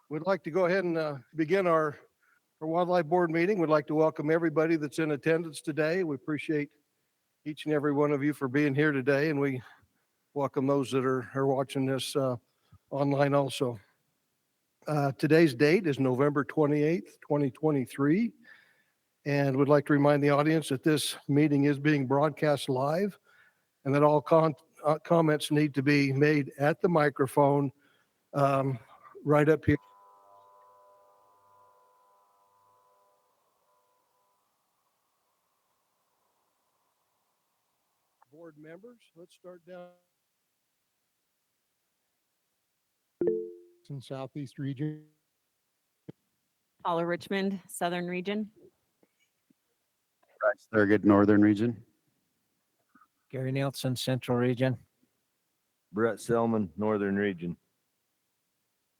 We'd like to go ahead and begin our Wildlife Board meeting. We'd like to welcome everybody that's in attendance today. We appreciate each and every one of you for being here today, and we welcome those that are watching this online also. Today's date is November 28th, 2023, and we'd like to remind the audience that this meeting is being broadcast live and that all comments need to be made at the microphone right up here. Board members, let's start down in Southeast region. Paula Richmond, Southern Region. Bryce Thurgood, Northern Region. Gary Nielsen, Central Region. Brett Selman, Northern Region.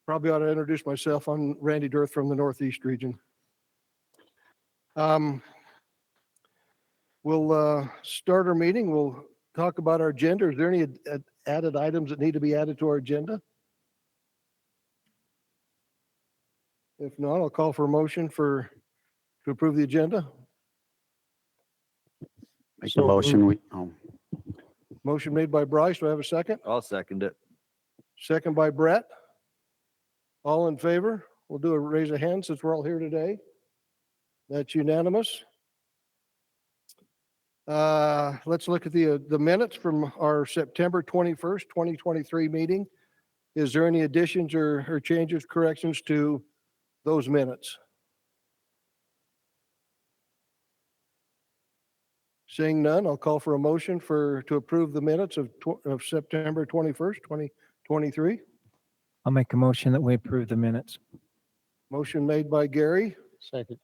Probably ought to introduce myself. I'm Randy Dirth from the Northeast region. We'll start our meeting. We'll talk about our agenda. Is there any added items that need to be added to our agenda? If not, I'll call for a motion to approve the agenda. Make a motion. Motion made by Bryce. Do I have a second? I'll second it. Second by Brett. All in favor? We'll do a raise of hands since we're all here today. That's unanimous. Let's look at the minutes from our September 21st, 2023 meeting. Is there any additions or changes, corrections to those minutes? Seeing none, I'll call for a motion to approve the minutes of September 21st, 2023. I'll make a motion that we approve the minutes. Motion made by Gary. Second.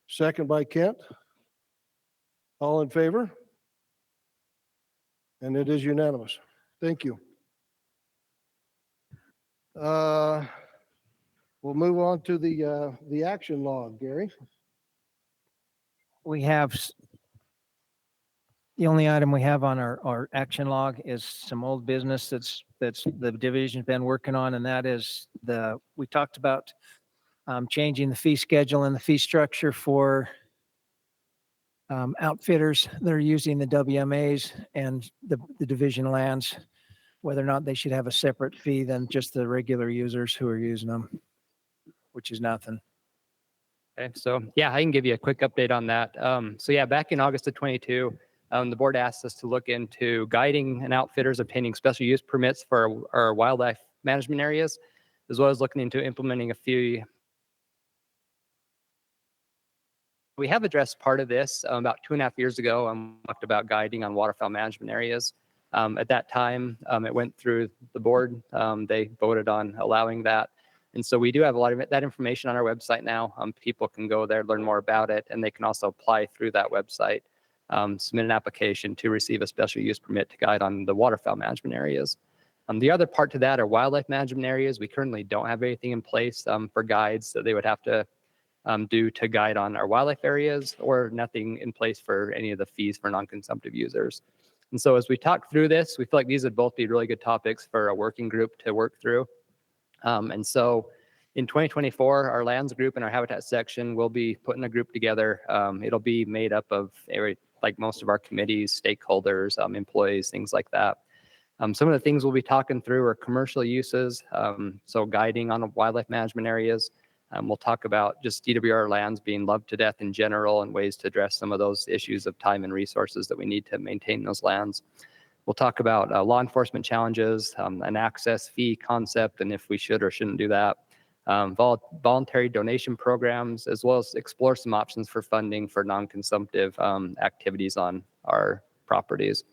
Second by Kent. All in favor? And it is unanimous. Thank you. We'll move on to the action log, Gary. We have, the only item we have on our action log is some old business that's the division's been working on, and that is we talked about changing the fee schedule and the fee structure for outfitters that are using the WMAs and the division lands, whether or not they should have a separate fee than just the regular users who are using them, which is nothing. Okay, so yeah, I can give you a quick update on that. So yeah, back in August of 22, the board asked us to look into guiding and outfitters obtaining special use permits for our wildlife management areas, as well as looking into implementing a fee. We have addressed part of this about 2.5 years ago. Talked about guiding on waterfowl management areas. At that time, it went through the board. They voted on allowing that. And so we do have a lot of that information on our website now. People can go there, learn more about it, and they can also apply through that website, submit an application to receive a special use permit to guide on the waterfowl management areas. The other part to that are wildlife management areas. We currently don't have anything in place for guides that they would have to do to guide on our wildlife areas, or nothing in place for any of the fees for non-consumptive users. And so as we talk through this, we feel like these would both be really good topics for a working group to work through. And so in 2024, our lands group and our habitat section will be putting a group together. It'll be made up of like most of our committees, stakeholders, employees, things like that. Some of the things we'll be talking through are commercial uses, so guiding on wildlife management areas. We'll talk about just DWR lands being loved to death in general and ways to address some of those issues of time and resources that we need to maintain those lands. We'll talk about law enforcement challenges, an access fee concept, and if we should or shouldn't do that. Voluntary donation programs, as well as explore some options for funding for non-consumptive activities on our properties.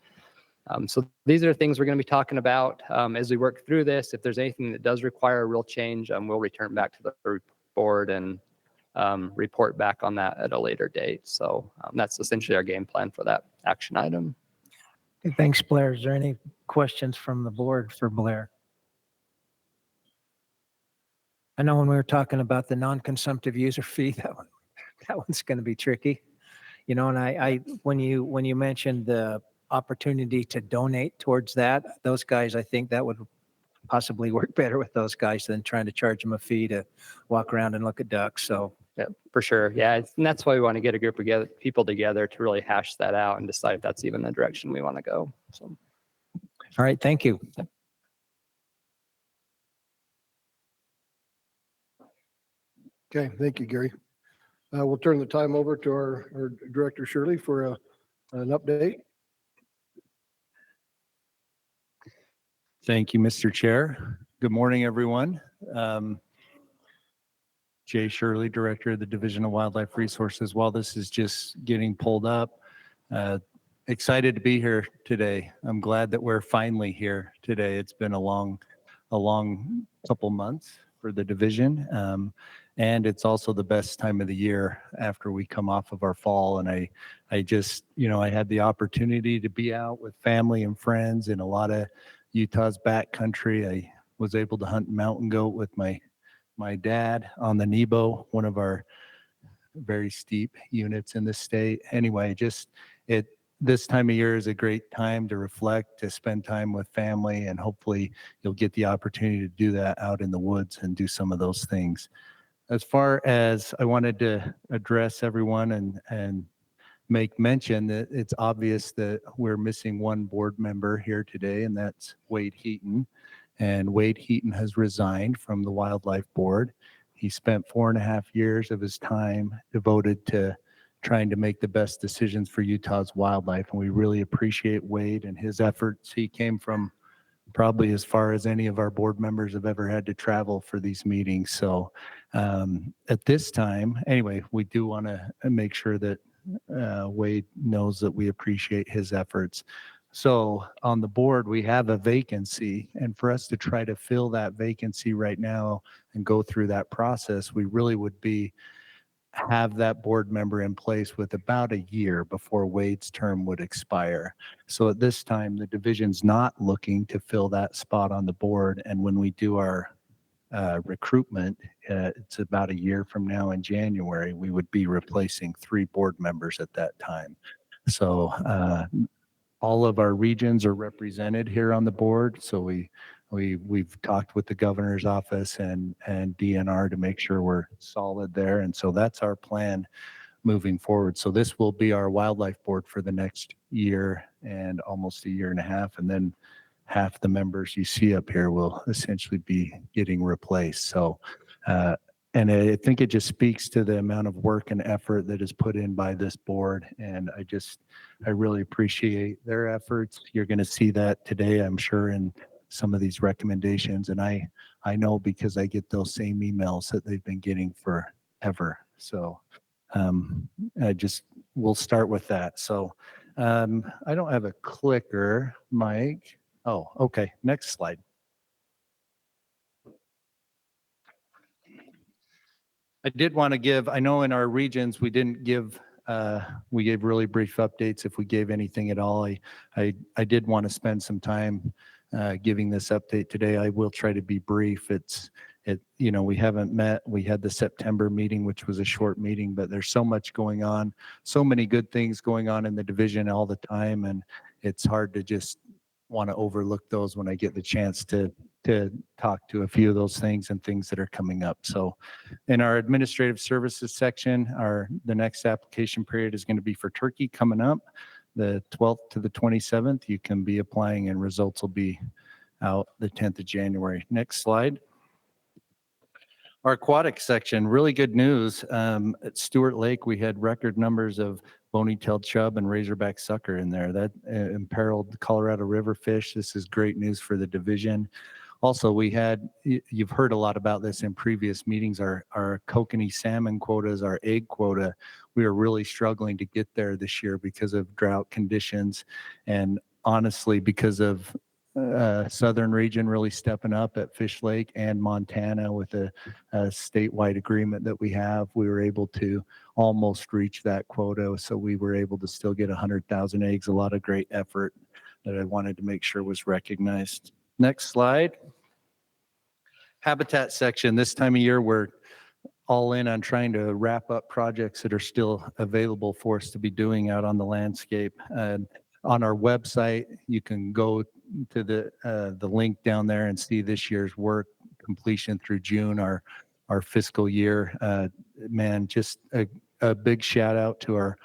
So these are the things we're going to be talking about as we work through this. If there's anything that does require a real change, we'll return back to the board and report back on that at a later date. So that's essentially our game plan for that action item. Thanks, Blair. Is there any questions from the board for Blair? I know when we were talking about the non-consumptive user fee, that one's going to be tricky, you know. And I when you mentioned the opportunity to donate towards that, those guys, I think that would possibly work better with those guys than trying to charge them a fee to walk around and look at ducks. So Yeah, for sure. Yeah, and that's why we want to get a group of people together to really hash that out and decide if that's even the direction we want to go. So. all right, thank you. Okay, thank you, Gary. We'll turn the time over to our Director Shirley for an update. Thank you, Mr. Chair. Good morning, everyone. Jay Shirley, Director of the Division of Wildlife Resources. While this is just getting pulled up, excited to be here today. I'm glad that we're finally here today. It's been a long couple months for the division. And it's also the best time of the year after we come off of our fall. And I just, I had the opportunity to be out with family and friends in a lot of Utah's backcountry. I was able to hunt mountain goat with my dad on the Nebo, one of our very steep units in the state. Anyway, this time of year is a great time to reflect, to spend time with family, and hopefully you'll get the opportunity to do that out in the woods and do some of those things. As far as I wanted to address everyone and make mention that it's obvious that we're missing one board member here today, and that's Wade Heaton. And Wade Heaton has resigned from the Wildlife Board. He spent 4.5 years of his time devoted to trying to make the best decisions for Utah's wildlife. And we really appreciate Wade and his efforts. He came from probably as far as any of our board members have ever had to travel for these meetings. So at this time, anyway, we do want to make sure that Wade knows that we appreciate his efforts. So on the board, we have a vacancy, and for us to try to fill that vacancy right now and go through that process, we really would have that board member in place with about a year before Wade's term would expire. So at this time, the division's not looking to fill that spot on the board. And when we do our recruitment, it's about a year from now in January, we would be replacing 3 board members at that time. So all of our regions are represented here on the board. So we've talked with the governor's office and DNR to make sure we're solid there. And so that's our plan moving forward. So this will be our wildlife board for the next year and almost a year and a half. And then half the members you see up here will essentially be getting replaced. So, and I think it just speaks to the amount of work and effort that is put in by this board. And I really appreciate their efforts. You're going to see that today, I'm sure, in some of these recommendations. And I know because I get those same emails that they've been getting forever. So we'll start with that. So I don't have a clicker, Mike. Oh, okay. Next slide. I did want to give, I know in our regions, we didn't give, we gave really brief updates if we gave anything at all. I did want to spend some time giving this update today. I will try to be brief. We haven't met. We had the September meeting, which was a short meeting, but there's so much going on, so many good things going on in the division all the time. And it's hard to just want to overlook those when I get the chance to talk to a few of those things and things that are coming up. So in our administrative services section, the next application period is going to be for turkey coming up the 12th to the 27th. You can be applying and results will be out the 10th of January. Next slide. Our aquatic section, really good news. At Stewart Lake, we had record numbers of bony-tailed chub and razorback sucker in there. That imperiled the Colorado River fish. This is great news for the division. Also, you've heard a lot about this in previous meetings, our kokanee salmon quotas, our egg quota. We are really struggling to get there this year because of drought conditions. And honestly, because of Southern region really stepping up at Fish Lake and Montana with a statewide agreement that we have, we were able to almost reach that quota. So we were able to still get 100,000 eggs, a lot of great effort that I wanted to make sure was recognized. Next slide. Habitat section. This time of year, we're all in on trying to wrap up projects that are still available for us to be doing out on the landscape. And on our website, you can go the link down there and see this year's work completion through June, our fiscal year. Man, just a big shout out to our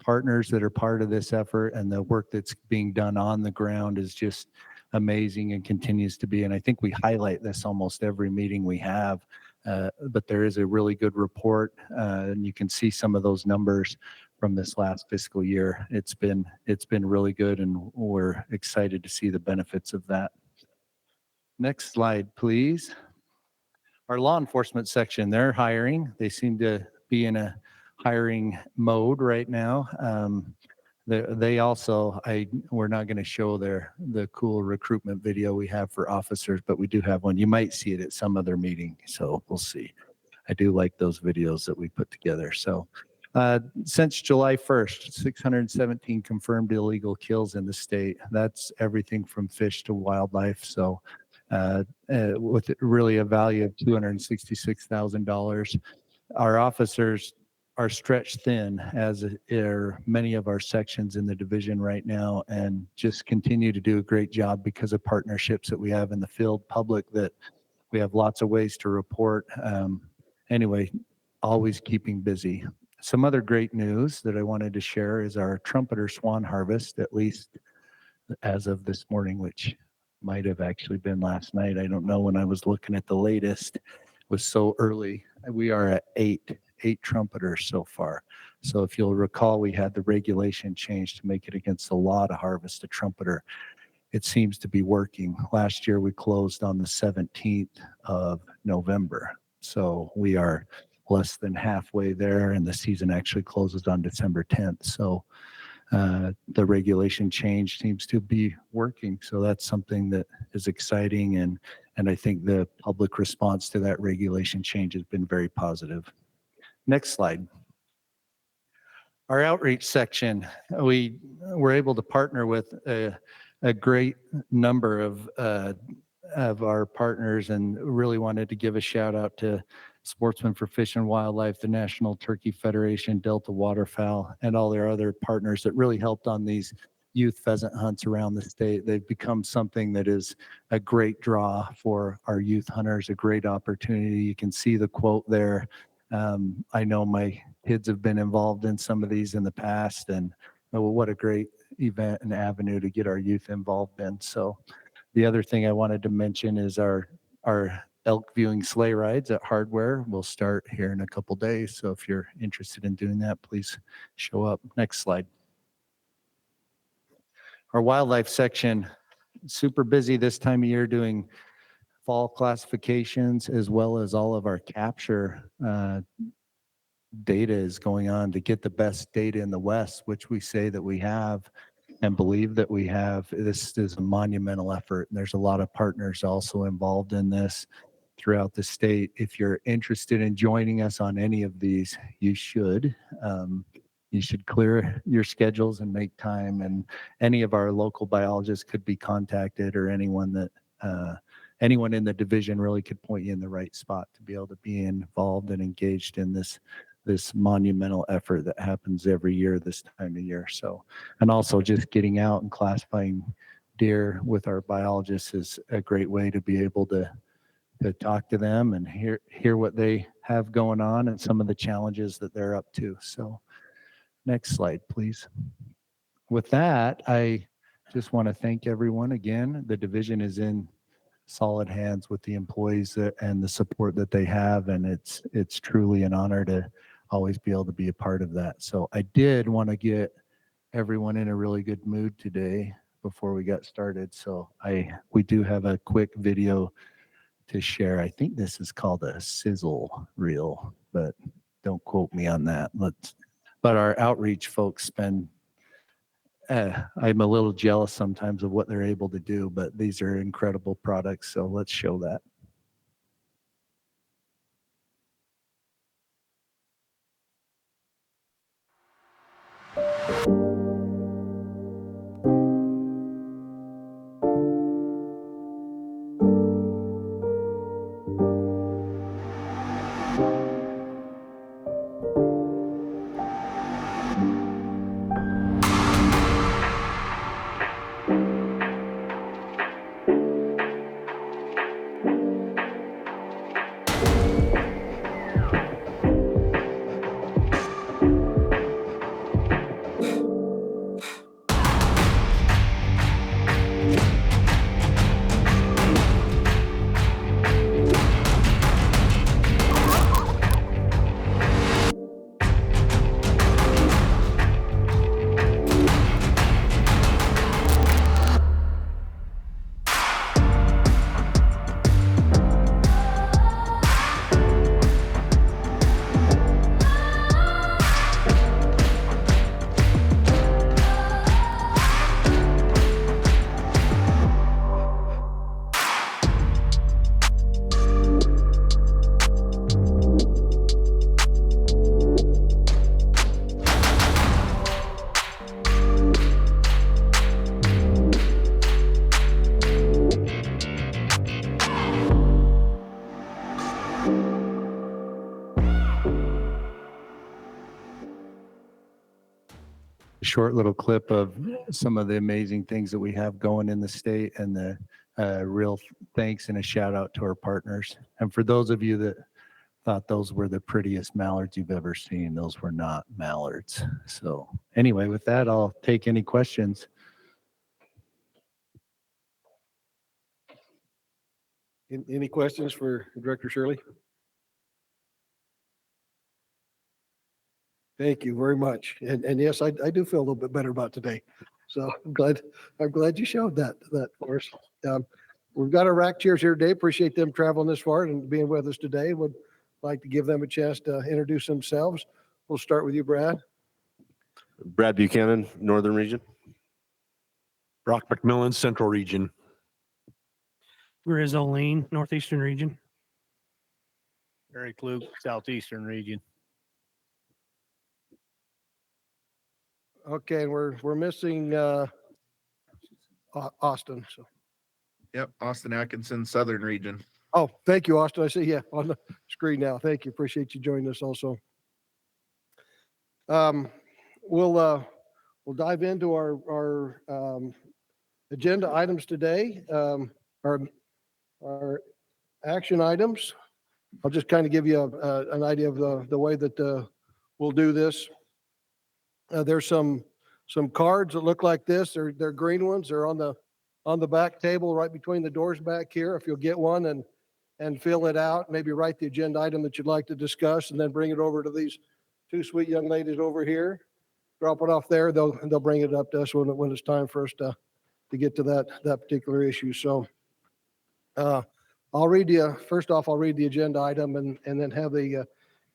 partners that are part of this effort, and the work that's being done on the ground is just amazing and continues to be. And I think we highlight this almost every meeting we have, but there is a really good report, and you can see some of those numbers from this last fiscal year. It's been really good, and we're excited to see the benefits of that. Next slide, please. Our law enforcement section, they're hiring. They seem to be in a hiring mode right now. They also, we're not going to show the cool recruitment video we have for officers, but we do have one. You might see it at some other meeting, so we'll see. I do like those videos that we put together. So since July 1st, 617 confirmed illegal kills in the state. That's everything from fish to wildlife. So with really a value of $266,000. Our officers are stretched thin, as are many of our sections in the division right now, and just continue to do a great job because of partnerships that we have in the field public, that we have lots of ways to report. Anyway, always keeping busy. Some other great news that I wanted to share is our trumpeter swan harvest, at least as of this morning, which might have actually been last night. I don't know, when I was looking at the latest, it was so early. We are at eight trumpeters so far. So if you'll recall, we had the regulation change to make it against the law to harvest a trumpeter. It seems to be working. Last year we closed on the 17th of November. So we are less than halfway there, and the season actually closes on December 10th. So the regulation change seems to be working. So that's something that is exciting. And I think the public response to that regulation change has been very positive. Next slide. Our outreach section, we were able to partner with a great number of our partners, and really wanted to give a shout out to Sportsmen for Fish and Wildlife, the National Turkey Federation, Delta Waterfowl, and all their other partners that really helped on these youth pheasant hunts around the state. They've become something that is a great draw for our youth hunters, a great opportunity. You can see the quote there. I know my kids have been involved in some of these in the past, and what a great event and avenue to get our youth involved in. So the other thing I wanted to mention is our elk viewing sleigh rides at Hardware will start here in a couple days. So if you're interested in doing that, please show up. Next slide. Our wildlife section, super busy this time of year doing fall classifications, as well as all of our capture data is going on to get the best data in the West, which we say that we have and believe that we have. This is a monumental effort, and there's a lot of partners also involved in this throughout the state. If you're interested in joining us on any of these, you should clear your schedules and make time, and any of our local biologists could be contacted, or anyone in the division really could point you in the right spot to be able to be involved and engaged in this monumental effort that happens every year this time of year. So, and also just getting out and classifying deer with our biologists is a great way to be able to talk to them and hear what they have going on and some of the challenges that they're up to. So next slide, please. With that, I just want to thank everyone again. The division is in solid hands with the employees and the support that they have, and it's truly an honor to always be able to be a part of that. So I did want to get everyone in a really good mood today before we got started. So we do have a quick video to share. I think this is called a sizzle reel, but don't quote me on that. But our outreach folks spend, I'm a little jealous sometimes of what they're able to do, but these are incredible products. So let's show that. short little clip of some of the amazing things that we have going in the state, and the real thanks and a shout out to our partners. And for those of you that thought those were the prettiest mallards you've ever seen, those were not mallards. So anyway, with that, I'll take any questions. Any questions for Director Shirley? Thank you very much. And yes, I do feel a little bit better about today. So I'm glad you showed that for us. We've got our rack chairs here today. Appreciate them traveling this far and being with us today. Would like to give them a chance to introduce themselves. We'll start with you, Brad. Brad Buchanan, Northern Region. Brock McMillan, Central Region. Grizz Olene, Northeastern Region. Eric Luke, Southeastern Region. Okay, and we're missing Austin. So, Yep, Austin Atkinson, Southern Region. oh, thank you, Austin. I see you on the screen now. Thank you. Appreciate you joining us also. We'll dive into our agenda items today. Our action items. I'll just kind of give you an idea of the way that we'll do this. There's some cards that look like this. They're green ones. They're on the back table right between the doors back here. If you'll get one and fill it out, maybe write the agenda item that you'd like to discuss, and then bring it over to these two sweet young ladies over here. Drop it off there. They'll bring it up to us when it's time for us to get to that particular issue. So I'll read you first off. I'll read the agenda item and then have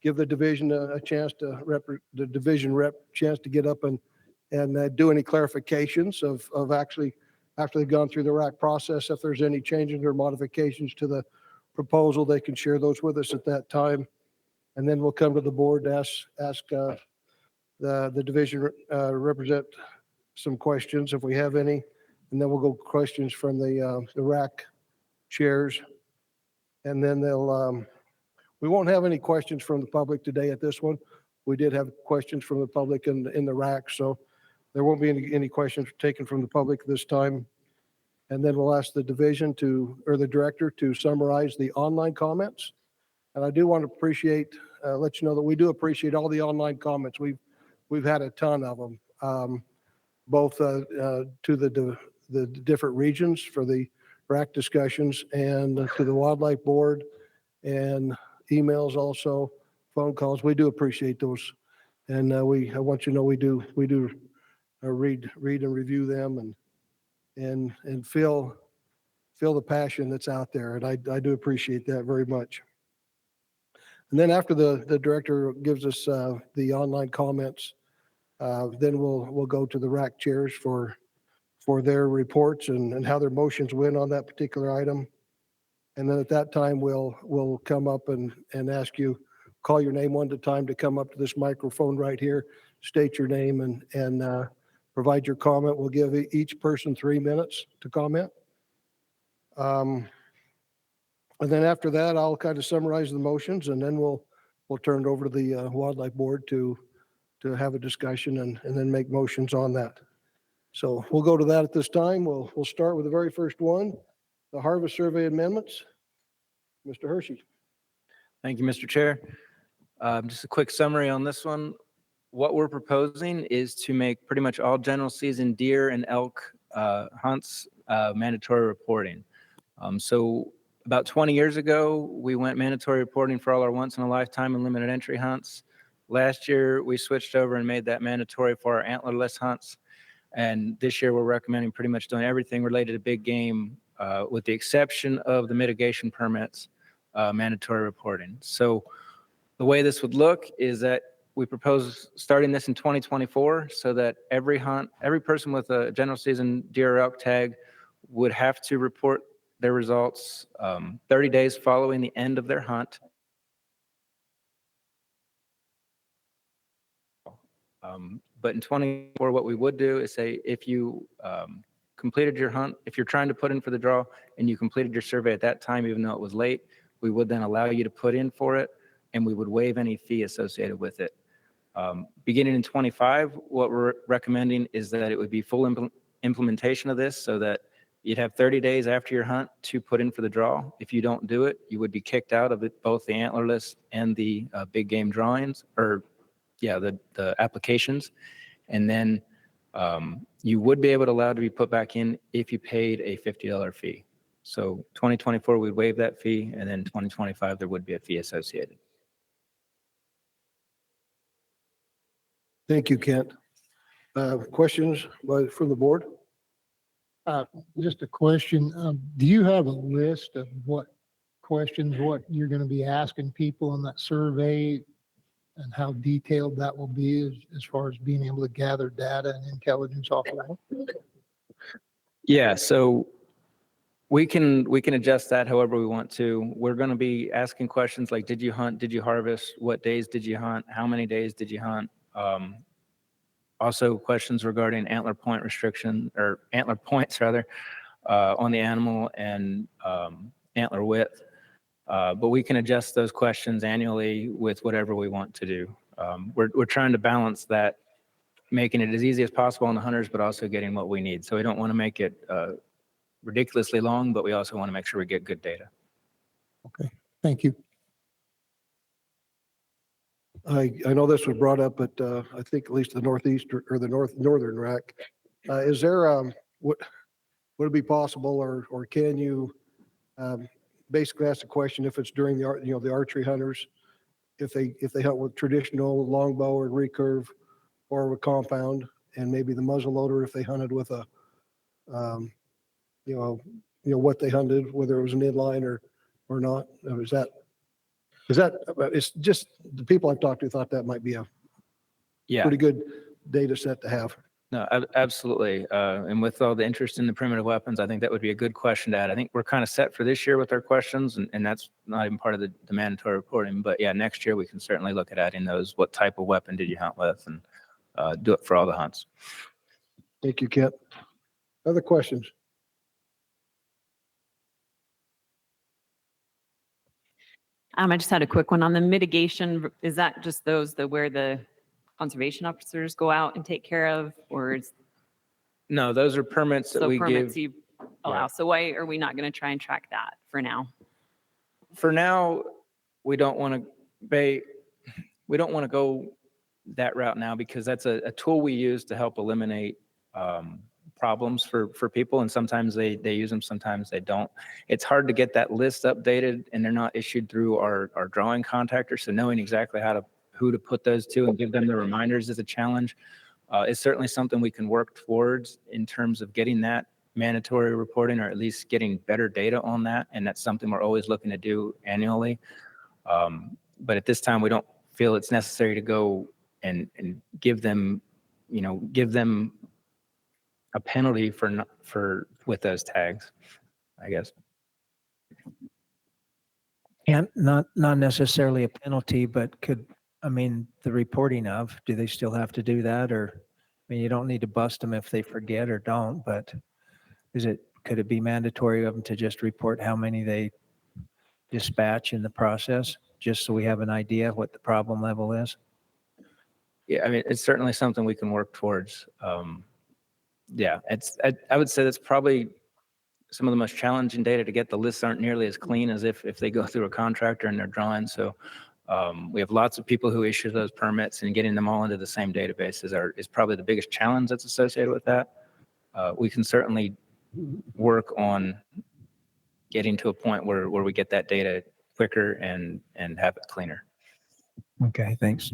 give the division a chance to the division rep chance to get up and do any clarifications of actually after they've gone through the RAC process. If there's any changes or modifications to the proposal, they can share those with us at that time. And then we'll come to the board to ask the division represent some questions if we have any. And then we'll go questions from the RAC chairs. And then we won't have any questions from the public today at this one. We did have questions from the public in the RAC, so there won't be any questions taken from the public this time. And then we'll ask the division or the director to summarize the online comments. And I do want to let you know that we do appreciate all the online comments. We've had a ton of them, both to the different regions for the RAC discussions and to the wildlife board and emails, also phone calls. We do appreciate those. And I want you to know we do read and review them and feel the passion that's out there. And I do appreciate that very much. And then after the director gives us the online comments, then we'll go to the RAC chairs for their reports and how their motions went on that particular item. And then at that time, we'll come up and ask you, call your name one at a time to come up to this microphone right here, state your name and provide your comment. We'll give each person 3 minutes to comment. And then after that, I'll kind of summarize the motions, and then we'll turn it over to the wildlife board to have a discussion and then make motions on that. So we'll go to that at this time. We'll start with the very first one, the harvest survey amendments. Mr. Hershey. Thank you, Mr. Chair. Just a quick summary on this one. What we're proposing is to make pretty much all general season deer and elk hunts mandatory reporting. So about 20 years ago, we went mandatory reporting for all our once in a lifetime and limited entry hunts. Last year, we switched over and made that mandatory for our antlerless hunts. And this year, we're recommending pretty much doing everything related to big game, with the exception of the mitigation permits, mandatory reporting. So the way this would look is that we propose starting this in 2024 so that every person with a general season deer or elk tag would have to report their results 30 days following the end of their hunt. But in 2024, what we would do is say, if you completed your hunt, if you're trying to put in for the draw and you completed your survey at that time, even though it was late, we would then allow you to put in for it, and we would waive any fee associated with it. Beginning in 25, what we're recommending is that it would be full implementation of this so that you'd have 30 days after your hunt to put in for the draw. If you don't do it, you would be kicked out of it, both the antlerless and the big game drawings, or the applications. And then you would be able to allow to be put back in if you paid a $50 fee. So 2024, we'd waive that fee, and then 2025, there would be a fee associated. Thank you, Kent. Questions from the board? Just a question. Do you have a list of what you're going to be asking people on that survey and how detailed that will be as far as being able to gather data and intelligence off of that? Yeah, so we can adjust that however we want to. We're going to be asking questions like, did you hunt? Did you harvest? What days did you hunt? How many days did you hunt? Also questions regarding antler point restriction, or antler points rather, on the animal, and antler width. But we can adjust those questions annually with whatever we want to do. We're trying to balance that, making it as easy as possible on the hunters, but also getting what we need. So we don't want to make it ridiculously long, but we also want to make sure we get good data. Okay, thank you. I know this was brought up, but I think at least the Northeastern or the Northern RAC. Is there would it be possible, or can you basically ask the question if it's during the archery hunters, if they hunt with traditional longbow or recurve or with compound, and maybe the muzzle loader if they hunted with a what they hunted, whether it was an inline or not. It's just the people I've talked to thought that might be a pretty good data set to have. No, absolutely. And with all the interest in the primitive weapons, I think that would be a good question to add. I think we're kind of set for this year with our questions, and that's not even part of the mandatory reporting. But yeah, next year we can certainly look at adding those. What type of weapon did you hunt with, and do it for all the hunts. Thank you, Kent. Other questions? I just had a quick one on the mitigation. Is that just those where the conservation officers go out and take care of, or is No, those are permits that we permits give. you allow? So why are we not going to try and track that for now? For now, we don't want to go that route now, because that's a tool we use to help eliminate problems for people, and sometimes they use them, sometimes they don't. It's hard to get that list updated, and they're not issued through our drawing contactor, so knowing exactly who to put those to and give them the reminders is a challenge. It's certainly something we can work towards in terms of getting that mandatory reporting, or at least getting better data on that, and that's something we're always looking to do annually. But at this time, we don't feel it's necessary to go and give them a penalty with those tags, I guess. And not necessarily a penalty, but the reporting of, do they still have to do that? Or, you don't need to bust them if they forget or don't, but could it be mandatory of them to just report how many they dispatch in the process, just so we have an idea of what the problem level is? Yeah, it's certainly something we can work towards. Yeah, I would say that's probably some of the most challenging data to get. The lists aren't nearly as clean as if they go through a contractor and they're drawing. So we have lots of people who issue those permits, and getting them all into the same database is probably the biggest challenge that's associated with that. We can certainly work on getting to a point where we get that data quicker and have it cleaner. Okay, thanks.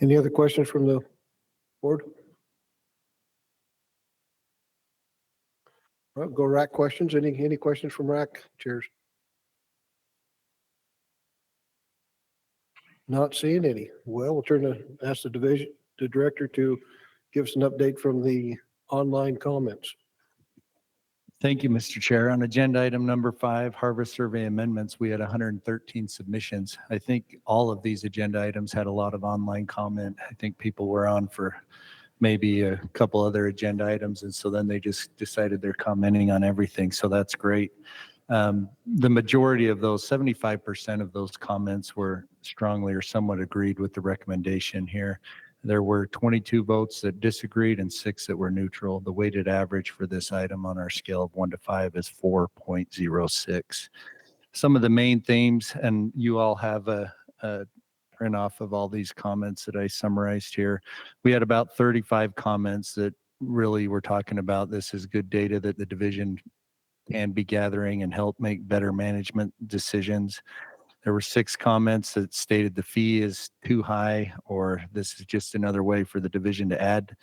Any other questions from the board? Well, go RAC questions. Any questions from RAC chairs? Not seeing any. Well, we'll ask the director to give us an update from the online comments. Thank you, Mr. Chair. On agenda item number 5, harvest survey amendments, we had 113 submissions. I think all of these agenda items had a lot of online comment. I think people were on for maybe a couple other agenda items, and so then they just decided they're commenting on everything. So that's great. The majority of those, 75% of those comments were strongly or somewhat agreed with the recommendation here. There were 22 votes that disagreed and 6 that were neutral. The weighted average for this item on our scale of 1 to 5 is 4.06. Some of the main themes, and you all have a print off of all these comments that I summarized here. We had about 35 comments that really were talking about this is good data that the division can be gathering and help make better management decisions. There were 6 comments that stated the fee is too high, or this is just another way for the division to add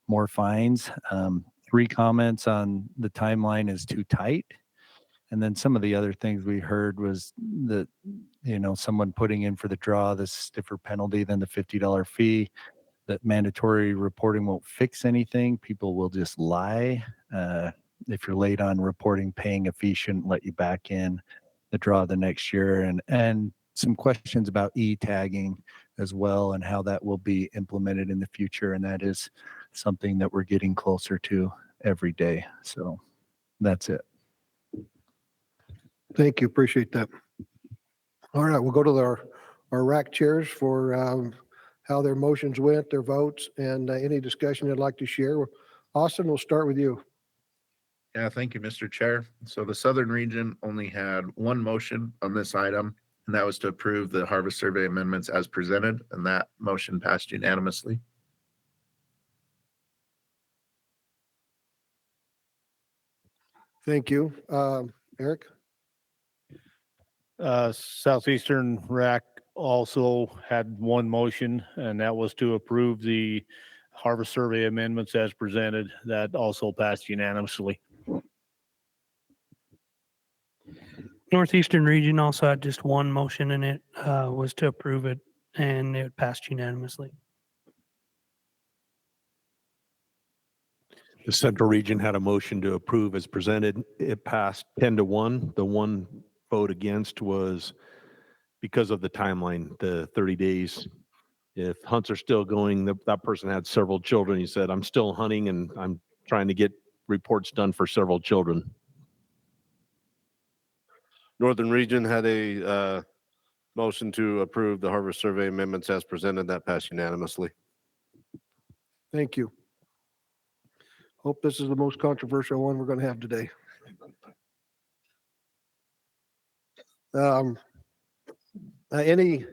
more fines. 3 comments on the timeline is too tight. And then some of the other things we heard was that, someone putting in for the draw, this stiffer penalty than the $50 fee, that mandatory reporting won't fix anything. People will just lie. If you're late on reporting, paying a fee shouldn't let you back in the draw the next year. And some questions about e-tagging as well and how that will be implemented in the future. And that is something that we're getting closer to every day. So that's it. Thank you. Appreciate that. All right, we'll go to our rack chairs for how their motions went, their votes, and any discussion they'd like to share. Austin, we'll start with you. Yeah, thank you, Mr. Chair. So the Southern Region only had one motion on this item, and that was to approve the harvest survey amendments as presented, and that motion passed unanimously. Thank you. Eric? Southeastern RAC also had one motion, and that was to approve the harvest survey amendments as presented. That also passed unanimously. Northeastern region also had just one motion, and it was to approve it, and it passed unanimously. The Central Region had a motion to approve as presented. It passed 10-1. The one vote against was because of the timeline, the 30 days. If hunts are still going, that person had several children. He said, I'm still hunting and I'm trying to get reports done for several children. Northern Region had a motion to approve the harvest survey amendments as presented. That passed unanimously. Thank you. Hope this is the most controversial one we're going to have today. Any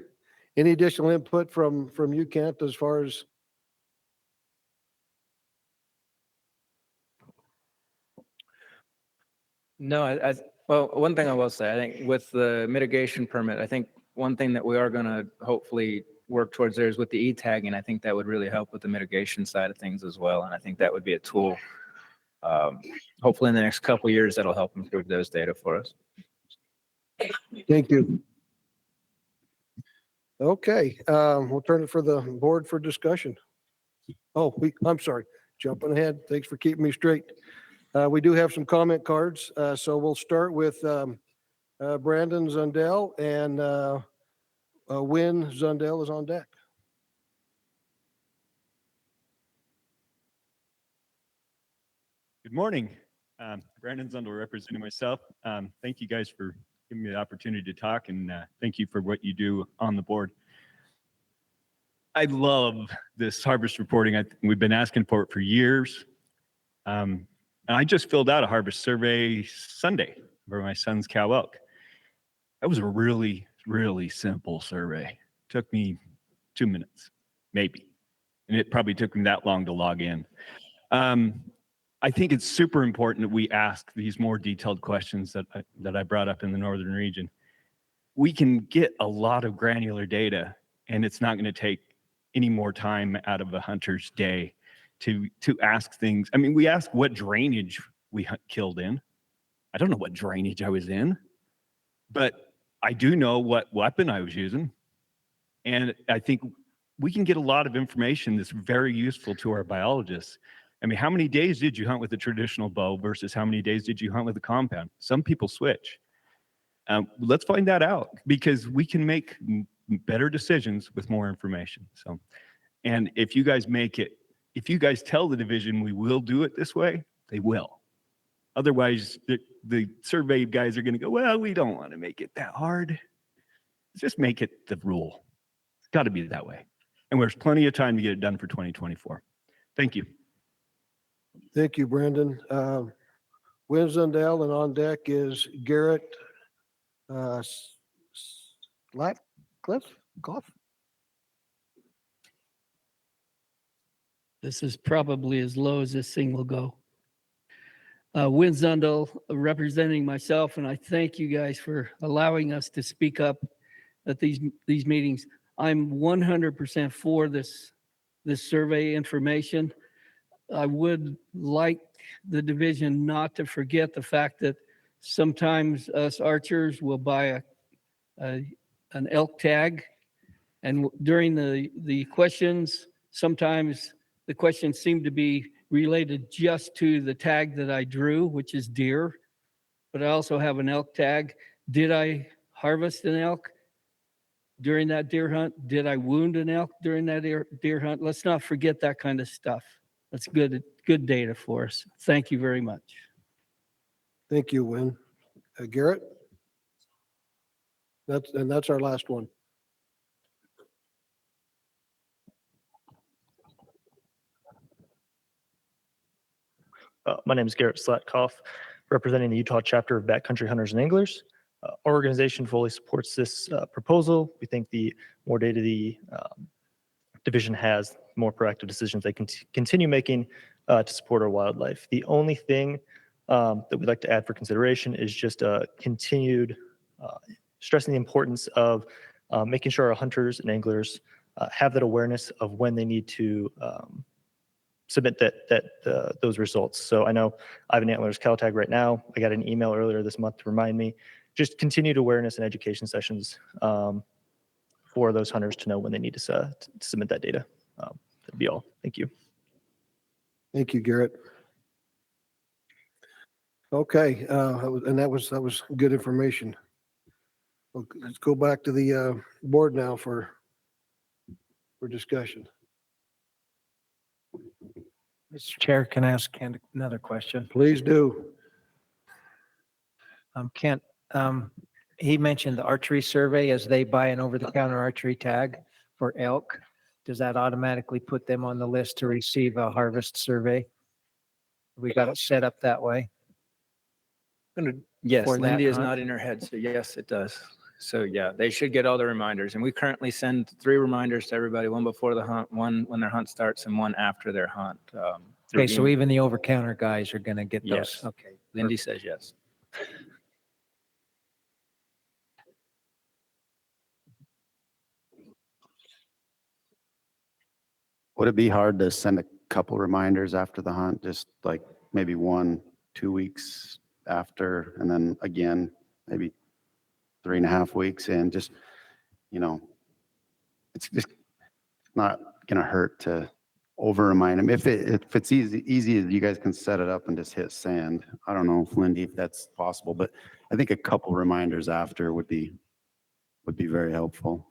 additional input from you, Kent, as far as? No, well, one thing I will say, I think with the mitigation permit, I think one thing that we are going to hopefully work towards there is with the e-tagging. I think that would really help with the mitigation side of things as well. And I think that would be a tool. Hopefully in the next couple of years, that'll help improve those data for us. Thank you. Okay, we'll turn it for the board for discussion. Oh, I'm sorry, jumping ahead. Thanks for keeping me straight. We do have some comment cards, so we'll start with Brandon Zundell, and Wynn Zundell is on deck. Good morning. Brandon Zundell representing myself. Thank you guys for giving me the opportunity to talk, and thank you for what you do on the board. I love this harvest reporting. We've been asking for it for years. And I just filled out a harvest survey Sunday for my son's cow elk. That was a really, really simple survey. Took me 2 minutes, maybe. And it probably took me that long to log in. I think it's super important that we ask these more detailed questions that I brought up in the Northern Region. We can get a lot of granular data, and it's not going to take any more time out of a hunter's day to ask things. I mean, we ask what drainage we killed in. I don't know what drainage I was in, but I do know what weapon I was using. And I think we can get a lot of information that's very useful to our biologists. I mean, how many days did you hunt with a traditional bow versus how many days did you hunt with a compound? Some people switch. Let's find that out, because we can make better decisions with more information. So, and if you guys tell the division we will do it this way, they will. Otherwise, the survey guys are going to go, well, we don't want to make it that hard. Let's just make it the rule. It's got to be that way. And there's plenty of time to get it done for 2024. Thank you. Thank you, Brendan. Winsdale, and on deck is Garrett Cliff. This is probably as low as this thing will go. Win Zundel, representing myself, and I thank you guys for allowing us to speak up at these meetings. I'm 100% for this survey information. I would like the division not to forget the fact that sometimes us archers will buy an elk tag, and during the questions, sometimes the questions seem to be related just to the tag that I drew, which is deer, but I also have an elk tag. Did I harvest an elk during that deer hunt? Did I wound an elk during that deer hunt? Let's not forget that kind of stuff. That's good data for us. Thank you very much. Thank you, Win. Garrett? That's our last one. My name is Garrett Slatkoff, representing the Utah chapter of Backcountry Hunters and Anglers. Our organization fully supports this proposal. We think the more data the division has, the more proactive decisions they can continue making to support our wildlife. The only thing that we'd like to add for consideration is just continued stressing the importance of making sure our hunters and anglers have that awareness of when they need to submit those results. So I know I have an antlers cow tag right now. I got an email earlier this month to remind me. Just continued awareness and education sessions for those hunters to know when they need to submit that data. That'd be all. Thank you. Thank you, Garrett. Okay, and that was good information. Okay, let's go back to the board now for discussion. Mr. Chair, can I ask Kent another question? Please do. Kent, he mentioned the archery survey as they buy an over-the-counter archery tag for elk. Does that automatically put them on the list to receive a harvest survey? We got it set up that way. Yes, for that Lindy is hunt? not in her head, so yes, it does. So yeah, they should get all the reminders. And we currently send 3 reminders to everybody, one before the hunt, one when their hunt starts, and one after their hunt. Okay, so even the over-counter guys are going to get those. Yes. Okay. Lindy says yes. Would it be hard to send a couple reminders after the hunt, just like maybe 1-2 weeks after, and then again, maybe 3.5 weeks in, just, it's just not going to hurt to over remind them. If it's easy, you guys can set it up and just hit send. I don't know, Lindy, if that's possible, but I think a couple reminders after would be very helpful.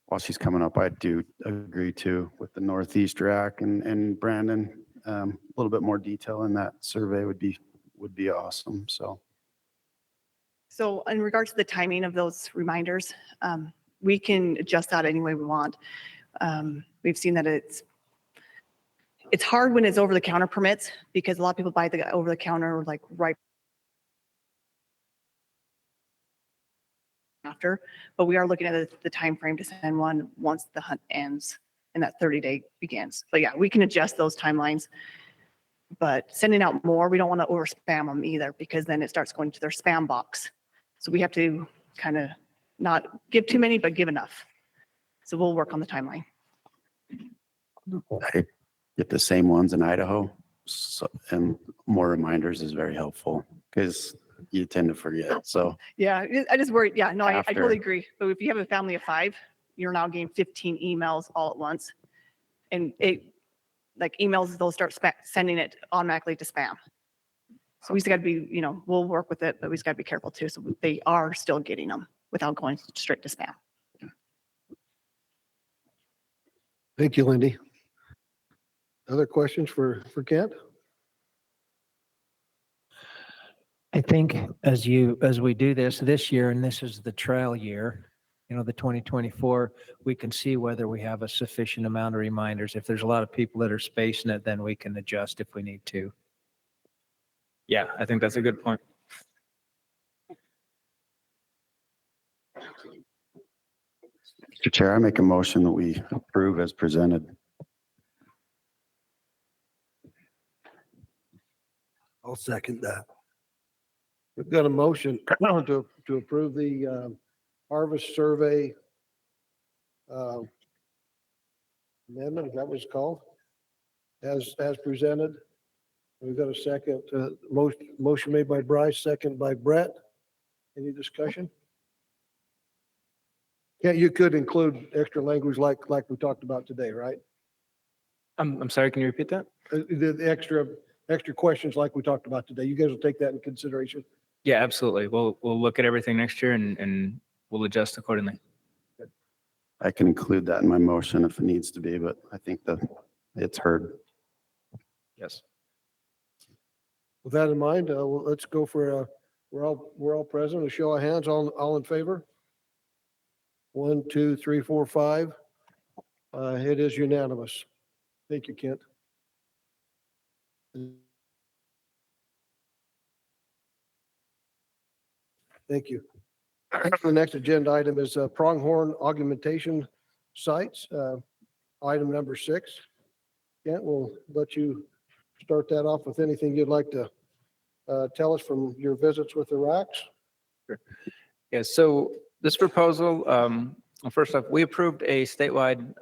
While she's coming up, I do agree too with the Northeast rack and Brandon. A little bit more detail in that survey would be awesome. So in regards to the timing of those reminders, we can adjust that any way we want. We've seen that it's hard when it's over-the-counter permits because a lot of people buy the over-the-counter like right after, but we are looking at the time frame to send one once the hunt ends and that 30-day begins. But yeah, we can adjust those timelines. But sending out more, we don't want to over spam them either because then it starts going to their spam box. So we have to kind of not give too many, but give enough. So we'll work on the timeline. I get the same ones in Idaho, and more reminders is very helpful because you tend to forget. So Yeah, I just worry. Yeah, no, I After. totally agree. But if you have a family of 5, you're now getting 15 emails all at once. And emails, they'll start sending it automatically to spam. So we just got to be, we'll work with it, but we just got to be careful too. So they are still getting them without going straight to spam. Thank you, Lindy. Other questions for Kent? I think as we do this year, and this is the trial year, the 2024, we can see whether we have a sufficient amount of reminders. If there's a lot of people that are spacing it, then we can adjust if we need to. Yeah, I think that's a good point. Mr. Chair, I make a motion that we approve as presented. I'll second that. We've got a motion to approve the harvest survey amendment, is that what it's called? As presented. We've got a second, motion made by Bryce, second by Brett. Any discussion? Yeah, you could include extra language like we talked about today, right? I'm sorry, can you repeat that? The extra questions like we talked about today. You guys will take that in consideration. Yeah, absolutely. We'll look at everything next year and we'll adjust accordingly. I can include that in my motion if it needs to be, but I think that it's heard. Yes. With that in mind, let's go for we're all present. A show of hands. All in favor? 1, 2, 3, 4, 5. It is unanimous. Thank you, Kent. Thank you. The next agenda item is pronghorn augmentation sites. Item number 6. Kent, we'll let you start that off with anything you'd like to tell us from your visits with the racks. Sure. Yeah, so this proposal, well, first off, we approved a statewide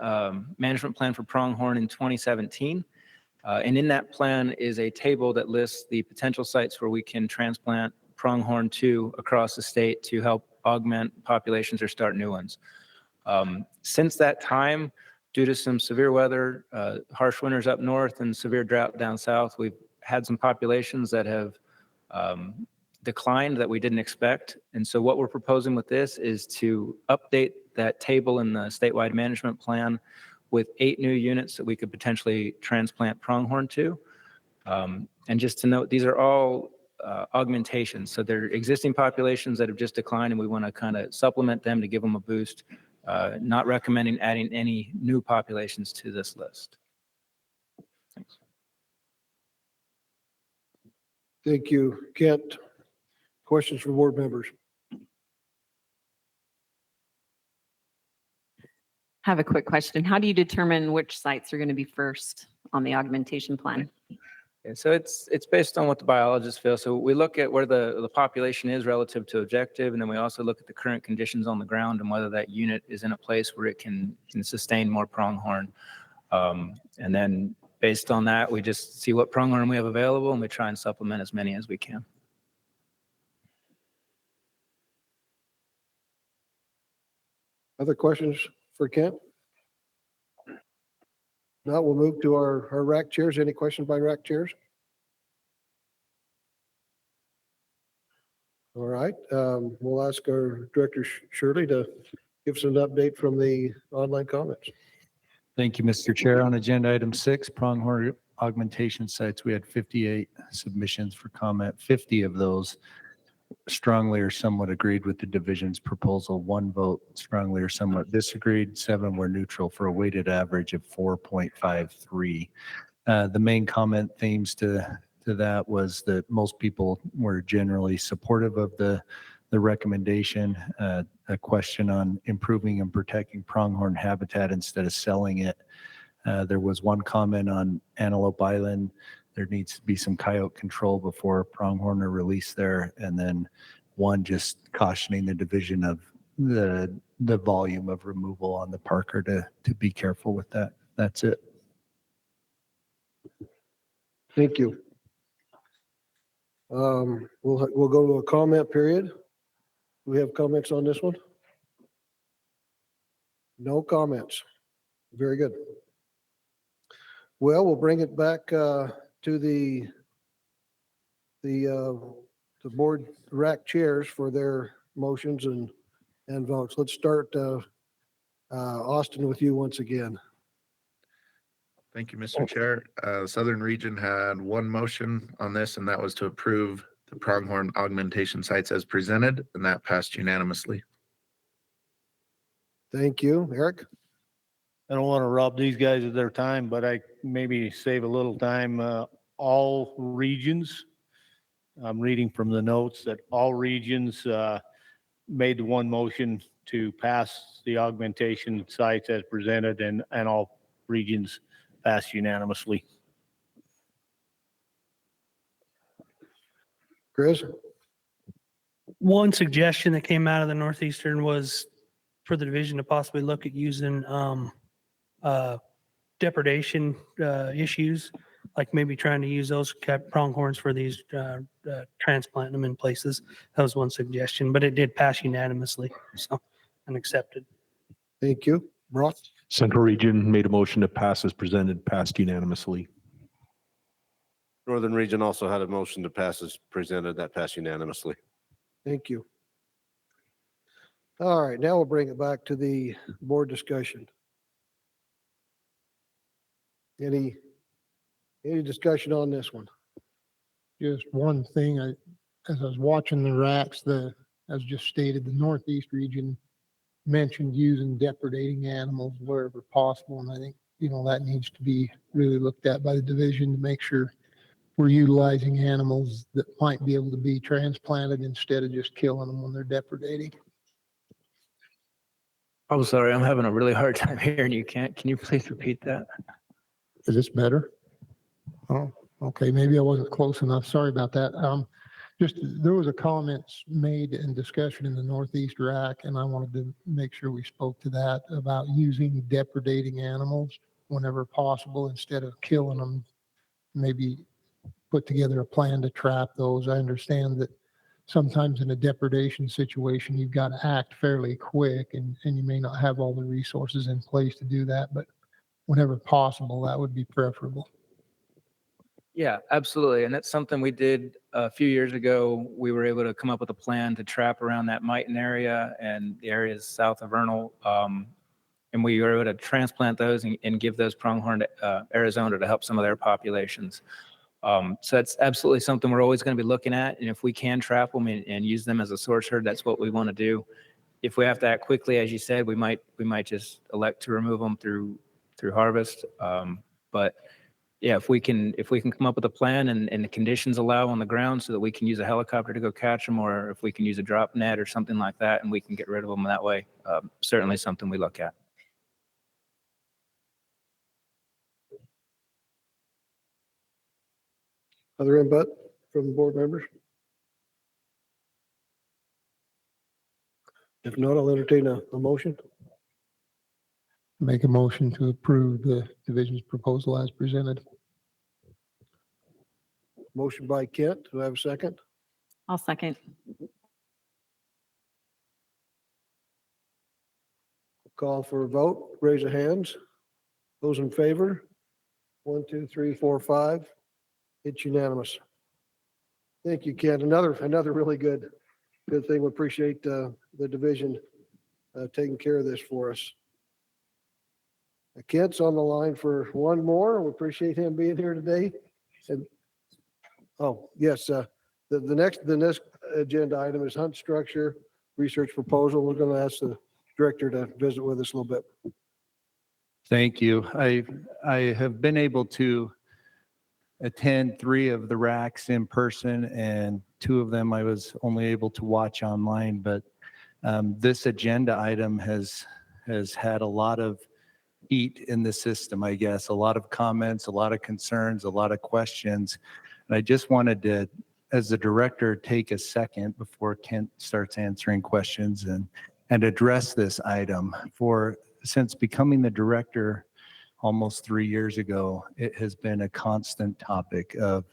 management plan for pronghorn in 2017. And in that plan is a table that lists the potential sites where we can transplant pronghorn to across the state to help augment populations or start new ones. Since that time, due to some severe weather, harsh winters up north and severe drought down south, we've had some populations that have declined that we didn't expect. And so what we're proposing with this is to update that table in the statewide management plan with 8 new units that we could potentially transplant pronghorn to. And just to note, these are all augmentations. So they're existing populations that have just declined and we want to kind of supplement them to give them a boost, not recommending adding any new populations to this list. Thanks. Thank you, Kent. Questions from board members? I have a quick question. How do you determine which sites are going to be first on the augmentation plan? Yeah, so it's based on what the biologists feel. So we look at where the population is relative to objective, and then we also look at the current conditions on the ground and whether that unit is in a place where it can sustain more pronghorn. And then based on that, we just see what pronghorn we have available and we try and supplement as many as we can. Other questions for Kent? Now we'll move to our rack chairs. Any questions by rack chairs? All right, we'll ask our Director Shirley to give us an update from the online comments. Thank you, Mr. Chair. On agenda item 6, pronghorn augmentation sites, we had 58 submissions for comment. 50 of those strongly or somewhat agreed with the division's proposal. 1 vote strongly or somewhat disagreed. 7 were neutral for a weighted average of 4.53. The main comment themes to that was that most people were generally supportive of the recommendation. A question on improving and protecting pronghorn habitat instead of selling it. There was 1 comment on Antelope Island. There needs to be some coyote control before pronghorn are released there. And then 1 just cautioning the division of the volume of removal on the Parker to be careful with that. That's it. Thank you. We'll go to a comment period. Do we have comments on this one? No comments. Very good. Well, we'll bring it back to the board rack chairs for their motions and votes. Let's start, Austin, with you once again. Thank you, Mr. Chair. The Southern Region had one motion on this, and that was to approve the pronghorn augmentation sites as presented, and that passed unanimously. Thank you. Eric? I don't want to rob these guys of their time, but I maybe save a little time. All regions, I'm reading from the notes that all regions made the one motion to pass the augmentation sites as presented, and all regions passed unanimously. Chris? One suggestion that came out of the Northeastern was for the division to possibly look at using depredation issues, like maybe trying to use those pronghorns for these transplanting them in places. That was one suggestion, but it did pass unanimously, so and accepted. Thank you. Ross? Central Region made a motion to pass as presented, passed unanimously. Northern Region also had a motion to pass as presented, that passed unanimously. Thank you. All right, now we'll bring it back to the board discussion. Any discussion on this one? Just one thing, as I was watching the racks, as just stated, the Northeast region mentioned using depredating animals wherever possible. And I think, that needs to be really looked at by the division to make sure we're utilizing animals that might be able to be transplanted instead of just killing them when they're depredating. I'm sorry, I'm having a really hard time hearing you. Can you please repeat that? Is this better? Oh, okay, maybe I wasn't close enough. Sorry about that. There was a comments made in discussion in the Northeast rack, and I wanted to make sure we spoke to that about using depredating animals whenever possible instead of killing them. Maybe put together a plan to trap those. I understand that sometimes in a depredation situation, you've got to act fairly quick and you may not have all the resources in place to do that, but whenever possible, that would be preferable. Yeah, absolutely. And that's something we did a few years ago. We were able to come up with a plan to trap around that Mighton area and the areas south of Vernal. And we were able to transplant those and give those pronghorn to Arizona to help some of their populations. So that's absolutely something we're always going to be looking at. And if we can trap them and use them as a source herd, that's what we want to do. If we have to act quickly, as you said, we might just elect to remove them through harvest. But yeah, if we can come up with a plan and the conditions allow on the ground so that we can use a helicopter to go catch them, or if we can use a drop net or something like that and we can get rid of them that way, certainly something we look at. Other input from the board members? If not, I'll entertain a motion. Make a motion to approve the division's proposal as presented. Motion by Kent. Do I have a second? I'll second. Call for a vote. Raise of hands. Those in favor? 1, 2, 3, 4, 5. It's unanimous. Thank you, Kent. Another really good thing. We appreciate the division taking care of this for us. Kent's on the line for one more. We appreciate him being here today. And yes, the next agenda item is hunt structure research proposal. We're going to ask the director to visit with us a little bit. Thank you. I have been able to attend 3 of the racks in person, and 2 of them I was only able to watch online. But this agenda item has had a lot of heat in the system, I guess, a lot of comments, a lot of concerns, a lot of questions. And I just wanted to, as the director, take a second before Kent starts answering questions and address this item. Since becoming the director almost 3 years ago, it has been a constant topic of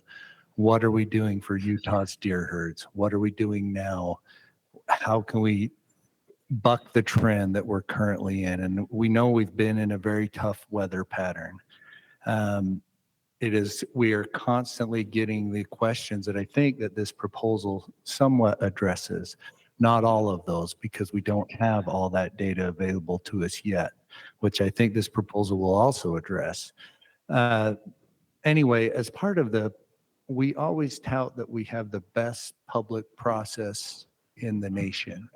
what are we doing for Utah's deer herds? What are we doing now? How can we buck the trend that we're currently in? And we know we've been in a very tough weather pattern. We are constantly getting the questions that I think that this proposal somewhat addresses. Not all of those, because we don't have all that data available to us yet, which I think this proposal will also address. Uh, Anyway, as part of we always tout that we have the best public process in the nation.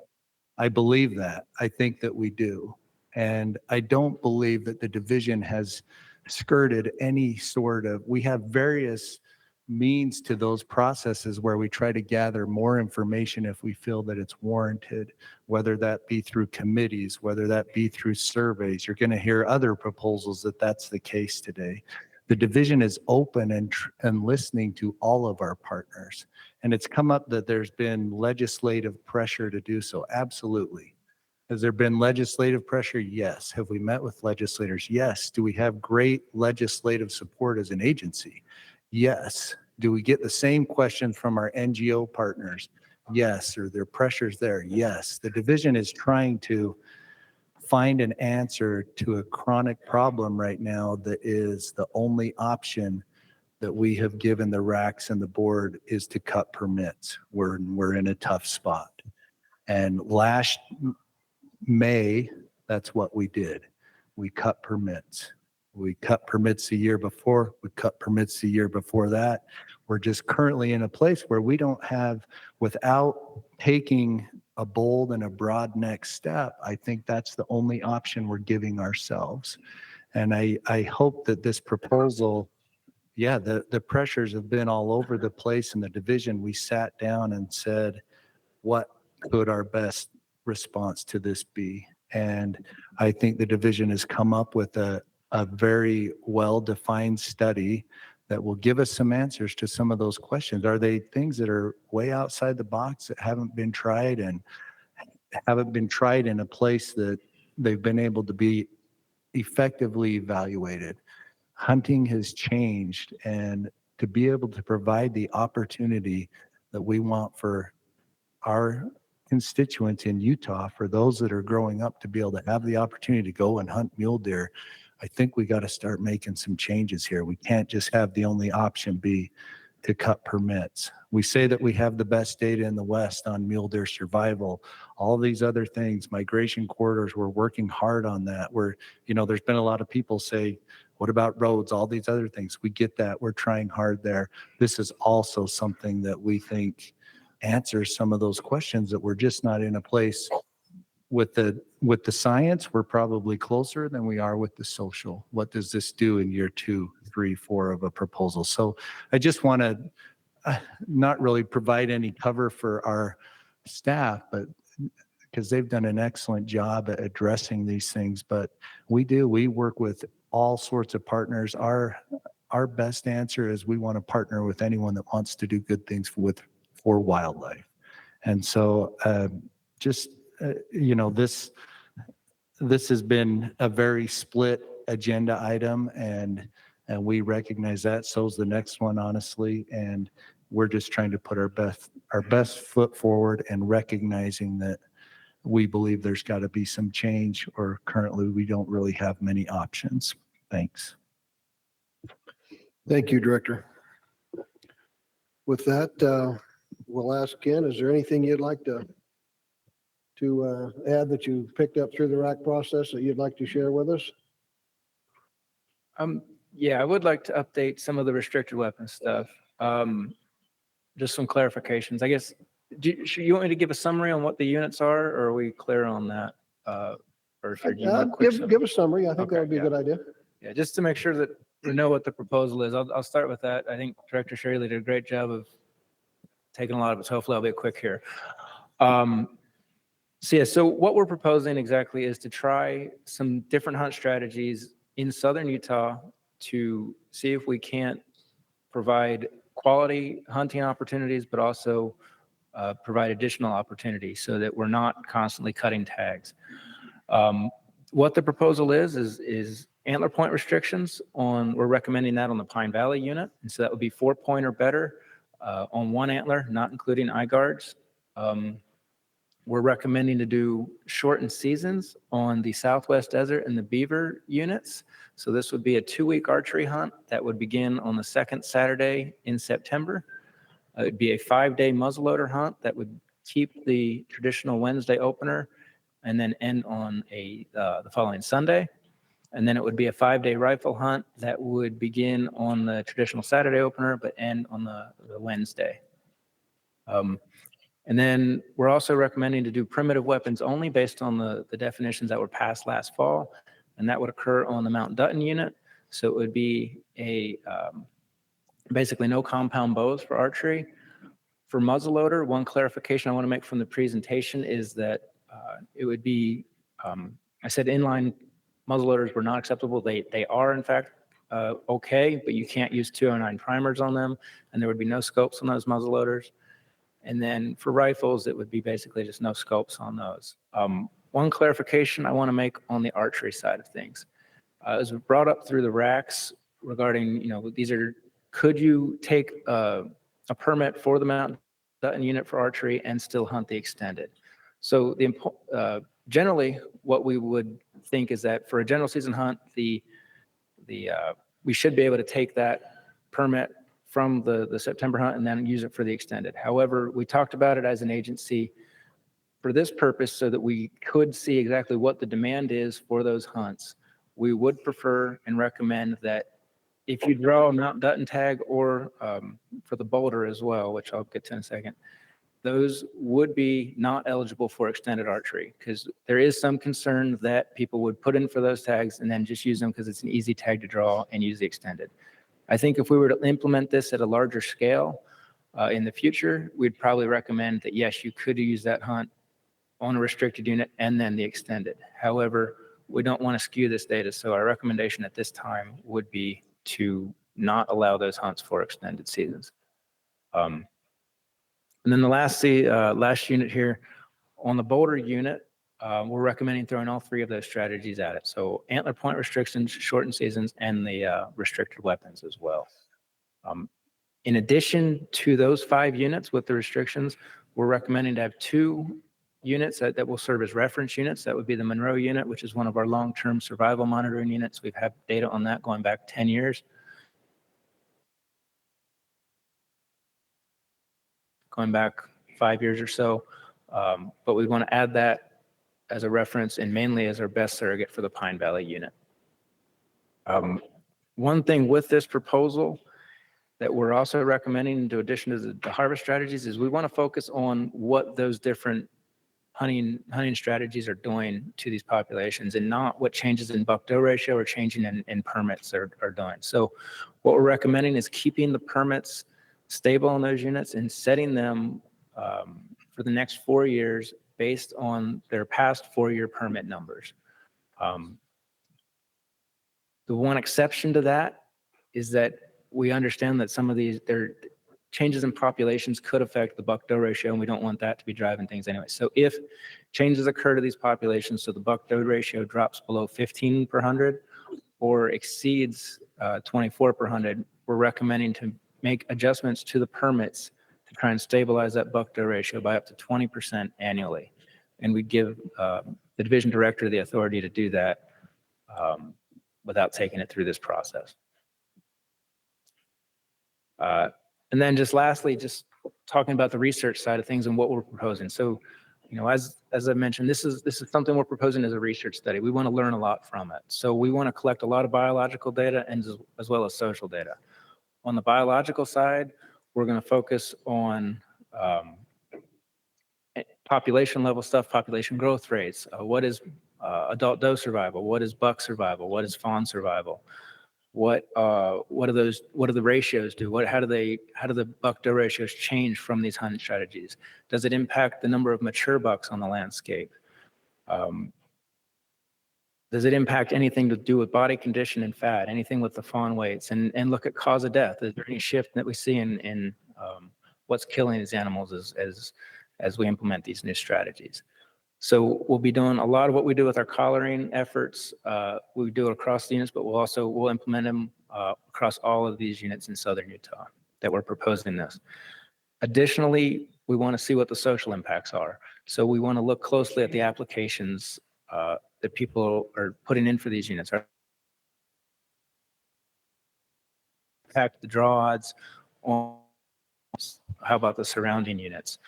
I believe that. I think that we do. And I don't believe that the division has skirted any sort of, we have various means to those processes where we try to gather more information if we feel that it's warranted, whether that be through committees, whether that be through surveys. You're going to hear other proposals that that's the case today. The division is open and listening to all of our partners. And it's come up that there's been legislative pressure to do so. Absolutely. Has there been legislative pressure? Yes. Have we met with legislators? Yes. Do we have great legislative support as an agency? Yes. Do we get the same questions from our NGO partners? Yes. Are there pressures there? Yes. The division is trying to find an answer to a chronic problem right now that is the only option that we have given the RACs and the board is to cut permits. We're in a tough spot. And last May, that's what we did. We cut permits. We cut permits the year before. We cut permits the year before that. We're just currently in a place where we don't have, without taking a bold and a broad next step, I think that's the only option we're giving ourselves. And I hope that this proposal, yeah, the pressures have been all over the place in the division. We sat down and said, what could our best response to this be? And I think the division has come up with a very well-defined study that will give us some answers to some of those questions. Are they things that are way outside the box that haven't been tried and haven't been tried in a place that they've been able to be effectively evaluated? Hunting has changed, and to be able to provide the opportunity that we want for our constituents in Utah, for those that are growing up to be able to have the opportunity to go and hunt mule deer, I think we got to start making some changes here. We can't just have the only option be to cut permits. We say that we have the best data in the West on mule deer survival, all these other things, migration corridors, we're working hard on that. There's been a lot of people say, what about roads, all these other things? We get that, we're trying hard there. This is also something that we think answers some of those questions that we're just not in a place with the science. We're probably closer than we are with the social. What does this do in year 2, 3, 4 of a proposal? So I just want to not really provide any cover for our staff, but because they've done an excellent job at addressing these things. But we work with all sorts of partners. Our best answer is we want to partner with anyone that wants to do good things for wildlife. And so this has been a very split agenda item, and we recognize that. So's the next one, honestly. And we're just trying to put our best foot forward and recognizing that we believe there's got to be some change, or currently we don't really have many options. Thanks. Thank you, Director. With that, we'll ask Ken, is there anything you'd like to add that you picked up through the RAC process that you'd like to share with us? Yeah, I would like to update some of the restricted weapon stuff. Just some clarifications. I guess, you want me to give a summary on what the units are, or are we clear on that? Or should you want a quick Give a summary. I think that would be a good idea. Yeah, just to make sure that we know what the proposal is. I'll start with that. I think Director Sherry did a great job of taking a lot of it. So hopefully I'll be quick here. So what we're proposing exactly is to try some different hunt strategies in southern Utah to see if we can't provide quality hunting opportunities, but also provide additional opportunities so that we're not constantly cutting tags. What the proposal is antler point restrictions we're recommending that on the Pine Valley unit. And so that would be 4-point or better on one antler, not including eye guards. We're recommending to do shortened seasons on the Southwest Desert and the Beaver units. So this would be a 2-week archery hunt that would begin on the second Saturday in September. It'd be a 5-day muzzleloader hunt that would keep the traditional Wednesday opener and then end on the following Sunday. And then it would be a 5-day rifle hunt that would begin on the traditional Saturday opener, but end on the Wednesday. And then we're also recommending to do primitive weapons only based on the definitions that were passed last fall. And that would occur on the Mount Dutton unit. So it would be basically no compound bows for archery. For muzzleloader, one clarification I want to make from the presentation is that it would be, I said inline muzzleloaders were not acceptable. They are in fact okay, but you can't use 209 primers on them, and there would be no scopes on those muzzleloaders. And then for rifles, it would be basically just no scopes on those. One clarification I want to make on the archery side of things. As brought up through the racks regarding, could you take a permit for the Mount Dutton unit for archery and still hunt the extended? So generally, what we would think is that for a general season hunt, we should be able to take that permit from the September hunt and then use it for the extended. However, we talked about it as an agency for this purpose so that we could see exactly what the demand is for those hunts. We would prefer and recommend that if you draw a Mount Dutton tag or for the boulder as well, which I'll get to in a second, those would be not eligible for extended archery because there is some concern that people would put in for those tags and then just use them because it's an easy tag to draw and use the extended. I think if we were to implement this at a larger scale in the future, we'd probably recommend that, yes, you could use that hunt on a restricted unit and then the extended. However, we don't want to skew this data. So our recommendation at this time would be to not allow those hunts for extended seasons. And then the last unit here on the boulder unit, we're recommending throwing all three of those strategies at it. So antler point restrictions, shortened seasons, and the restricted weapons as well. In addition to those 5 units with the restrictions, we're recommending to have 2 units that will serve as reference units. That would be the Monroe unit, which is one of our long-term survival monitoring units. We've had data on that going back 10 years. Going back 5 years or so. But we want to add that as a reference and mainly as our best surrogate for the Pine Valley unit. One thing with this proposal that we're also recommending in addition to the harvest strategies is we want to focus on what those different hunting strategies are doing to these populations and not what changes in buck-doe ratio or changing in permits are doing. So what we're recommending is keeping the permits stable in those units and setting them for the next 4 years based on their past 4-year permit numbers. The one exception to that is that we understand that some of their changes in populations could affect the buck-doe ratio, and we don't want that to be driving things anyway. So if changes occur to these populations, so the buck-doe ratio drops below 15 per 100 or exceeds 24 per 100, we're recommending to make adjustments to the permits to try and stabilize that buck-doe ratio by up to 20% annually. And we give the division director the authority to do that without taking it through this process. And then just lastly, just talking about the research side of things and what we're proposing. So, as I mentioned, this is something we're proposing as a research study. We want to learn a lot from it. So we want to collect a lot of biological data and as well as social data. On the biological side, we're going to focus on population level stuff, population growth rates. What is adult doe survival? What is buck survival? What is fawn survival? What do the ratios do? How do the buck-doe ratios change from these hunting strategies? Does it impact the number of mature bucks on the landscape? Does it impact anything to do with body condition and fat? Anything with the fawn weights? And look at cause of death. Is there any shift that we see in what's killing these animals as we implement these new strategies? So we'll be doing a lot of what we do with our collaring efforts. We do it across the units, but we'll implement them across all of these units in southern Utah that we're proposing this. Additionally, we want to see what the social impacts are. So we want to look closely at the applications that people are putting in for these units. Impact the draw odds on, how about the surrounding units?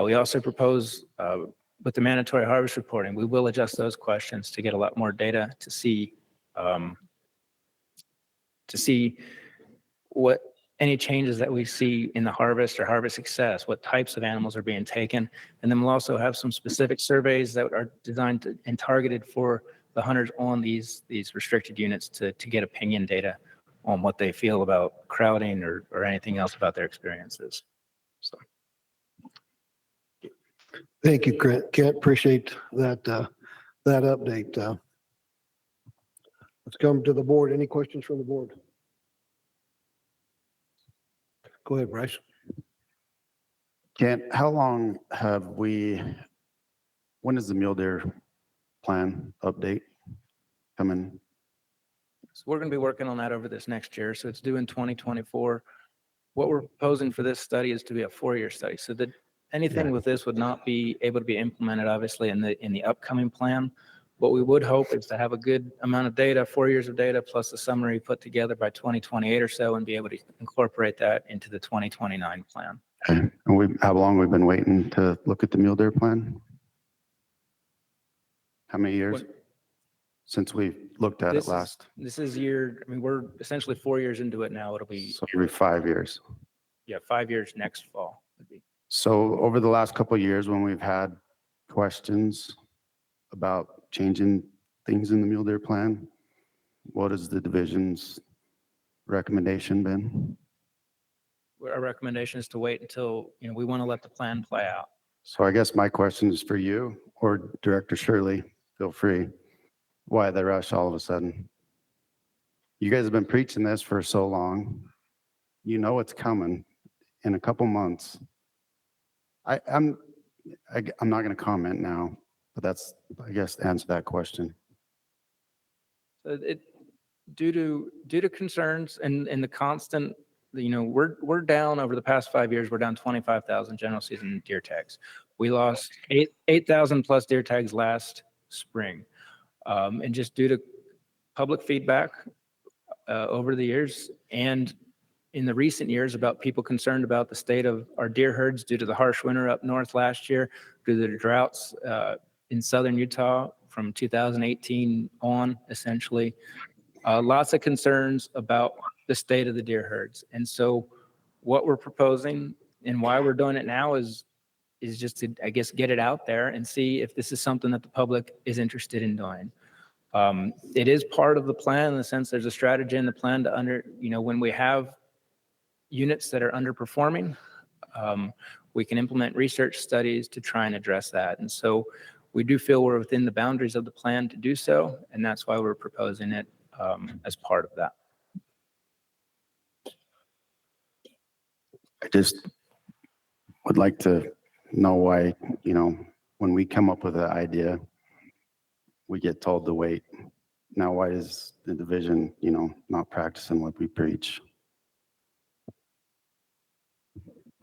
We also propose with the mandatory harvest reporting, we will adjust those questions to get a lot more data to see to see what any changes that we see in the harvest or harvest success, what types of animals are being taken. And then we'll also have some specific surveys that are designed and targeted for the hunters on these restricted units to get opinion data on what they feel about crowding or anything else about their experiences. So. Thank you, Kent. Appreciate that, that update. Let's come to the board. Any questions from the board? Go ahead, Bryce. Kent, how long have when is the mule deer plan update coming? So we're going to be working on that over this next year. So it's due in 2024. What we're proposing for this study is to be a 4-year study. So that anything with this would not be able to be implemented, obviously, in the upcoming plan. What we would hope is to have a good amount of data, 4 years of data, plus a summary put together by 2028 or so, and be able to incorporate that into the 2029 plan. Okay. And how long we've been waiting to look at the mule deer plan? How many years since we looked at it last? This is we're essentially 4 years into it now. It'll be So every 5 years. 5 years next fall would be. So over the last couple of years, when we've had questions about changing things in the mule deer plan, what has the division's recommendation been? Our recommendation is to wait until, we want to let the plan play out. So I guess my question is for you or Director Shirley, feel free. Why the rush all of a sudden? You guys have been preaching this for so long. You know it's coming in a couple months. I'm not going to comment now, but that's, I guess, to answer that question. So due to concerns and the constant, we're down over the past 5 years. We're down 25,000 general season deer tags. We lost 8,000 plus deer tags last spring, and just due to public feedback over the years and in the recent years about people concerned about the state of our deer herds due to the harsh winter up north last year, due to the droughts in southern Utah from 2018 on, essentially. Lots of concerns about the state of the deer herds. And so what we're proposing and why we're doing it now is just to, I guess, get it out there and see if this is something that the public is interested in doing. It is part of the plan in the sense there's a strategy in the plan to when we have units that are underperforming, we can implement research studies to try and address that. And so we do feel we're within the boundaries of the plan to do so, and that's why we're proposing it as part of that. I just would like to know why, when we come up with an idea, we get told to wait. Now, why is the division, not practicing what we preach?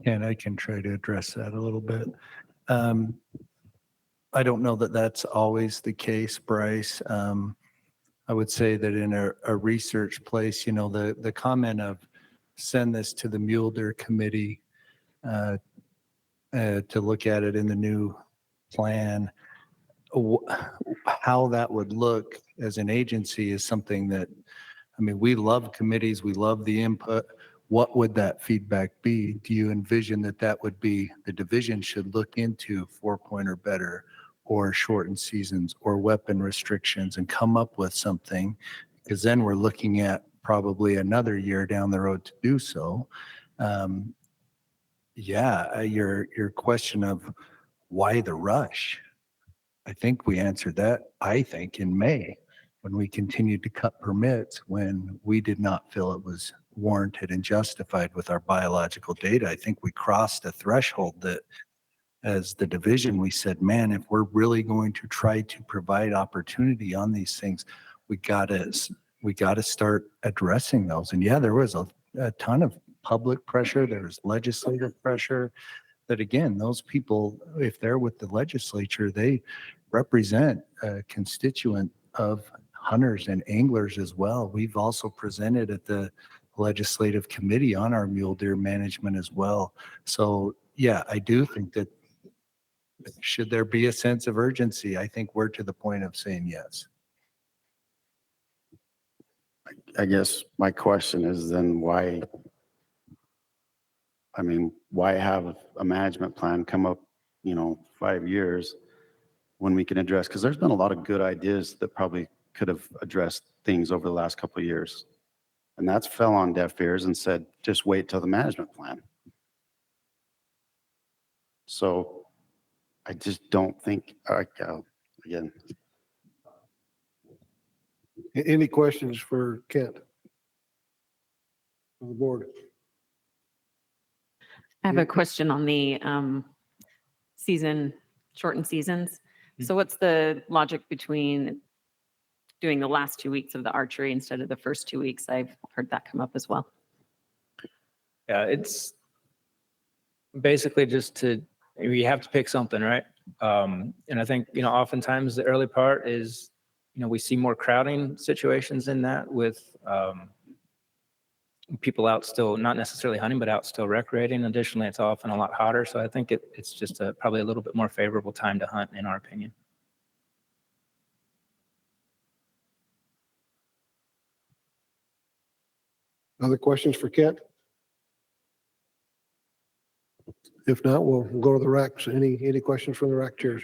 And I can try to address that a little bit. I don't know that that's always the case, Bryce. I would say that in a research place, the comment of send this to the Mule Deer Committee to look at it in the new plan, how that would look as an agency is something that, we love committees, we love the input. What would that feedback be? Do you envision that would be the division should look into 4-point or better, or shortened seasons, or weapon restrictions, and come up with something? Because then we're looking at probably another year down the road to do so. Your question of why the rush? I think we answered that, in May, when we continued to cut permits when we did not feel it was warranted and justified with our biological data. I think we crossed a threshold that as the division, we said, man, if we're really going to try to provide opportunity on these things, we gotta start addressing those. And there was a ton of public pressure. There was legislative pressure that, again, those people, if they're with the legislature, they represent a constituent of hunters and anglers as well. We've also presented at the legislative committee on our mule deer management as well. So I do think that should there be a sense of urgency, I think we're to the point of saying yes. I guess my question is then why, I mean, why have a management plan come up, 5 years when we can address, because there's been a lot of good ideas that probably could have addressed things over the last couple of years. And that's fell on deaf ears and said, just wait till the management plan. So I just don't think, again, Any questions for Kent? On the board? I have a question on the shortened seasons. So what's the logic between doing the last 2 weeks of the archery instead of the first 2 weeks? I've heard that come up as well. Yeah, it's basically you have to pick something, right? And I think, oftentimes the early part is, we see more crowding situations in that with people out still, not necessarily hunting, but out still recreating. Additionally, it's often a lot hotter. So I think it's just probably a little bit more favorable time to hunt, in our opinion. Other questions for Kent? If not, we'll go to the racks. Any questions from the rack chairs?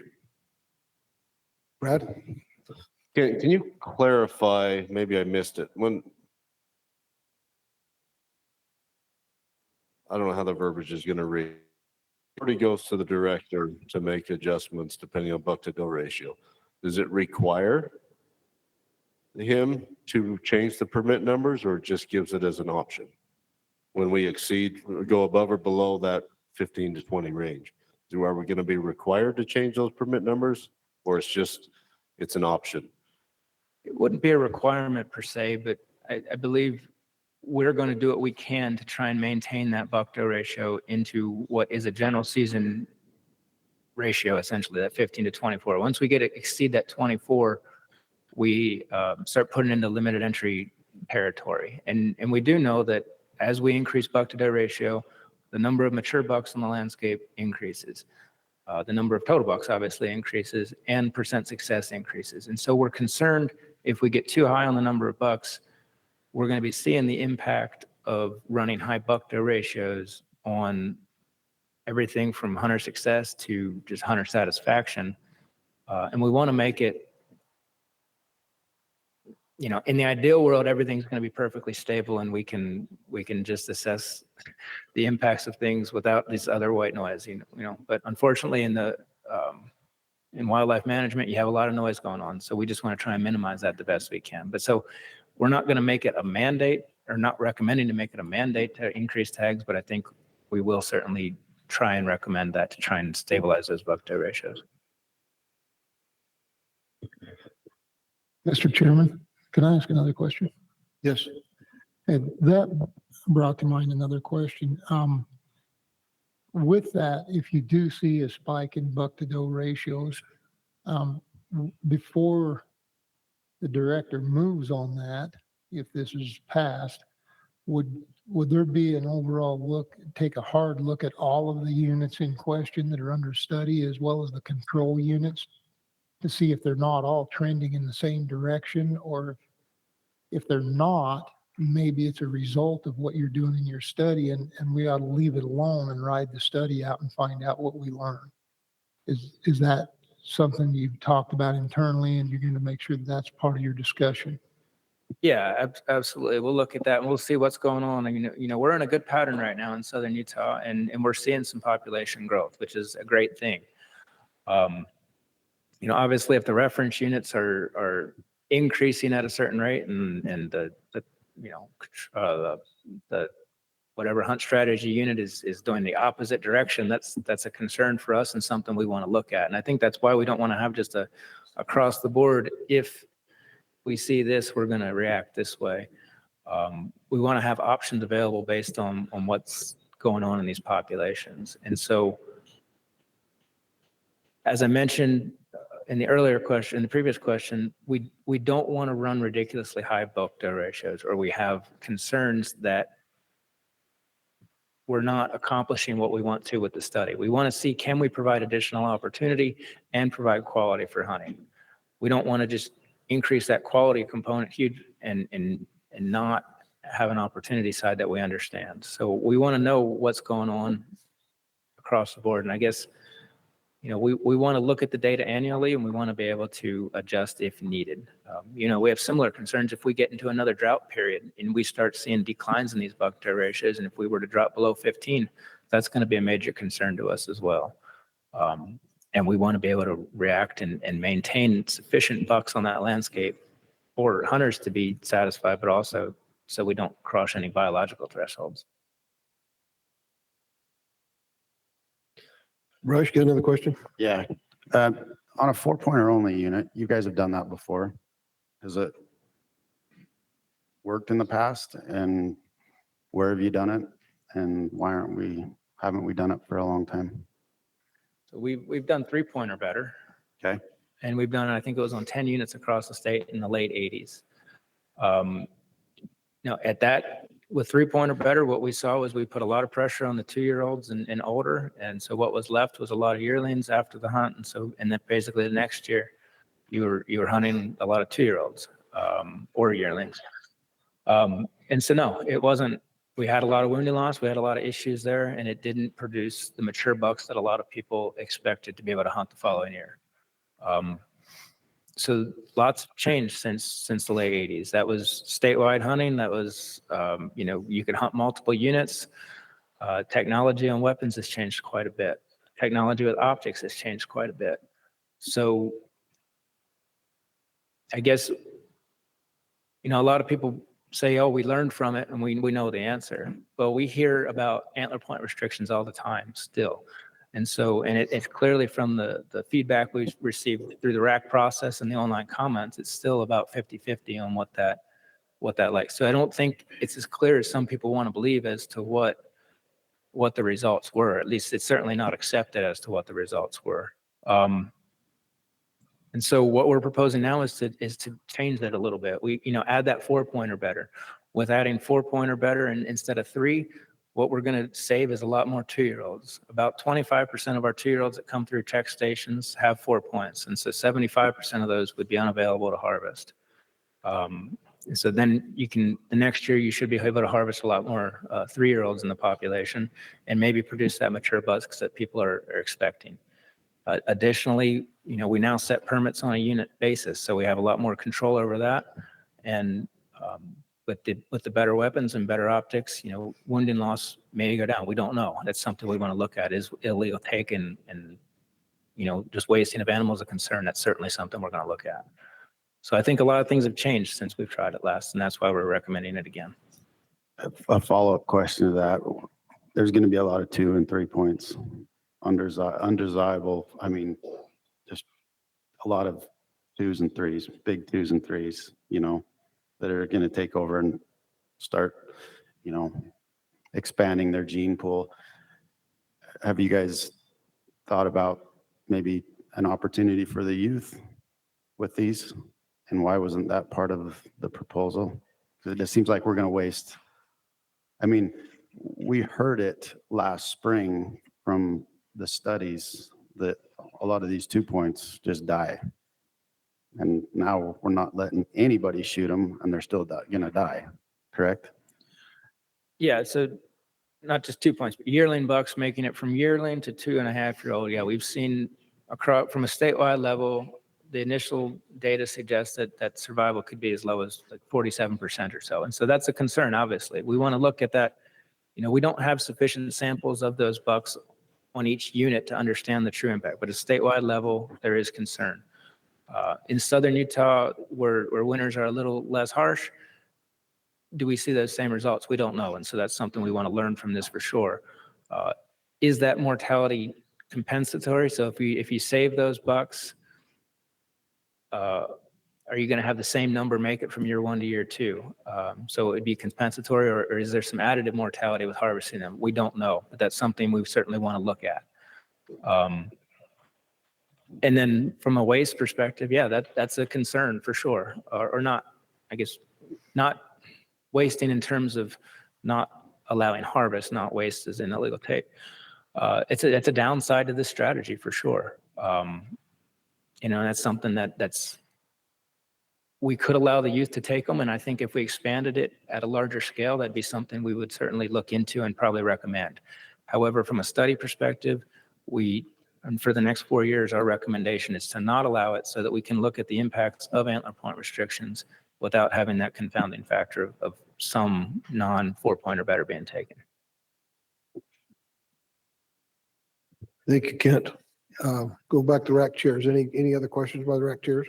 Brad? Can you clarify, maybe I missed it, I don't know how the verbiage is going to read. Already goes to the director to make adjustments depending on buck to doe ratio. Does it require him to change the permit numbers, or just gives it as an option? When we go above or below that 15 to 20 range, are we going to be required to change those permit numbers, or it's an option? It wouldn't be a requirement per se, but I believe we're going to do what we can to try and maintain that buck doe ratio into what is a general season ratio, essentially that 15 to 24. Once we exceed that 24, we start putting into limited entry territory. And we do know that as we increase buck to doe ratio, the number of mature bucks on the landscape increases. The number of total bucks obviously increases, and percent success increases. And so we're concerned if we get too high on the number of bucks, we're going to be seeing the impact of running high buck doe ratios on everything from hunter success to just hunter satisfaction. And we want to make it, in the ideal world, everything's going to be perfectly stable and we can just assess the impacts of things without this other white noise, but unfortunately in wildlife management, you have a lot of noise going on. So we just want to try and minimize that the best we can. But so we're not going to make it a mandate, or not recommending to make it a mandate to increase tags, but I think we will certainly try and recommend that to try and stabilize those buck doe ratios. Mr. Chairman, can I ask another question? Yes. And that brought to mind another question. With that, if you do see a spike in buck to doe ratios, before the director moves on that, if this is passed, would there be an overall look, take a hard look at all of the units in question that are under study, as well as the control units, to see if they're not all trending in the same direction, or if they're not, maybe it's a result of what you're doing in your study, and we ought to leave it alone and ride the study out and find out what we learn. Is that something you've talked about internally, and you're going to make sure that that's part of your discussion? Yeah, absolutely. We'll look at that and we'll see what's going on. And, we're in a good pattern right now in southern Utah, and we're seeing some population growth, which is a great thing. Obviously, if the reference units are increasing at a certain rate, and the whatever hunt strategy unit is doing the opposite direction, that's a concern for us and something we want to look at. And I think that's why we don't want to have just a across the board, if we see this, we're going to react this way. We want to have options available based on what's going on in these populations. And so, as I mentioned in the previous question, we don't want to run ridiculously high buck doe ratios, or we have concerns that we're not accomplishing what we want to with the study. We want to see, can we provide additional opportunity and provide quality for hunting? We don't want to just increase that quality component huge and and not have an opportunity side that we understand. So we want to know what's going on across the board. And I guess, we want to look at the data annually, and we want to be able to adjust if needed. We have similar concerns if we get into another drought period and we start seeing declines in these buck-to ratios. And if we were to drop below 15, that's going to be a major concern to us as well. And we want to be able to react and maintain sufficient bucks on that landscape for hunters to be satisfied, but also so we don't cross any biological thresholds. Rush, got another question? Yeah. On a 4-pointer only unit, you guys have done that before. Has it worked in the past, and where have you done it? And why haven't we done it for a long time? So we've done 3-pointer better. Okay. And we've done, I think it was on 10 units across the state in the late 80s. At that, with 3-pointer better, what we saw was we put a lot of pressure on the 2-year-olds and older. And so what was left was a lot of yearlings after the hunt. And then basically the next year, you were hunting a lot of 2-year-olds or yearlings. And so no, it wasn't. We had a lot of wounding loss. We had a lot of issues there, and it didn't produce the mature bucks that a lot of people expected to be able to hunt the following year. So lots have changed since the late 80s. That was statewide hunting. That was, you could hunt multiple units. Technology on weapons has changed quite a bit. Technology with optics has changed quite a bit. So I guess, a lot of people say, oh, we learned from it and we know the answer. Well, we hear about antler point restrictions all the time still. And so, it's clearly from the feedback we've received through the RAC process and the online comments, it's still about 50-50 on what that like. So I don't think it's as clear as some people want to believe as to what the results were. At least it's certainly not accepted as to what the results were. And so what we're proposing now is to change that a little bit. We, add that 4-pointer better. With adding 4-pointer better and instead of 3, what we're going to save is a lot more 2-year-olds. About 25% of our 2-year-olds that come through check stations have 4 points. And so 75% of those would be unavailable to harvest. And so then the next year you should be able to harvest a lot more 3-year-olds in the population and maybe produce that mature bucks that people are expecting. Additionally, we now set permits on a unit basis, so we have a lot more control over that. And with the better weapons and better optics, wounding loss may go down. We don't know. That's something we want to look at. Is illegal take and just wasting of animals a concern? That's certainly something we're going to look at. So I think a lot of things have changed since we've tried it last, and that's why we're recommending it again. A follow-up question to that. There's going to be a lot of 2 and 3 points. Undesirable. I mean, just a lot of 2s and 3s, big 2s and 3s, that are going to take over and start, expanding their gene pool. Have you guys thought about maybe an opportunity for the youth with these? And why wasn't that part of the proposal? Because it just seems like we're going to waste. I mean, we heard it last spring from the studies that a lot of these 2 points just die. And now we're not letting anybody shoot them and they're still going to die. Correct? Yeah. So not just 2 points, but yearling bucks making it from yearling to 2.5-year-old. Yeah. We've seen across from a statewide level, the initial data suggests that survival could be as low as like 47% or so. And so that's a concern, obviously. We want to look at that. We don't have sufficient samples of those bucks on each unit to understand the true impact, but at a statewide level, there is concern. In southern Utah, where winters are a little less harsh, do we see those same results? We don't know, and so that's something we want to learn from this for sure. Is that mortality compensatory? So if you save those bucks, are you going to have the same number make it from year 1 to year 2? So it would be compensatory, or is there some additive mortality with harvesting them? We don't know, but that's something we certainly want to look at. And then from a waste perspective, yeah, that's a concern for sure, or not, I guess, not wasting in terms of not allowing harvest, not waste as in illegal take. It's a downside to this strategy for sure. And that's something that's we could allow the youth to take them. And I think if we expanded it at a larger scale, that'd be something we would certainly look into and probably recommend. However, from a study perspective, and for the next 4 years, our recommendation is to not allow it so that we can look at the impacts of antler point restrictions without having that confounding factor of some non-4 point or better being taken. Thank you, Kent. Go back to rack chairs. Any other questions about the rack chairs?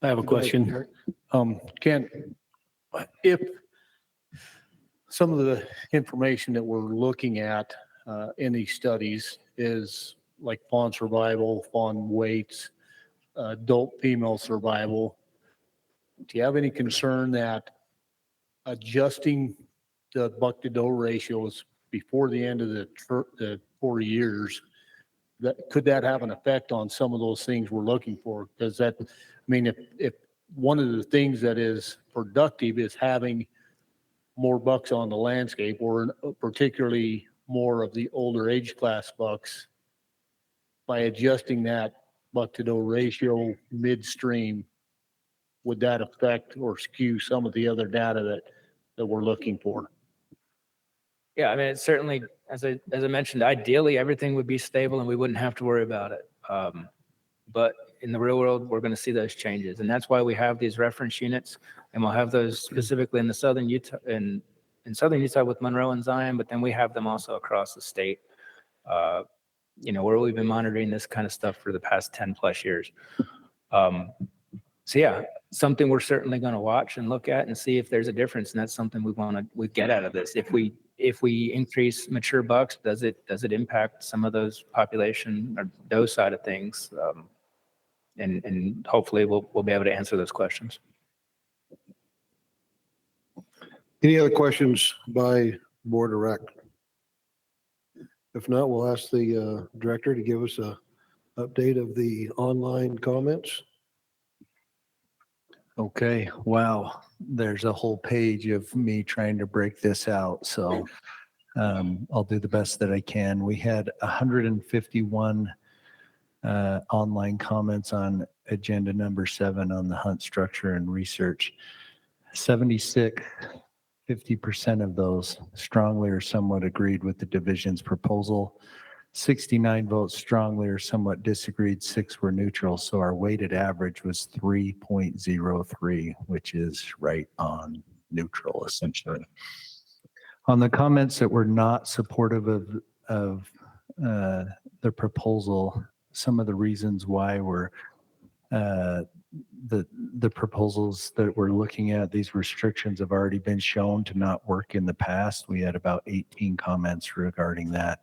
I have a Go ahead, question. Eric. Ken, if some of the information that we're looking at in these studies is like fawn survival, fawn weights, adult female survival, do you have any concern that adjusting the buck to doe ratios before the end of the 4 years, could that have an effect on some of those things we're looking for? Because that, I mean, if one of the things that is productive is having more bucks on the landscape, or particularly more of the older age class bucks, by adjusting that buck to doe ratio midstream, would that affect or skew some of the other data that we're looking for? Yeah, I mean, it's certainly, as I mentioned, ideally, everything would be stable and we wouldn't have to worry about it. But in the real world, we're going to see those changes. And that's why we have these reference units, and we'll have those specifically in the southern Utah, in southern Utah with Monroe and Zion, but then we have them also across the state, where we've been monitoring this kind of stuff for the past 10 plus years. So yeah, something we're certainly going to watch and look at and see if there's a difference. And that's something we get out of this. If we increase mature bucks, does it impact some of those population or doe side of things? And hopefully we'll be able to answer those questions. Any other questions by board or rec? If not, we'll ask the director to give us a update of the online comments. Okay, wow. There's a whole page of me trying to break this out. So I'll do the best that I can. We had 151 online comments on agenda number 7 on the hunt structure and research. 76, 50% of those strongly or somewhat agreed with the division's proposal. 69 votes strongly or somewhat disagreed, 6 were neutral. So our weighted average was 3.03, which is right on neutral, essentially. On the comments that were not supportive of the proposal, some of the reasons why were the proposals that we're looking at, these restrictions have already been shown to not work in the past. We had about 18 comments regarding that.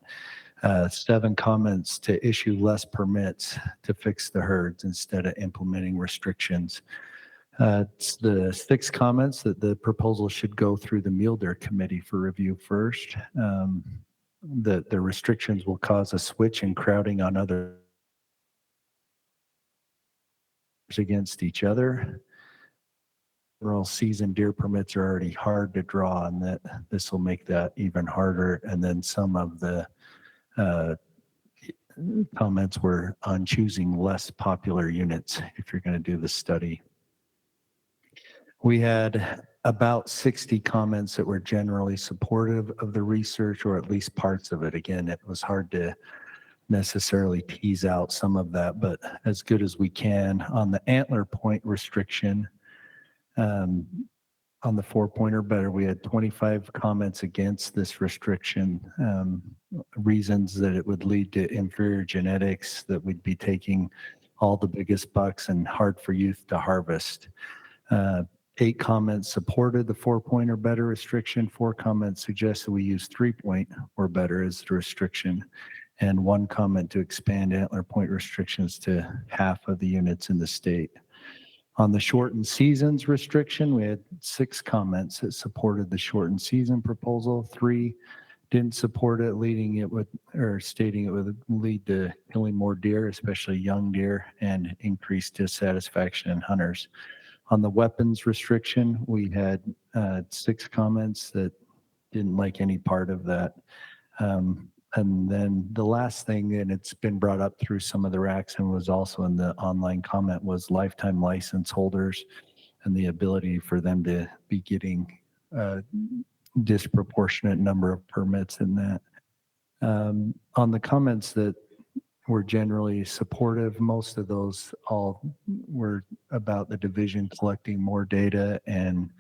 7 comments to issue less permits to fix the herds instead of implementing restrictions. It's the 6 comments that the proposal should go through the mule deer committee for review first. The restrictions will cause a switch in crowding on other against each other. Rural season deer permits are already hard to draw, and that this will make that even harder. And then some of the comments were on choosing less popular units if you're going to do the study. We had about 60 comments that were generally supportive of the research, or at least parts of it. Again, it was hard to necessarily tease out some of that, but as good as we can. On the antler point restriction, on the 4-point or better, we had 25 comments against this restriction. Reasons that it would lead to inferior genetics, that we'd be taking all the biggest bucks and hard for youth to harvest. 8 comments supported the 4-point or better restriction. 4 comments suggested we use 3-point or better as the restriction. And 1 comment to expand antler point restrictions to half of the units in the state. On the shortened seasons restriction, we had 6 comments that supported the shortened season proposal. 3 didn't support it, stating it would lead to killing more deer, especially young deer, and increased dissatisfaction in hunters. On the weapons restriction, we had 6 comments that didn't like any part of that. And then the last thing, and it's been brought up through some of the racks and was also in the online comment, was lifetime license holders and the ability for them to be getting a disproportionate number of permits in that. On the comments that were generally supportive, most of those all were about the division collecting more data, and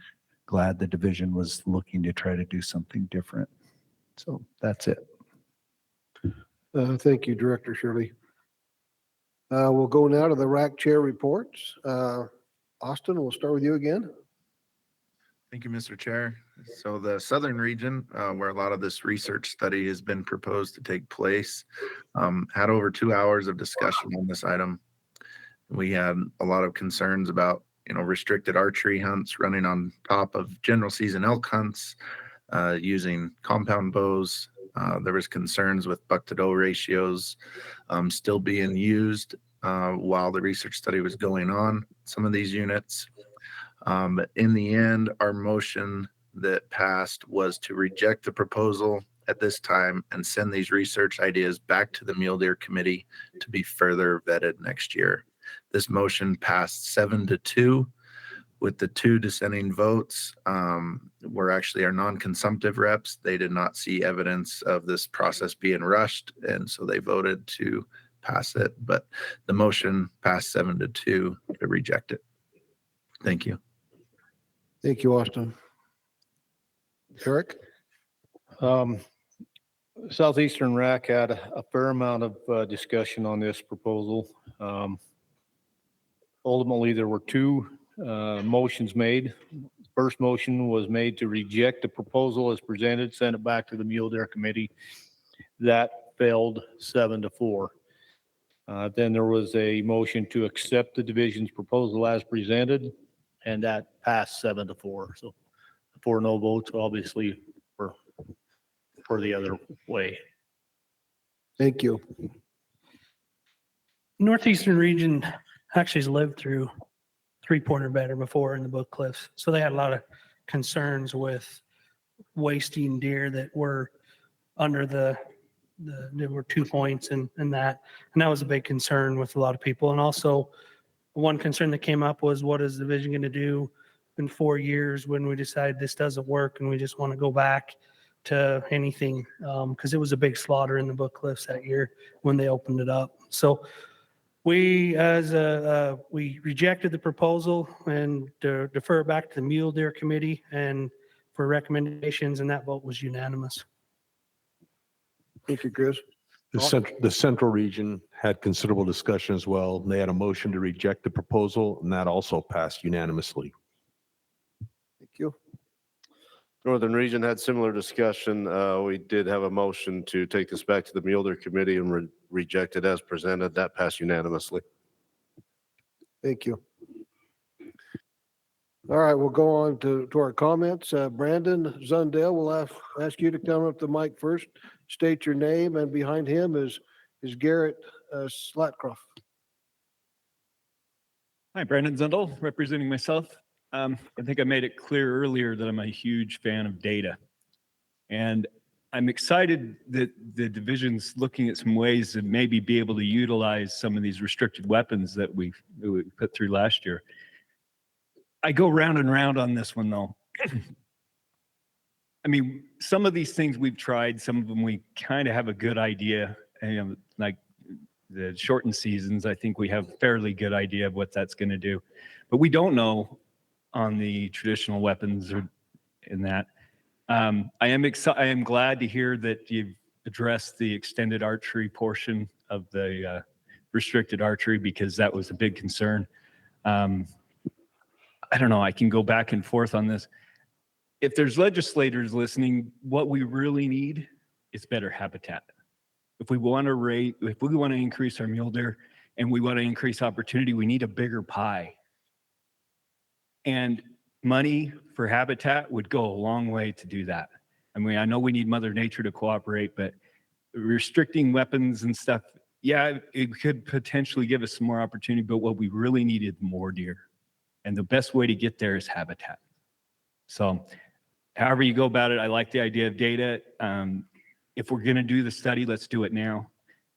glad the division was looking to try to do something different. So that's it. Thank you, Director Shirley. We'll go now to the rack chair reports. Austin, we'll start with you again. Thank you, Mr. Chair. So the Southern region, where a lot of this research study has been proposed to take place, had over 2 hours of discussion on this item. We had a lot of concerns about, restricted archery hunts running on top of general season elk hunts, using compound bows. There was concerns with buck to doe ratios still being used while the research study was going on, some of these units. In the end, our motion that passed was to reject the proposal at this time and send these research ideas back to the Mule Deer Committee to be further vetted next year. This motion passed 7-2 with the 2 dissenting votes. Were actually our non-consumptive reps. They did not see evidence of this process being rushed, and so they voted to pass it. But the motion passed 7-2 to reject it. Thank you. Thank you, Austin. Eric? Southeastern RAC had a fair amount of discussion on this proposal. Ultimately, there were 2 motions made. First motion was made to reject the proposal as presented, send it back to the Mule Deer Committee. That failed 7-4. Then there was a motion to accept the division's proposal as presented, and that passed 7-4. So 4 no votes, obviously, for the other way. Thank you. Northeastern region actually has lived through 3-pointer better before in the Book Cliffs. So they had a lot of concerns with wasting deer that were under there were 2 points and that. And that was a big concern with a lot of people. And also one concern that came up was, what is the division going to do in 4 years when we decide this doesn't work and we just want to go back to anything? Because it was a big slaughter in the Book Cliffs that year when they opened it up. So we rejected the proposal and defer it back to the Mule Deer Committee and for recommendations, and that vote was unanimous. Thank you, Chris. The central region had considerable discussion as well. They had a motion to reject the proposal, and that also passed unanimously. Thank you. Northern region had similar discussion. We did have a motion to take this back to the Mule Deer Committee and reject it as presented. That passed unanimously. Thank you. All right, we'll go on to our comments. Brandon Zundell, we'll ask you to come up to the mic first. State your name, and behind him is Garrett Slatcroft. Hi, Brandon Zundel, representing myself. I think I made it clear earlier that I'm a huge fan of data. And I'm excited that the division's looking at some ways to maybe be able to utilize some of these restricted weapons that we put through last year. I go round and round on this one, though. I mean, some of these things we've tried, some of them we kind of have a good idea. And, like the shortened seasons, I think we have a fairly good idea of what that's going to do. But we don't know on the traditional weapons or in that. I am glad to hear that you've addressed the extended archery portion of the restricted archery, because that was a big concern. I don't know, I can go back and forth on this. If there's legislators listening, what we really need is better habitat. If we want to increase our mule deer and we want to increase opportunity, we need a bigger pie. And money for habitat would go a long way to do that. I mean, I know we need Mother Nature to cooperate, but restricting weapons and stuff, yeah, it could potentially give us some more opportunity, but what we really need is more deer. And the best way to get there is habitat. So however you go about it, I like the idea of data. if we're going to do the study, let's do it now,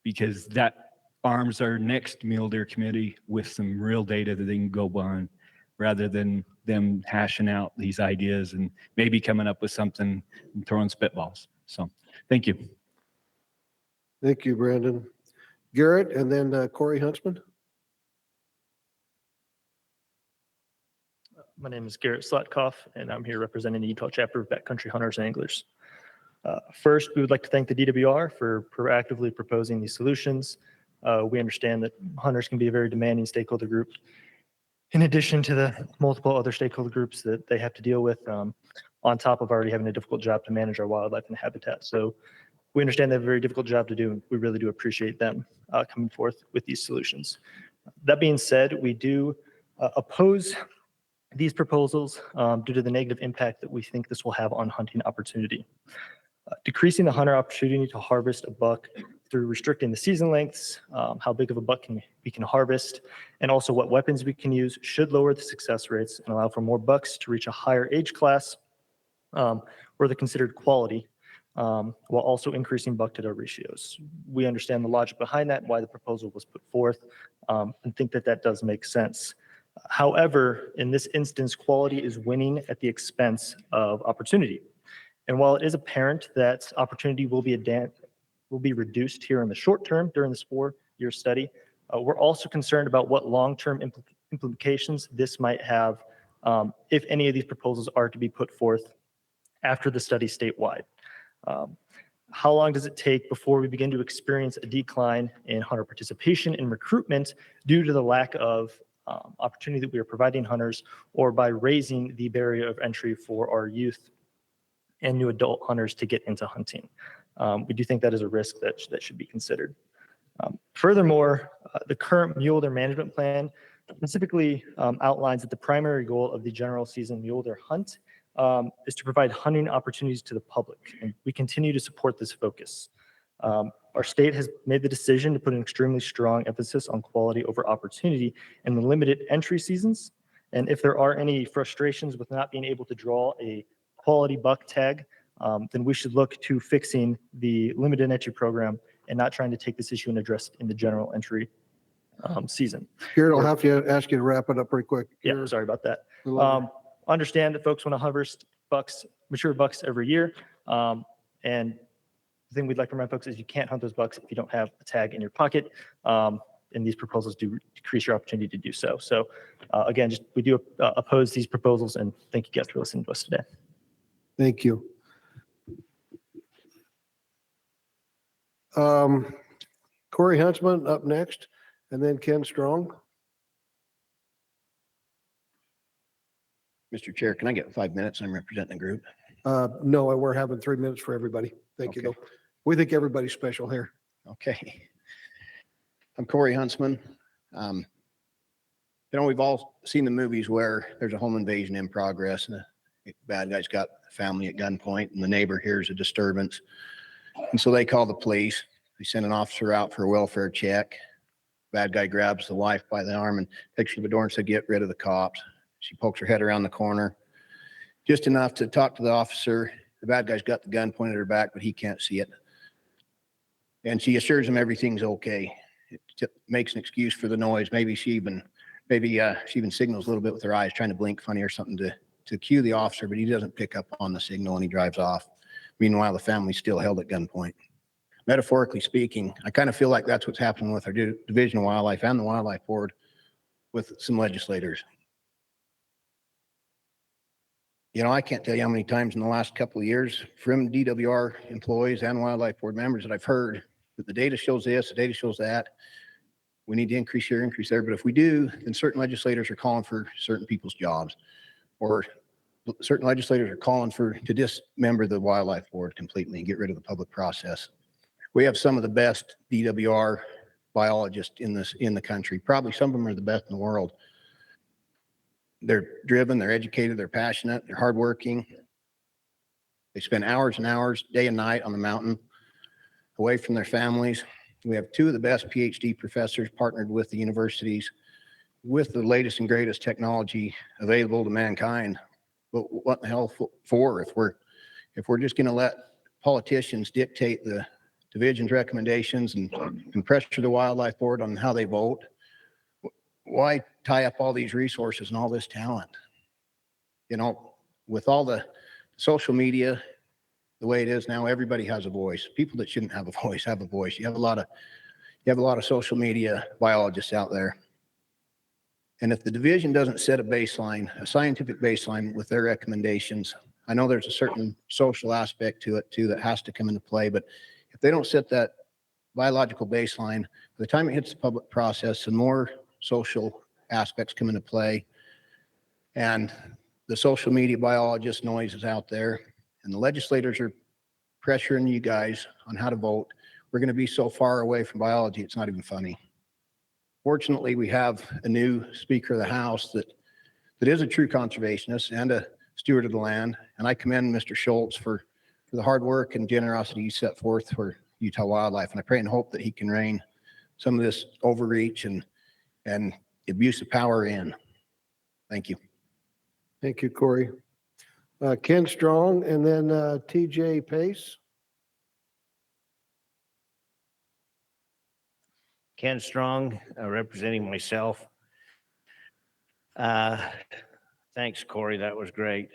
because that arms our next mule deer committee with some real data that they can go on, rather than them hashing out these ideas and maybe coming up with something and throwing spitballs. So thank you. Thank you, Brandon. Garrett, and then Corey Huntsman. My name is Garrett Slotkoff, and I'm here representing the Utah chapter of Backcountry Hunters and Anglers. First, we would like to thank the DWR for proactively proposing these solutions. We understand that hunters can be a very demanding stakeholder group, in addition to the multiple other stakeholder groups that they have to deal with, on top of already having a difficult job to manage our wildlife and habitat. So we understand they have a very difficult job to do, and we really do appreciate them coming forth with these solutions. That being said, we do oppose these proposals due to the negative impact that we think this will have on hunting opportunity. Decreasing the hunter opportunity to harvest a buck through restricting the season lengths, how big of a buck we can harvest, and also what weapons we can use should lower the success rates and allow for more bucks to reach a higher age class where they're considered quality, while also increasing buck-to-doe ratios. We understand the logic behind that, why the proposal was put forth, and think that that does make sense. However, in this instance, quality is winning at the expense of opportunity. And while it is apparent that opportunity will be reduced here in the short term during this 4-year study, we're also concerned about what long-term implications this might have if any of these proposals are to be put forth after the study statewide. How long does it take before we begin to experience a decline in hunter participation and recruitment due to the lack of opportunity that we are providing hunters, or by raising the barrier of entry for our youth and new adult hunters to get into hunting? We do think that is a risk that should be considered. Furthermore, the current mule deer management plan specifically outlines that the primary goal of the general season mule deer hunt is to provide hunting opportunities to the public, and we continue to support this focus. Our state has made the decision to put an extremely strong emphasis on quality over opportunity in the limited entry seasons. And if there are any frustrations with not being able to draw a quality buck tag, then we should look to fixing the limited entry program and not trying to take this issue and address it in the general entry season. Garrett, I'll have to ask you to wrap it up pretty quick. Yeah, sorry about that. We love you. Understand that folks want to harvest bucks, mature bucks every year. And the thing we'd like to remind folks is you can't hunt those bucks if you don't have a tag in your pocket. And these proposals do decrease your opportunity to do so. So again, we do oppose these proposals, and thank you guys for listening to us today. Thank you. Corey Huntsman up next, and then Ken Strong. Mr. Chair, can I get 5 minutes? I'm representing the group. No, we're having 3 minutes for everybody. Thank you, though. We think everybody's special here. Okay. I'm Corey Huntsman. We've all seen the movies where there's a home invasion in progress and the bad guy's got a family at gunpoint and the neighbor hears a disturbance. And so they call the police. They send an officer out for a welfare check. Bad guy grabs the wife by the arm and takes her to the door and says, "Get rid of the cops." She pokes her head around the corner, just enough to talk to the officer. The bad guy's got the gun pointed at her back, but he can't see it. And she assures him everything's okay. It just makes an excuse for the noise. Maybe she even signals a little bit with her eyes, trying to blink funny or something to cue the officer, but he doesn't pick up on the signal and he drives off. Meanwhile, the family's still held at gunpoint. Metaphorically speaking, I kind of feel like that's what's happening with our Division of Wildlife and the Wildlife Board with some legislators. I can't tell you how many times in the last couple of years from DWR employees and Wildlife Board members that I've heard that the data shows this, the data shows that. We need to increase here, increase there. But if we do, then certain legislators are calling for certain people's jobs, or certain legislators are calling to dismember the Wildlife Board completely and get rid of the public process. We have some of the best DWR biologists in the country. Probably some of them are the best in the world. They're driven, they're educated, they're passionate, they're hardworking. They spend hours and hours, day and night on the mountain, away from their families. We have two of the best PhD professors partnered with the universities with the latest and greatest technology available to mankind. But what the hell for if we're just going to let politicians dictate the division's recommendations and pressure the wildlife board on how they vote, why tie up all these resources and all this talent? You know, with all the social media, the way it is now, everybody has a voice. People that shouldn't have a voice have a voice. You have a lot of social media biologists out there. And if the division doesn't set a baseline, a scientific baseline with their recommendations, I know there's a certain social aspect to it too that has to come into play, but if they don't set that biological baseline, by the time it hits the public process, some more social aspects come into play. And the social media biologist noise is out there, and the legislators are pressuring you guys on how to vote. We're going to be so far away from biology, it's not even funny. Fortunately, we have a new Speaker of the House that is a true conservationist and a steward of the land. And I commend Mr. Schultz for the hard work and generosity he set forth for Utah wildlife. And I pray and hope that he can rein some of this overreach and abuse of power in. Thank you. Thank you, Corey. Ken Strong and then TJ Pace. Ken Strong, representing myself. Thanks, Corey. That was great.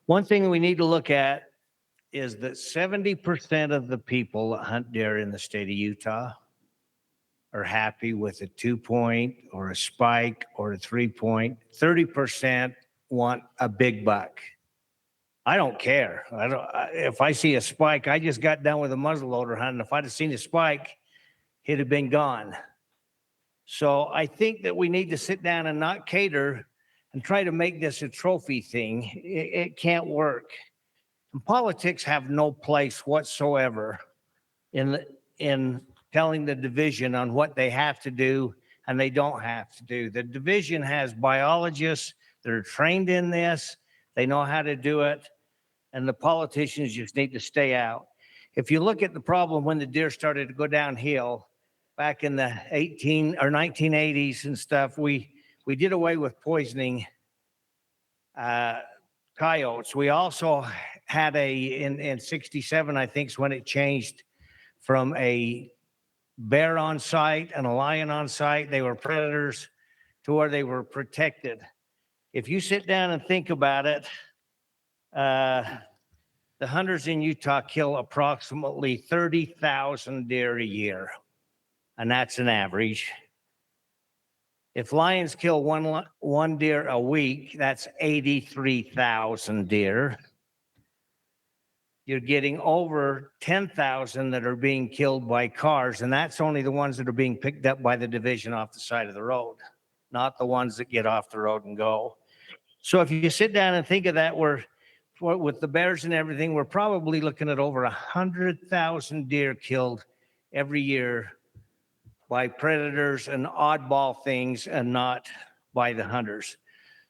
One thing we need to look at is that 70% of the people that hunt deer in the state of Utah are happy with a 2-point or a spike or a 3-point. 30% want a big buck. I don't care. If I see a spike, I just got done with a muzzleloader hunting. If I'd have seen a spike, it'd have been gone. So I think that we need to sit down and not cater and try to make this a trophy thing. It can't work. And politics have no place whatsoever in telling the division on what they have to do and they don't have to do. The division has biologists that are trained in this. They know how to do it. And the politicians just need to stay out. If you look at the problem when the deer started to go downhill back in the 1980s and stuff, we did away with poisoning coyotes. We also had in 67, I think is when it changed from a bear on site and a lion on site. They were predators to where they were protected. If you sit down and think about it, the hunters in Utah kill approximately 30,000 deer a year, and that's an average. If lions kill one deer a week, that's 83,000 deer. You're getting over 10,000 that are being killed by cars, and that's only the ones that are being picked up by the division off the side of the road, not the ones that get off the road and go. So if you sit down and think of that, with the bears and everything, we're probably looking at over 100,000 deer killed every year by predators and oddball things and not by the hunters.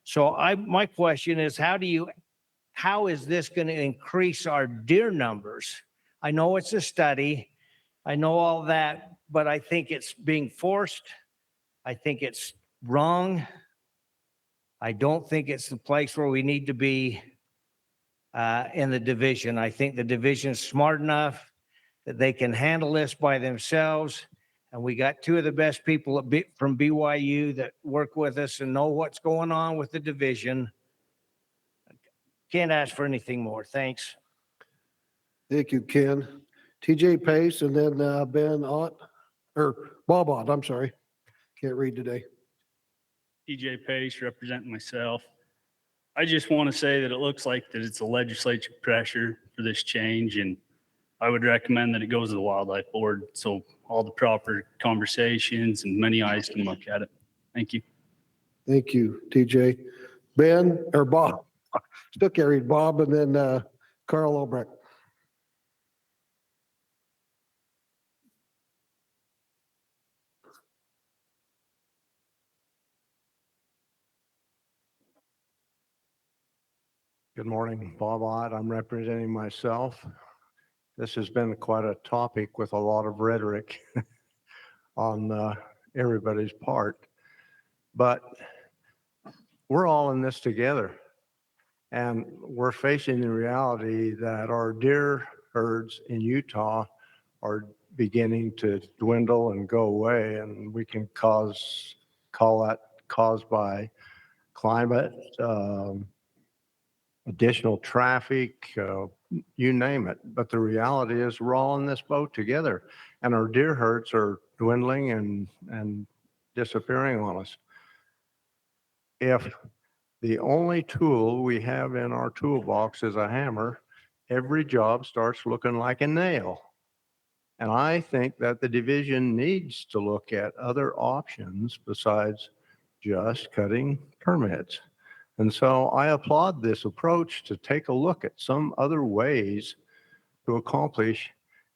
So my question is, how is this going to increase our deer numbers? I know it's a study. I know all that, but I think it's being forced. I think it's wrong. I don't think it's the place where we need to be in the division. I think the division's smart enough that they can handle this by themselves. And we got two of the best people from BYU that work with us and know what's going on with the division. Can't ask for anything more. Thanks. Thank you, Ken. TJ Pace and then Bob Ott, I'm sorry. Can't read today. TJ Pace, representing myself. I just want to say that it looks like that it's a legislature pressure for this change, and I would recommend that it goes to the wildlife board so all the proper conversations and many eyes can look at it. Thank you. Thank you, TJ. Bob. Still can't read. Bob and then Carl Albrecht. Good morning, Bob Ott. I'm representing myself. This has been quite a topic with a lot of rhetoric on everybody's part. But we're all in this together. And we're facing the reality that our deer herds in Utah are beginning to dwindle and go away, and we can call that caused by climate, additional traffic, you name it. But the reality is we're all in this boat together, and our deer herds are dwindling and disappearing on us. If the only tool we have in our toolbox is a hammer, every job starts looking like a nail. And I think that the division needs to look at other options besides just cutting permits. And so I applaud this approach to take a look at some other ways to accomplish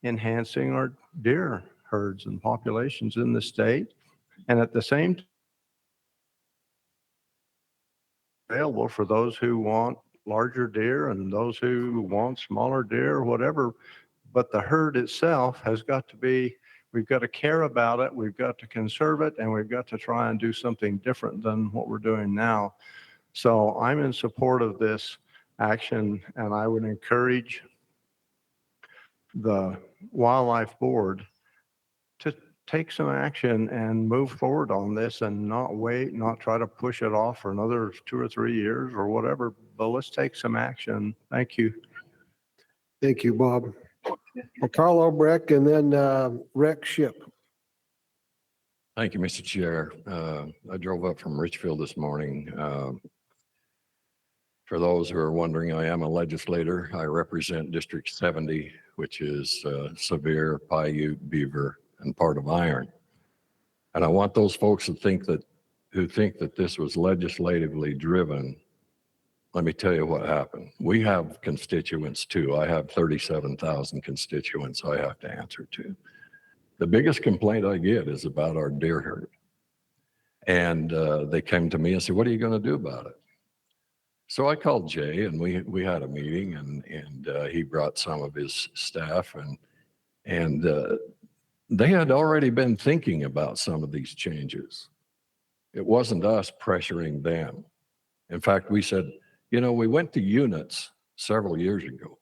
enhancing our deer herds and populations in the state. And at the same time, available for those who want larger deer and those who want smaller deer or whatever. But the herd itself has got to be, we've got to care about it, we've got to conserve it, and we've got to try and do something different than what we're doing now. So I'm in support of this action, and I would encourage the Wildlife Board to take some action and move forward on this and not wait, not try to push it off for another 2 or 3 years or whatever, but let's take some action. Thank you. Thank you, Bob. Well, Carl Obrecht and then Rex Ship. Thank you, Mr. Chair. I drove up from Richfield this morning. For those who are wondering, I am a legislator. I represent District 70, which is Sevier, Paiute, Beaver, and part of Iron. And I want those folks who think that this was legislatively driven. Let me tell you what happened. We have constituents too. I have 37,000 constituents I have to answer to. The biggest complaint I get is about our deer herd. And they came to me and said, what are you going to do about it? So I called Jay and we had a meeting and he brought some of his staff and they had already been thinking about some of these changes. It wasn't us pressuring them. In fact, we said, you know, we went to units several years ago.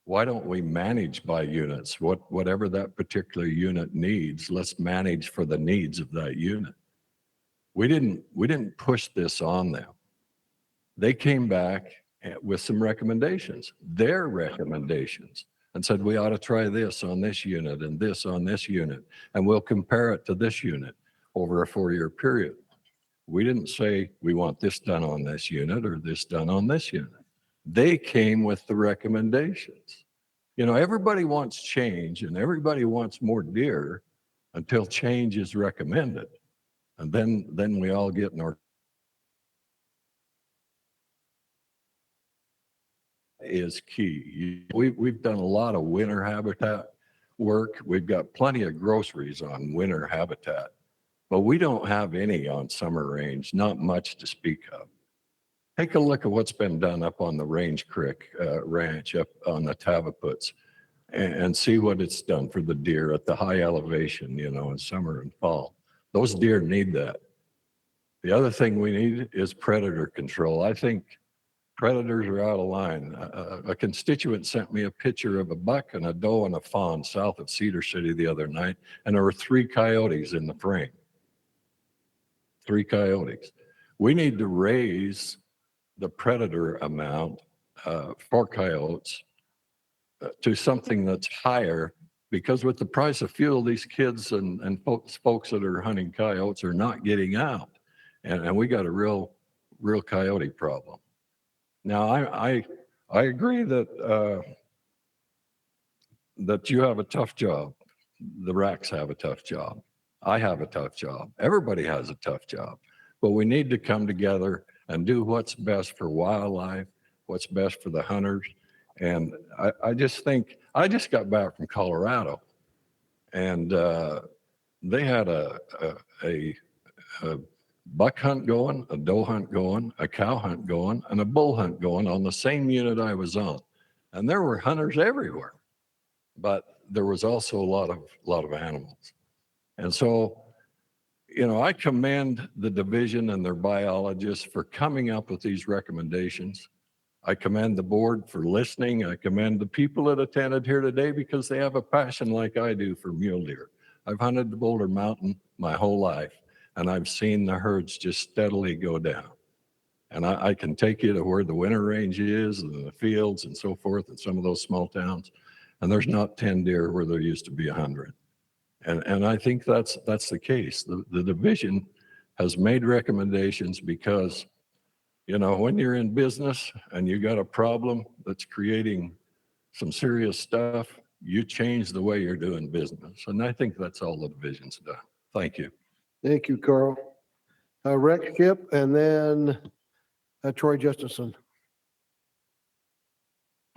Why don't we manage by units? Whatever that particular unit needs, let's manage for the needs of that unit. We didn't push this on them. They came back with some recommendations, their recommendations, and said, we ought to try this on this unit and this on this unit, and we'll compare it to this unit over a 4-year period. We didn't say we want this done on this unit or this done on this unit. They came with the recommendations. You know, everybody wants change and everybody wants more deer until change is recommended. And then we all get in our is key. We've done a lot of winter habitat work. We've got plenty of groceries on winter habitat, but we don't have any on summer range, not much to speak of. Take a look at what's been done up on the Range Creek Ranch up on the Tavaputs and see what it's done for the deer at the high elevation, you know, in summer and fall. Those deer need that. The other thing we need is predator control. I think predators are out of line. A constituent sent me a picture of a buck and a doe and a fawn south of Cedar City the other night, and there were 3 coyotes in the frame. 3 coyotes. We need to raise the predator amount for coyotes to something that's higher, because with the price of fuel, these kids and folks that are hunting coyotes are not getting out. And we got a real coyote problem. Now, I agree that that you have a tough job. The RACs have a tough job. I have a tough job. Everybody has a tough job. But we need to come together and do what's best for wildlife, what's best for the hunters. And I just think, I just got back from Colorado, and they had a buck hunt going, a doe hunt going, a cow hunt going, and a bull hunt going on the same unit I was on. And there were hunters everywhere, but there was also a lot of animals. And so, you know, I commend the division and their biologists for coming up with these recommendations. I commend the board for listening. I commend the people that attended here today because they have a passion like I do for mule deer. I've hunted the Boulder Mountain my whole life, and I've seen the herds just steadily go down. And I can take you to where the winter range is and the fields and so forth in some of those small towns. And there's not 10 deer where there used to be 100. And I think that's the case. The division has made recommendations because, you know, when you're in business and you got a problem that's creating some serious stuff, you change the way you're doing business. And I think that's all the division's done. Thank you. Thank you, Carl. Rex Kip and then Troy Justison.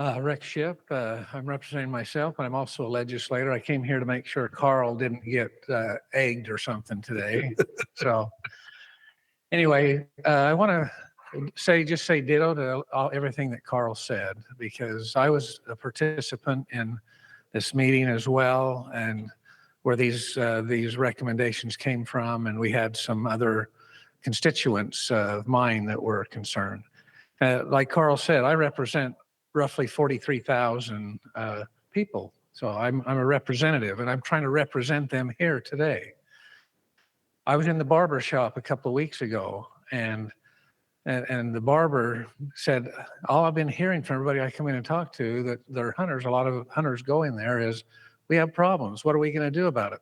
Rex Ship, I'm representing myself, but I'm also a legislator. I came here to make sure Carl didn't get egged or something today. So anyway, I want to just say ditto to everything that Carl said, because I was a participant in this meeting as well, and where these recommendations came from, and we had some other constituents of mine that were concerned. Like Carl said, I represent roughly 43,000 people. So I'm a representative, and I'm trying to represent them here today. I was in the barber shop a couple of weeks ago, and the barber said, all I've been hearing from everybody I come in and talk to, that they're hunters, a lot of hunters go in there, is we have problems. What are we going to do about it?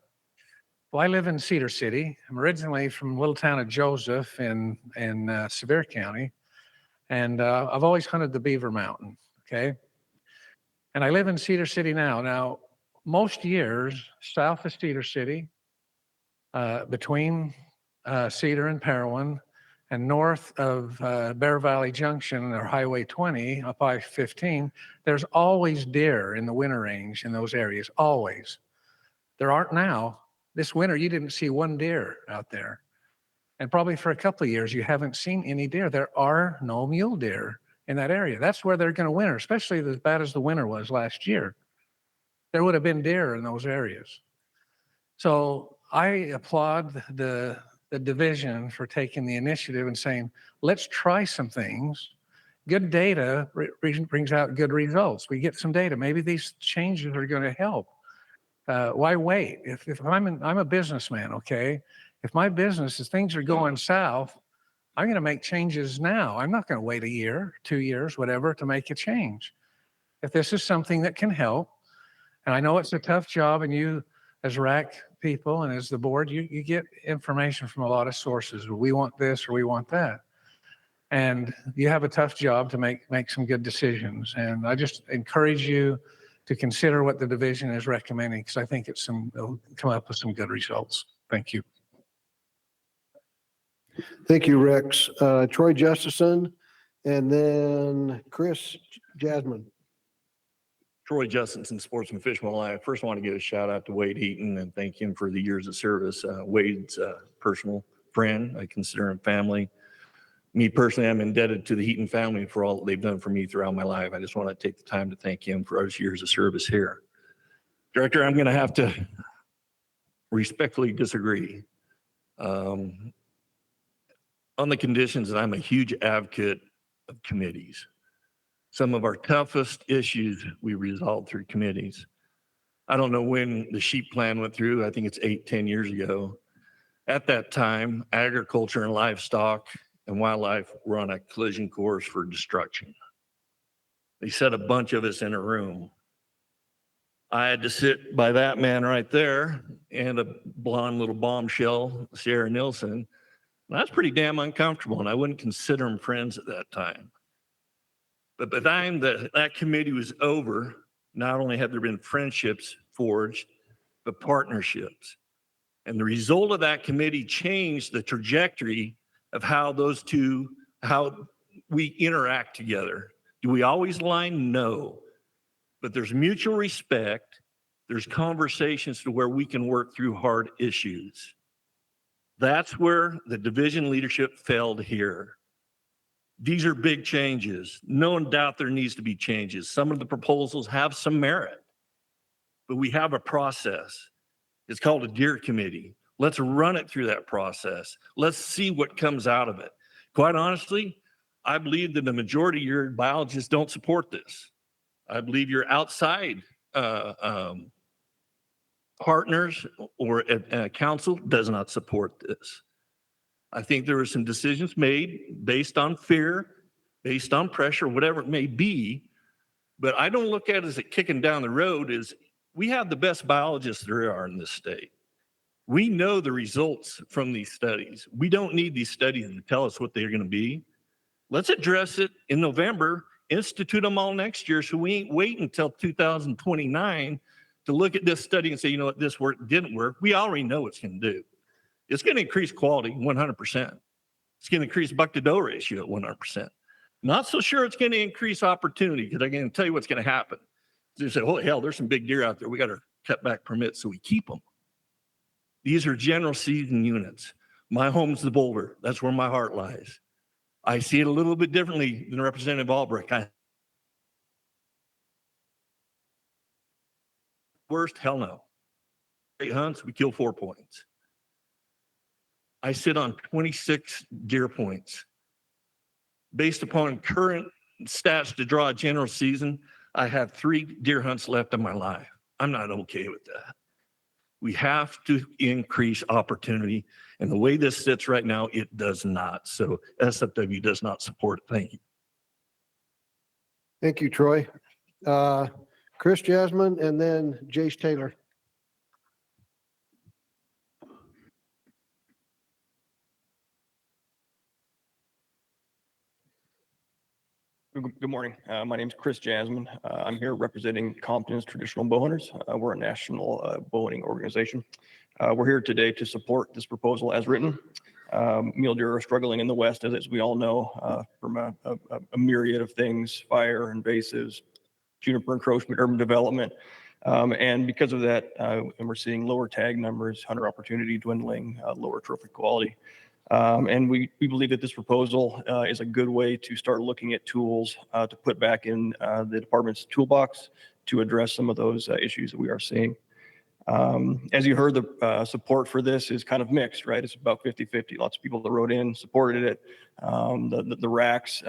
Well, I live in Cedar City. I'm originally from the little town of Joseph in Sevier County, and I've always hunted the Beaver Mountain. Okay. And I live in Cedar City now. Now, most years, south of Cedar City, between Cedar and Parowan, and north of Bear Valley Junction or Highway 20 up I-15, there's always deer in the winter range in those areas, always. There aren't now. This winter, you didn't see one deer out there. And probably for a couple of years, you haven't seen any deer. There are no mule deer in that area. That's where they're going to winter, especially as bad as the winter was last year. There would have been deer in those areas. So I applaud the division for taking the initiative and saying, let's try some things. Good data brings out good results. We get some data. Maybe these changes are going to help. Why wait? If I'm a businessman, okay? If my business is things are going south, I'm going to make changes now. I'm not going to wait a year, 2 years, whatever, to make a change. If this is something that can help, and I know it's a tough job, and you as RAC people and as the board, you get information from a lot of sources. We want this or we want that. And you have a tough job to make some good decisions. And I just encourage you to consider what the division is recommending, because I think it'll come up with some good results. Thank you. Thank you, Rex. Troy Justison, and then Chris Jasmine. Troy Justinson, Sportsman Fishman Live. First, I want to give a shout out to Wade Heaton and thank him for the years of service. Wade's a personal friend. I consider him family. Me personally, I'm indebted to the Heaton family for all that they've done for me throughout my life. I just want to take the time to thank him for his years of service here. Director, I'm going to have to respectfully disagree. On the conditions that I'm a huge advocate of committees. Some of our toughest issues we resolved through committees. I don't know when the sheep plan went through. I think it's 8-10 years ago. At that time, agriculture and livestock and wildlife were on a collision course for destruction. They set a bunch of us in a room. I had to sit by that man right there and a blonde little bombshell, Sarah Nilsson. And that's pretty damn uncomfortable, and I wouldn't consider them friends at that time. But by the time that committee was over, not only have there been friendships forged, but partnerships. And the result of that committee changed the trajectory of how we interact together. Do we always align? No. But there's mutual respect. There's conversations to where we can work through hard issues. That's where the division leadership failed here. These are big changes. No doubt there needs to be changes. Some of the proposals have some merit, but we have a process. It's called a deer committee. Let's run it through that process. Let's see what comes out of it. Quite honestly, I believe that the majority of your biologists don't support this. I believe your outside partners or council does not support this. I think there were some decisions made based on fear, based on pressure, whatever it may be. But I don't look at it as it kicking down the road. Is we have the best biologists there are in this state. We know the results from these studies. We don't need these studies to tell us what they're going to be. Let's address it in November, institute them all next year, so we ain't waiting until 2029 to look at this study and say, you know what, this didn't work. We already know what it's going to do. It's going to increase quality 100%. It's going to increase buck-to-doe ratio at 100%. Not so sure it's going to increase opportunity, because I can tell you what's going to happen. They say, oh, hell, there's some big deer out there. We got to cut back permits, so we keep them. These are general season units. My home's the Boulder. That's where my heart lies. I see it a little bit differently than Representative Albrecht. Worst, hell no. 8 hunts, we kill 4 points. I sit on 26 deer points. Based upon current stats to draw a general season, I have 3 deer hunts left in my life. I'm not okay with that. We have to increase opportunity. And the way this sits right now, it does not. So SFW does not support it. Thank you. Thank you, Troy. Chris Jasmine and then Jace Taylor. Good morning. My name is Chris Jasmine. I'm here representing Compton's Traditional Bowhunters. We're a national bowhunting organization. We're here today to support this proposal as written. Mule deer are struggling in the West, as we all know, from a myriad of things: fire, invasives, juniper encroachment, urban development. And because of that, and we're seeing lower tag numbers, hunter opportunity dwindling, lower trophy quality. And we believe that this proposal is a good way to start looking at tools to put back in the department's toolbox to address some of those issues that we are seeing. As you heard, the support for this is kind of mixed, right? It's about 50-50. Lots of people that wrote in supported it. The racks,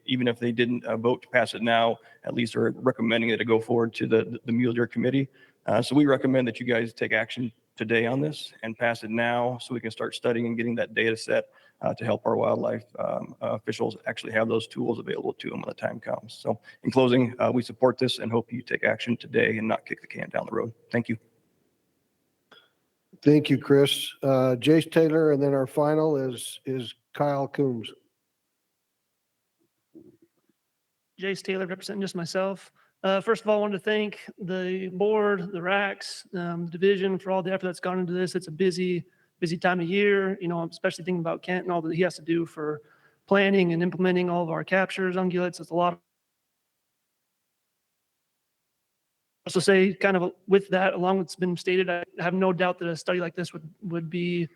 even if they didn't vote to pass it now, at least are recommending it to go forward to the Mule Deer Committee. So we recommend that you guys take action today on this and pass it now so we can start studying and getting that data set to help our wildlife officials actually have those tools available to them when the time comes. So in closing, we support this and hope you take action today and not kick the can down the road. Thank you. Thank you, Chris. Jace Taylor, and then our final is Kyle Coombs. Jace Taylor, representing just myself. First of all, I wanted to thank the board, the RACs, the division for all the effort that's gone into this. It's a busy time of year, especially thinking about Kent and all that he has to do for planning and implementing all of our captures, ungulates. It's a lot. Also say kind of with that, along with what's been stated, I have no doubt that a study like this would be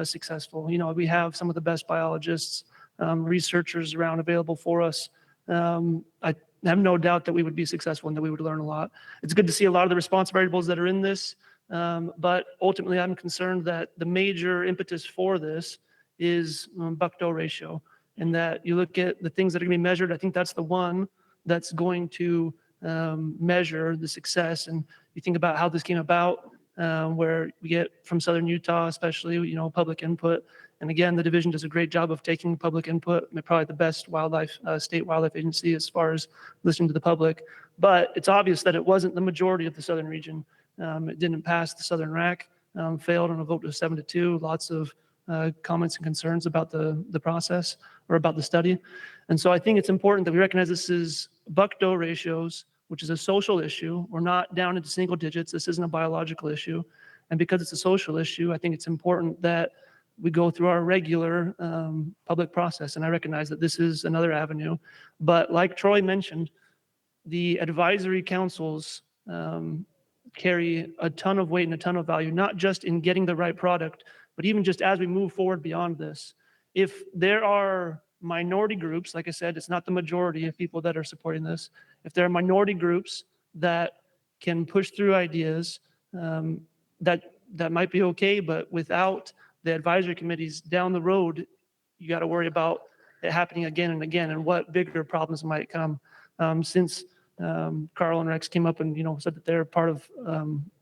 successful. We have some of the best biologists, researchers around available for us. I have no doubt that we would be successful and that we would learn a lot. It's good to see a lot of the response variables that are in this, but ultimately I'm concerned that the major impetus for this is buck-doe ratio, and that you look at the things that are going to be measured. I think that's the one that's going to measure the success. And you think about how this came about, where we get from Southern Utah, especially, public input. And again, the division does a great job of taking public input. Probably the best state wildlife agency as far as listening to the public. But it's obvious that it wasn't the majority of the Southern region. It didn't pass the Southern RAC, failed on a vote of 7-2. Lots of comments and concerns about the process or about the study. And so I think it's important that we recognize this is buck-doe ratios, which is a social issue. We're not down into single digits. This isn't a biological issue. And because it's a social issue, I think it's important that we go through our regular public process. And I recognize that this is another avenue. But like Troy mentioned, the advisory councils carry a ton of weight and a ton of value, not just in getting the right product, but even just as we move forward beyond this. If there are minority groups, like I said, it's not the majority of people that are supporting this. If there are minority groups that can push through ideas that might be okay, but without the advisory committees down the road, you got to worry about it happening again and again, and what bigger problems might come. Since Carl and Rex came up and, said that they're part of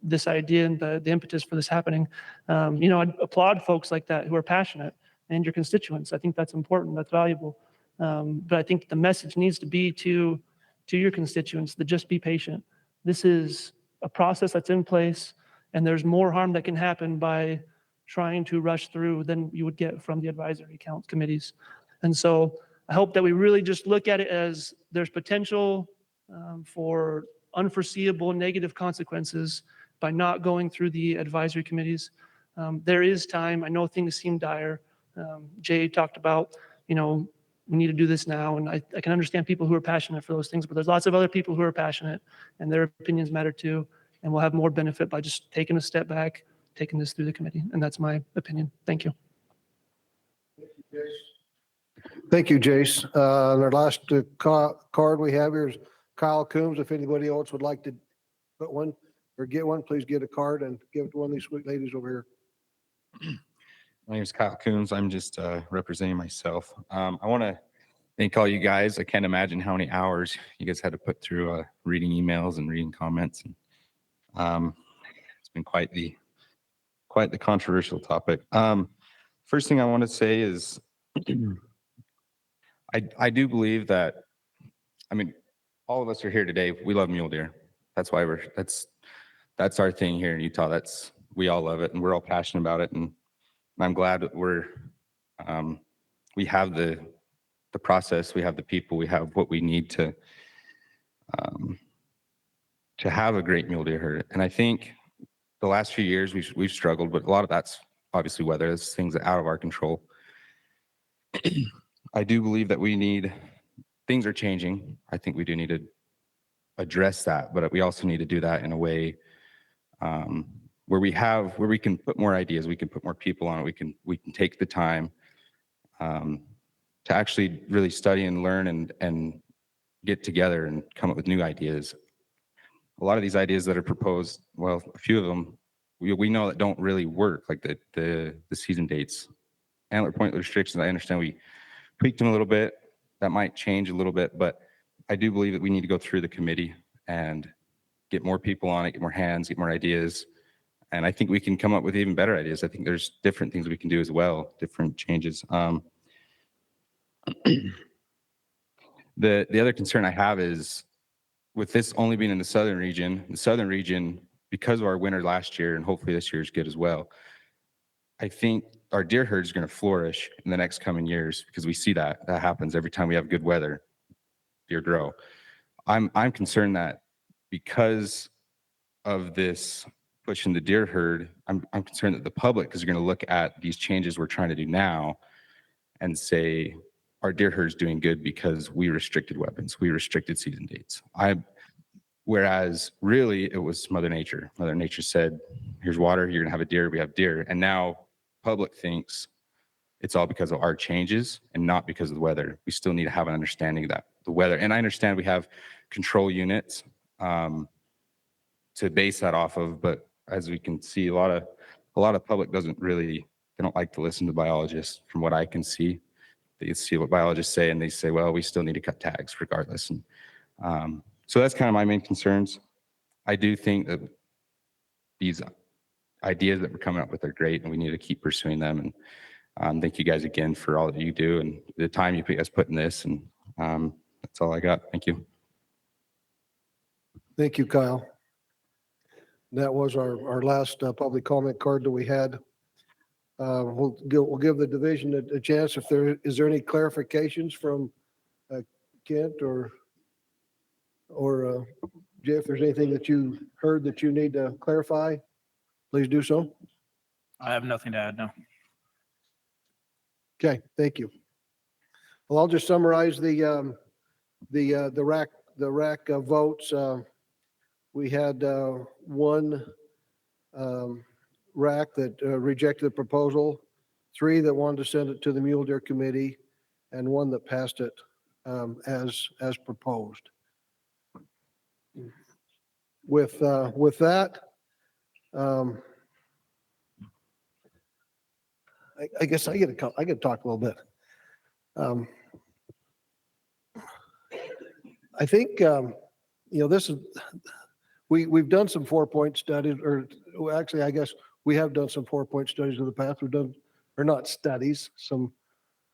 this idea and the impetus for this happening, I'd applaud folks like that who are passionate, and your constituents. I think that's important. That's valuable. But I think the message needs to be to your constituents that just be patient. This is a process that's in place, and there's more harm that can happen by trying to rush through than you would get from the advisory council committees. And so I hope that we really just look at it as there's potential for unforeseeable negative consequences by not going through the advisory committees. There is time. I know things seem dire. Jay talked about, we need to do this now. And I can understand people who are passionate for those things, but there's lots of other people who are passionate, and their opinions matter too. And we'll have more benefit by just taking a step back, taking this through the committee. And that's my opinion. Thank you. Thank you, Jace. Our last card we have here is Kyle Coombs. If anybody else would like to put one or get one, please get a card and give it to one of these sweet ladies over here. My name is Kyle Coombs. I'm just representing myself. I want to thank all you guys. I can't imagine how many hours you guys had to put through reading emails and reading comments. And, it's been quite the controversial topic. First thing I want to say is I do believe that, all of us are here today. We love mule deer. That's why that's our thing here in Utah. We all love it, and we're all passionate about it. And I'm glad that we have the process, we have the people, we have what we need to have a great mule deer herd. And I think the last few years we've struggled, but a lot of that's obviously weather. It's things out of our control. I do believe that things are changing. I think we do need to address that, but we also need to do that in a way where we can put more ideas, we can put more people on it, we can take the time to actually really study and learn and get together and come up with new ideas. A lot of these ideas that are proposed, well, a few of them we know that don't really work, like the season dates. Antler point restrictions, I understand we tweaked them a little bit. That might change a little bit, but I do believe that we need to go through the committee and get more people on it, get more hands, get more ideas. And I think we can come up with even better ideas. I think there's different things we can do as well, different changes. The other concern I have is with this only being in the southern region, because of our winter last year, and hopefully this year is good as well, I think our deer herd is going to flourish in the next coming years because we see that happens every time we have good weather. Deer grow. I'm concerned that because of this push in the deer herd, I'm concerned that the public is going to look at these changes we're trying to do now and say our deer herd is doing good because we restricted weapons, we restricted season dates. Whereas really it was Mother Nature. Mother Nature said, here's water, you're gonna have a deer, we have deer. And now public thinks it's all because of our changes and not because of the weather. We still need to have an understanding of that, the weather. And I understand we have control units to base that off of, but as we can see, a lot of public they don't like to listen to biologists from what I can see. They see what biologists say and they say, well, we still need to cut tags regardless. And so that's kind of my main concerns. I do think that these ideas that we're coming up with are great and we need to keep pursuing them. And thank you guys again for all that you do and the time you guys put in this. And that's all I got. Thank you. Thank you, Kyle. That was our last public comment card that we had. We'll give the division a chance. Is there any clarifications from Kent or Jay, if there's anything that you heard that you need to clarify, please do so. I have nothing to add now. Okay, thank you. Well, I'll just summarize the RAC votes. We had one RAC that rejected the proposal, 3 that wanted to send it to the Mule Deer Committee, and 1 that passed it as proposed. With that, I guess I get to talk a little bit. I think, this is, we've done some 4-point studies, or well, actually, I guess we have done some 4-point studies in the past. We've done, or not studies, some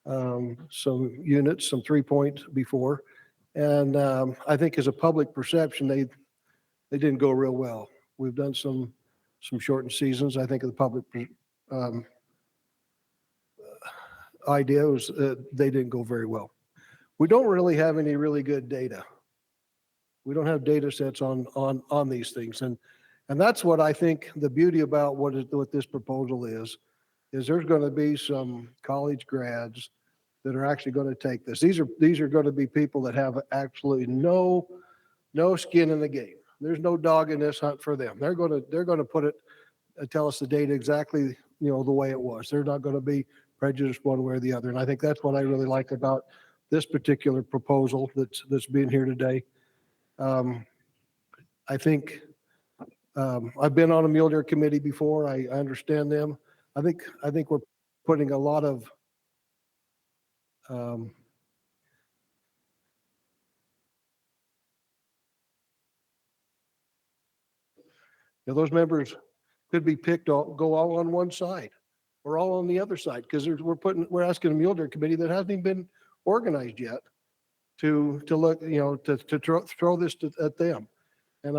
units, some 3-point before. And I think as a public perception, they didn't go real well. We've done some shortened seasons. I think the public idea was they didn't go very well. We don't really have any really good data. We don't have data sets on these things. And that's what I think the beauty about what this proposal is there's going to be some college grads that are actually going to take this. These are going to be people that have absolutely no skin in the game. There's no dog in this hunt for them. They're going to put it, tell us the data exactly, the way it was. They're not going to be prejudiced one way or the other. And I think that's what I really like about this particular proposal that's being here today. I think I've been on a mule deer committee before. I understand them. I think we're putting a lot of those members could be picked, go all on one side or all on the other side, because we're asking a mule deer committee that hasn't even been organized yet to look, to throw this at them. And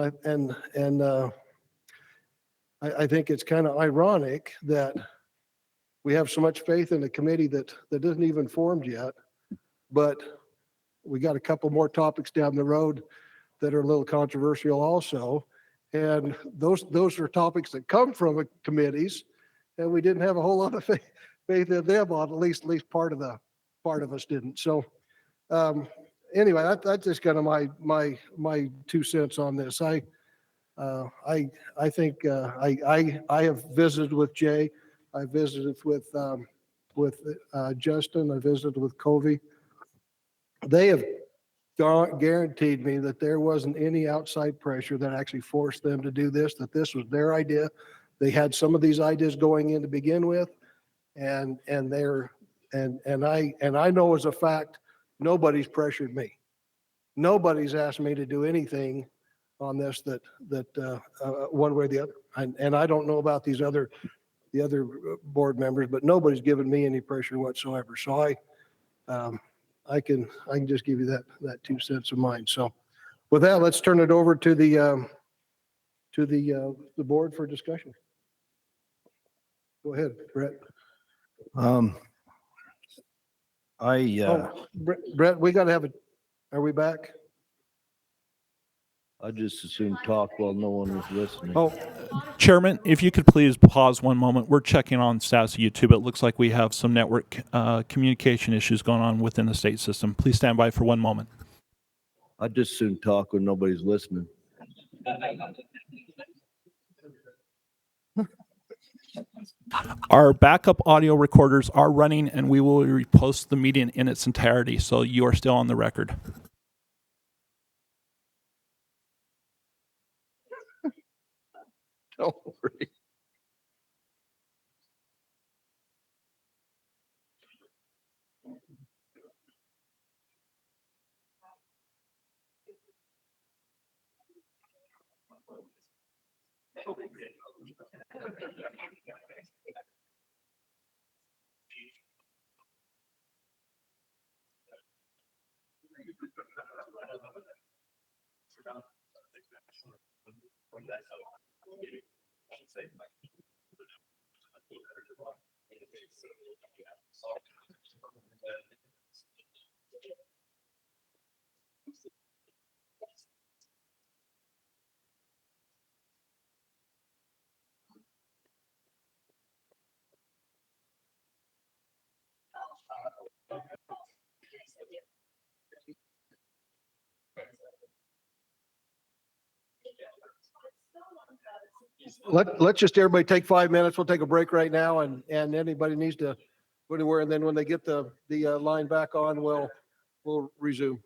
I think it's kind of ironic that we have so much faith in a committee that isn't even formed yet, but we got a couple more topics down the road that are a little controversial also. And those are topics that come from committees, and we didn't have a whole lot of faith in them on, at least part of us didn't. So anyway, that's just kind of my 2 cents on this. I think I have visited with Jay. I visited with Justin. I visited with Covey. They have guaranteed me that there wasn't any outside pressure that actually forced them to do this, that this was their idea. They had some of these ideas going in to begin with, and I know as a fact, nobody's pressured me. Nobody's asked me to do anything on this that one way or the other. And I don't know about the other board members, but nobody's given me any pressure whatsoever. So I can just give you that 2 cents of mine. So with that, let's turn it over to the board for discussion. Go ahead, Brett. Brett, we got to have are we back? I just as soon talk while no one was listening. Oh, Chairman, if you could please pause one moment. We're checking on status of YouTube. It looks like we have some network communication issues going on within the state system. Please stand by for one moment. I just soon talk when nobody's listening. Our backup audio recorders are running, and we will repost the meeting in its entirety, so you are still on the record. Don't worry. Let's just everybody take 5 minutes. We'll take a break right now, and anybody needs to go anywhere, and then when they get the line back on, we'll resume.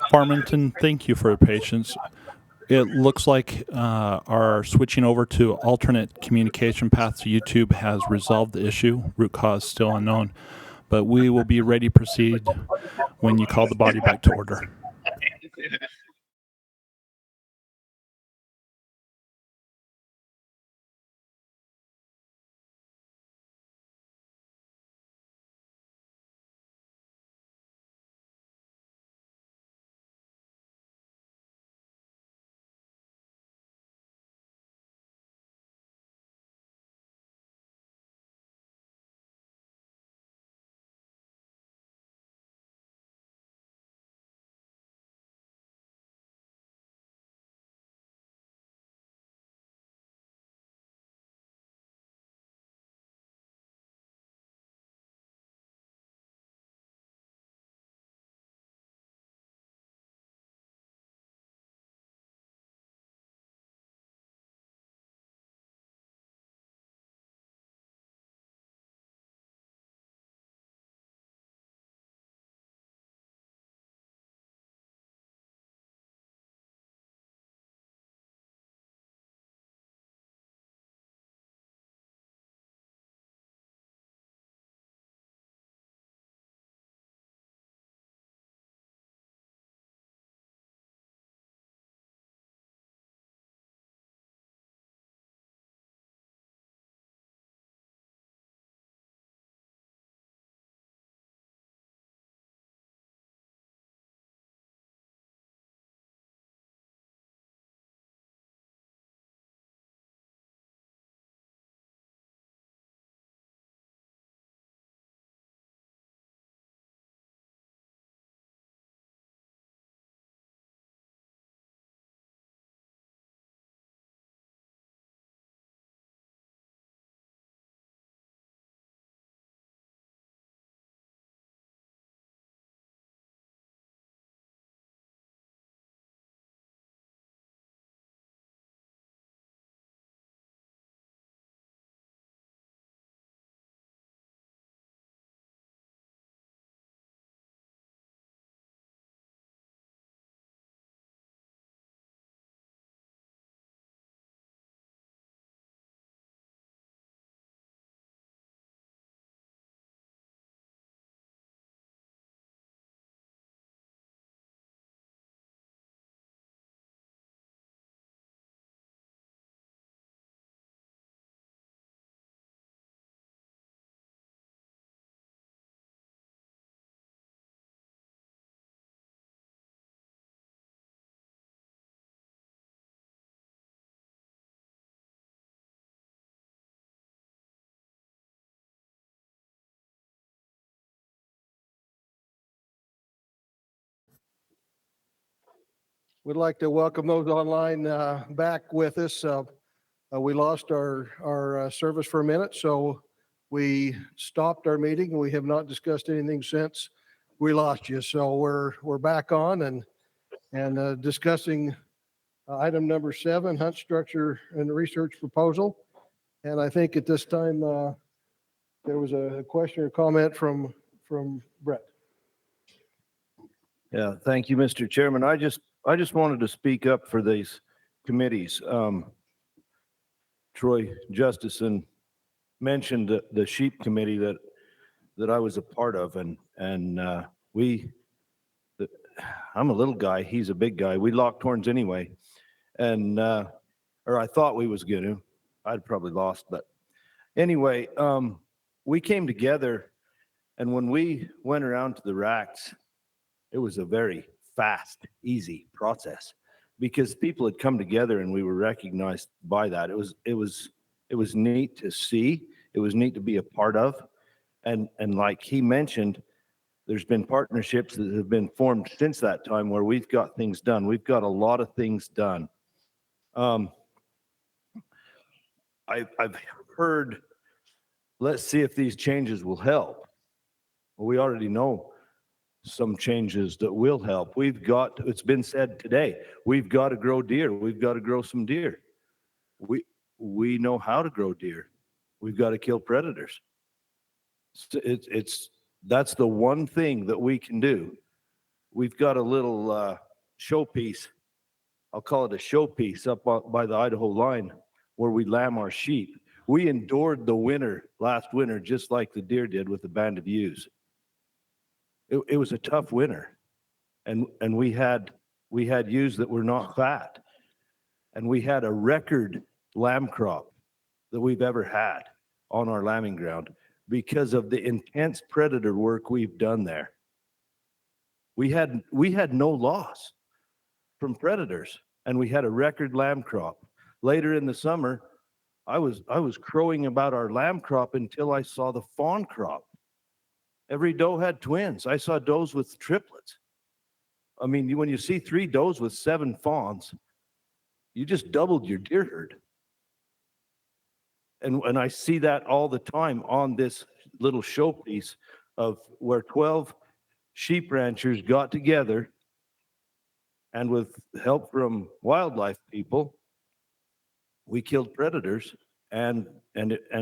Farmington, thank you for your patience. It looks like our switching over to alternate communication path to YouTube has resolved the issue. Root cause still unknown, but we will be ready to proceed when you call the body back to order. We'd like to welcome those online back with us. We lost our service for a minute, so we stopped our meeting and we have not discussed anything since we lost you. So we're back on and discussing item number 7, hunt structure and research proposal. And I think at this time there was a question or comment from Brett. Yeah, thank you, Mr. Chairman. I just wanted to speak up for these committees. Troy Justison mentioned the sheep committee that I was a part of, and I'm a little guy, he's a big guy. We locked horns anyway, and or I thought we was gonna. I'd probably lost, but anyway, we came together, and when we went around to the racks, it was a very fast, easy process because people had come together and we were recognized by that. It was neat to see. It was neat to be a part of. And like he mentioned, there's been partnerships that have been formed since that time where we've got things done. We've got a lot of things done. I've heard, let's see if these changes will help. Well, we already know some changes that will help. It's been said today, we've got to grow deer. We've got to grow some deer. We know how to grow deer. We've got to kill predators. It's That's the one thing that we can do. We've got a little showpiece. I'll call it a showpiece up by the Idaho line where we lamb our sheep. We endured the winter last winter just like the deer did with the band of ewes. It was a tough winter, and we had ewes that were not fat, and we had a record lamb crop that we've ever had on our lambing ground because of the intense predator work we've done there. We had no loss from predators, and we had a record lamb crop. Later in the summer, I was crowing about our lamb crop until I saw the fawn crop. Every doe had twins. I saw does with triplets. I mean, when you see 3 does with 7 fawns, you just doubled your deer herd. And I see that all the time on this little showpiece of where 12 sheep ranchers got together, and with help from wildlife people, we killed predators, and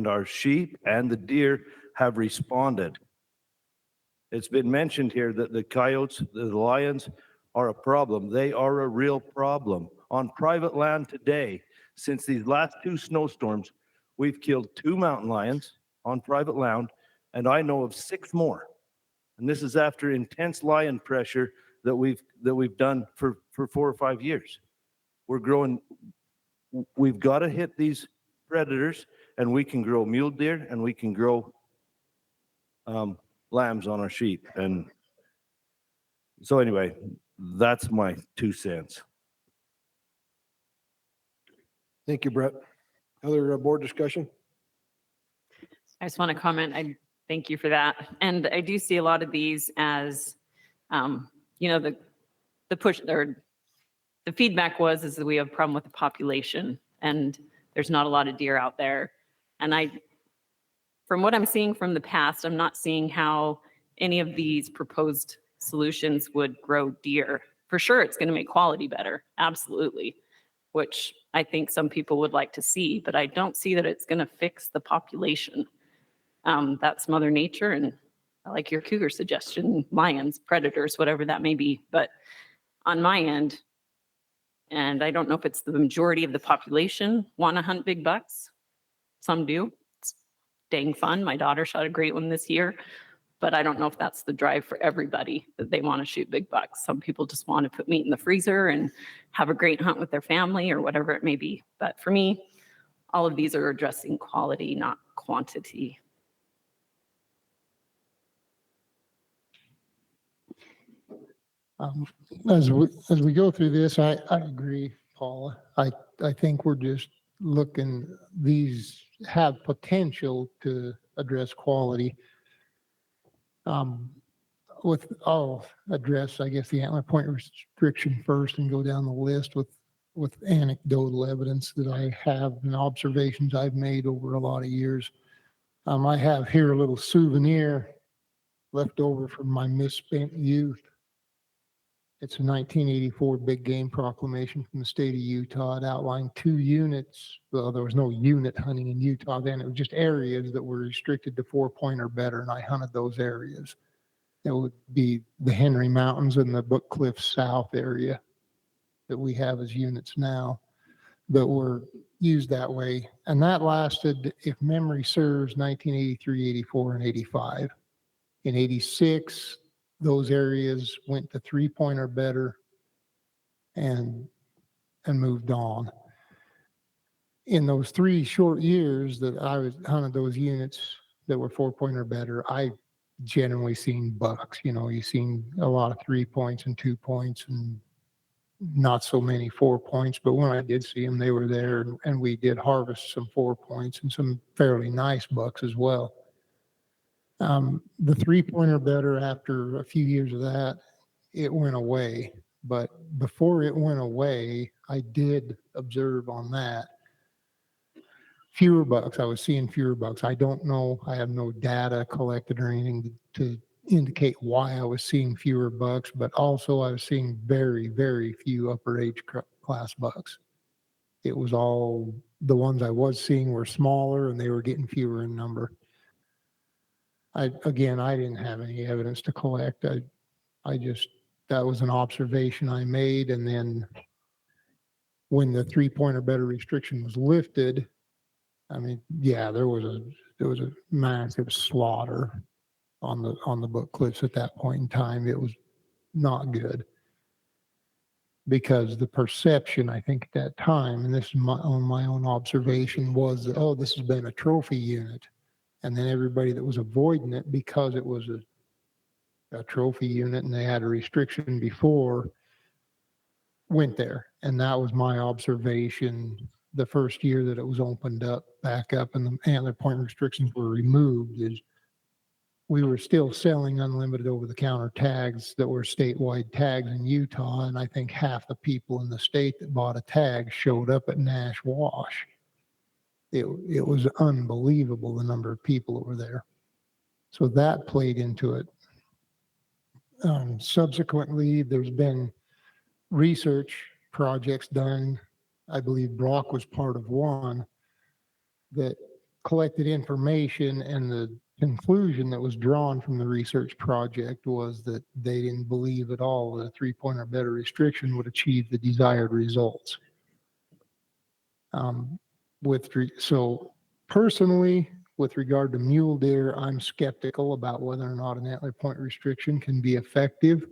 our sheep and the deer have responded. It's been mentioned here that the coyotes, the lions are a problem. They are a real problem. On private land today, since these last 2 snowstorms, we've killed 2 mountain lions on private land, and I know of 6 more. And this is after intense lion pressure that we've done for 4 or 5 years. We're growing. We've got to hit these predators, and we can grow mule deer, and we can grow lambs on our sheep. And so anyway, that's my 2 cents. Thank you, Brett. Other board discussion? I just want to comment. I thank you for that. And I do see a lot of these as, the push or the feedback is that we have a problem with the population and there's not a lot of deer out there. And from what I'm seeing from the past, I'm not seeing how any of these proposed solutions would grow deer. For sure, it's going to make quality better. Absolutely. Which I think some people would like to see, but I don't see that it's going to fix the population. That's Mother Nature, and I like your cougar suggestion, lions, predators, whatever that may be. But on my end, and I don't know if it's the majority of the population want to hunt big bucks. Some do. It's dang fun. My daughter shot a great one this year, but I don't know if that's the drive for everybody, that they want to shoot big bucks. Some people just want to put meat in the freezer and have a great hunt with their family or whatever it may be. But for me, all of these are addressing quality, not quantity. As we go through this, I agree, Paula. I think we're just looking, these have potential to address quality. I'll address, I guess, the antler point restriction first and go down the list with anecdotal evidence that I have and observations I've made over a lot of years. I have here a little souvenir left over from my misspent youth. It's a 1984 big game proclamation from the state of Utah. It outlined 2 units. Well, there was no unit hunting in Utah then. It was just areas that were restricted to 4-point or better, and I hunted those areas. It would be the Henry Mountains and the Book Cliff South area that we have as units now that were used that way. And that lasted, if memory serves, 1983, 84, and 85. In 86, those areas went to 3-point or better and moved on. In those 3 short years that I was hunted those units that were 4-point or better, I generally seen bucks. You seen a lot of 3 points and 2 points and not so many 4 points, but when I did see them, they were there, and we did harvest some 4 points and some fairly nice bucks as well. The 3-point or better, after a few years of that, it went away. But before it went away, I did observe on that fewer bucks. I was seeing fewer bucks. I don't know. I have no data collected or anything to indicate why I was seeing fewer bucks, but also I was seeing very, very few upper age class bucks. It was all, the ones I was seeing were smaller and they were getting fewer in number. Again, I didn't have any evidence to collect. I just, that was an observation I made. And then when the 3 point or better restriction was lifted, I mean, yeah, there was a massive slaughter on the book cliffs at that point in time. It was not good because the perception, I think at that time, and this is my own observation, was that, oh, this has been a trophy unit. And then everybody that was avoiding it because it was a trophy unit and they had a restriction before went there. And that was my observation the first year that it was opened up back up and the antler point restrictions were removed, is we were still selling unlimited over-the-counter tags that were statewide tags in Utah. And I think half the people in the state that bought a tag showed up at Nash Wash. It was unbelievable, the number of people that were there. So that played into it. Subsequently, there's been research projects done. I believe Brock was part of one that collected information, and the conclusion that was drawn from the research project was that they didn't believe at all that a 3 point or better restriction would achieve the desired results. So personally, with regard to mule deer, I'm skeptical about whether or not an antler point restriction can be effective.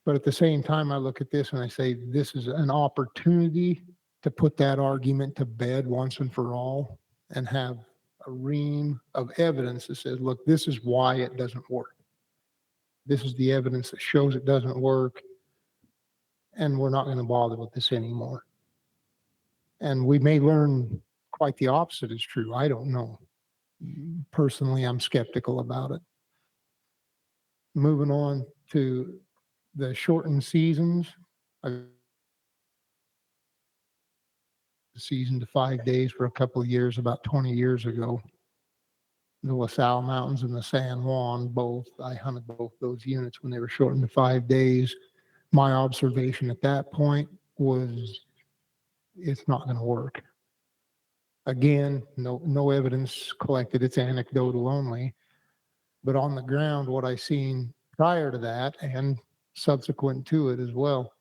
But at the same time, I look at this and I say, this is an opportunity to put that argument to bed once and for all and have a ream of evidence that says, look, this is why it doesn't work. This is the evidence that shows it doesn't work, and we're not going to bother with this anymore. And we may learn quite the opposite is true. I don't know. Personally, I'm skeptical about it. Moving on to the shortened seasons. The season to 5 days for a couple of years, about 20 years ago. The La Salle Mountains and the San Juan, both, I hunted both those units when they were shortened to 5 days. My observation at that point was it's not going to work. Again, no evidence collected. It's anecdotal only. But on the ground, what I seen prior to that and subsequent to it as well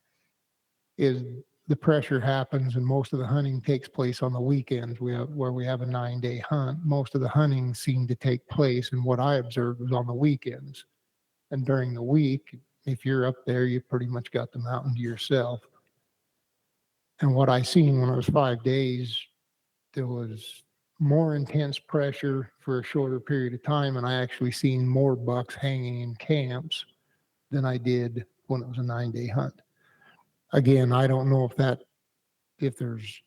is the pressure happens and most of the hunting takes place on the weekends where we have a 9-day hunt. Most of the hunting seemed to take place, and what I observed was on the weekends. And during the week, if you're up there, you pretty much got the mountain to yourself. And what I seen when it was 5 days, there was more intense pressure for a shorter period of time, and I actually seen more bucks hanging in camps than I did when it was a 9-day hunt. Again, I don't know if there's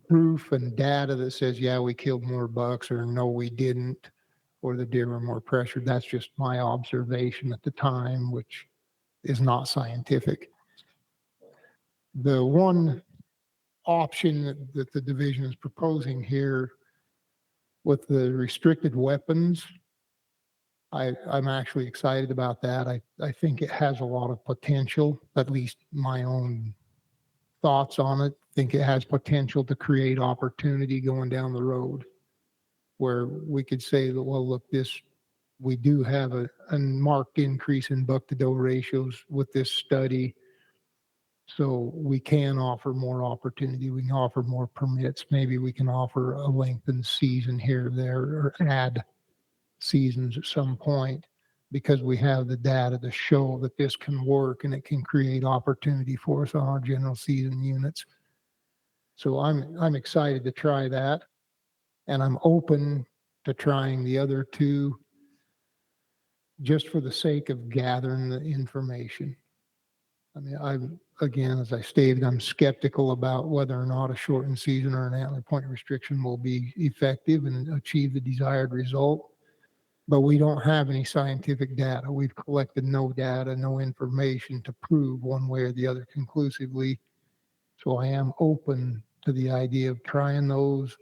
proof and data that says, yeah, we killed more bucks, or no, we didn't, or the deer were more pressured. That's just my observation at the time, which is not scientific. The one option that the division is proposing here with the restricted weapons, I'm actually excited about that. I think it has a lot of potential, at least my own thoughts on it. I think it has potential to create opportunity going down the road where we could say that, well, look, we do have a marked increase in buck to doe ratios with this study. So we can offer more opportunity. We can offer more permits. Maybe we can offer a lengthened season here or there, or add seasons at some point, because we have the data to show that this can work and it can create opportunity for us on our general season units. So I'm excited to try that, and I'm open to trying the other two just for the sake of gathering the information. I mean, again, as I stated, I'm skeptical about whether or not a shortened season or an antler point restriction will be effective and achieve the desired result. But we don't have any scientific data. We've collected no data, no information to prove one way or the other conclusively. So I am open to the idea of trying those.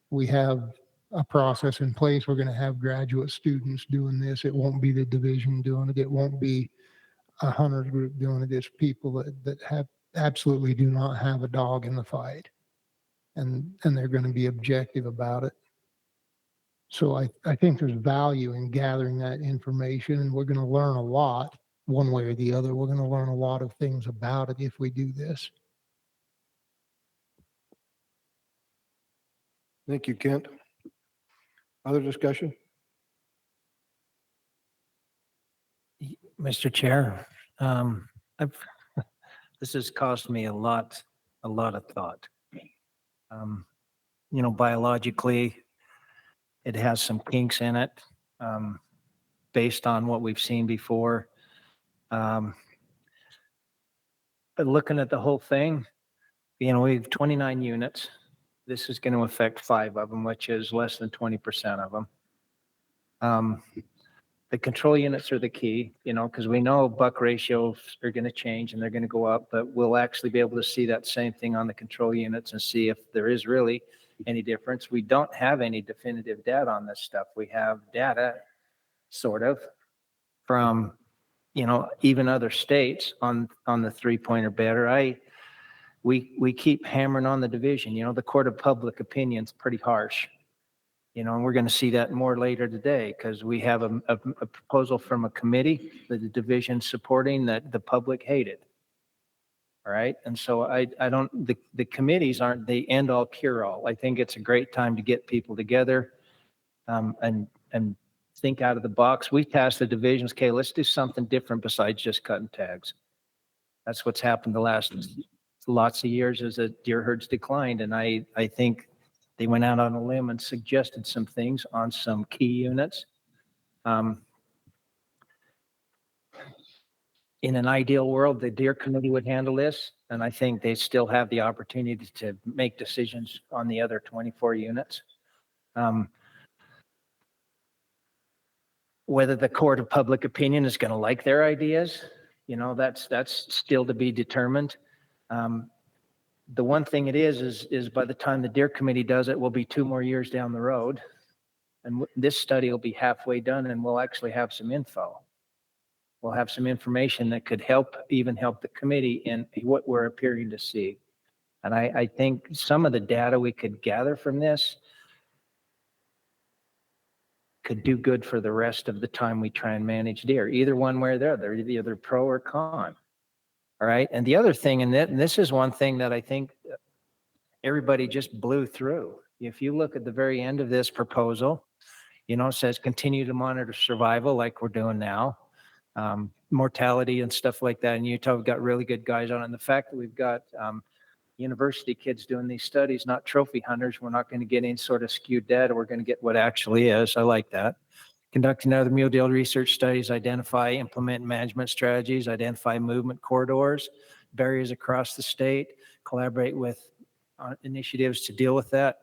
We have a process in place. We're going to have graduate students doing this. It won't be the division doing it. It won't be a hunter's group doing it. It's people that have absolutely do not have a dog in the fight. And they're going to be objective about it. So I think there's value in gathering that information, and we're going to learn a lot one way or the other. We're going to learn a lot of things about it if we do this. Thank you, Kent. Other discussion? Mr. Chair, I've, this has cost me a lot of thought. Biologically, it has some kinks in it, based on what we've seen before. But looking at the whole thing, we have 29 units. This is going to affect 5 of them, which is less than 20% of them. The control units are the key, because we know buck ratios are going to change and they're going to go up, but we'll actually be able to see that same thing on the control units and see if there is really any difference. We don't have any definitive data on this stuff. We have data sort of from, even other states on the 3-point or better. We keep hammering on the division, the court of public opinion's pretty harsh. And we're going to see that more later today because we have a proposal from a committee that the division supporting that the public hated. All right. And so the committees aren't the end all cure all. I think it's a great time to get people together and think out of the box. We tasked the divisions, okay, let's do something different besides just cutting tags. That's what's happened the last lots of years as the deer herds declined. And I think they went out on a limb and suggested some things on some key units. In an ideal world, the deer committee would handle this, and I think they still have the opportunity to make decisions on the other 24 units. Whether the court of public opinion is going to like their ideas, that's still to be determined. The one thing it is by the time the deer committee does it, we'll be 2 more years down the road. And this study will be halfway done and we'll actually have some info. We'll have some information that could help the committee in what we're appearing to see. And I think some of the data we could gather from this could do good for the rest of the time we try and manage deer, either one way or the other, either pro or con. All right. And the other thing, and this is one thing that I think everybody just blew through. If you look at the very end of this proposal, it says continue to monitor survival like we're doing now, mortality and stuff like that. In Utah, we've got really good guys on it. And the fact that we've got university kids doing these studies, not trophy hunters, we're not going to get any sort of skewed data. We're going to get what actually is. I like that. Conducting other mule deer research studies, identify, implement management strategies, identify movement corridors, barriers across the state, collaborate with initiatives to deal with that.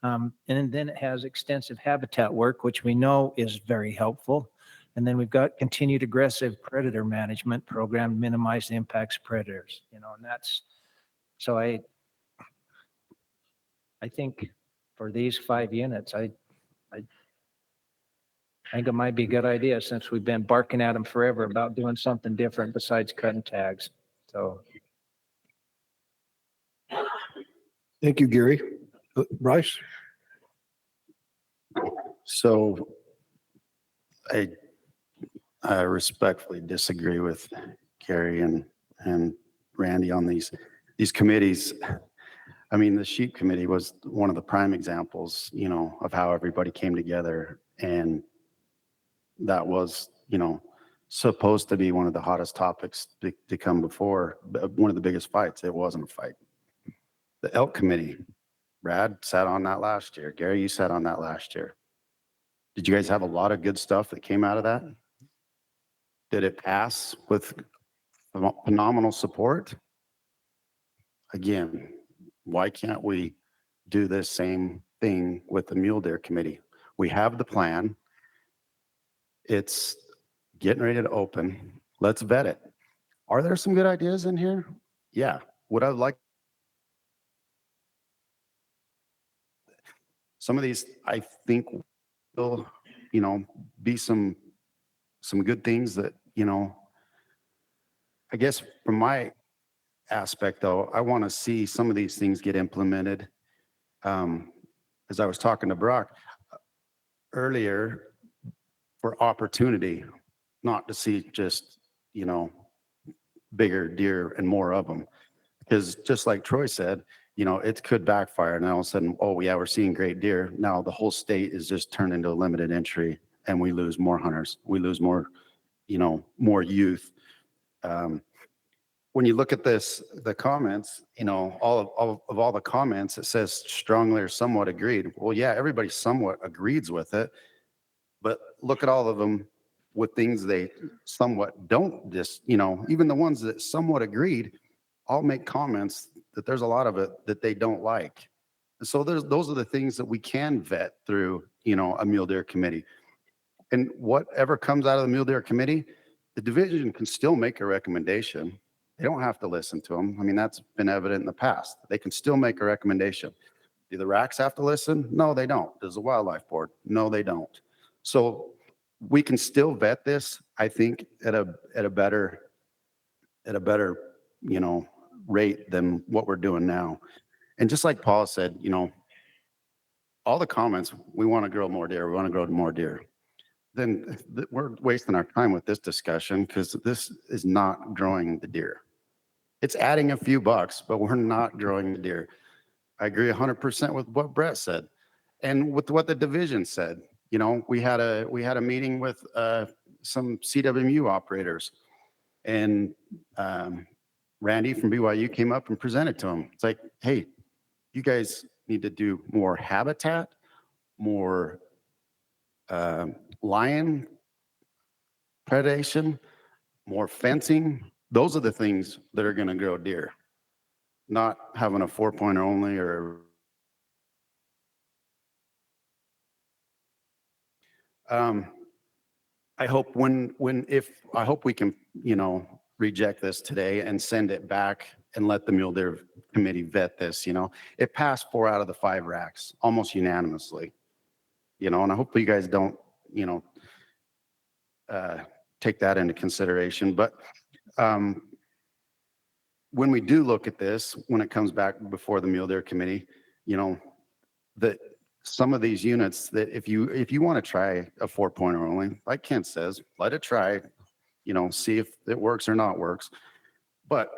And then it has extensive habitat work, which we know is very helpful. And then we've got continued aggressive predator management program to minimize the impacts of predators, and that's, so I think for these 5 units, I think it might be a good idea since we've been barking at them forever about doing something different besides cutting tags. So. Thank you, Gary. Bryce? So I respectfully disagree with Gary and Randy on these committees. I mean, the sheep committee was one of the prime examples, of how everybody came together, and that was, supposed to be one of the hottest topics to come before, one of the biggest fights. It wasn't a fight. The elk committee, Brad sat on that last year. Gary, you sat on that last year. Did you guys have a lot of good stuff that came out of that? Did it pass with phenomenal support? Again, why can't we do this same thing with the mule deer committee? We have the plan. It's getting ready to open. Let's vet it. Are there some good ideas in here? Yeah. Would I like some of these? I think will, be some good things that, I guess from my aspect though, I want to see some of these things get implemented. As I was talking to Brock, earlier for opportunity, not to see just, bigger deer and more of them. Because just like Troy said, it could backfire and all of a sudden, oh yeah, we're seeing great deer. Now the whole state is just turned into a limited entry and we lose more hunters. We lose more, more youth. When you look at the comments, all of the comments, it says strongly or somewhat agreed. Well, yeah, everybody somewhat agrees with it, but look at all of them with things they somewhat don't even the ones that somewhat agreed, all make comments that there's a lot of it that they don't like. And so those are the things that we can vet through, a mule deer committee. And whatever comes out of the mule deer committee, the division can still make a recommendation. They don't have to listen to them. I mean, that's been evident in the past. They can still make a recommendation. Do the RACs have to listen? No, they don't. Does the wildlife board? No, they don't. So we can still vet this, I think, at a better, rate than what we're doing now. And just like Paul said, all the comments, we want to grow more deer. We want to grow more deer. Then we're wasting our time with this discussion because this is not growing the deer. It's adding a few bucks, but we're not growing the deer. I agree 100% with what Brett said and with what the division said. We had a meeting with some CWMU operators, and Randy from BYU came up and presented to them. It's like, hey, you guys need to do more habitat, more lion predation, more fencing. Those are the things that are going to grow deer, not having a 4-pointer only or I hope I hope we can, reject this today and send it back and let the mule deer committee vet this. It passed 4 out of the 5 racks almost unanimously, and I hope you guys don't, take that into consideration. But when we do look at this, when it comes back before the mule deer committee, that some of these units that if you want to try a 4-pointer only, like Kent says, let it try, see if it works or not works, but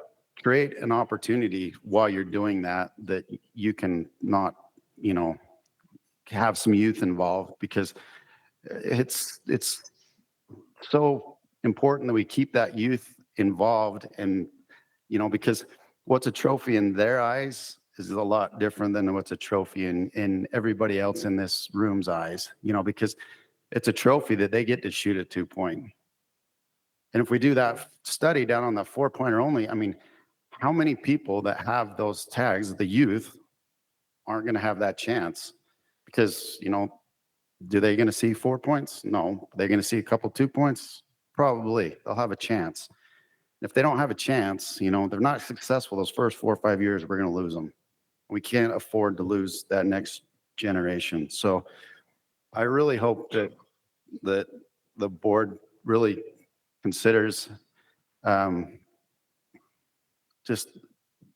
create an opportunity while you're doing that you can not, have some youth involved, because it's so important that we keep that youth involved. And, because what's a trophy in their eyes is a lot different than what's a trophy in everybody else in this room's eyes, because it's a trophy that they get to shoot at 2-point. And if we do that study down on the 4-pointer only, I mean, how many people that have those tags, the youth, aren't going to have that chance? Because, do they going to see 4 points? No. Are they going to see a couple 2 points? Probably. They'll have a chance. If they don't have a chance, they're not successful those first 4 or 5 years, we're going to lose them. We can't afford to lose that next generation. So I really hope that the board really considers just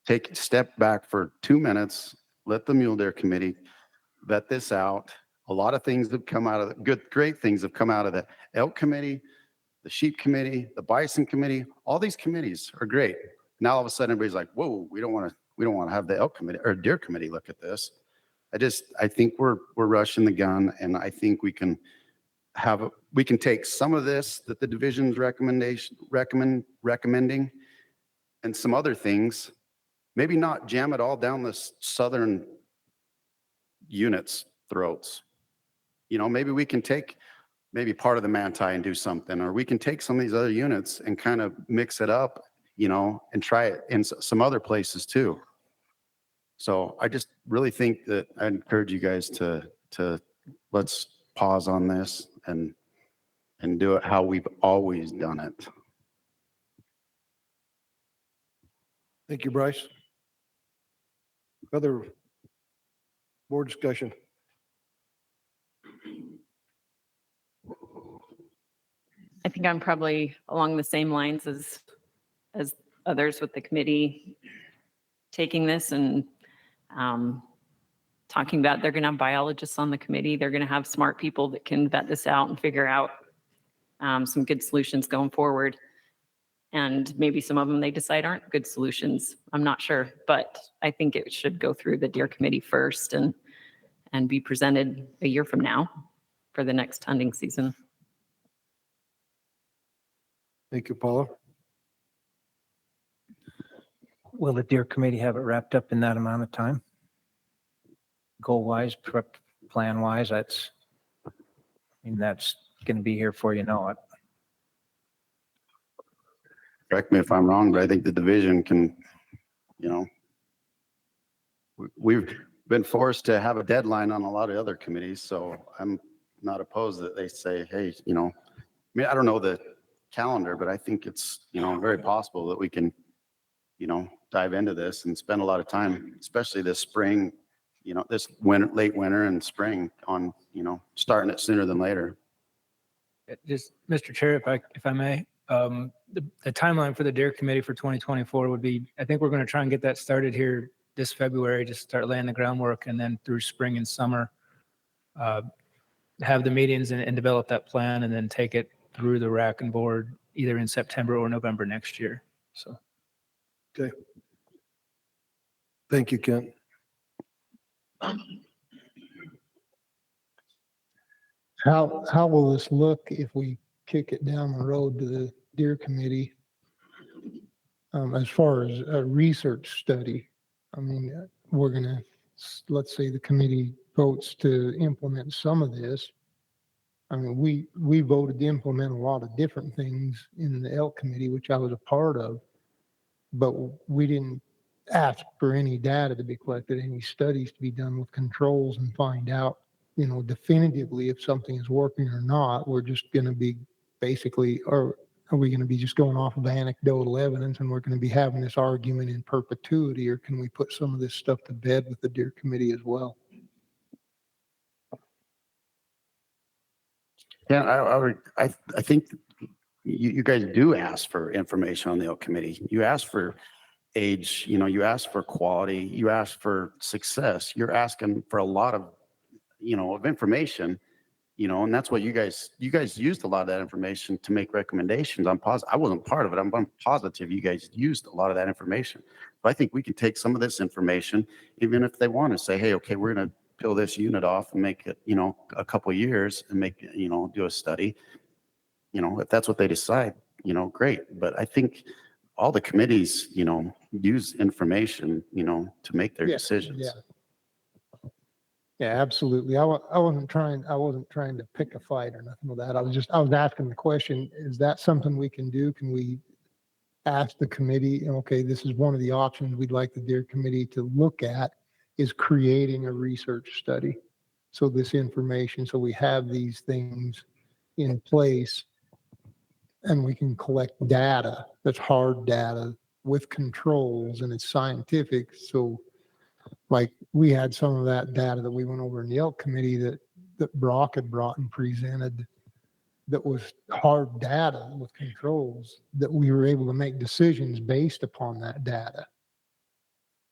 take a step back for 2 minutes, let the mule deer committee vet this out. A lot of things have come out of great things have come out of the elk committee, the sheep committee, the bison committee. All these committees are great. Now all of a sudden everybody's like, whoa, we don't want to have the elk committee or deer committee look at this. I think we're rushing the gun, and I think we can take some of this that the division's recommending and some other things, maybe not jam it all down the southern units' throats. Maybe we can take maybe part of the Manti and do something, or we can take some of these other units and kind of mix it up, and try it in some other places too. So I just really think that I encourage you guys to let's pause on this and do it how we've always done it. Thank you, Bryce. Other board discussion? I think I'm probably along the same lines as others with the committee taking this, and talking about they're going to have biologists on the committee. They're going to have smart people that can vet this out and figure out some good solutions going forward. And maybe some of them they decide aren't good solutions. I'm not sure, but I think it should go through the Deer Committee first and be presented a year from now for the next hunting season. Thank you, Paula. Will the Deer Committee have it wrapped up in that amount of time? Goal-wise, plan-wise, that's going to be here for you know it. Correct me if I'm wrong, but I think the division can, we've been forced to have a deadline on a lot of other committees, so I'm not opposed that they say, hey, I don't know the calendar, but I think it's, very possible that we can, dive into this and spend a lot of time, especially this spring, this winter, late winter and spring on, starting it sooner than later. Just, Mr. Chair, if I may, the timeline for the Deer Committee for 2024 would be, I think we're going to try and get that started here this February, just start laying the groundwork, and then through spring and summer, have the meetings and develop that plan, and then take it through the RAC and board either in September or November next year. So. Okay. Thank you, Kent. How will this look if we kick it down the road to the Deer Committee? As far as a research study, we're gonna, let's say the committee votes to implement some of this. We voted to implement a lot of different things in the Elk Committee, which I was a part of, but we didn't ask for any data to be collected, any studies to be done with controls and find out, definitively if something is working or not. We're just going to be basically, or are we going to be just going off of anecdotal evidence, and we're going to be having this argument in perpetuity, or can we put some of this stuff to bed with the Deer Committee as well? Yeah, I think you guys do ask for information on the Elk Committee. You ask for age, you ask for quality, you ask for success. You're asking for a lot of, of information, and that's what you guys used a lot of that information to make recommendations. I wasn't part of it. I'm positive you guys used a lot of that information. But I think we can take some of this information, even if they want to say, hey, okay, we're going to peel this unit off and make it, a couple of years and make, do a study, if that's what they decide, great. But I think all the committees, use information, to make their decisions. Yeah. Yeah, absolutely. I wasn't trying to pick a fight or nothing with that. I was asking the question, is that something we can do? Can we ask the committee, okay, this is one of the options we'd like the Deer Committee to look at, is creating a research study. So this information, so we have these things in place and we can collect data that's hard data with controls, and it's scientific. So like we had some of that data that we went over in the Elk Committee that Brock had brought and presented, that was hard data with controls, that we were able to make decisions based upon that data.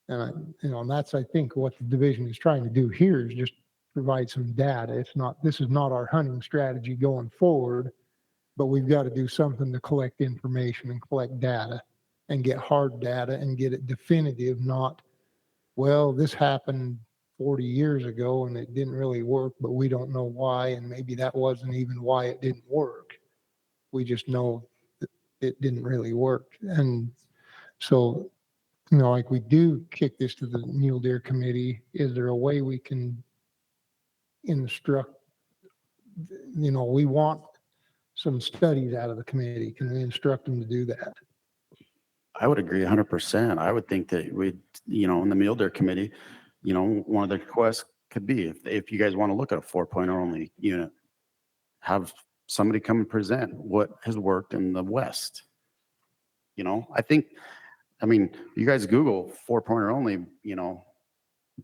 And that's, I think, what the division is trying to do here, is just provide some data. This is not our hunting strategy going forward, but we've got to do something to collect information and collect data and get hard data and get it definitive, not, well, this happened 40 years ago and it didn't really work, but we don't know why. And maybe that wasn't even why it didn't work. We just know that it didn't really work. And so, like we do kick this to the Mule Deer Committee, is there a way we can instruct, we want some studies out of the committee. Can we instruct them to do that? I would agree 100%. I would think that in the Mule Deer Committee, one of the requests could be, if you guys want to look at a 4.0 only unit, have somebody come and present what has worked in the West. You guys Google 4.0 only,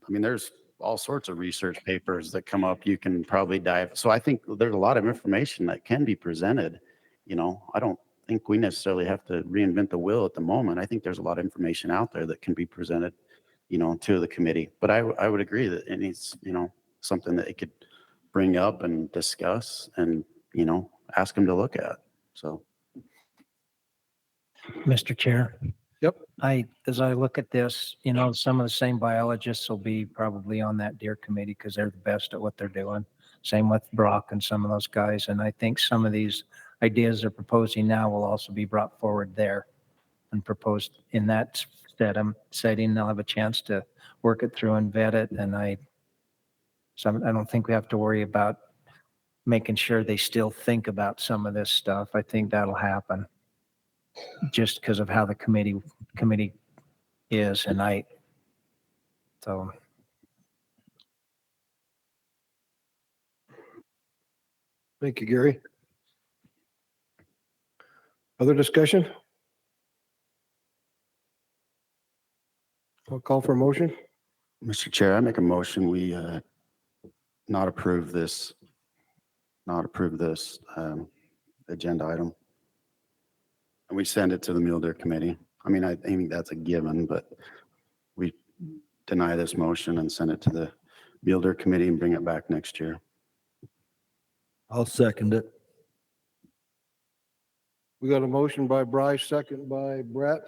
there's all sorts of research papers that come up. You can probably dive. So I think there's a lot of information that can be presented. I don't think we necessarily have to reinvent the wheel at the moment. I think there's a lot of information out there that can be presented, to the committee. But I would agree that it needs, something that it could bring up and discuss and, ask them to look at. So. Mr. Chair. Yep. As I look at this, some of the same biologists will be probably on that deer committee because they're the best at what they're doing. Same with Brock and some of those guys. And I think some of these ideas they're proposing now will also be brought forward there and proposed in that setting. They'll have a chance to work it through and vet it. And I don't think we have to worry about making sure they still think about some of this stuff. I think that'll happen just because of how the committee is. And so. Thank you, Gary. Other discussion? I'll call for a motion. Mr. Chair, I make a motion, we not approve this agenda item. And we send it to the Mule Deer Committee. I mean, I think that's a given, but we deny this motion and send it to the Mule Deer Committee and bring it back next year. I'll second it. We got a motion by Bryce, second by Brett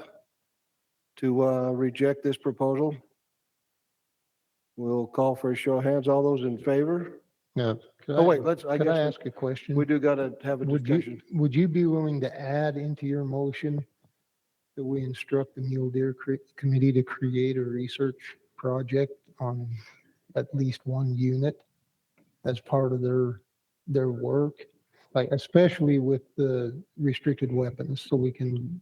to reject this proposal. We'll call for a show of hands. All those in favor? Yeah. Oh, wait, I Could I guess ask a question? we do got to have a discussion. Would you be willing to add into your motion that we instruct the Mule Deer Committee to create a research project on at least one unit as part of their work, like especially with the restricted weapons, so we can.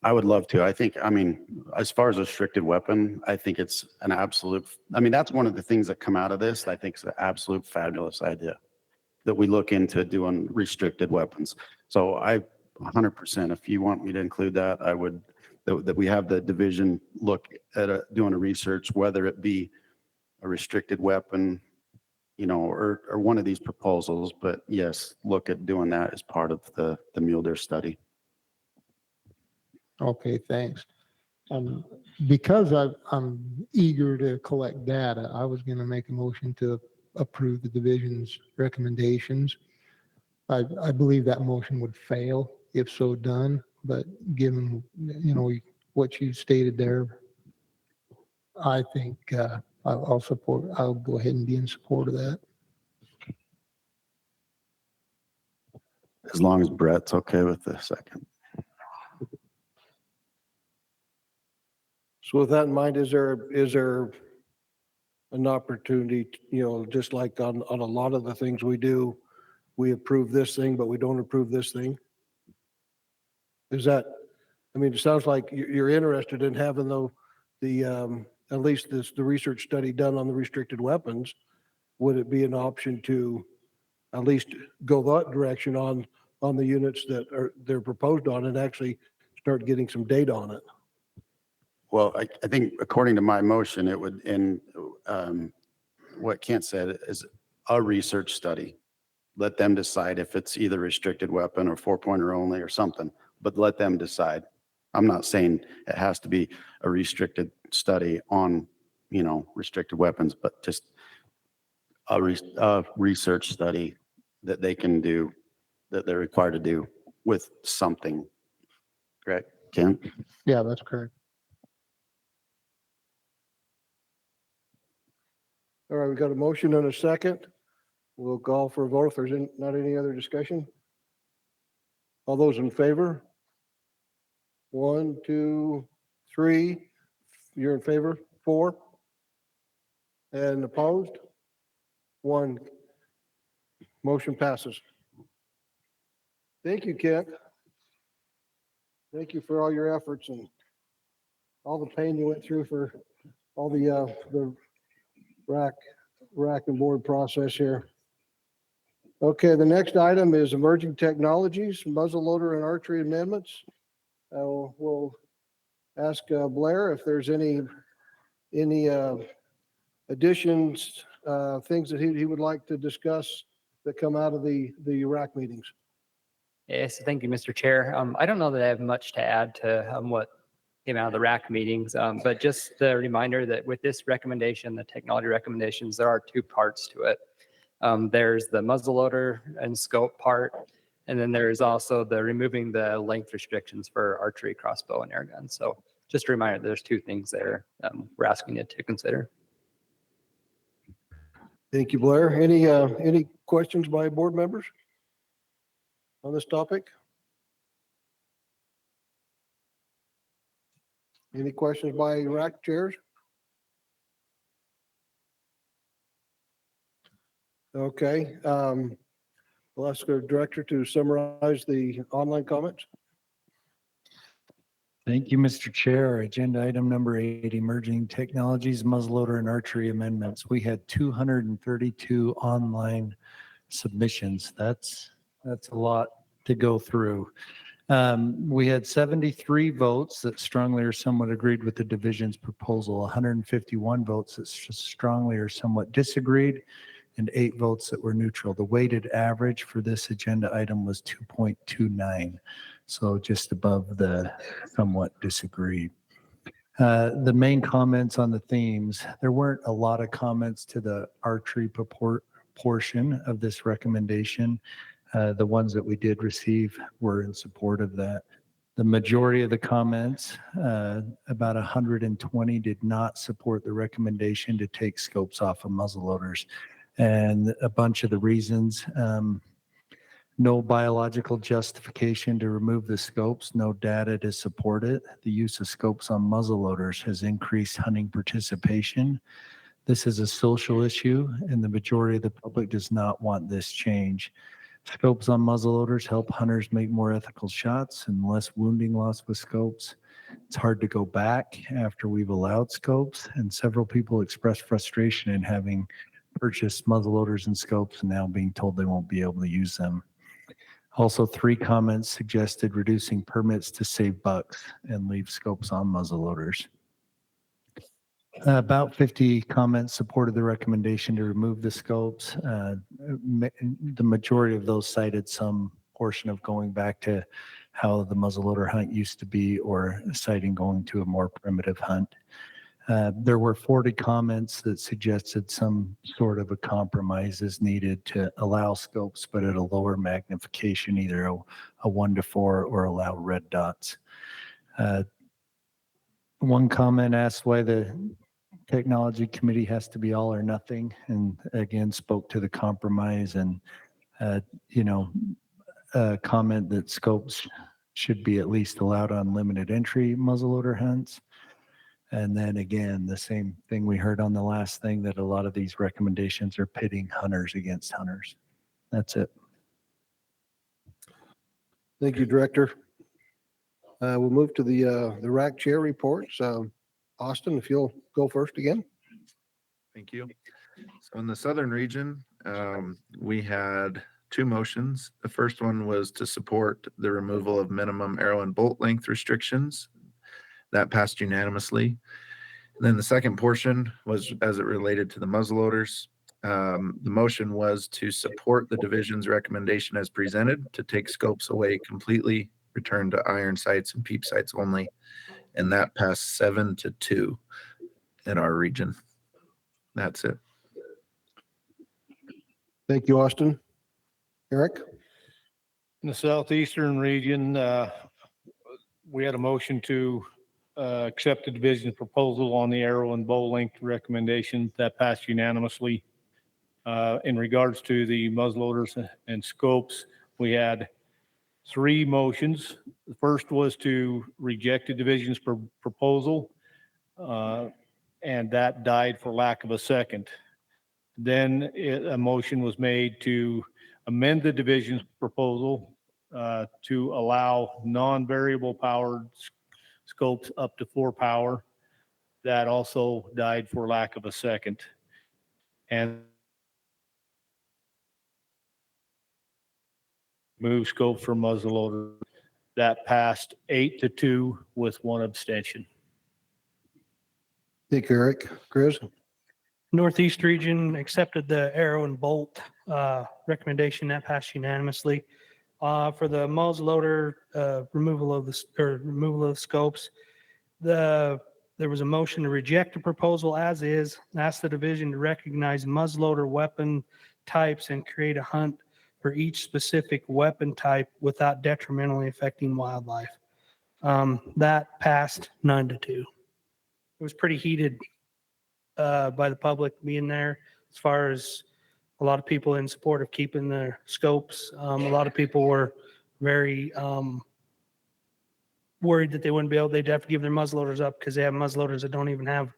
I would love to. I mean, as far as a restricted weapon, I think it's an absolute, that's one of the things that come out of this. I think it's an absolute fabulous idea that we look into doing restricted weapons. So 100%, if you want me to include that, I would, that we have the division look at doing a research, whether it be a restricted weapon, or one of these proposals, but yes, look at doing that as part of the mule deer study. Okay, thanks. Because I'm eager to collect data, I was going to make a motion to approve the division's recommendations. I believe that motion would fail if so done, but given, what you stated there, I think I'll go ahead and be in support of that. As long as Brett's okay with the second. So with that in mind, is there an opportunity, just like on a lot of the things we do, we approve this thing, but we don't approve this thing? Is that, it sounds like you're interested in having at least the research study done on the restricted weapons. Would it be an option to at least go that direction on the units that they're proposed on and actually start getting some data on it? Well, I think according to my motion, it would, and what Kent said is a research study. Let them decide if it's either restricted weapon or 4-pointer only or something, but let them decide. I'm not saying it has to be a restricted study on, restricted weapons, but just a research study that they can do, that they're required to do with something. Correct, Kent? Yeah, that's correct. All right, we got a motion and a second. We'll call for a vote if there's not any other discussion. All those in favor? 1, 2, 3. You're in favor? 4. And opposed? 1. Motion passes. Thank you, Kent. Thank you for all your efforts and all the pain you went through for all the rack and board process here. Okay, the next item is emerging technologies, muzzleloader and archery amendments. We'll ask Blair if there's any additions, things that he would like to discuss that come out of the rack meetings. Yes, thank you, Mr. Chair. I don't know that I have much to add to what came out of the RAC meetings, but just the reminder that with this recommendation, the technology recommendations, there are two parts to it. There's the muzzleloader and scope part, and then there's also the removing the length restrictions for archery, crossbow, and air guns. So just a reminder, there's two things there we're asking you to consider. Thank you, Blair. Any questions by board members on this topic? Any questions by RAC chairs? Okay. We'll ask our director to summarize the online comments. Thank you, Mr. Chair. Agenda item number 8, emerging technologies, muzzleloader and archery amendments. We had 232 online submissions. That's a lot to go through. We had 73 votes that strongly or somewhat agreed with the division's proposal, 151 votes that strongly or somewhat disagreed, and 8 votes that were neutral. The weighted average for this agenda item was 2.29, so just above the somewhat disagreed. The main comments on the themes, there weren't a lot of comments to the archery portion of this recommendation. The ones that we did receive were in support of that. The majority of the comments, about 120, did not support the recommendation to take scopes off of muzzleloaders. And a bunch of the reasons, no biological justification to remove the scopes, no data to support it. The use of scopes on muzzleloaders has increased hunting participation. This is a social issue, and the majority of the public does not want this change. Scopes on muzzleloaders help hunters make more ethical shots and less wounding loss with scopes. It's hard to go back after we've allowed scopes, and several people express frustration in having purchased muzzleloaders and scopes and now being told they won't be able to use them. Also, 3 comments suggested reducing permits to save bucks and leave scopes on muzzleloaders. About 50 comments supported the recommendation to remove the scopes. The majority of those cited some portion of going back to how the muzzleloader hunt used to be, or citing going to a more primitive hunt. There were 40 comments that suggested some sort of a compromise is needed to allow scopes, but at a lower magnification, either a 1:4 or allow red dots. One comment asked why the technology committee has to be all or nothing, and again spoke to the compromise and a comment that scopes should be at least allowed on limited entry muzzleloader hunts. And then again, the same thing we heard on the last thing, that a lot of these recommendations are pitting hunters against hunters. That's it. Thank you, Director. We'll move to the RAC chair reports. Austin, if you'll go first again. Thank you. So in the southern region, we had 2 motions. The first one was to support the removal of minimum arrow and bolt length restrictions. That passed unanimously. And then the second portion was as it related to the muzzleloaders. The motion was to support the division's recommendation as presented to take scopes away completely, return to iron sights and peep sights only. And that passed 7-2 in our region. That's it. Thank you, Austin. Eric? In the Southeastern region, we had a motion to accept the division's proposal on the arrow and bow length recommendation. That passed unanimously. In regards to the muzzleloaders and scopes, we had 3 motions. The first was to reject the division's proposal, and that died for lack of a second. Then a motion was made to amend the division's proposal to allow non-variable powered scopes up to 4 power. That also died for lack of a second. And move scope for muzzleloader. That passed 8-2 with 1 abstention. Thank you, Eric. Chris? Northeast region accepted the arrow and bolt recommendation. That passed unanimously. For the muzzleloader, removal of removal of the scopes, there was a motion to reject the proposal as is, and ask the division to recognize muzzleloader weapon types and create a hunt for each specific weapon type without detrimentally affecting wildlife. That passed 9-2. It was pretty heated by the public being there, as far as a lot of people in support of keeping the scopes. A lot of people were very worried that they wouldn't be able, they'd have to give their muzzleloaders up because they have muzzleloaders that don't even have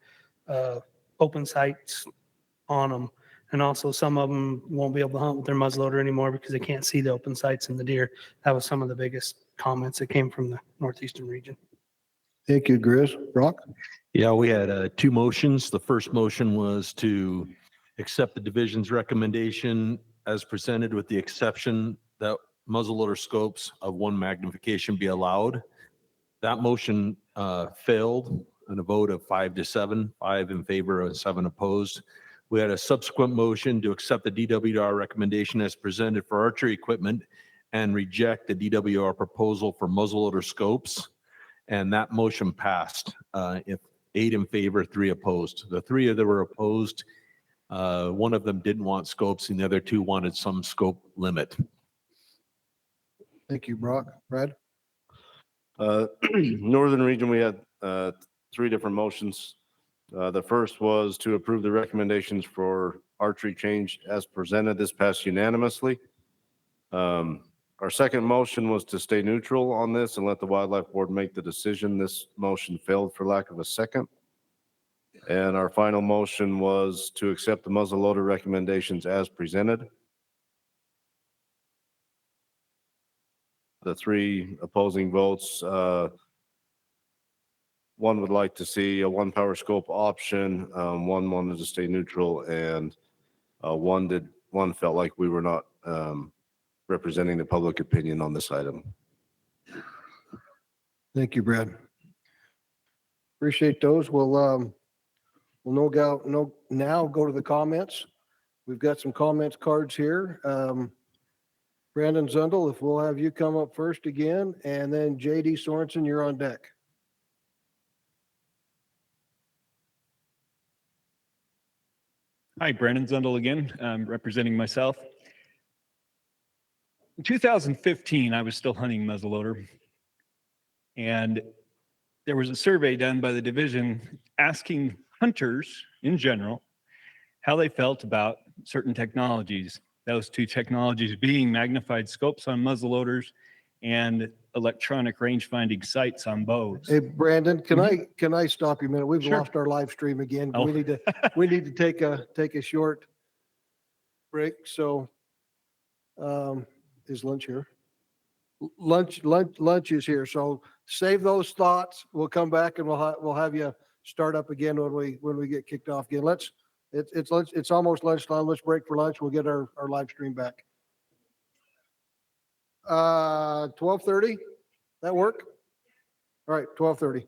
open sights on them. And also some of them won't be able to hunt with their muzzleloader anymore because they can't see the open sights in the deer. That was some of the biggest comments that came from the Northeastern region. Thank you, Grizz. Brock? Yeah, we had two motions. The first motion was to accept the division's recommendation as presented with the exception that muzzleloader scopes of 1 magnification be allowed. That motion failed in a vote of 5-7, 5 in favor and 7 opposed. We had a subsequent motion to accept the DWR recommendation as presented for archery equipment and reject the DWR proposal for muzzleloader scopes. And that motion passed, 8 in favor, 3 opposed. The 3 that were opposed, one of them didn't want scopes and the other 2 wanted some scope limit. Thank you, Brock. Brad? Northern region, we had 3 different motions. The first was to approve the recommendations for archery change as presented. This passed unanimously. Our second motion was to stay neutral on this and let the wildlife board make the decision. This motion failed for lack of a second. And our final motion was to accept the muzzleloader recommendations as presented. The 3 opposing votes, one would like to see a 1 power scope option, one wanted to stay neutral, and one felt like we were not representing the public opinion on this item. Thank you, Brad. Appreciate those. We'll now go to the comments. We've got some comments cards here. Brandon Zundel, if we'll have you come up first again, and then JD Sorensen, you're on deck. Hi, Brandon Zundel again. I'm representing myself. In 2015, I was still hunting muzzleloader, and there was a survey done by the division asking hunters in general how they felt about certain technologies. Those 2 technologies being magnified scopes on muzzleloaders and electronic range finding sights on bows. Hey, Brandon, can I stop you a minute? We've lost our live stream again. Oh. We need to take a short break. So, is lunch here? Lunch is here. So save those thoughts. We'll come back and we'll have you start up again when we get kicked off again. It's almost lunchtime. Let's break for lunch. We'll get our live stream back. 12:30. That work? All right, 12:30.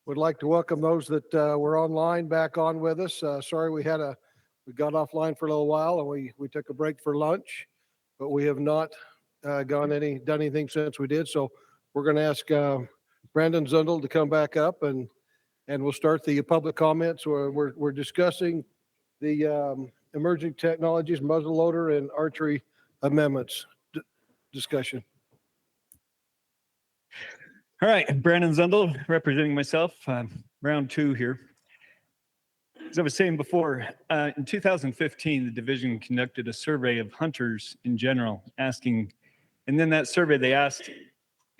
Would like to welcome those that were online back on with us. Sorry we got offline for a little while and we took a break for lunch, but we have not done anything since we did. So we're going to ask Brandon Zundel to come back up and we'll start the public comments. We're discussing the emerging technologies, muzzleloader and archery amendments discussion. All right, Brandon Zundel, representing myself, round two here. As I was saying before, in 2015, the division conducted a survey of hunters in general, asking, and then that survey, they asked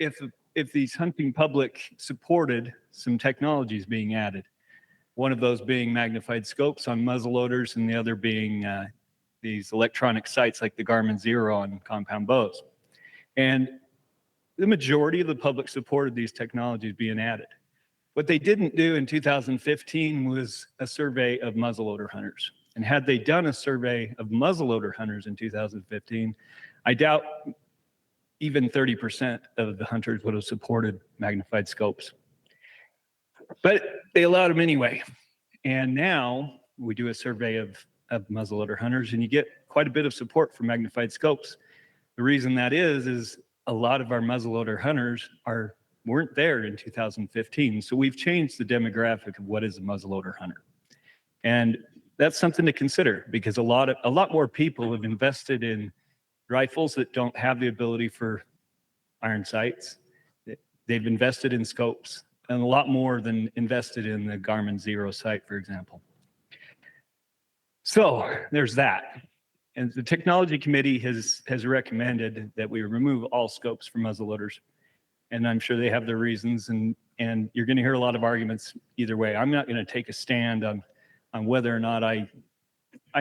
if these hunting public supported some technologies being added. One of those being magnified scopes on muzzleloaders, and the other being these electronic sights like the Garmin Zero on compound bows. And the majority of the public supported these technologies being added. What they didn't do in 2015 was a survey of muzzleloader hunters. And had they done a survey of muzzleloader hunters in 2015, I doubt even 30% of the hunters would have supported magnified scopes. But they allowed them anyway. And now we do a survey of muzzleloader hunters, and you get quite a bit of support for magnified scopes. The reason that is a lot of our muzzleloader hunters weren't there in 2015. So we've changed the demographic of what is a muzzleloader hunter. And that's something to consider, because a lot more people have invested in rifles that don't have the ability for iron sights. They've invested in scopes, and a lot more than invested in the Garmin Zero sight, for example. So there's that. And the technology committee has recommended that we remove all scopes from muzzleloaders. And I'm sure they have their reasons, and you're going to hear a lot of arguments either way. I'm not going to take a stand on whether or not I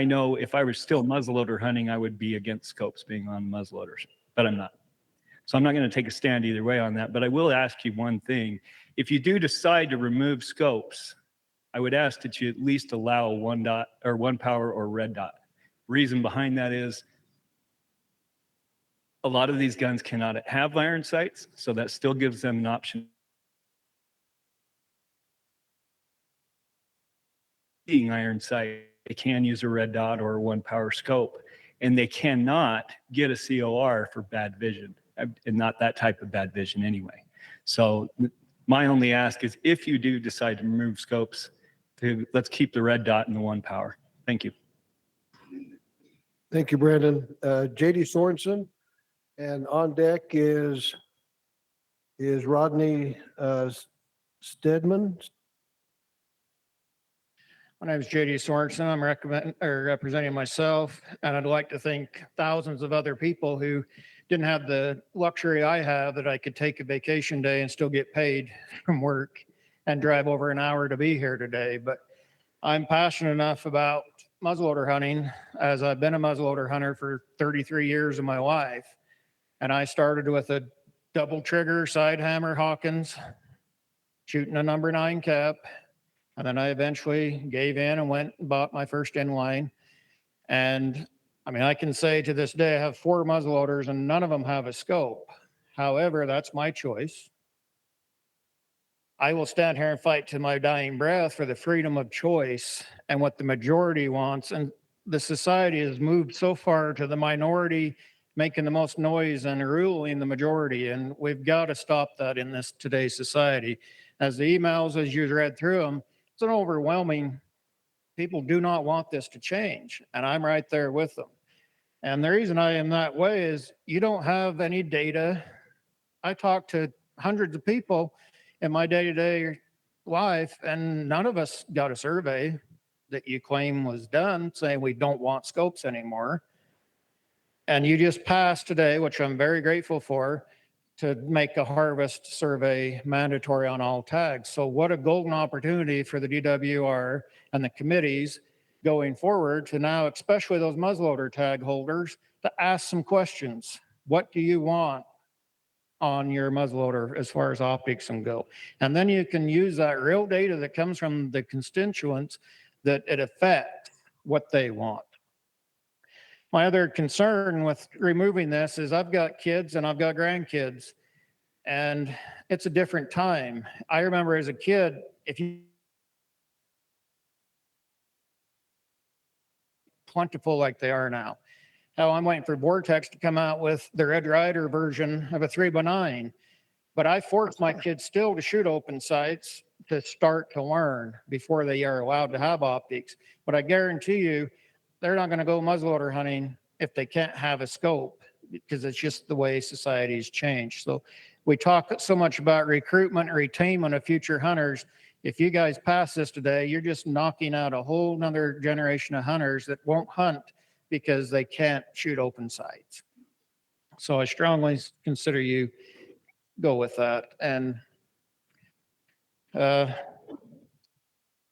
know if I was still muzzleloader hunting, I would be against scopes being on muzzleloaders, but I'm not. So I'm not going to take a stand either way on that. But I will ask you one thing. If you do decide to remove scopes, I would ask that you at least allow one dot or one power or red dot. Reason behind that is a lot of these guns cannot have iron sights, so that still gives them an option. Being iron sight, they can use a red dot or a one power scope, and they cannot get a COR for bad vision, and not that type of bad vision anyway. So my only ask is, if you do decide to remove scopes, let's keep the red dot and the one power. Thank you. Thank you, Brandon. JD Sorensen, and on deck is Rodney Stedman. My name is JD Sorensen. I'm representing myself, and I'd like to thank thousands of other people who didn't have the luxury I have, that I could take a vacation day and still get paid from work and drive over an hour to be here today. But I'm passionate enough about muzzleloader hunting, as I've been a muzzleloader hunter for 33 years of my life. And I started with a double trigger side hammer Hawkins, shooting a number 9 cap. And then I eventually gave in and went and bought my first inline. And I mean, I can say to this day, I have 4 muzzleloaders and none of them have a scope. However, that's my choice. I will stand here and fight to my dying breath for the freedom of choice and what the majority wants. And the society has moved so far to the minority making the most noise and ruling the majority. And we've got to stop that in this today's society. As the emails, as you read through them, it's an overwhelming, people do not want this to change. And I'm right there with them. And the reason I am that way is you don't have any data. I talk to hundreds of people in my day-to-day life, and none of us got a survey that you claim was done saying we don't want scopes anymore. And you just passed today, which I'm very grateful for, to make a harvest survey mandatory on all tags. So what a golden opportunity for the DWR and the committees going forward to now, especially those muzzleloader tag holders, to ask some questions. What do you want on your muzzleloader as far as optics and go? And then you can use that real data that comes from the constituents that it affects what they want. My other concern with removing this is I've got kids and I've got grandkids, and it's a different time. I remember as a kid, if you plentiful like they are now. Hell, I'm waiting for Vortex to come out with their Red Ryder version of a 3x9. But I force my kids still to shoot open sights to start to learn before they are allowed to have optics. But I guarantee you, they're not going to go muzzleloader hunting if they can't have a scope, because it's just the way society's changed. So we talk so much about recruitment and retainment of future hunters. If you guys pass this today, you're just knocking out a whole nother generation of hunters that won't hunt because they can't shoot open sights. So I strongly consider you go with that. And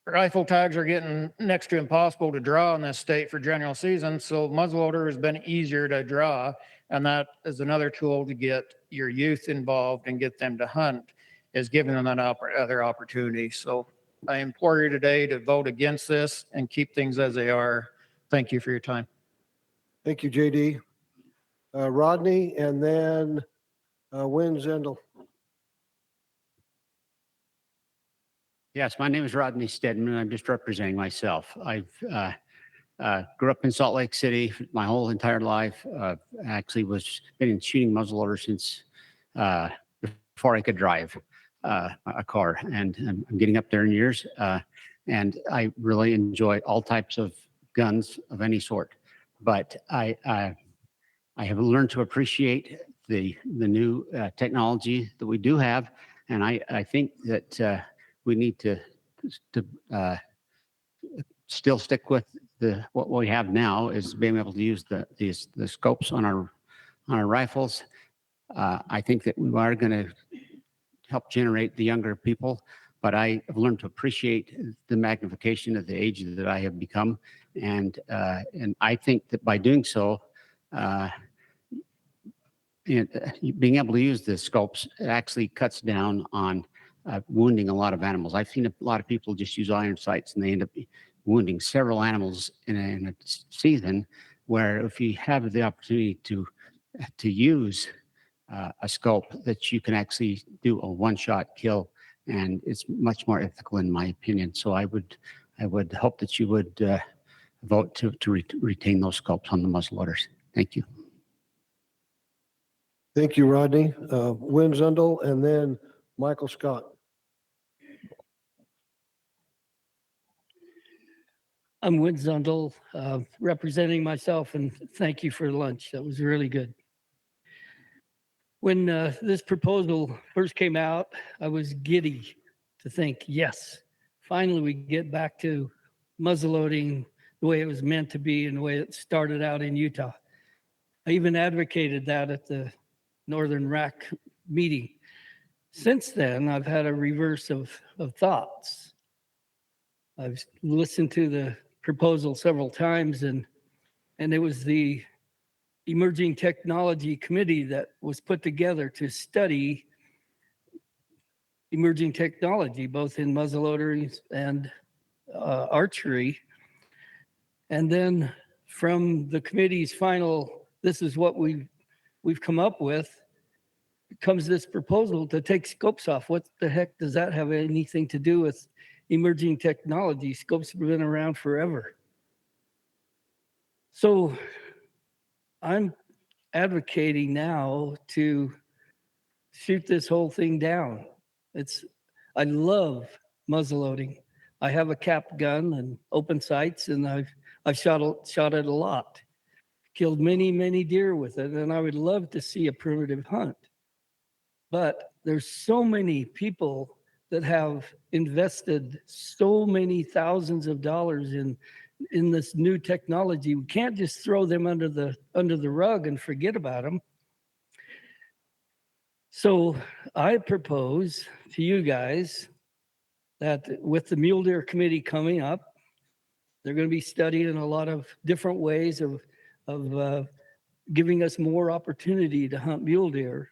rifle tags are getting next to impossible to draw in this state for general season. So muzzleloader has been easier to draw. And that is another tool to get your youth involved and get them to hunt, is giving them that other opportunity. So I implore you today to vote against this and keep things as they are. Thank you for your time. Thank you, JD. Rodney, and then Wynn Zendel. Yes, my name is Rodney Stedman. I'm just representing myself. I've grew up in Salt Lake City my whole entire life. Actually been shooting muzzleloader since before I could drive a car, and I'm getting up there in years. And I really enjoy all types of guns of any sort. But I have learned to appreciate the new technology that we do have, and I think that we need to still stick with what we have now, is being able to use the scopes on our rifles. I think that we are going to help generate the younger people, but I have learned to appreciate the magnification of the age that I have become, and I think that by doing so, being able to use the scopes actually cuts down on wounding a lot of animals. I've seen a lot of people just use iron sights and they end up wounding several animals in a season, where if you have the opportunity to use a scope, that you can actually do a one-shot kill, and it's much more ethical in my opinion. So I would hope that you would vote to retain those scopes on the muzzleloaders. Thank you. Thank you, Rodney. Wynn Zundel, and then Michael Scott. I'm Wynn Zundel, representing myself, and thank you for lunch. That was really good. When this proposal first came out, I was giddy to think, yes, finally we get back to muzzleloading the way it was meant to be and the way it started out in Utah. I even advocated that at the Northern RAC meeting. Since then, I've had a reverse of thoughts. I've listened to the proposal several times, and it was the Emerging Technology Committee that was put together to study emerging technology, both in muzzleloaders and archery. And then from the committee's final, this is what we've come up with, comes this proposal to take scopes off. What the heck does that have anything to do with emerging technology? Scopes have been around forever. So I'm advocating now to shoot this whole thing down. I love muzzleloading. I have a cap gun and open sights, and I've shot it a lot. Killed many deer with it, and I would love to see a primitive hunt. But there's so many people that have invested so many thousands of dollars in this new technology. We can't just throw them under the rug and forget about them. So I propose to you guys that with the Mule Deer Committee coming up, they're going to be studying a lot of different ways of giving us more opportunity to hunt mule deer.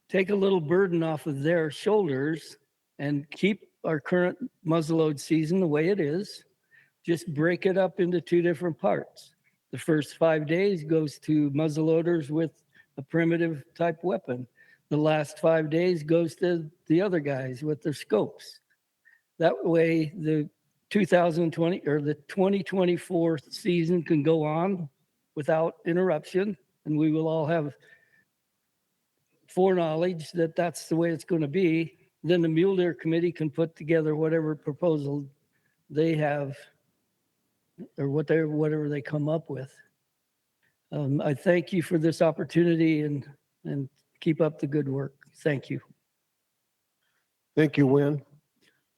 Take a little burden off of their shoulders and keep our current muzzleload season the way it is. Just break it up into two different parts. The first 5 days goes to muzzleloaders with a primitive type weapon. the last 5 days goes to the other guys with their scopes. That way the 2020 or the 2024 season can go on without interruption, and we will all have foreknowledge that that's the way it's going to be. Then the Mule Deer Committee can put together whatever proposal they have or whatever they come up with. I thank you for this opportunity and keep up the good work. Thank you. Thank you, Win.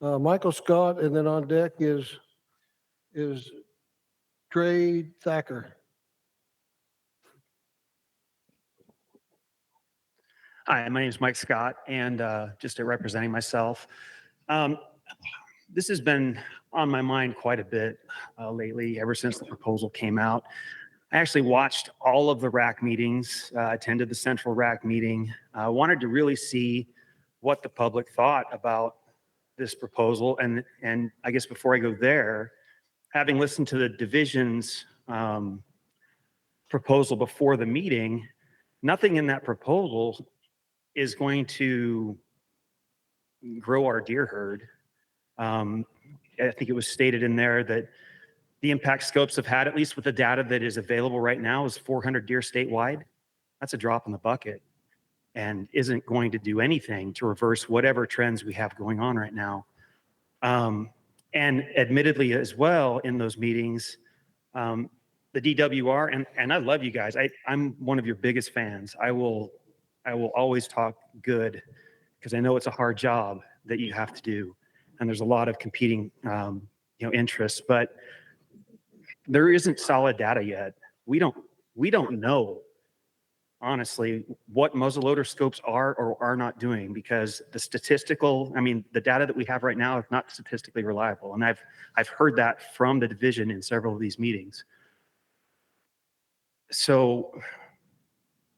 Michael Scott, and then on deck is Trey Thacker. Hi, my name is Mike Scott, and just representing myself. This has been on my mind quite a bit lately, ever since the proposal came out. I actually watched all of the RAC meetings, attended the central RAC meeting, wanted to really see what the public thought about this proposal. And I guess before I go there, having listened to the division's proposal before the meeting, nothing in that proposal is going to grow our deer herd. I think it was stated in there that the impact scopes have had, at least with the data that is available right now, is 400 deer statewide. That's a drop in the bucket and isn't going to do anything to reverse whatever trends we have going on right now. And admittedly as well in those meetings, the DWR, and I love you guys. I'm one of your biggest fans. I will always talk good because I know it's a hard job that you have to do. And there's a lot of competing interests, but there isn't solid data yet. We don't know, honestly, what muzzleloader scopes are or are not doing, because the data that we have right now is not statistically reliable. And I've heard that from the division in several of these meetings. So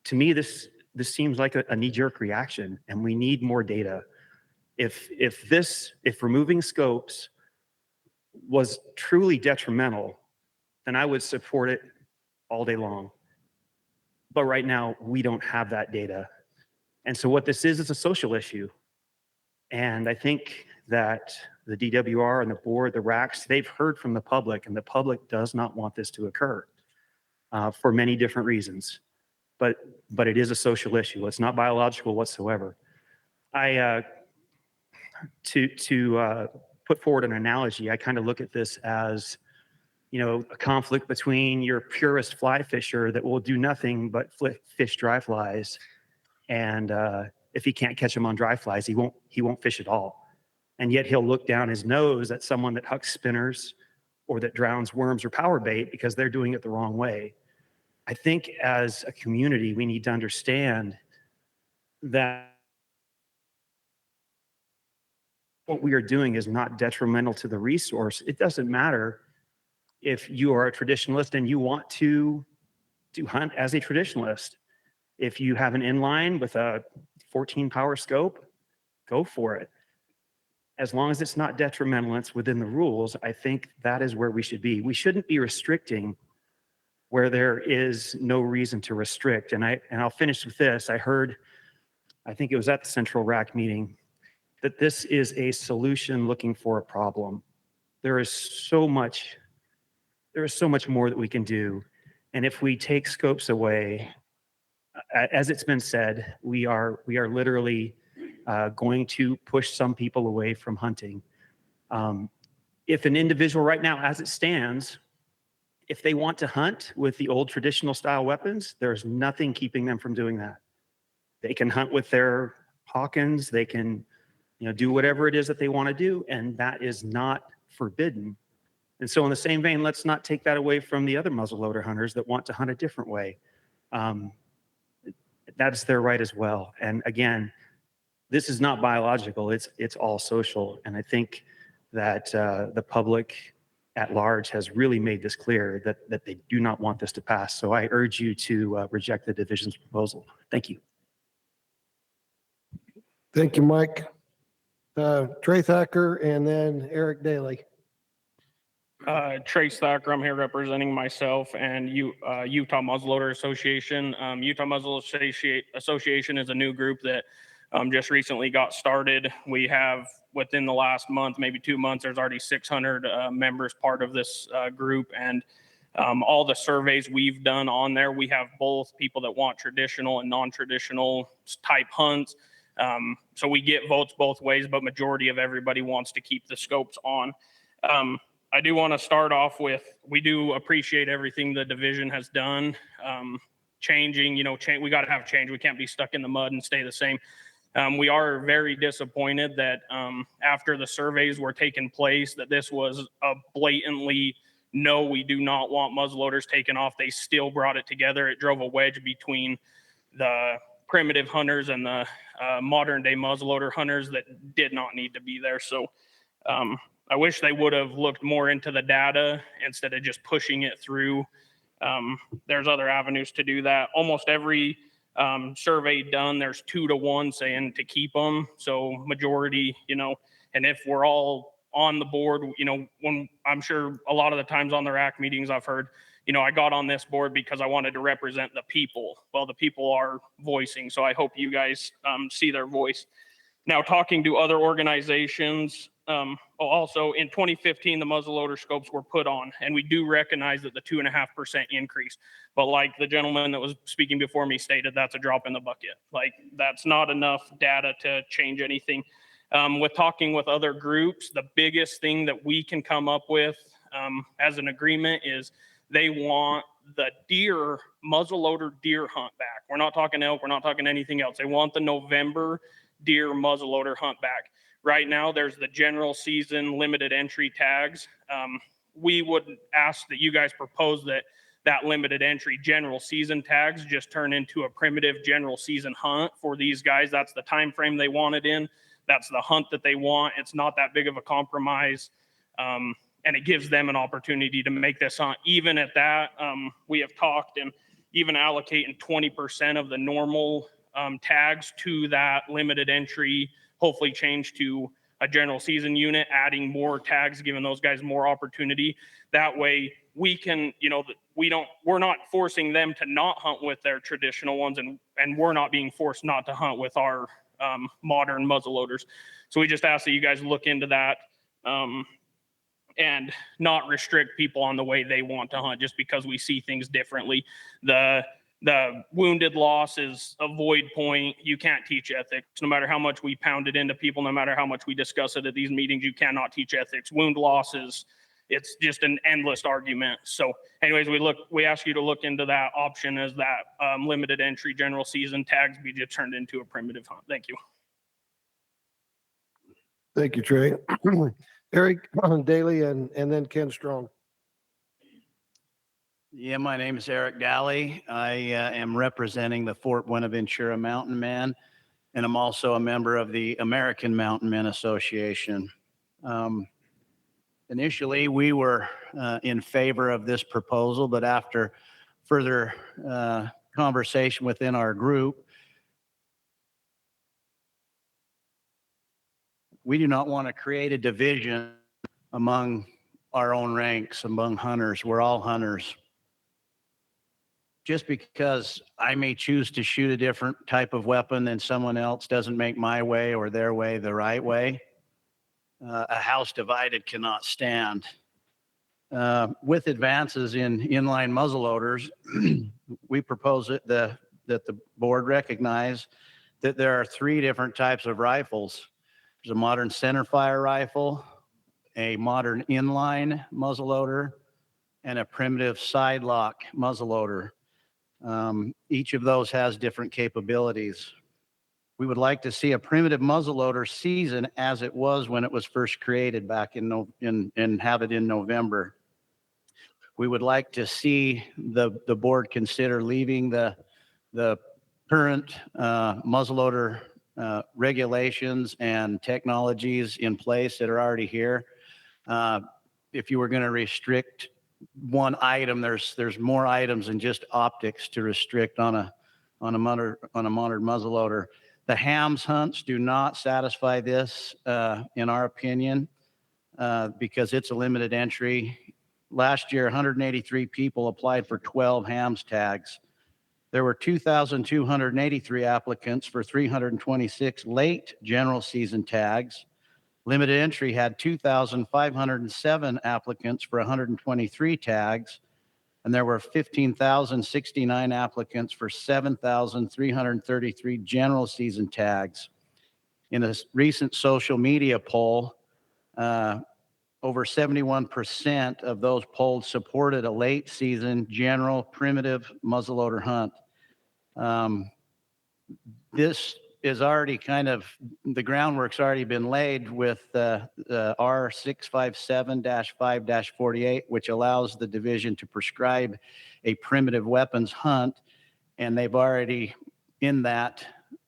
to me, this seems like a knee-jerk reaction, and we need more data. If removing scopes was truly detrimental, then I would support it all day long. But right now, we don't have that data. And so what this is a social issue. And I think that the DWR and the board, the RACs, they've heard from the public, and the public does not want this to occur for many different reasons. But it is a social issue. It's not biological whatsoever. To put forward an analogy, I kind of look at this as, a conflict between your purist fly fisher that will do nothing but fish dry flies, and if he can't catch them on dry flies, he won't fish at all. And yet he'll look down his nose at someone that hucks spinners or that drowns worms or power bait because they're doing it the wrong way. I think as a community, we need to understand that what we are doing is not detrimental to the resource. It doesn't matter if you are a traditionalist and you want to hunt as a traditionalist. If you have an inline with a 14 power scope, go for it. As long as it's not detrimental, it's within the rules, I think that is where we should be. We shouldn't be restricting where there is no reason to restrict. And I'll finish with this. I think it was at the Central RAC meeting, that this is a solution looking for a problem. There is so much more that we can do. And if we take scopes away, as it's been said, we are literally going to push some people away from hunting. If an individual right now, as it stands, if they want to hunt with the old traditional style weapons, there's nothing keeping them from doing that. They can hunt with their Hawkins, they can do whatever it is that they want to do, and that is not forbidden. And so in the same vein, let's not take that away from the other muzzleloader hunters that want to hunt a different way. That's their right as well. And again, this is not biological, it's all social. And I think that the public at large has really made this clear that they do not want this to pass. So I urge you to reject the division's proposal. Thank you. Thank you, Mike. Trey Thacker and then Eric Daly. Trey Thacker. I'm here representing myself and Utah Muzzleloader Association. Utah Muzzleloader Association is a new group that just recently got started. We have, within the last month, maybe 2 months, there's already 600 members part of this group. And all the surveys we've done on there, we have both people that want traditional and non-traditional type hunts. So we get votes both ways, but majority of everybody wants to keep the scopes on. I do want to start off with, we do appreciate everything the division has done. Changing, we got to have change. We can't be stuck in the mud and stay the same. We are very disappointed that after the surveys were taking place, that this was a blatantly, no, we do not want muzzleloaders taken off. They still brought it together. It drove a wedge between the primitive hunters and the modern day muzzleloader hunters that did not need to be there. So I wish they would have looked more into the data instead of just pushing it through. There's other avenues to do that. Almost every survey done, there's 2 to 1 saying to keep them. So majority, and if we're all on the board, when I'm sure a lot of the times on the RAC meetings I've heard, I got on this board because I wanted to represent the people. Well, the people are voicing. So I hope you guys see their voice. Now, talking to other organizations, also in 2015, the muzzleloader scopes were put on, and we do recognize that the 2.5% increase. But like the gentleman that was speaking before me stated, that's a drop in the bucket. Like, that's not enough data to change anything. With talking with other groups, the biggest thing that we can come up with as an agreement is they want the muzzleloader deer hunt back. We're not talking elk. We're not talking anything else. They want the November deer muzzleloader hunt back. Right now, there's the general season limited entry tags. We would ask that you guys propose that limited entry general season tags just turn into a primitive general season hunt for these guys. That's the time frame they want it in. That's the hunt that they want. It's not that big of a compromise. And it gives them an opportunity to make this hunt. Even at that, we have talked and even allocating 20% of the normal tags to that limited entry, hopefully change to a general season unit, adding more tags, giving those guys more opportunity. That way we can, we're not forcing them to not hunt with their traditional ones, and we're not being forced not to hunt with our modern muzzleloaders. So we just ask that you guys look into that and not restrict people on the way they want to hunt just because we see things differently. The wounded loss is a void point. You can't teach ethics. No matter how much we pound it into people, no matter how much we discuss it at these meetings, you cannot teach ethics. Wound loss it's just an endless argument. So anyways, we ask you to look into that option as that limited entry general season tags be just turned into a primitive hunt. Thank you. Thank you, Trey. Eric Daly and then Ken Strong. Yeah, my name is Eric Daly. I am representing the Fort Buenaventura Mountain Men, and I'm also a member of the American Mountain Men Association. Initially, we were in favor of this proposal, but after further conversation within our group, we do not want to create a division among our own ranks, among hunters. We're all hunters. Just because I may choose to shoot a different type of weapon than someone else doesn't make my way or their way the right way. A house divided cannot stand. With advances in inline muzzleloaders, we propose that the board recognize that there are 3 different types of rifles. There's a modern centerfire rifle, a modern inline muzzleloader, and a primitive side lock muzzleloader. Each of those has different capabilities. We would like to see a primitive muzzleloader season as it was when it was first created back and have it in November. We would like to see the board consider leaving the current muzzleloader regulations and technologies in place that are already here. If you were going to restrict one item, there's more items than just optics to restrict on a modern muzzleloader. The hams hunts do not satisfy this, in our opinion, because it's a limited entry. last year, 183 people applied for 12 hams tags. There were 2,283 applicants for 326 late general season tags. Limited entry had 2,507 applicants for 123 tags, and there were 15,069 applicants for 7,333 general season tags. In a recent social media poll, over 71% of those polled supported a late season general primitive muzzleloader hunt. This is already kind of, the groundwork's already been laid with R657-5-48, which allows the division to prescribe a primitive weapons hunt. And they've already in that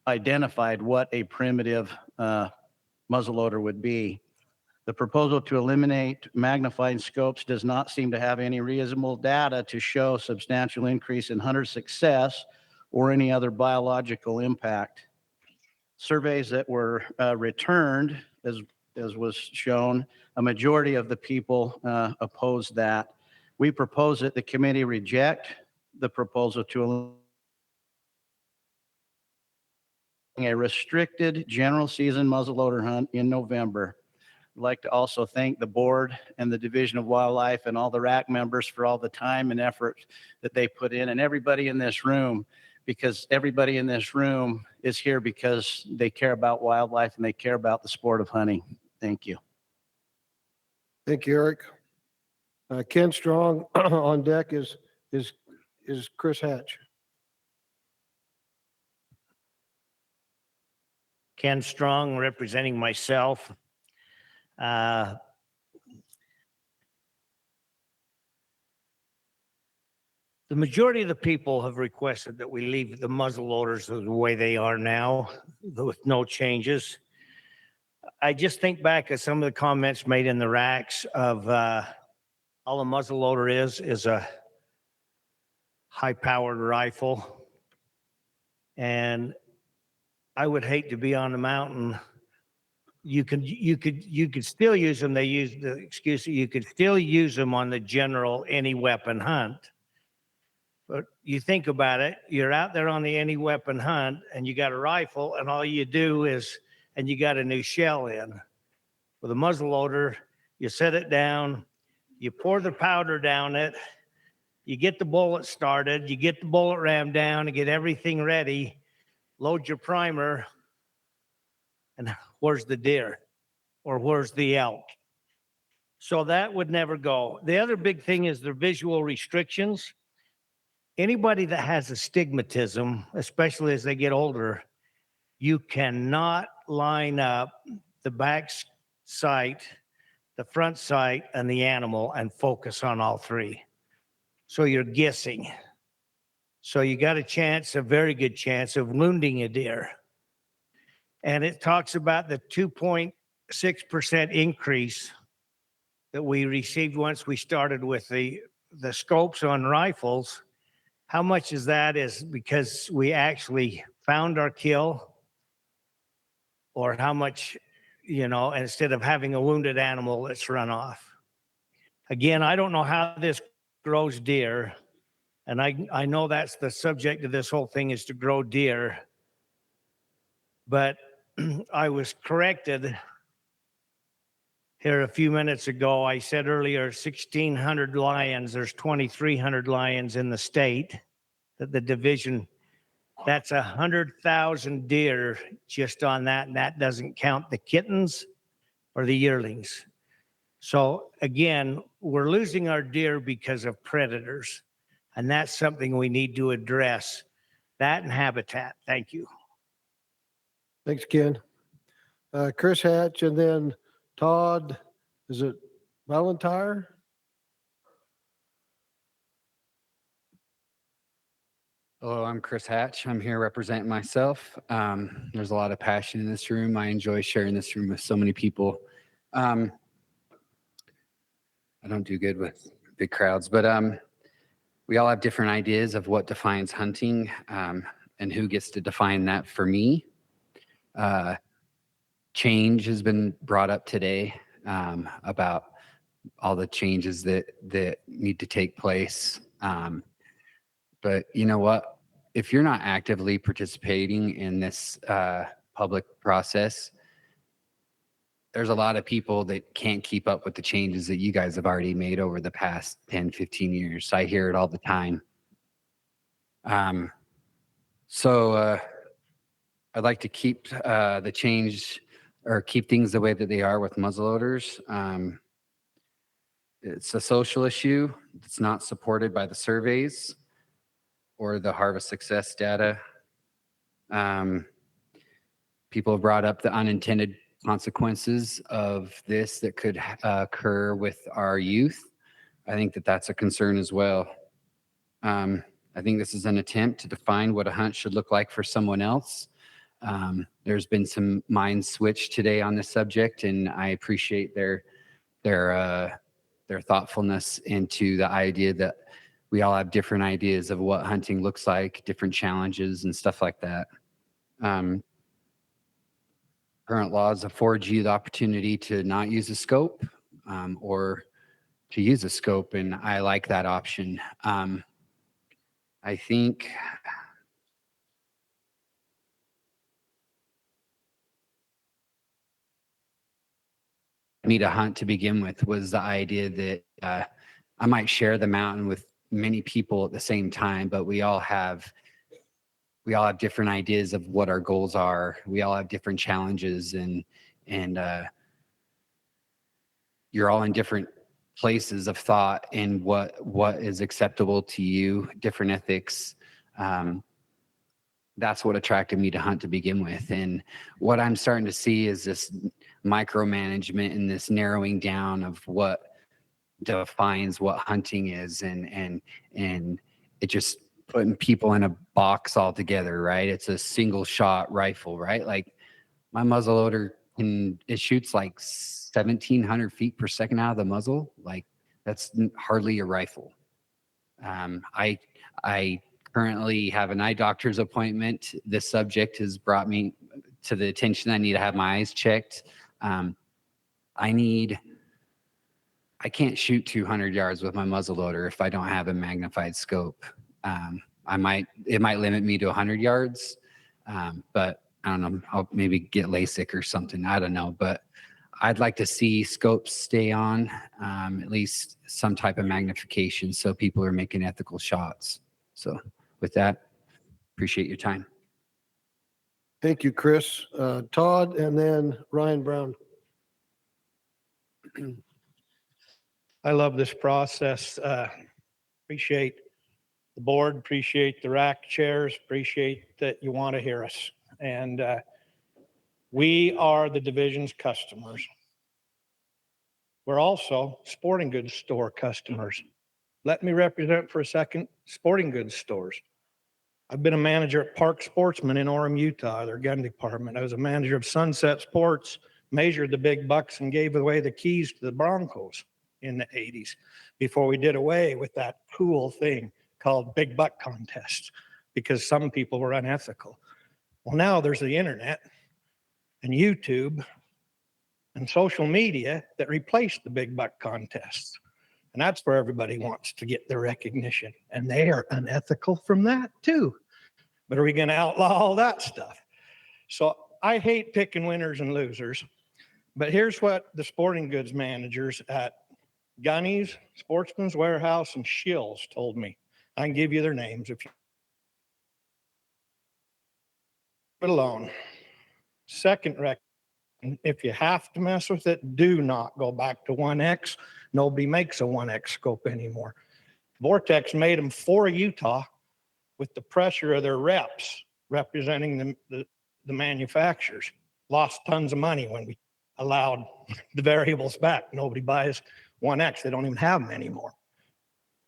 identified what a primitive muzzleloader would be. The proposal to eliminate magnifying scopes does not seem to have any reasonable data to show substantial increase in hunter success or any other biological impact. Surveys that were returned, as was shown, a majority of the people opposed that. We propose that the committee reject the proposal to eliminate a restricted general season muzzleloader hunt in November. I'd like to also thank the board and the Division of Wildlife and all the RAC members for all the time and effort that they put in, and everybody in this room, because everybody in this room is here because they care about wildlife and they care about the sport of hunting. Thank you. Thank you, Eric. Ken Strong on deck is Chris Hatch. Ken Strong, representing myself. The majority of the people have requested that we leave the muzzle loaders the way they are now, with no changes. I just think back at some of the comments made in the racks of all a muzzle loader is a high-powered rifle. And I would hate to be on the mountain. You could still use them. They use the excuse that you could still use them on the general any weapon hunt. But you think about it, you're out there on the any weapon hunt and you got a rifle and all you do is, and you got a new shell in. With a muzzle loader, you set it down, you pour the powder down it, you get the bullet started, you get the bullet ram down and get everything ready, load your primer, and where's the deer or where's the elk? So that would never go. The other big thing is the visual restrictions. Anybody that has astigmatism, especially as they get older, you cannot line up the back sight, the front sight, and the animal and focus on all three. So you're guessing. So you got a chance, a very good chance of wounding a deer. And it talks about the 2.6% increase that we received once we started with the scopes on rifles. How much is that is because we actually found our kill, or how much, instead of having a wounded animal that's run off. Again, I don't know how this grows deer. And I know that's the subject of this whole thing, is to grow deer. But I was corrected here a few minutes ago. I said earlier, 1,600 lions, there's 2,300 lions in the state that the division, that's 100,000 deer just on that. And that doesn't count the kittens or the yearlings. So again, we're losing our deer because of predators. And that's something we need to address, that and habitat. Thank you. Thanks, Ken. Chris Hatch, and then Todd, is it Valentire? Hello, I'm Chris Hatch. I'm here representing myself. There's a lot of passion in this room. I enjoy sharing this room with so many people. I don't do good with big crowds, but we all have different ideas of what defines hunting, and who gets to define that for me. Change has been brought up today about all the changes that need to take place. But you know what? If you're not actively participating in this public process, there's a lot of people that can't keep up with the changes that you guys have already made over the past 10, 15 years. I hear it all the time. So I'd like to keep the change or keep things the way that they are with muzzleloaders. It's a social issue. It's not supported by the surveys or the harvest success data. People have brought up the unintended consequences of this that could occur with our youth. I think that that's a concern as well. I think this is an attempt to define what a hunt should look like for someone else. There's been some mind switch today on this subject, and I appreciate their thoughtfulness into the idea that we all have different ideas of what hunting looks like, different challenges and stuff like that. Current laws afford you the opportunity to not use a scope or to use a scope, and I like that option. I think me to hunt to begin with was the idea that I might share the mountain with many people at the same time, but we all have different ideas of what our goals are. We all have different challenges, and you're all in different places of thought and what is acceptable to you, different ethics. That's what attracted me to hunt to begin with. And what I'm starting to see is this micromanagement and this narrowing down of what defines what hunting is, and it just putting people in a box altogether, right? It's a single shot rifle, right? Like my muzzleloader it shoots like 1,700 feet per second out of the muzzle. Like that's hardly a rifle. I currently have an eye doctor's appointment. This subject has brought me to the attention I need to have my eyes checked. I can't shoot 200 yards with my muzzleloader if I don't have a magnified scope. It might limit me to 100 yards, but I don't know. I'll maybe get LASIK or something. I don't know, but I'd like to see scopes stay on, at least some type of magnification, so people are making ethical shots. So with that, appreciate your time. Thank you, Chris. Todd, and then Ryan Brown. I love this process. Appreciate the board, appreciate the rack chairs, appreciate that you want to hear us. And we are the division's customers. We're also sporting goods store customers. Let me represent for a second sporting goods stores. I've been a manager at Park Sportsman in Orem, Utah, their gun department. I was a manager of Sunset Sports, measured the big bucks and gave away the keys to the Broncos in the 80s before we did away with that cool thing called big buck contests because some people were unethical. Well, now there's the internet and YouTube and social media that replaced the big buck contests. And that's where everybody wants to get their recognition. And they are unethical from that too. But are we going to outlaw all that stuff? So I hate picking winners and losers. But here's what the sporting goods managers at Gunny's, Sportsman's Warehouse, and Shills told me. I can give you their names if you put it alone. Second rec, if you have to mess with it, do not go back to 1X. Nobody makes a 1X scope anymore. Vortex made them for Utah with the pressure of their reps representing the manufacturers. Lost tons of money when we allowed the variables back. Nobody buys 1X. They don't even have them anymore.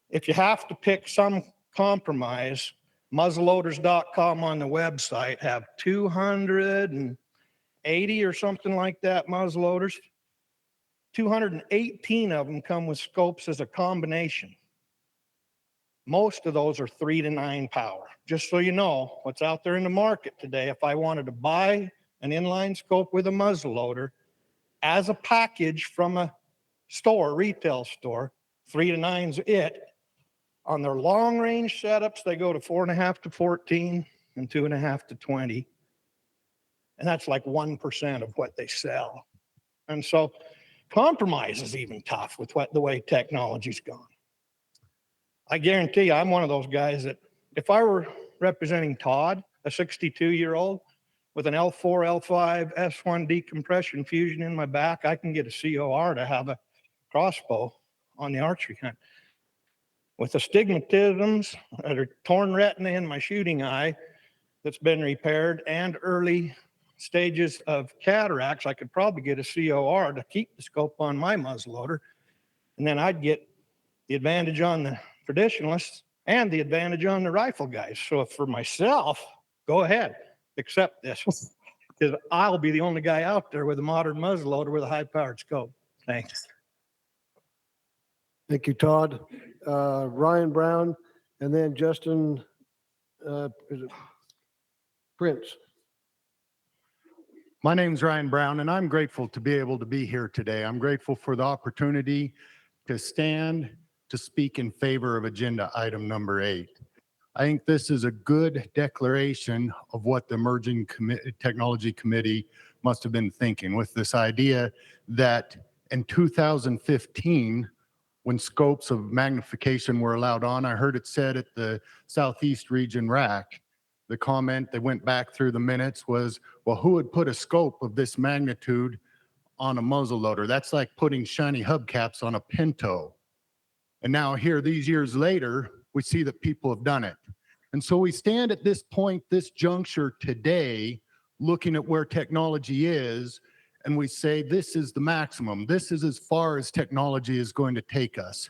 If you have to pick some compromise, muzzleloaders.com on the website have 280 or something like that muzzleloaders. 218 of them come with scopes as a combination. Most of those are 3 to 9 power. Just so you know what's out there in the market today, if I wanted to buy an inline scope with a muzzleloader as a package from a store, retail store, 3 to 9's it. On their long range setups, they go to 4.5 to 14 and 2.5 to 20. And that's like 1% of what they sell. And so compromise is even tough with the way technology's gone. I guarantee you, I'm one of those guys that if I were representing Todd, a 62-year-old with an L4, L5, S1 decompression fusion in my back, I can get a COR to have a crossbow on the archery hunt. With astigmatisms that are torn retina in my shooting eye that's been repaired and early stages of cataracts, I could probably get a COR to keep the scope on my muzzleloader. And then I'd get the advantage on the traditionalists and the advantage on the rifle guys. So if for myself, go ahead, accept this. Because I'll be the only guy out there with a modern muzzleloader with a high-powered scope. Thanks. Thank you, Todd. Ryan Brown, and then Justin is it Prince. My name's Ryan Brown, and I'm grateful to be able to be here today. I'm grateful for the opportunity to stand to speak in favor of agenda item number 8. I think this is a good declaration of what the Emerging Technology Committee must have been thinking with this idea that in 2015, when scopes of magnification were allowed on, I heard it said at the Southeast region RAC, the comment that went back through the minutes was, well, who would put a scope of this magnitude on a muzzle loader? That's like putting shiny hubcaps on a Pinto. And now here, these years later, we see that people have done it. And so we stand at this point, this juncture today, looking at where technology is, and we say, this is the maximum. This is as far as technology is going to take us.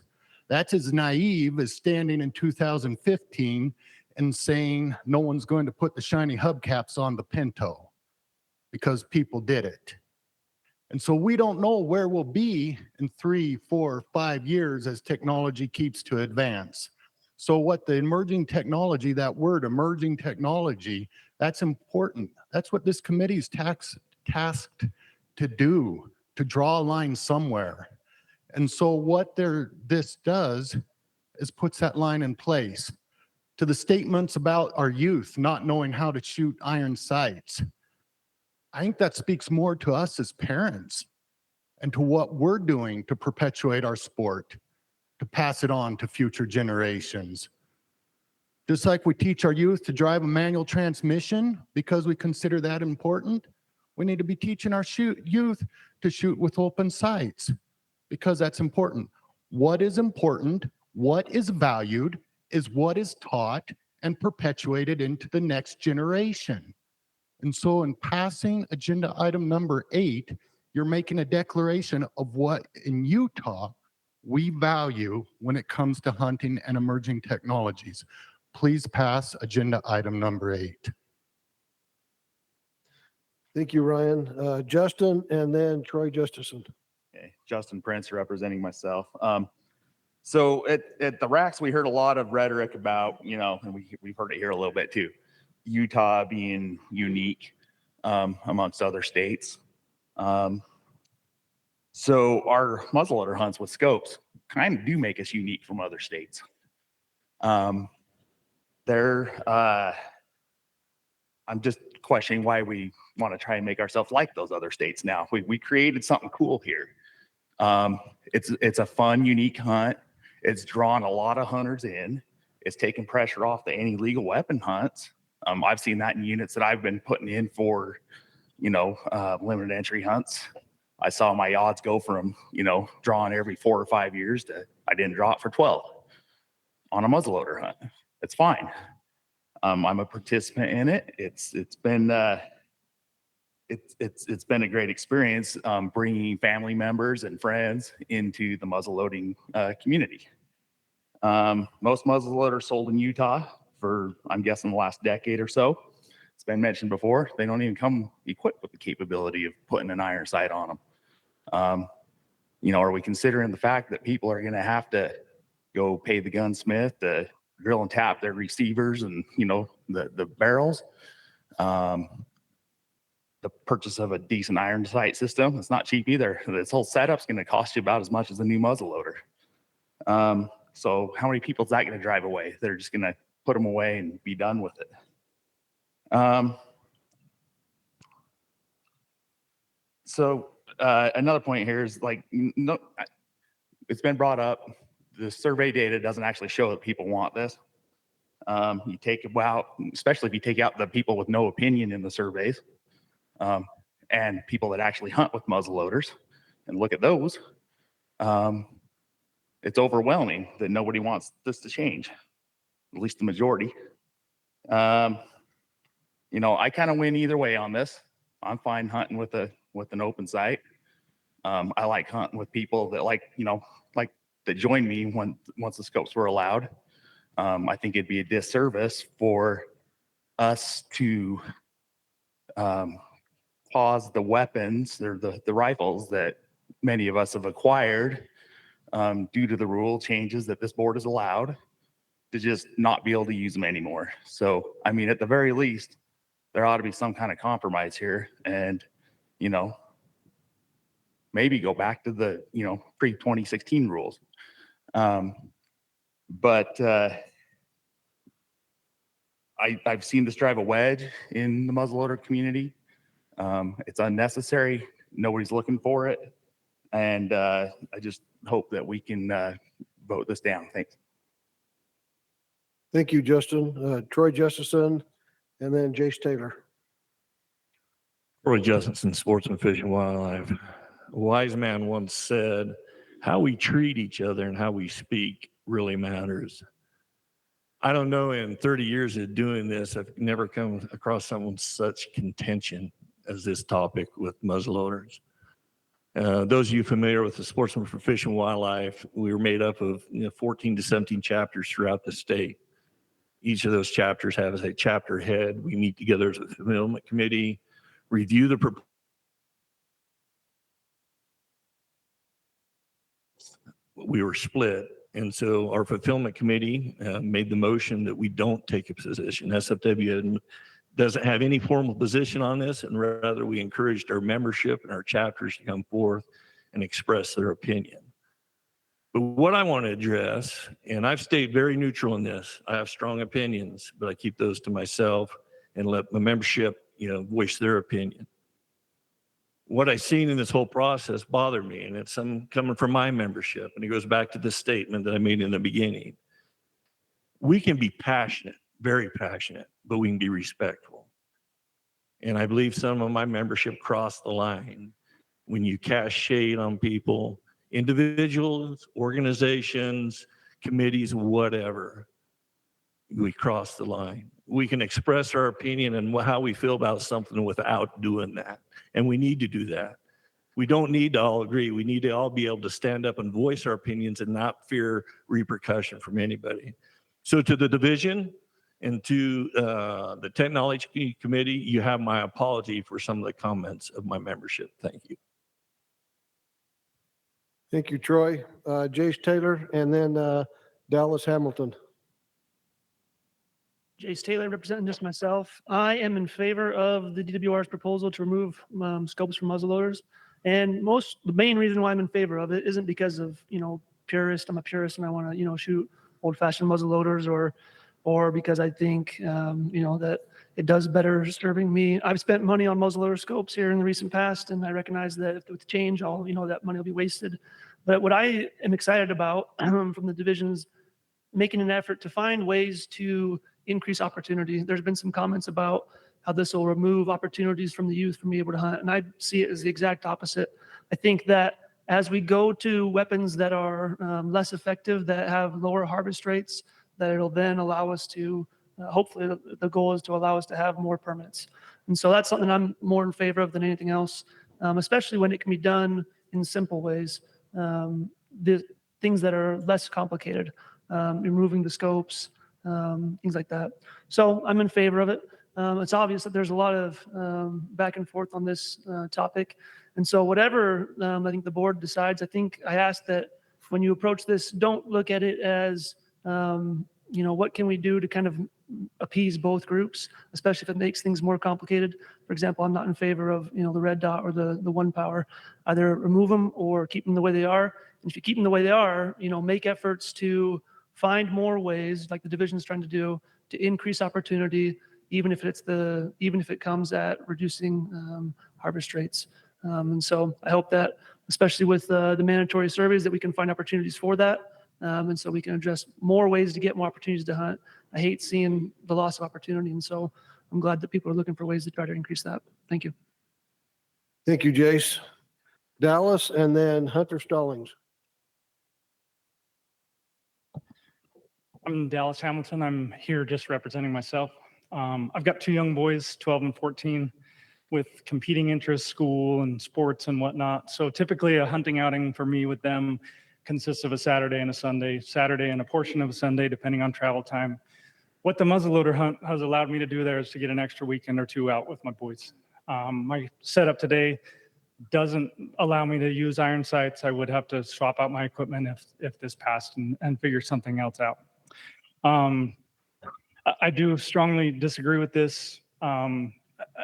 That's as naive as standing in 2015 and saying no one's going to put the shiny hubcaps on the Pinto because people did it. And so we don't know where we'll be in 3, 4, 5 years as technology keeps to advance. So what the emerging technology, that word emerging technology, that's important. That's what this committee is tasked to do, to draw a line somewhere. And so what this does is puts that line in place. To the statements about our youth not knowing how to shoot iron sights, I think that speaks more to us as parents and to what we're doing to perpetuate our sport, to pass it on to future generations. Just like we teach our youth to drive a manual transmission because we consider that important, we need to be teaching our youth to shoot with open sights because that's important. What is important, what is valued, is what is taught and perpetuated into the next generation. And so in passing agenda item number 8, you're making a declaration of what in Utah we value when it comes to hunting and emerging technologies. Please pass agenda item number 8. Thank you, Ryan. Justin, and then Troy Justison. Okay, Justin Prince representing myself. So at the racks, we heard a lot of rhetoric about, and we've heard it here a little bit too, Utah being unique amongst other states. So our muzzleloader hunts with scopes kind of do make us unique from other states. I'm just questioning why we want to try and make ourselves like those other states now. We created something cool here. It's a fun, unique hunt. It's drawn a lot of hunters in. It's taken pressure off the any legal weapon hunts. I've seen that in units that I've been putting in for, limited entry hunts. I saw my odds go from, drawing every 4 or 5 years to I didn't draw it for 12 on a muzzleloader hunt. It's fine. I'm a participant in it. It's been a great experience bringing family members and friends into the muzzleloading community. Most muzzleloaders sold in Utah for, I'm guessing, the last decade or so. It's been mentioned before. They don't even come equipped with the capability of putting an iron sight on them. Are we considering the fact that people are going to have to go pay the gunsmith to drill and tap their receivers and, the barrels? The the purchase of a decent iron sight system. It's not cheap either. This whole setup's going to cost you about as much as a new muzzle loader. So how many people is that going to drive away? They're just going to put them away and be done with it. Another point here is like, no, it's been brought up. The survey data doesn't actually show that people want this. You take about, especially if you take out the people with no opinion in the surveys, and people that actually hunt with muzzle loaders, and look at those. It's overwhelming that nobody wants this to change, at least the majority. I kind of win either way on this. I'm fine hunting with an open sight. I like hunting with people that that join me once the scopes were allowed. I think it'd be a disservice for us to pause the weapons or the rifles that many of us have acquired due to the rule changes that this board has allowed, to just not be able to use them anymore. So, I mean, at the very least, there ought to be some kind of compromise here, and maybe go back to the pre-2016 rules. But I've seen this drive a wedge in the muzzleloader community. It's unnecessary. Nobody's looking for it. And I just hope that we can vote this down. Thanks. Thank you, Justin. Troy Justison, and then Jace Taylor. Troy Justison, Sportsman, Fish, and Wildlife. A wise man once said, how we treat each other and how we speak really matters. I don't know, in 30 years of doing this, I've never come across someone with such contention as this topic with muzzleloaders. Those of you familiar with the Sportsman for Fish and Wildlife, we were made up of 14 to 17 chapters throughout the state. Each of those chapters has a chapter head. We meet together as a fulfillment committee, review the proposal. We were split. And so our fulfillment committee made the motion that we don't take a position. SFW doesn't have any formal position on this, and rather we encouraged our membership and our chapters to come forth and express their opinion. But what I want to address, and I've stayed very neutral in this, I have strong opinions, but I keep those to myself and let my membership, voice their opinion. What I've seen in this whole process bothered me, and it's some coming from my membership, and it goes back to the statement that I made in the beginning. We can be passionate, very passionate, but we can be respectful. And I believe some of my membership crossed the line when you cast shade on people, individuals, organizations, committees, whatever. We cross the line. We can express our opinion and how we feel about something without doing that. And we need to do that. We don't need to all agree. We need to all be able to stand up and voice our opinions and not fear repercussion from anybody. So to the division and to the technology committee, you have my apology for some of the comments of my membership. Thank you. Thank you, Troy. Jace Taylor, and then Dallas Hamilton. Jace Taylor, representing just myself. I am in favor of the DWR's proposal to remove scopes from muzzleloaders. And the main reason why I'm in favor of it isn't because of, purist. I'm a purist and I want to, shoot old-fashioned muzzleloaders, or because I think, that it does better serving me. I've spent money on muzzleloader scopes here in the recent past, and I recognize that if with change, that money will be wasted. But what I am excited about from the divisions, making an effort to find ways to increase opportunity. There's been some comments about how this will remove opportunities from the youth from being able to hunt, and I see it as the exact opposite. I think that as we go to weapons that are less effective, that have lower harvest rates, that it'll then allow us to, hopefully the goal is to allow us to have more permits. And so that's something I'm more in favor of than anything else, especially when it can be done in simple ways. The things that are less complicated, removing the scopes, things like that. So I'm in favor of it. It's obvious that there's a lot of back and forth on this topic. And so whatever I think the board decides, I think I ask that when you approach this, don't look at it as what can we do to kind of appease both groups, especially if it makes things more complicated. For example, I'm not in favor of, the red dot or the one power. Either remove them or keep them the way they are. And if you keep them the way they are, make efforts to find more ways, like the division's trying to do, to increase opportunity, even if it comes at reducing harvest rates. And so I hope that, especially with the mandatory surveys, that we can find opportunities for that. And so we can address more ways to get more opportunities to hunt. I hate seeing the loss of opportunity. And so I'm glad that people are looking for ways to try to increase that. Thank you. Thank you, Jace. Dallas and then Hunter Stallings. I'm Dallas Hamilton. I'm here just representing myself. I've got two young boys, 12 and 14, with competing interests, school and sports and whatnot. So typically a hunting outing for me with them consists of a Saturday and a Sunday, Saturday and a portion of a Sunday, depending on travel time. What the muzzleloader hunt has allowed me to do there is to get an extra weekend or two out with my boys. My setup today doesn't allow me to use iron sights. I would have to swap out my equipment if this passed and figure something else out. I do strongly disagree with this. And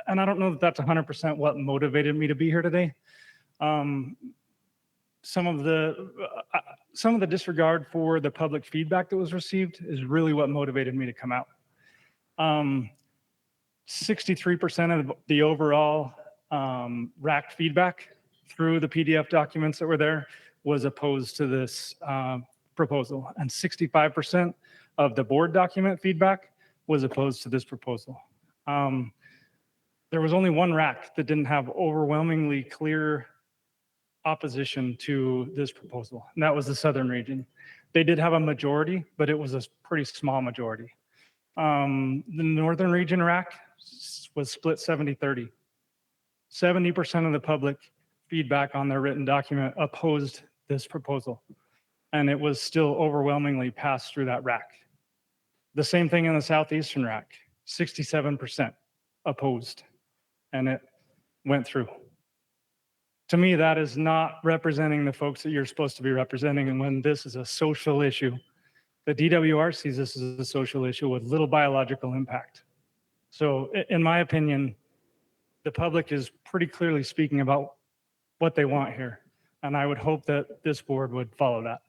I don't know that that's 100% what motivated me to be here today. Some of the disregard for the public feedback that was received is really what motivated me to come out. 63% of the overall racked feedback through the PDF documents that were there was opposed to this proposal, and 65% of the board document feedback was opposed to this proposal. There was only one rack that didn't have overwhelmingly clear opposition to this proposal, and that was the southern region. They did have a majority, but it was a pretty small majority. The northern region rack was split 70-30. 70% of the public feedback on their written document opposed this proposal, and it was still overwhelmingly passed through that rack. The same thing in the Southeastern rack, 67% opposed, and it went through. To me, that is not representing the folks that you're supposed to be representing. And when this is a social issue, the DWR sees this as a social issue with little biological impact. So in my opinion, the public is pretty clearly speaking about what they want here. And I would hope that this board would follow that.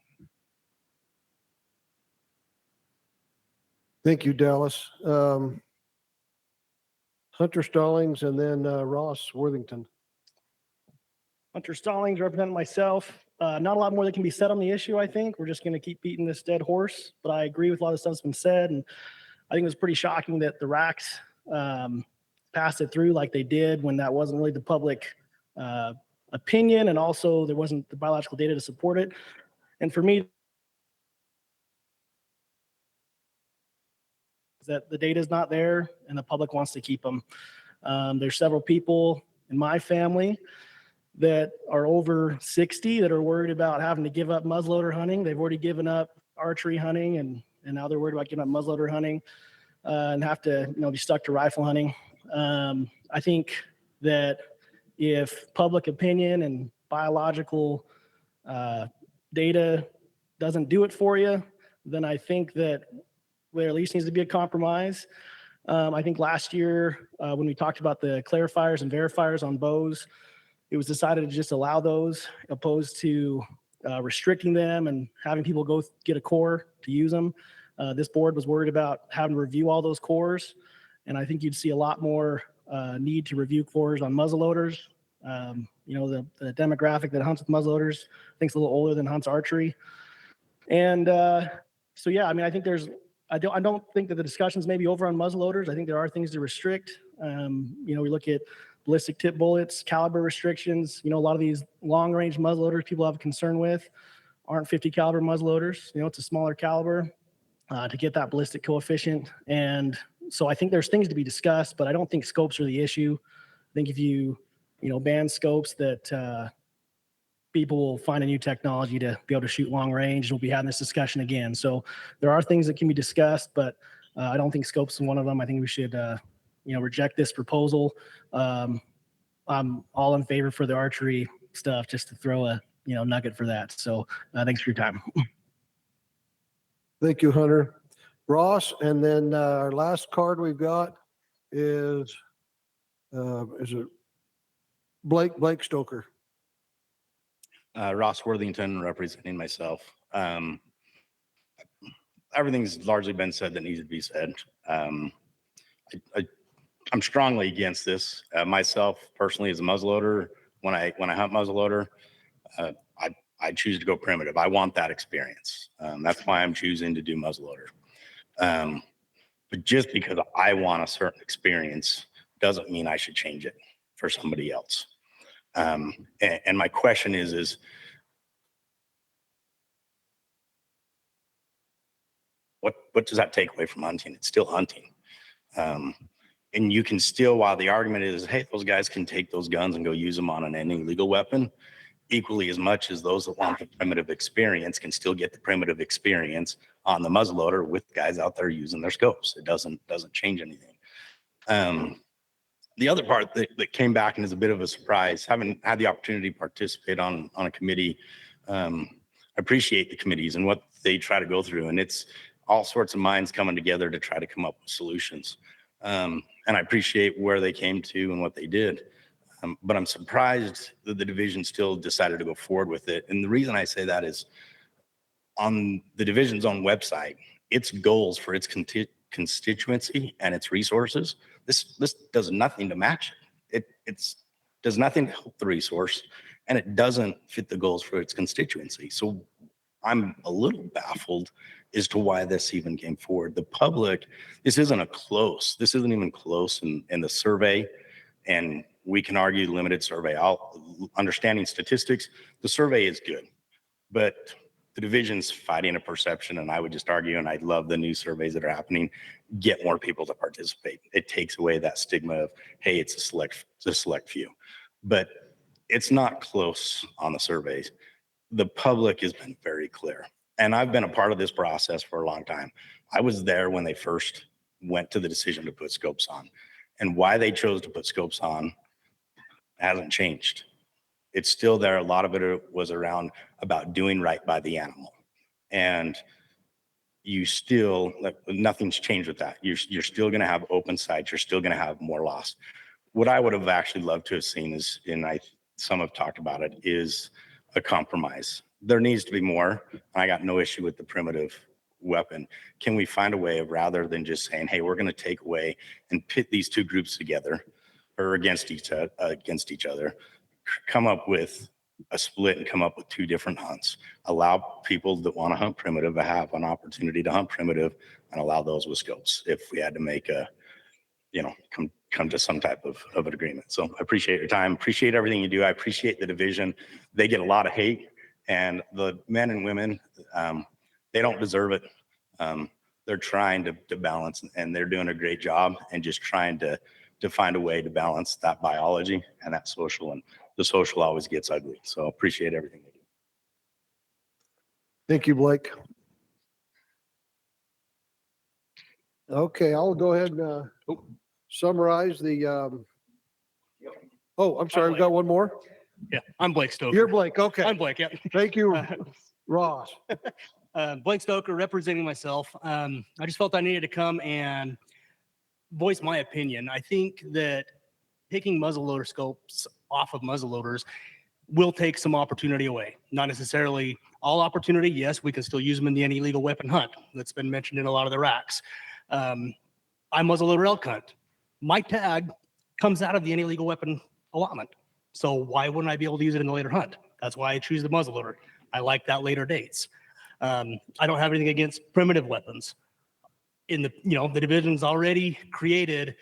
Thank you, Dallas. Hunter Stallings and then Ross Worthington. Hunter Stallings, representing myself. Not a lot more that can be said on the issue, I think. We're just going to keep beating this dead horse. But I agree with a lot of stuff that's been said. And I think it was pretty shocking that the racks passed it through like they did when that wasn't really the public opinion. And also there wasn't the biological data to support it. And for me, that the data is not there and the public wants to keep them. There's several people in my family that are over 60 that are worried about having to give up muzzleloader hunting. They've already given up archery hunting and now they're worried about giving up muzzleloader hunting and have to be stuck to rifle hunting. I think that if public opinion and biological data doesn't do it for you, then I think that there at least needs to be a compromise. I think last year when we talked about the clarifiers and verifiers on bows, it was decided to just allow those opposed to restricting them and having people go get a core to use them. This board was worried about having to review all those cores. And I think you'd see a lot more need to review cores on muzzleloaders. The demographic that hunts with muzzleloaders, I think is a little older than hunts archery. And so, yeah, I mean, I think I don't think that the discussions may be over on muzzleloaders. I think there are things to restrict. We look at ballistic tip bullets, caliber restrictions. A lot of these long range muzzleloaders people have a concern with aren't 50 caliber muzzleloaders. It's a smaller caliber to get that ballistic coefficient. And so I think there's things to be discussed, but I don't think scopes are the issue. I think if you ban scopes, that people will find a new technology to be able to shoot long range. We'll be having this discussion again. So there are things that can be discussed, but I don't think scopes is one of them. I think we should reject this proposal. I'm all in favor for the archery stuff, just to throw a nugget for that. So thanks for your time. Thank you, Hunter. Ross, and then our last card we've got is it Blake Stoker? Ross Worthington representing myself. Everything's largely been said that needs to be said. I'm strongly against this. Myself personally, as a muzzleloader, when I hunt muzzleloader, I choose to go primitive. I want that experience. That's why I'm choosing to do muzzleloader. But just because I want a certain experience doesn't mean I should change it for somebody else. And my question is what does that take away from hunting? It's still hunting. And you can still, while the argument is, hey, those guys can take those guns and go use them on an illegal weapon, equally as much as those that want the primitive experience can still get the primitive experience on the muzzleloader with guys out there using their scopes. It doesn't change anything. The other part that came back and is a bit of a surprise, having had the opportunity to participate on a committee, I appreciate the committees and what they try to go through. And it's all sorts of minds coming together to try to come up with solutions. And I appreciate where they came to and what they did. But I'm surprised that the division still decided to go forward with it. And the reason I say that is on the division's own website, its goals for its constituency and its resources, this does nothing to match it. It does nothing to help the resource, and it doesn't fit the goals for its constituency. So I'm a little baffled as to why this even came forward. The public, this isn't even close in the survey, and we can argue limited survey. Understanding statistics, the survey is good, but the division's fighting a perception, and I would just argue, and I love the new surveys that are happening, get more people to participate. It takes away that stigma of, hey, it's a select few. But it's not close on the surveys. The public has been very clear. And I've been a part of this process for a long time. I was there when they first went to the decision to put scopes on. And why they chose to put scopes on hasn't changed. It's still there. A lot of it was around about doing right by the animal. And you still, nothing's changed with that. You're still going to have open sights. You're still going to have more loss. What I would have actually loved to have seen is, some have talked about it, is a compromise. There needs to be more. I got no issue with the primitive weapon. Can we find a way of, rather than just saying, hey, we're going to take away and pit these two groups together or against each other, come up with a split and come up with two different hunts. Allow people that want to hunt primitive to have an opportunity to hunt primitive, and allow those with scopes if we had to make come to some type of an agreement. So I appreciate your time, appreciate everything you do. I appreciate the division. They get a lot of hate, and the men and women, they don't deserve it. They're trying to balance, and they're doing a great job, and just trying to find a way to balance that biology and that social, and the social always gets ugly. So appreciate everything they do. Thank you, Blake. Okay, I'll go ahead and summarize the, I'm sorry, we got one more? Yeah, I'm Blake Stoker. You're Blake, okay. I'm Blake, yeah. Thank you, Ross. Blake Stoker representing myself. I just felt I needed to come and voice my opinion. I think that taking muzzleloader scopes off of muzzleloaders will take some opportunity away. Not necessarily all opportunity. Yes, we can still use them in the illegal weapon hunt. That's been mentioned in a lot of the racks. I muzzleloader elk hunt. My tag comes out of the illegal weapon allotment. So why wouldn't I be able to use it in the later hunt? That's why I choose the muzzleloader. I like that later dates. I don't have anything against primitive weapons. In the division's already created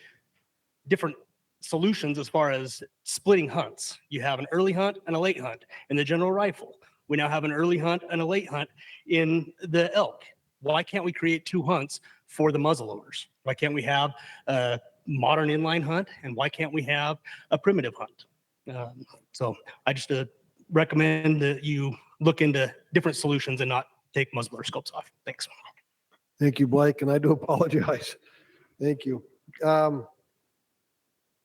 different solutions as far as splitting hunts. You have an early hunt and a late hunt in the general rifle. We now have an early hunt and a late hunt in the elk. Why can't we create two hunts for the muzzleloaders? Why can't we have a modern inline hunt, and why can't we have a primitive hunt? So I just recommend that you look into different solutions and not take muzzleloader scopes off. Thanks. Thank you, Blake, and I do apologize. Thank you.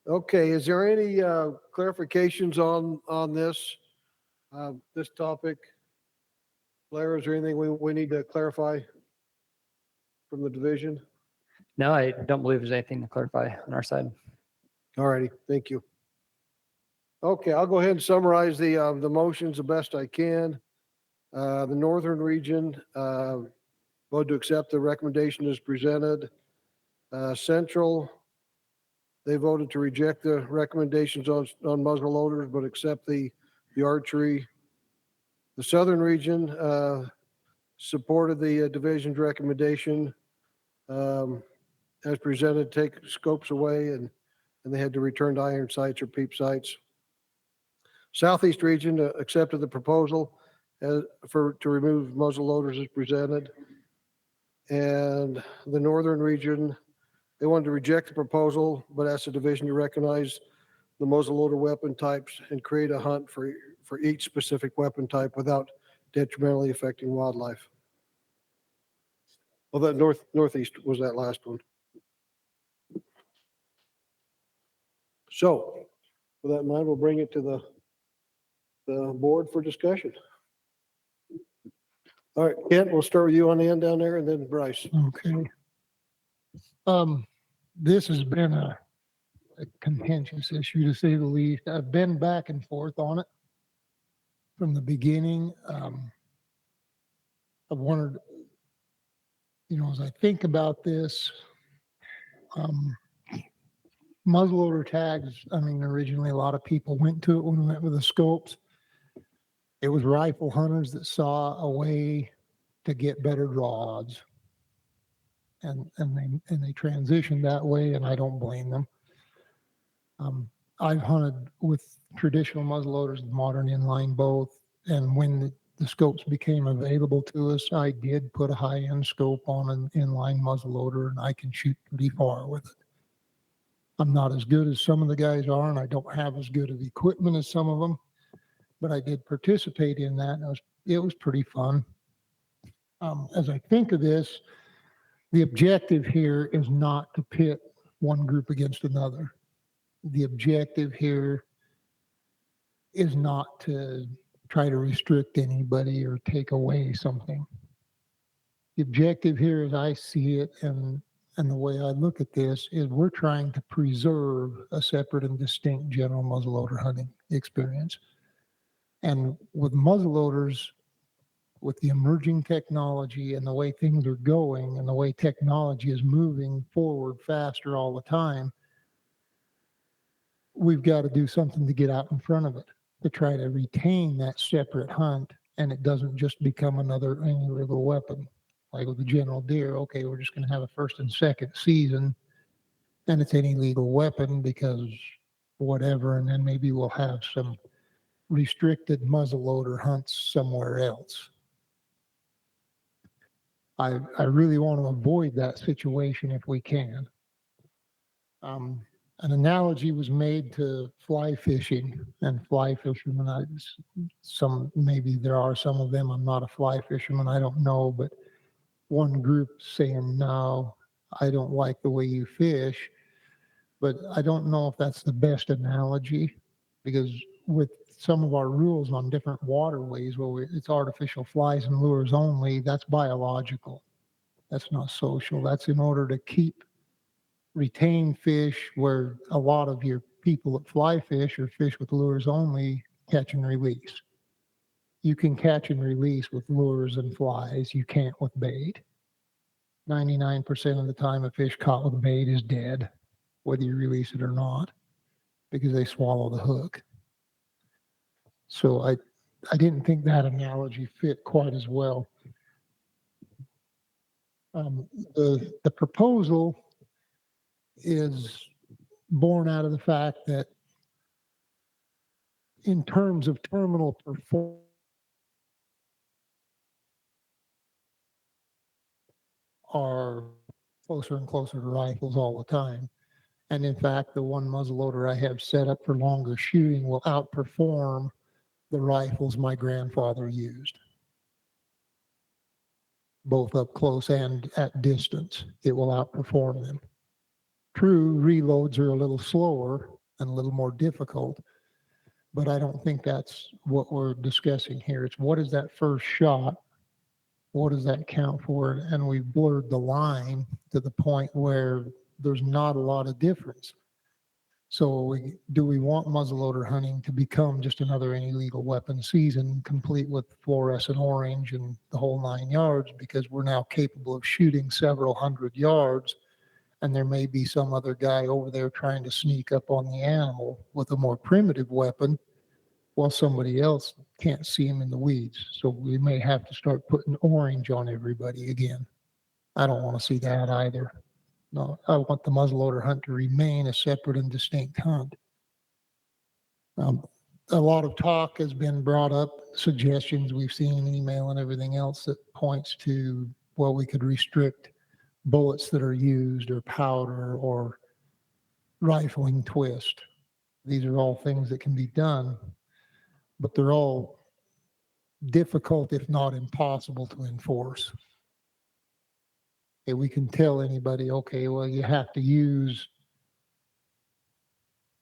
Okay, is there any clarifications on this topic? Blair, is there anything we need to clarify? from the division? No, I don't believe there's anything to clarify on our side. All righty, thank you. Okay, I'll go ahead and summarize the motions the best I can. The Northern Region, voted to accept the recommendation as presented. Central, they voted to reject the recommendations on muzzle loaders, but accept the archery. The Southern Region, supported the division's recommendation, as presented, take scopes away and they had to return to iron sights or peep sights. Southeast Region accepted the proposal to remove muzzle loaders as presented. And the Northern Region, they wanted to reject the proposal, but asked the division to recognize the muzzle loader weapon types and create a hunt for each specific weapon type without detrimentally affecting wildlife. Well, that Northeast was that last one. So with that in mind, we'll bring it to the board for discussion. All right, Kent, we'll start with you on the end down there and then Bryce. Okay. This has been a contentious issue to say the least. I've been back and forth on it from the beginning. I've wondered, as I think about this, muzzleloader tags, originally a lot of people went to it when we went with the scopes. It was rifle hunters that saw a way to get better draw odds. And they transitioned that way, and I don't blame them. I've hunted with traditional muzzleloaders and modern inline both, and when the scopes became available to us, I did put a high-end scope on an inline muzzleloader, and I can shoot pretty far with it. I'm not as good as some of the guys are, and I don't have as good of equipment as some of them, but I did participate in that, and it was pretty fun. As I think of this, the objective here is not to pit one group against another. The objective here is not to try to restrict anybody or take away something. The objective here, as I see it, and the way I look at this, is we're trying to preserve a separate and distinct general muzzleloader hunting experience. And with muzzleloaders, with the emerging technology and the way things are going and the way technology is moving forward faster all the time, we've got to do something to get out in front of it, to try to retain that separate hunt, and it doesn't just become another illegal weapon. Like with the general deer, okay, we're just going to have a first and second season, and it's an illegal weapon because whatever, and then maybe we'll have some restricted muzzleloader hunts somewhere else. I really want to avoid that situation if we can. An analogy was made to fly fishing and fly fishermen. Maybe there are some of them. I'm not a fly fisherman. I don't know, but one group saying, no, I don't like the way you fish, but I don't know if that's the best analogy, because with some of our rules on different waterways where it's artificial flies and lures only, that's biological. That's not social. That's in order to retain fish, where a lot of your people that fly fish or fish with lures only catch and release. You can catch and release with lures and flies. You can't with bait. 99% of the time a fish caught with bait is dead, whether you release it or not, because they swallow the hook. So I didn't think that analogy fit quite as well. The proposal is born out of the fact that in terms of terminal performance, are closer and closer to rifles all the time. And in fact, the one muzzleloader I have set up for longer shooting will outperform the rifles my grandfather used, both up close and at distance. It will outperform them. True, reloads are a little slower and a little more difficult, but I don't think that's what we're discussing here. It's what is that first shot what does that count for? And we've blurred the line to the point where there's not a lot of difference. So do we want muzzleloader hunting to become just another illegal weapon season, complete with fluorescent orange and the whole 9 yards, because we're now capable of shooting several hundred yards, and there may be some other guy over there trying to sneak up on the animal with a more primitive weapon while somebody else can't see him in the weeds. So we may have to start putting orange on everybody again. I don't want to see that either. No, I want the muzzleloader hunt to remain a separate and distinct hunt. A lot of talk has been brought up, suggestions we've seen in email and everything else that points to, well, we could restrict bullets that are used or powder or rifling twist. These are all things that can be done, but they're all difficult, if not impossible, to enforce. Okay, we can tell anybody, okay, well, you have to use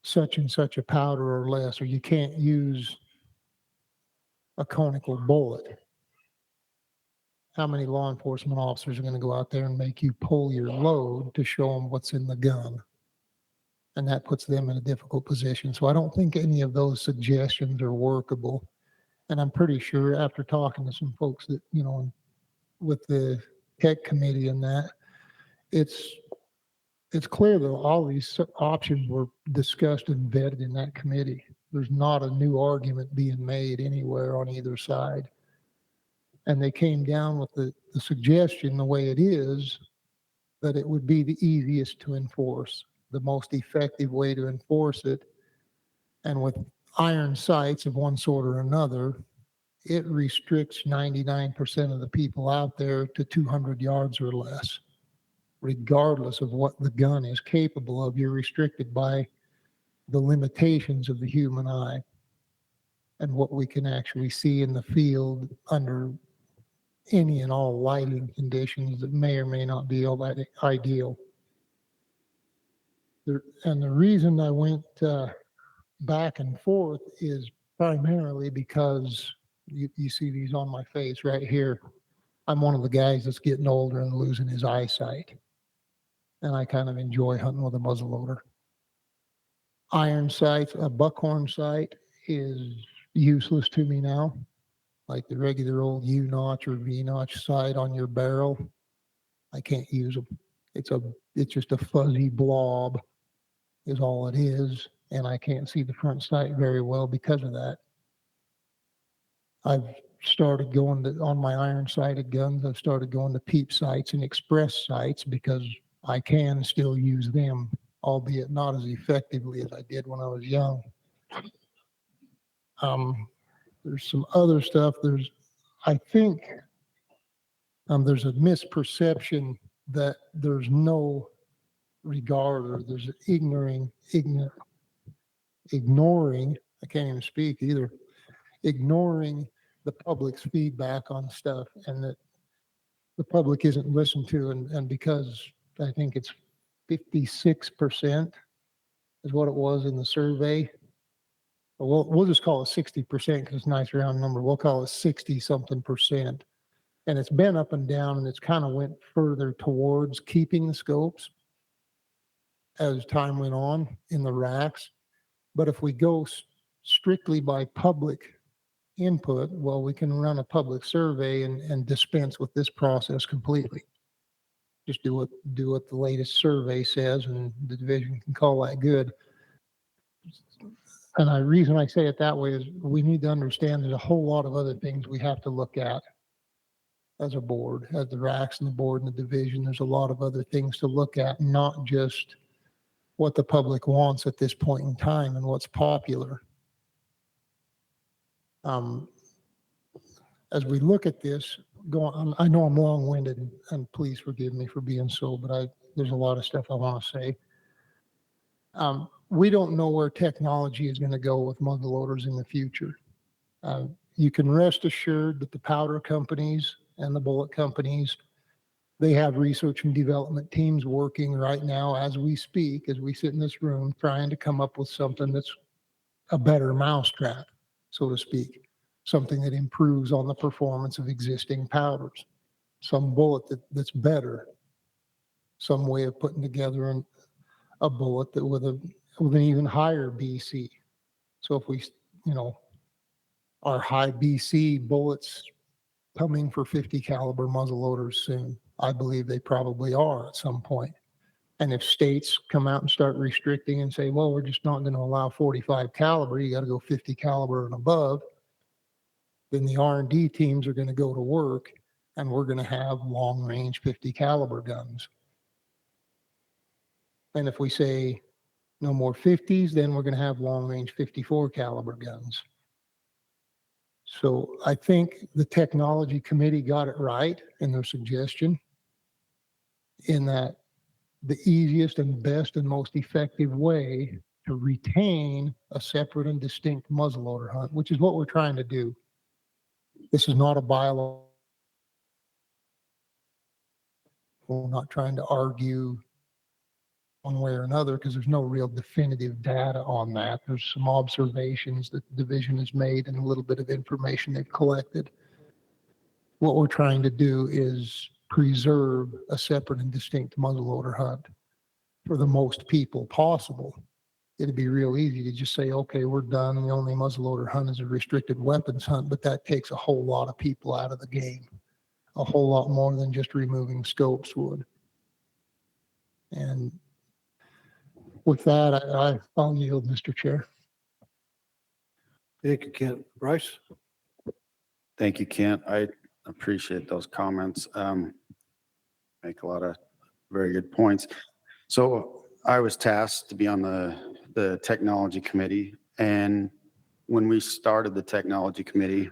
such and such a powder or less, or you can't use a conical bullet. How many law enforcement officers are going to go out there and make you pull your load to show them what's in the gun? And that puts them in a difficult position. So I don't think any of those suggestions are workable. And I'm pretty sure after talking to some folks that, you know, with the tech committee and that, it's clear that all these options were discussed and vetted in that committee. There's not a new argument being made anywhere on either side. And they came down with the suggestion, the way it is, that it would be the easiest to enforce, the most effective way to enforce it. And with iron sights of one sort or another, it restricts 99% of the people out there to 200 yards or less. Regardless of what the gun is capable of, you're restricted by the limitations of the human eye and what we can actually see in the field under any and all lighting conditions that may or may not be all that ideal. And the reason I went back and forth is primarily because you see these on my face right here. I'm one of the guys that's getting older and losing his eyesight. And I kind of enjoy hunting with a muzzleloader. Iron sights, a buckhorn sight is useless to me now. Like the regular old U-notch or V-notch sight on your barrel, I can't use them. It's just a fuzzy blob is all it is. And I can't see the front sight very well because of that. I've started going to, on my iron sighted guns, I've started going to peep sights and express sights because I can still use them, albeit not as effectively as I did when I was young. There's some other stuff. I think there's a misperception that there's no regard or there's ignoring, I can't even speak either, ignoring the public's feedback on stuff, and that the public isn't listened to. And because I think it's 56% is what it was in the survey. We'll just call it 60% because it's a nice round number. We'll call it 60 something percent. And it's been up and down, and it's kind of went further towards keeping the scopes as time went on in the racks. But if we go strictly by public input, well, we can run a public survey and dispense with this process completely. Just do what the latest survey says, and the division can call that good. And the reason I say it that way is we need to understand there's a whole lot of other things we have to look at as a board, as the racks and the board and the division. There's a lot of other things to look at, not just what the public wants at this point in time and what's popular. As we look at this, I know I'm long-winded, and please forgive me for being so, but there's a lot of stuff I want to say. We don't know where technology is going to go with muzzleloaders in the future. You can rest assured that the powder companies and the bullet companies, they have research and development teams working right now as we speak, as we sit in this room, trying to come up with something that's a better mousetrap, so to speak, something that improves on the performance of existing powders. some bullet that's better, some way of putting together a bullet that with an even higher BC. So if we, our high BC bullets coming for 50 caliber muzzle loaders soon, I believe they probably are at some point. And if states come out and start restricting and say, well, we're just not going to allow 45 caliber, you got to go 50 caliber and above, then the R&D teams are going to go to work and we're going to have long range 50 caliber guns. And if we say no more 50s, then we're going to have long range 54 caliber guns. So I think the technology committee got it right in their suggestion in that the easiest and best and most effective way to retain a separate and distinct muzzleloader hunt, which is what we're trying to do. This is not a bylaw. We're not trying to argue one way or another because there's no real definitive data on that. There's some observations that the division has made and a little bit of information they've collected. What we're trying to do is preserve a separate and distinct muzzleloader hunt for the most people possible. It'd be real easy to just say, okay, we're done. The only muzzleloader hunt is a restricted weapons hunt, but that takes a whole lot of people out of the game, a whole lot more than just removing scopes would. And with that, I'll yield, Mr. Chair. Thank you, Kent. Bryce? Thank you, Kent. I appreciate those comments. Make a lot of very good points. So I was tasked to be on the technology committee. And when we started the technology committee,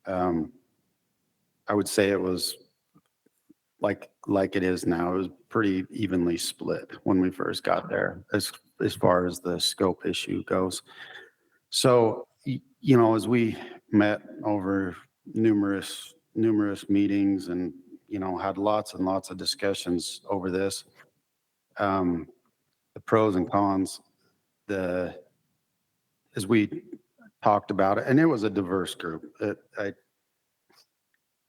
I would say it was like it is now. It was pretty evenly split when we first got there as far as the scope issue goes. So, as we met over numerous meetings and, had lots and lots of discussions over this, the pros and cons, as we talked about it, and it was a diverse group.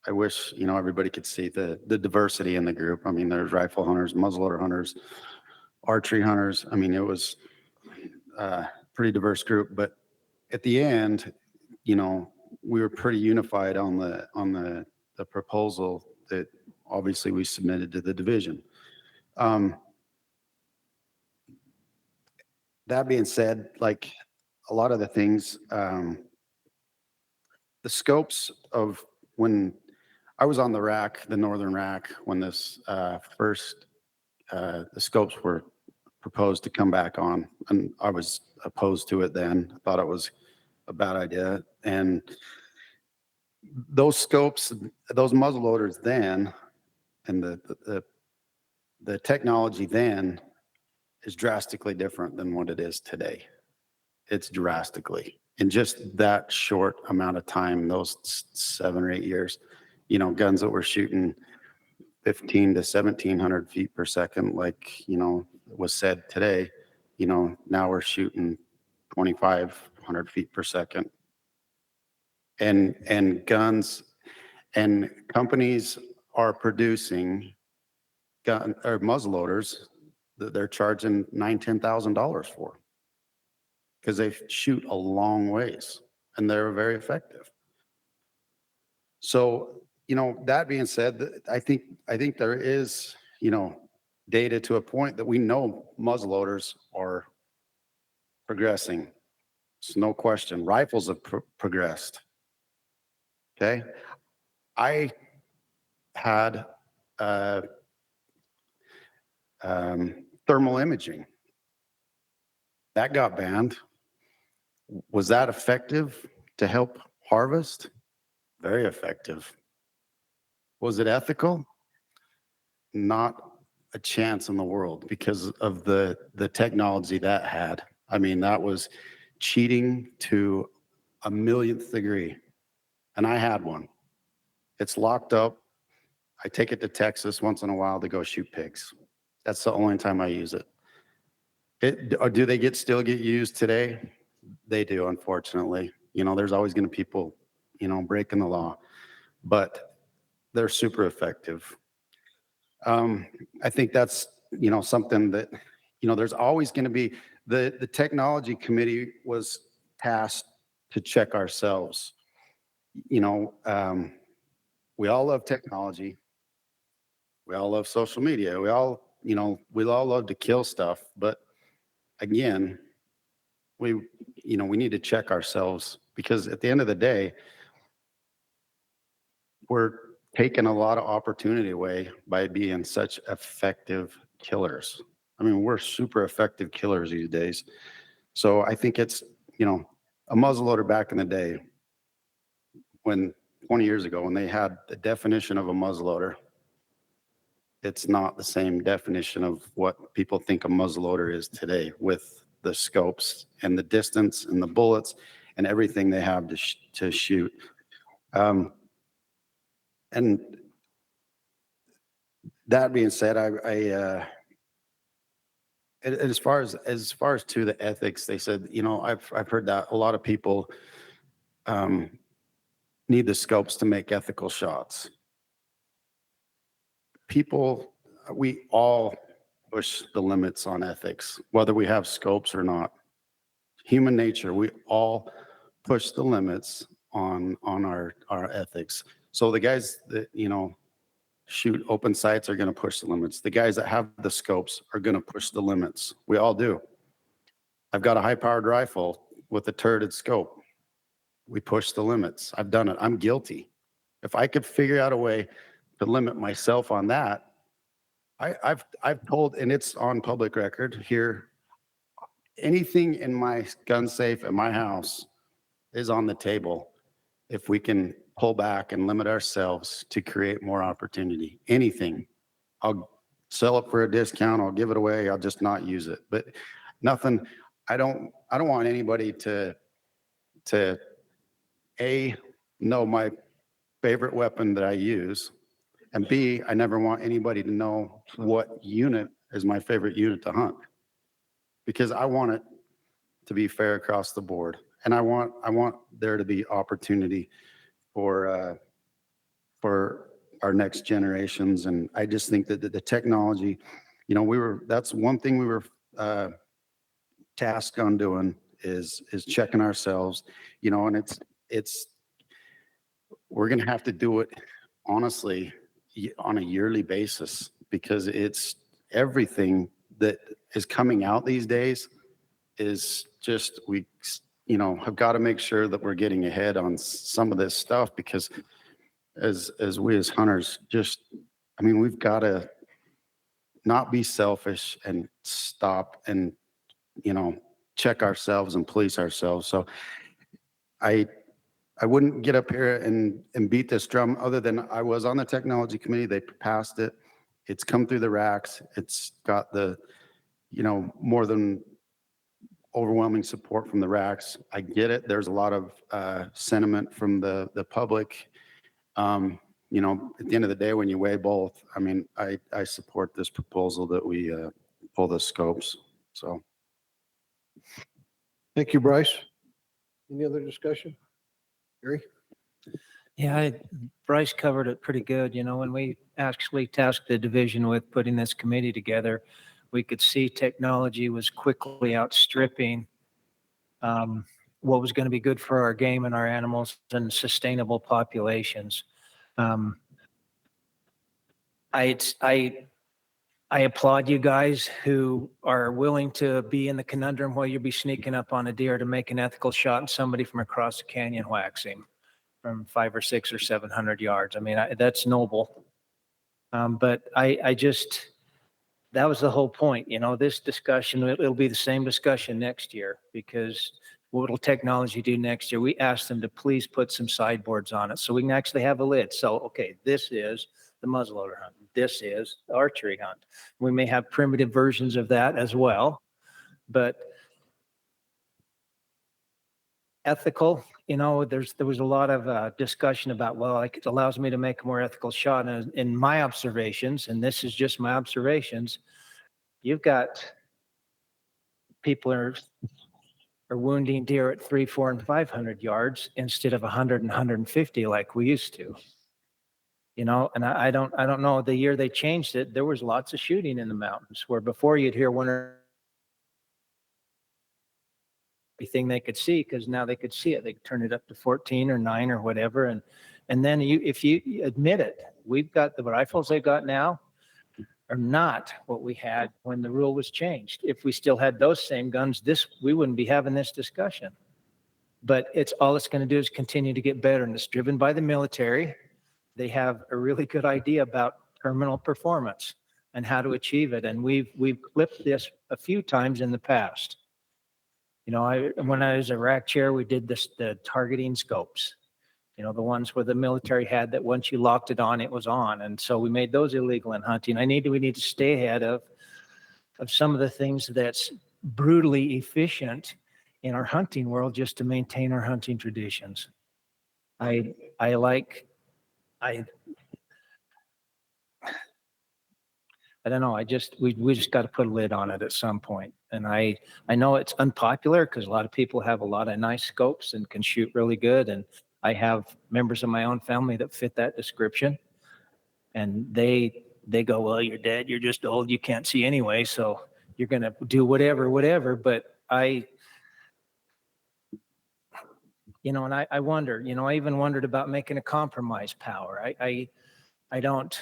I wish, everybody could see the diversity in the group. I mean, there's rifle hunters, muzzleloader hunters, archery hunters. I mean, it was a pretty diverse group, but at the end, we were pretty unified on the proposal that obviously we submitted to the division. That being said, like a lot of the things, the scopes of when I was on the rack, the northern rack, when this first, the scopes were proposed to come back on, and I was opposed to it then. I thought it was a bad idea. And those scopes, those muzzle loaders then, and the technology then is drastically different than what it is today. It's drastically, in just that short amount of time, those 7 or 8 years, guns that were shooting 15 to 1700 feet per second, like, was said today, now we're shooting 2,500 feet per second. And guns and companies are producing gun or muzzle loaders that they're charging $9,000-$10,000 for, because they shoot a long ways and they're very effective. So, that being said, I think there is, data to a point that we know muzzleloaders are progressing. It's no question. Rifles have progressed. Okay. I had thermal imaging. That got banned. Was that effective to help harvest? Very effective. Was it ethical? Not a chance in the world, because of the technology that had. I mean, that was cheating to a millionth degree. And I had one. It's locked up. I take it to Texas once in a while to go shoot pigs. That's the only time I use it. Do they still get used today? They do, unfortunately. There's always going to be people, breaking the law. But they're super effective. I think that's, something that, there's always going to be, the technology committee was tasked to check ourselves. We all love technology. We all love social media. We all love to kill stuff. But again, we need to check ourselves, because at the end of the day, we're taking a lot of opportunity away by being such effective killers. I mean, we're super effective killers these days. So I think it's, a muzzleloader back in the day, 20 years ago, when they had the definition of a muzzleloader, it's not the same definition of what people think a muzzleloader is today, with the scopes and the distance and the bullets and everything they have to shoot. And that being said, as far as to the ethics, they said, I've heard that a lot of people need the scopes to make ethical shots. We all push the limits on ethics, whether we have scopes or not. Human nature, we all push the limits on our ethics. So the guys that, shoot open sights are going to push the limits. The guys that have the scopes are going to push the limits. We all do. I've got a high-powered rifle with a turreted scope. We push the limits. I've done it. I'm guilty. If I could figure out a way to limit myself on that, I've told, and it's on public record here, anything in my gun safe at my house is on the table if we can pull back and limit ourselves to create more opportunity. Anything. I'll sell it for a discount. I'll give it away. I'll just not use it. But nothing. I don't want anybody to A, know my favorite weapon that I use, and B, I never want anybody to know what unit is my favorite unit to hunt, because I want it to be fair across the board. And I want there to be opportunity for our next generations. And I just think that the technology, that's one thing we were tasked on doing is checking ourselves, and we're going to have to do it honestly on a yearly basis, because it's everything that is coming out these days is just, we have got to make sure that we're getting ahead on some of this stuff, because as we as hunters, we've got to not be selfish and stop and, check ourselves and police ourselves. So I wouldn't get up here and beat this drum, other than I was on the technology committee. They passed it. It's come through the racks. It's got the, more than overwhelming support from the racks. I get it. There's a lot of sentiment from the public. At the end of the day, when you weigh both, I support this proposal that we pull the scopes. So. Thank you, Bryce. Any other discussion? Gary? Yeah, Bryce covered it pretty good. When we actually tasked the division with putting this committee together, we could see technology was quickly outstripping what was going to be good for our game and our animals and sustainable populations. I applaud you guys who are willing to be in the conundrum where you'll be sneaking up on a deer to make an ethical shot and somebody from across the canyon whacks him from 500 or 600 or 700 yards. That's noble. But that was the whole point. This discussion, it'll be the same discussion next year, because what will technology do next year? We asked them to please put some sideboards on it so we can actually have a lid. So, okay, this is the muzzleloader hunt. This is the archery hunt. We may have primitive versions of that as well, but ethical, there was a lot of discussion about, it allows me to make a more ethical shot. And in my observations, and this is just my observations, you've got people are wounding deer at 300, 400, and 500 yards instead of 100 and 150 like we used to. you know, and I don't know, the year they changed it, there was lots of shooting in the mountains where before you'd hear one or everything they could see, because now they could see it. They could turn it up to 14 or 9 or whatever. And then if you admit it, we've got the rifles they've got now are not what we had when the rule was changed. If we still had those same guns, we wouldn't be having this discussion. But all it's going to do is continue to get better, and it's driven by the military. They have a really good idea about terminal performance and how to achieve it. And we've clipped this a few times in the past. You know, when I was a rack chair, we did the targeting scopes. You know, the ones where the military had that once you locked it on, it was on. And so we made those illegal in hunting. We need to stay ahead of some of the things that's brutally efficient in our hunting world just to maintain our hunting traditions. I don't know. We just got to put a lid on it at some point. And I know it's unpopular because a lot of people have a lot of nice scopes and can shoot really good. And I have members of my own family that fit that description. And they go, well, you're dead. You're just old. You can't see anyway. So you're going to do whatever. But you know, and I wonder, you know, I even wondered about making a compromise power. I don't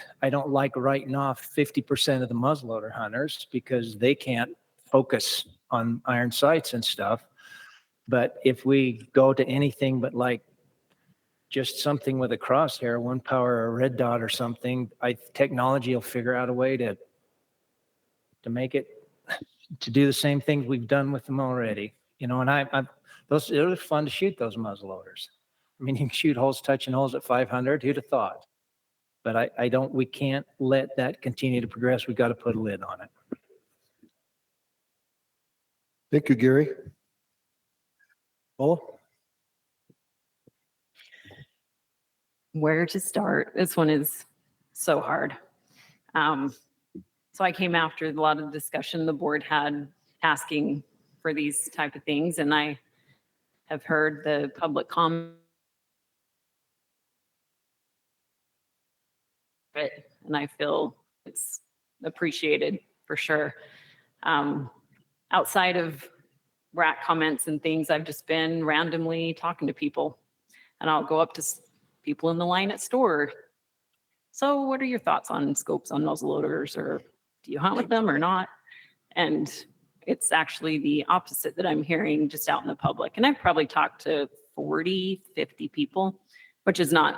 like writing off 50% of the muzzleloader hunters because they can't focus on iron sights and stuff. But if we go to anything but like just something with a crosshair, 1 power or a red dot or something, technology will figure out a way to make it to do the same things we've done with them already. You know, and it was fun to shoot those muzzleloaders. I mean, you can shoot holes touching holes at 500. Who'd have thought? But we can't let that continue to progress. We've got to put a lid on it. Thank you, Gary. Paula? Where to start? This one is so hard. So I came after a lot of discussion the board had asking for these type of things, and I have heard the public comment. And I feel it's appreciated for sure. Outside of rack comments and things, I've just been randomly talking to people, and I'll go up to people in the line at store. So what are your thoughts on scopes on muzzleloaders, or do you hunt with them or not? And it's actually the opposite that I'm hearing just out in the public. And I've probably talked to 40, 50 people, which is not,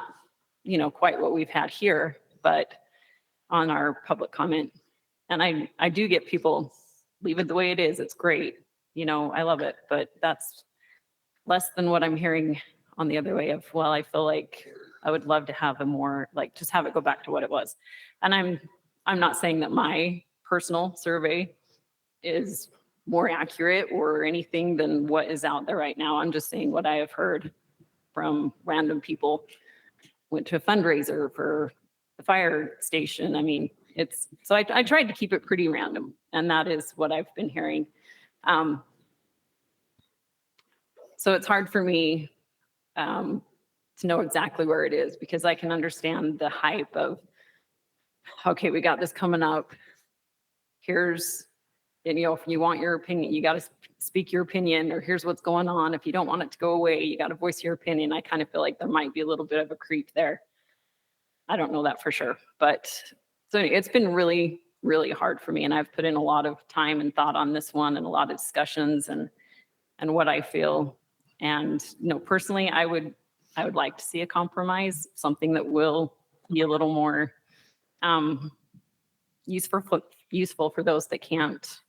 you know, quite what we've had here, but on our public comment. And I do get people, leave it the way it is. It's great. You know, I love it, but that's less than what I'm hearing on the other way of, well, I feel like I would love to have a more, like, just have it go back to what it was. And I'm not saying that my personal survey is more accurate or anything than what is out there right now. I'm just saying what I have heard from random people. Went to a fundraiser for the fire station. I mean, so I tried to keep it pretty random, and that is what I've been hearing. So it's hard for me to know exactly where it is, because I can understand the hype of, okay, we got this coming up. And, you know, if you want your opinion, you got to speak your opinion, or here's what's going on. If you don't want it to go away, you got to voice your opinion. I kind of feel like there might be a little bit of a creep there. I don't know that for sure, but so it's been really, really hard for me. And I've put in a lot of time and thought on this one, and a lot of discussions and what I feel. And, you know, personally, I would like to see a compromise, something that will be a little more useful for those that can't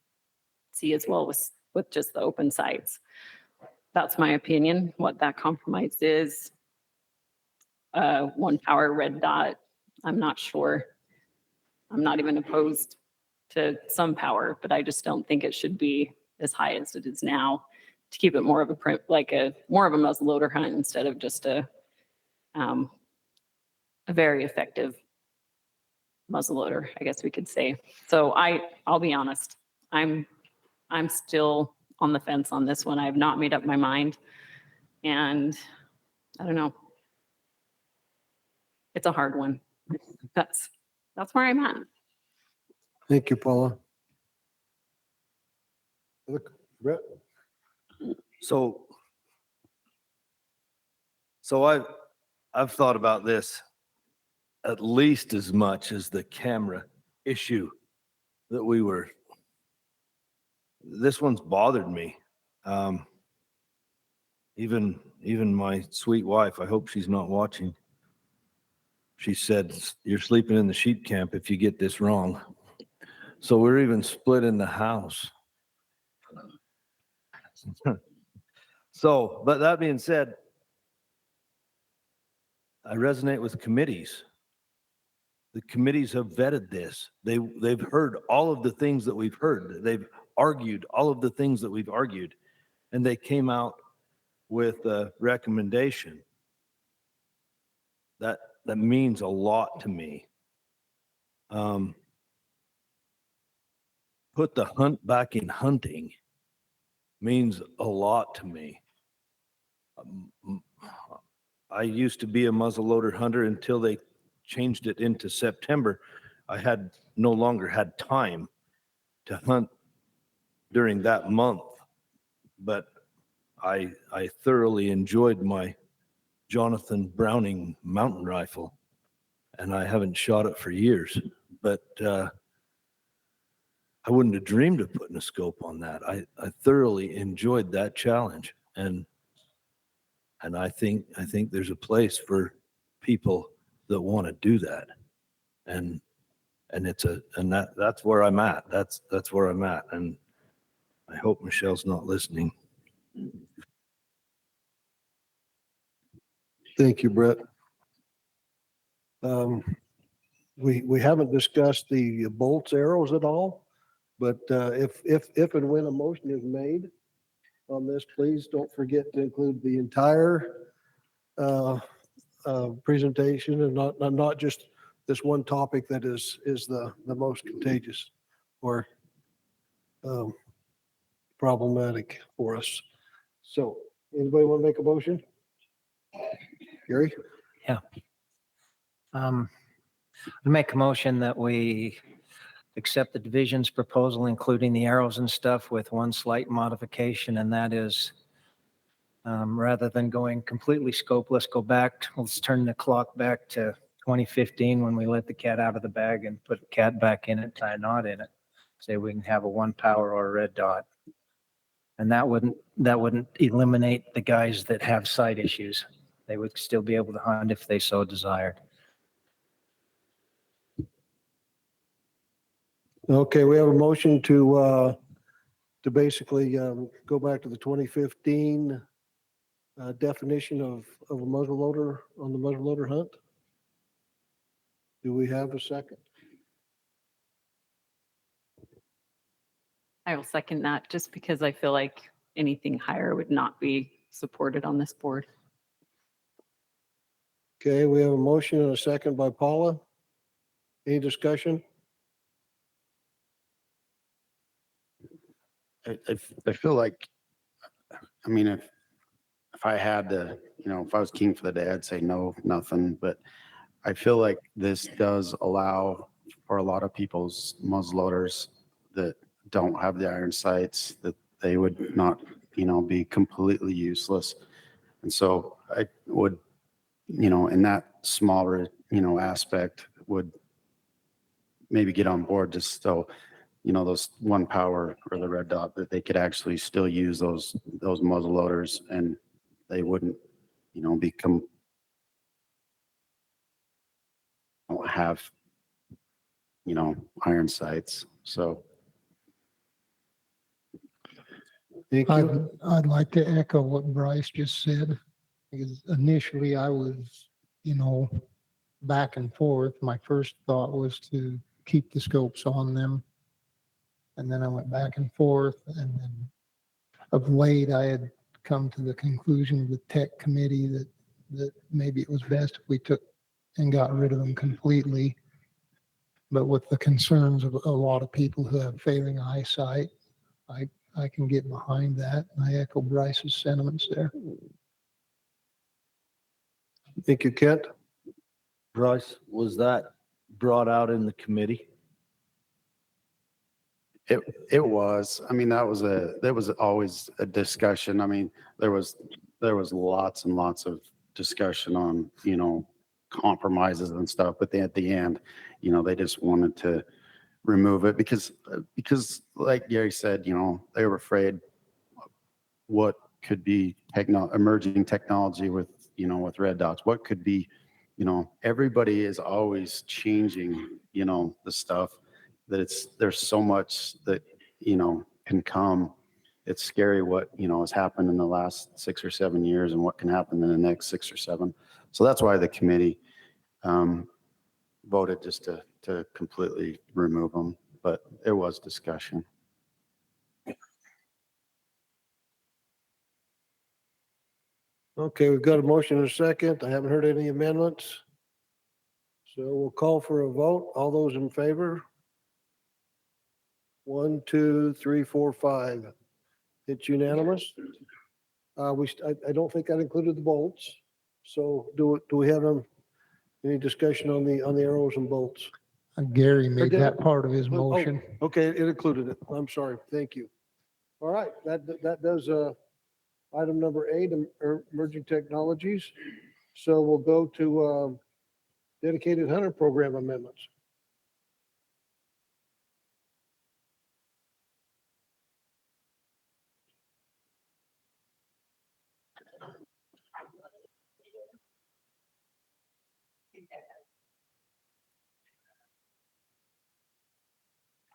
see as well with just the open sights. That's my opinion, what that compromise is. 1 power red dot, I'm not sure. I'm not even opposed to some power, but I just don't think it should be as high as it is now, to keep it more of more of a muzzleloader hunt instead of just a very effective muzzleloader, I guess we could say. So I'll be honest, I'm still on the fence on this one. I have not made up my mind, and I don't know. It's a hard one. That's where I'm at. Thank you, Paula. Look, Brett? So I've thought about this at least as much as the camera issue that this one's bothered me. Even my sweet wife, I hope she's not watching. She said, "You're sleeping in the sheep camp if you get this wrong." So we're even split in the house. So, but that being said, I resonate with committees. The committees have vetted this. They've heard all of the things that we've heard. They've argued all of the things that we've argued, and they came out with a recommendation. That means a lot to me. Put the hunt back in hunting means a lot to me. I used to be a muzzleloader hunter until they changed it into September. I had no longer had time to hunt during that month, but I thoroughly enjoyed my Jonathan Browning mountain rifle, and I haven't shot it for years, but I wouldn't have dreamed of putting a scope on that. I thoroughly enjoyed that challenge, and I think there's a place for people that want to do that, and that's where I'm at. That's where I'm at, and I hope Michelle's not listening. Thank you, Brett. We haven't discussed the bolts arrows at all, but if and when a motion is made on this, please don't forget to include the entire presentation and not just this one topic that is the most contagious or problematic for us. So anybody want to make a motion? Gary? Yeah. I make a motion that we accept the division's proposal, including the arrows and stuff, with one slight modification, and that is rather than going completely scopeless, let's turn the clock back to 2015 when we let the cat out of the bag and put the cat back in it, tie a knot in it. Say we can have a 1 power or a red dot. And that wouldn't eliminate the guys that have sight issues. They would still be able to hunt if they so desired. Okay, we have a motion to basically go back to the 2015 definition of a muzzleloader on the muzzleloader hunt. Do we have a second? I will second that just because I feel like anything higher would not be supported on this board. Okay, we have a motion and a second by Paula. Any discussion? I feel like, I mean, if I had to, if I was king for the day, I'd say no, nothing. But I feel like this does allow for a lot of people's muzzleloaders that don't have the iron sights, that they would not, be completely useless. And so I would, in that smaller, aspect would maybe get on board just so, those 1 power or the red dot, that they could actually still use those muzzle loaders and they wouldn't, become, have, iron sights. So. I'd like to echo what Bryce just said, because initially I was, back and forth. My first thought was to keep the scopes on them. And then I went back and forth, and then of late I had come to the conclusion with tech committee that maybe it was best if we took and got rid of them completely. But with the concerns of a lot of people who have failing eyesight, I can get behind that. And I echo Bryce's sentiments there. Thank you, Kent. Bryce, was that brought out in the committee? It was, I mean, there was always a discussion. I mean, there was lots and lots of discussion on, compromises and stuff, but then at the end, they just wanted to remove it because like Gary said, they were afraid what could be emerging technology with, with red dots, what could be, everybody is always changing, the stuff that there's so much that, can come. It's scary what, has happened in the last 6 or 7 years and what can happen in the next 6 or 7. So that's why the committee voted just to completely remove them, but there was discussion. Okay, we've got a motion and a second. I haven't heard any amendments. So we'll call for a vote. All those in favor? 1, 2, 3, 4, 5. It's unanimous. I don't think that included the bolts. So do we have any discussion on the arrows and bolts? Gary made did that it? part of his Oh, motion. okay, it included it. I'm sorry. Thank you. All right, that does item number 8, emerging technologies. So we'll go to dedicated hunter program amendments.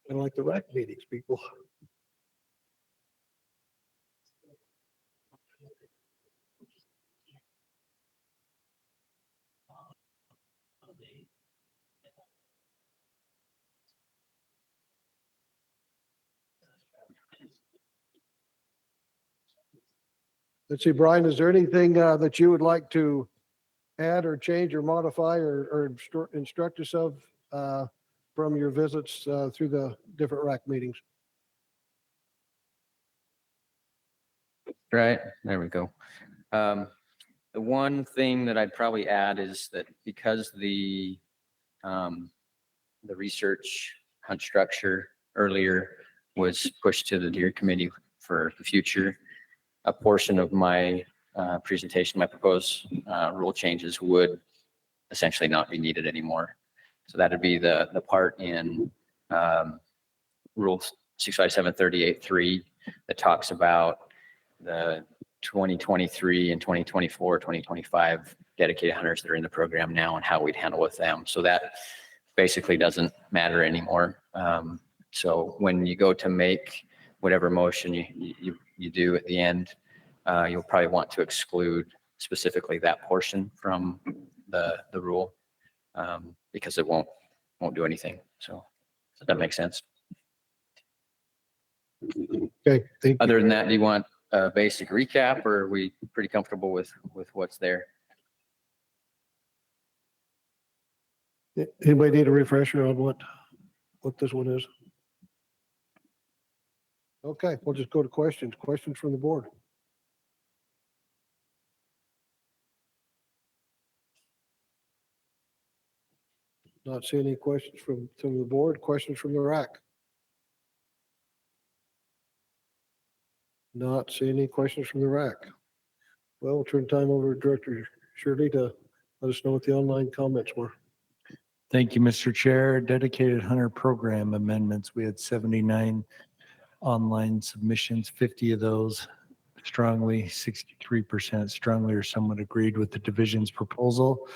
Kind of like the rec meetings, people. Let's see, Brian, is there anything that you would like to add or change or modify or instruct us of from your visits through the different RAC meetings? Right, there we go. The one thing that I'd probably add is that because the research hunt structure earlier was pushed to the deer committee for the future, a portion of my presentation, my proposed rule changes would essentially not be needed anymore. So that'd be the part in Rule 65738.3 that talks about the 2023 and 2024, 2025 dedicated hunters that are in the program now and how we'd handle with them. So that basically doesn't matter anymore. So when you go to make whatever motion you do at the end, you'll probably want to exclude specifically that portion from the rule because it won't do anything. So does that make sense? Okay, thank you. Other than that, do you want a basic recap or are we pretty comfortable with what's there? Anybody need a refresher on what this one is? Okay, we'll just go to questions. Questions from the board. Not seeing any questions from the board. Questions from the RAC. Not seeing any questions from the RAC. Well, we'll turn time over to Director Shirley to let us know what the online comments were. Thank you, Mr. Chair. Dedicated Hunter Program amendments. We had 79 online submissions, 50 of those strongly, 63% strongly or somewhat agreed with the division's proposal.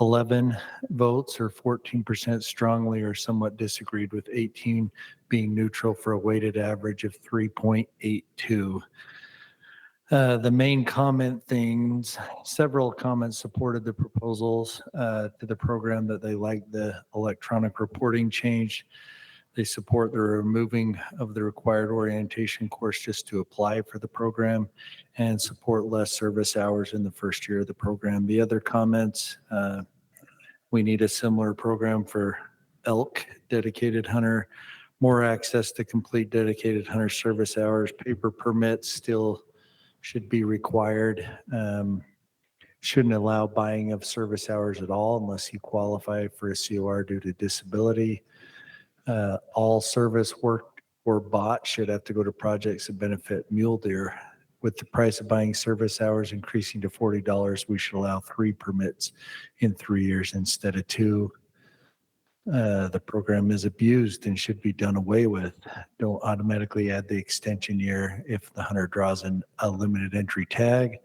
11 votes or 14% strongly or somewhat disagreed, with 18 being neutral for a weighted average of 3.82. The main comment things, several comments supported the proposals to the program, that they like the electronic reporting change. They support the removing of the required orientation course just to apply for the program, and support less service hours in the first year of the program. The other comments, we need a similar program for elk dedicated hunter, more access to complete dedicated hunter service hours, paper permits still should be required. Shouldn't allow buying of service hours at all unless you qualify for a COR due to disability. All service worked or bought should have to go to projects that benefit mule deer. With the price of buying service hours increasing to $40, we should allow 3 permits in 3 years instead of 2. The program is abused and should be done away with. Don't automatically add the extension year if the hunter draws a limited entry tag.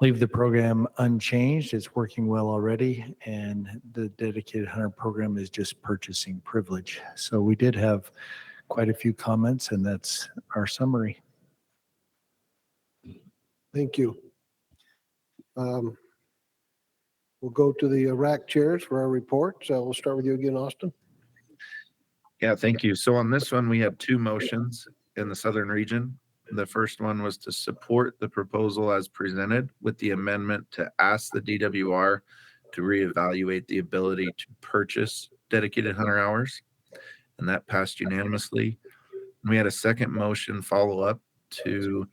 Leave the program unchanged. It's working well already. And the dedicated hunter program is just purchasing privilege. So we did have quite a few comments, and that's our summary. Thank you. We'll go to the RAC chairs for our report. So we'll start with you again, Austin. Yeah, thank you. So on this one, we have 2 motions in the southern region. The first one was to support the proposal as presented with the amendment to ask the DWR to reevaluate the ability to purchase dedicated hunter hours. And that passed unanimously. We had a second motion follow up to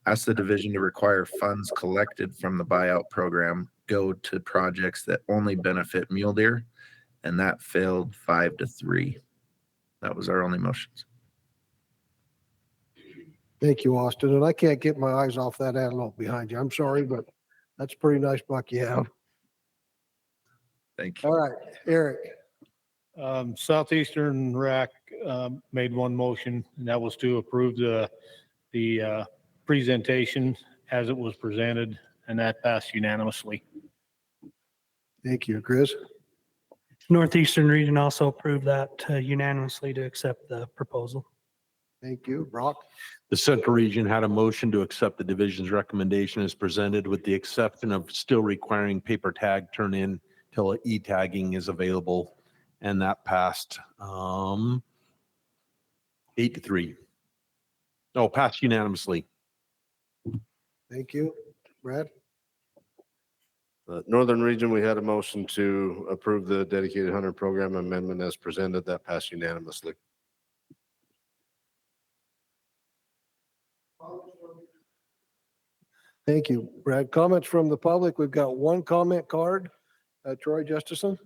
ask the division to require funds collected from the buyout program go to projects that only benefit mule deer. And that failed 5-3. That was our only motions. Thank you, Austin. And I can't get my eyes off that antelope behind you. I'm sorry, but that's a pretty nice buck you have. Thank you. All right, Eric. Southeastern RAC made one motion, and that was to approve the presentation as it was presented, and that passed unanimously. Thank you, Chris. Northeastern region also approved that unanimously to accept the proposal. Thank you, Brock. The Central Region had a motion to accept the division's recommendation as presented with the exception of still requiring paper tag turn in till e-tagging is available. And that passed 8-3. No, passed unanimously. Thank you. Brad? Northern Region, we had a motion to approve the dedicated hunter program amendment as presented. That passed unanimously. Thank you, Brad. Comments from the public. We've got one comment card. Troy Justison.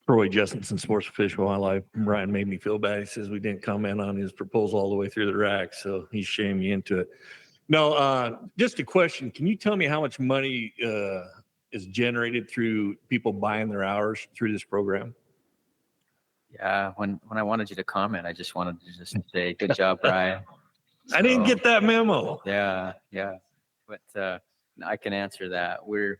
Troy Justinson, Sports Fish and Wildlife. Brian made me feel bad. He says we didn't comment on his proposal all the way through the rack, so he's shaming me into it. No, just a question. Can you tell me how much money is generated through people buying their hours through this program? Yeah, when I wanted you to comment, I just wanted to just say, good job, Brian. I didn't get that memo. Yeah. But I can answer that. We're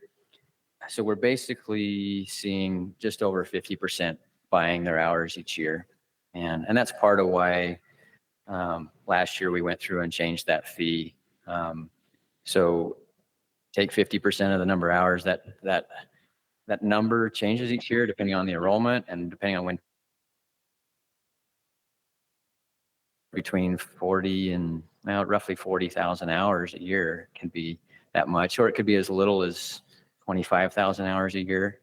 basically seeing just over 50% buying their hours each year. And that's part of why last year we went through and changed that fee. So take 50% of the number of hours, that number changes each year depending on the enrollment and depending on when, between 40 and roughly 40,000 hours a year can be that much, or it could be as little as 25,000 hours a year.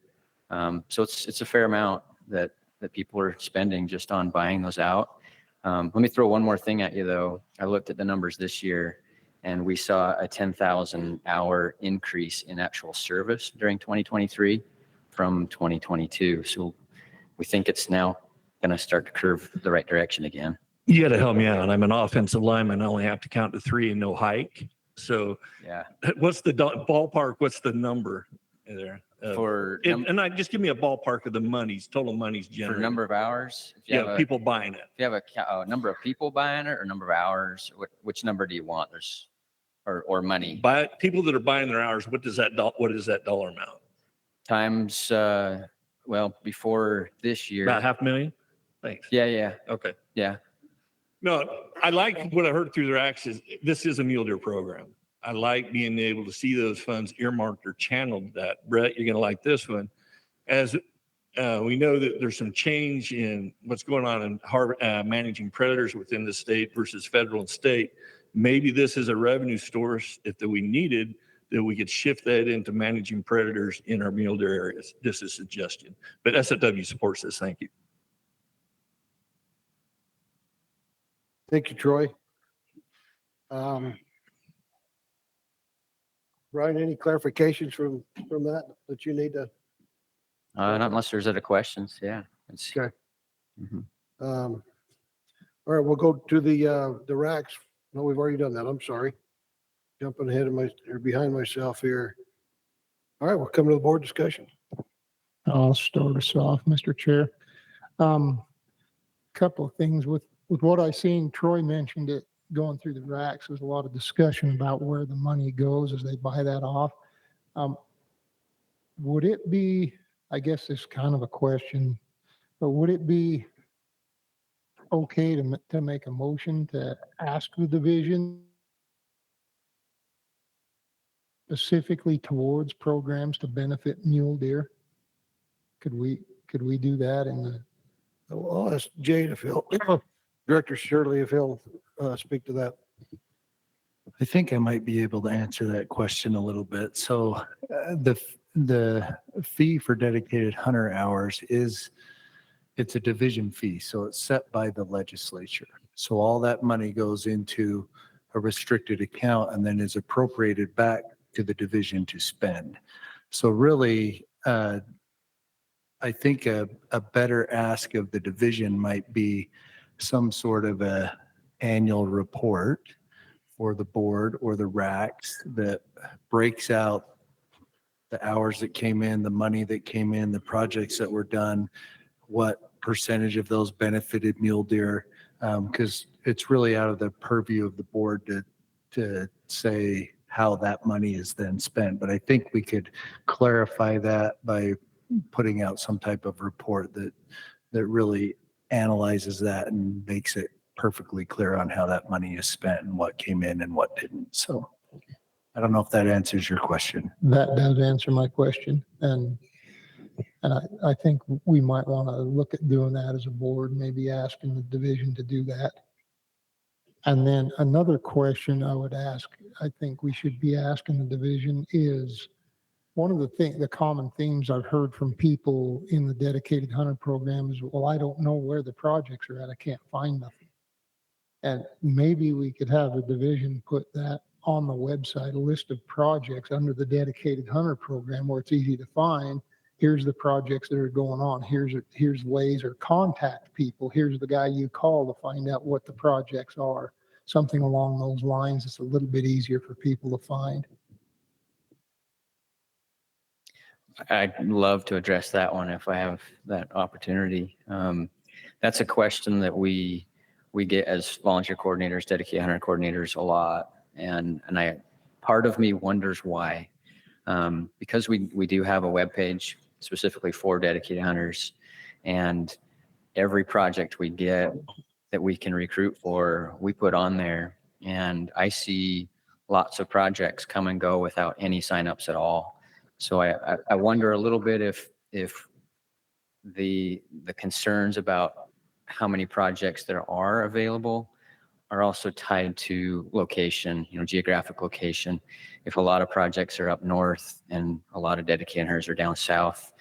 So it's a fair amount that people are spending just on buying those out. Let me throw one more thing at you though. I looked at the numbers this year and we saw a 10,000 hour increase in actual service during 2023 from 2022. So we think it's now going to start to curve the right direction again. You got to help me out. I'm an offensive lineman. I only have to count to 3 and no hike. So yeah, what's the ballpark? What's the number there? And just give me a ballpark of the total monies generated. For number of hours? People buying it. If you have a number of people buying it or number of hours, which number do you want? Or money? People that are buying their hours, what is that dollar amount? Times, before this year. About 500,000? Thanks. Yeah. Okay. Yeah. No, I like what I heard through their acts is this is a mule deer program. I like being able to see those funds earmarked or channeled that. Brett, you're going to like this one. As we know that there's some change in what's going on in managing predators within the state versus federal and state. Maybe this is a revenue source if we needed that we could shift that into managing predators in our mule deer areas. This is a suggestion, but SFW supports this. Thank you. Thank you, Troy. Um, Brian, any clarifications from that you need to? Not unless there's other questions. Yeah. Okay. Mhm. All right, we'll go to the racks. No, we've already done that. I'm sorry. Jumping ahead of or behind myself here. All right, we'll come to the board discussion. I'll start us off, Mr. Chair. Couple of things with what I seen, Troy mentioned it, going through the racks, there's a lot of discussion about where the money goes as they buy that off. Would it be, I guess it's kind of a question, but would it be okay to make a motion to ask the division specifically towards programs to benefit mule deer? Could we do that in the? I'll ask Jade if he'll, Director Shirley, if he'll speak to that. I think I might be able to answer that question a little bit. So the fee for dedicated hunter hours it's a division fee. So it's set by the legislature. So all that money goes into a restricted account and then is appropriated back to the division to spend. So really, I think a better ask of the division might be some sort of a annual report for the board or the racks that breaks out the hours that came in, the money that came in, the projects that were done, what percentage of those benefited mule deer, because it's really out of the purview of the board to say how that money is then spent. But I think we could clarify that by putting out some type of report that really analyzes that and makes it perfectly clear on how that money is spent and what came in and what didn't. So I don't know if that answers your question. That does answer my question. And I think we might want to look at doing that as a board, maybe asking the division to do that. And then another question I would ask, I think we should be asking the division is, one of the common themes I've heard from people in the dedicated hunter program is, well, I don't know where the projects are at. I can't find nothing. And maybe we could have the division put that on the website, a list of projects under the dedicated hunter program where it's easy to find. Here's the projects that are going on. Here's ways, or contact people. Here's the guy you call to find out what the projects are. Something along those lines. It's a little bit easier for people to find. I'd love to address that one if I have that opportunity. That's a question that we get as volunteer coordinators, dedicated hunter coordinators a lot. And part of me wonders why. Because we do have a webpage specifically for dedicated hunters, and every project we get that we can recruit for, we put on there. And I see lots of projects come and go without any signups at all. So I wonder a little bit if the concerns about how many projects there are available are also tied to location, geographic location. If a lot of projects are up north and a lot of dedicated hunters are down south,